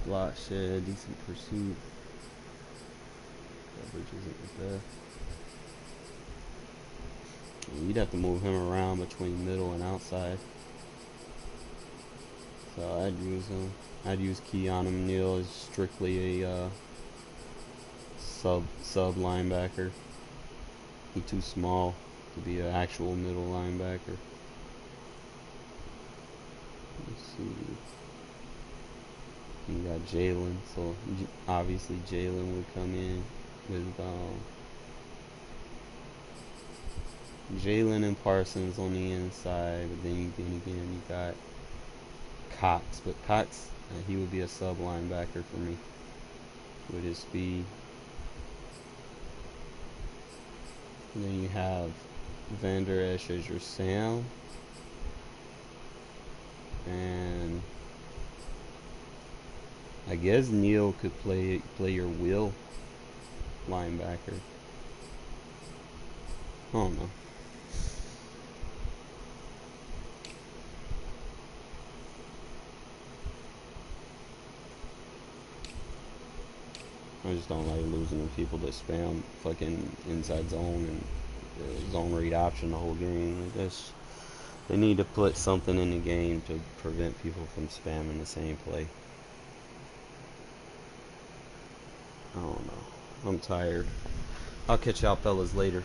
block shed, decent pursuit. Coverage isn't the best. You'd have to move him around between middle and outside. So I'd use him. I'd use Keanu Neal as strictly a sub linebacker. He's too small to be an actual middle linebacker. Let's see. You got Jalen, so obviously Jalen would come in with Jalen and Parsons on the inside, but then again you got Cox, but Cox he would be a sub linebacker for me with his speed. And then you have Vander Esch as your Sam, and I guess Neal could play your Will linebacker. I don't know. I just don't like losing to people that spam fucking inside zone and zone read option the whole game. They need to put something in the game to prevent people from spamming the same play. I don't know. I'm tired. I'll catch y'all fellas later.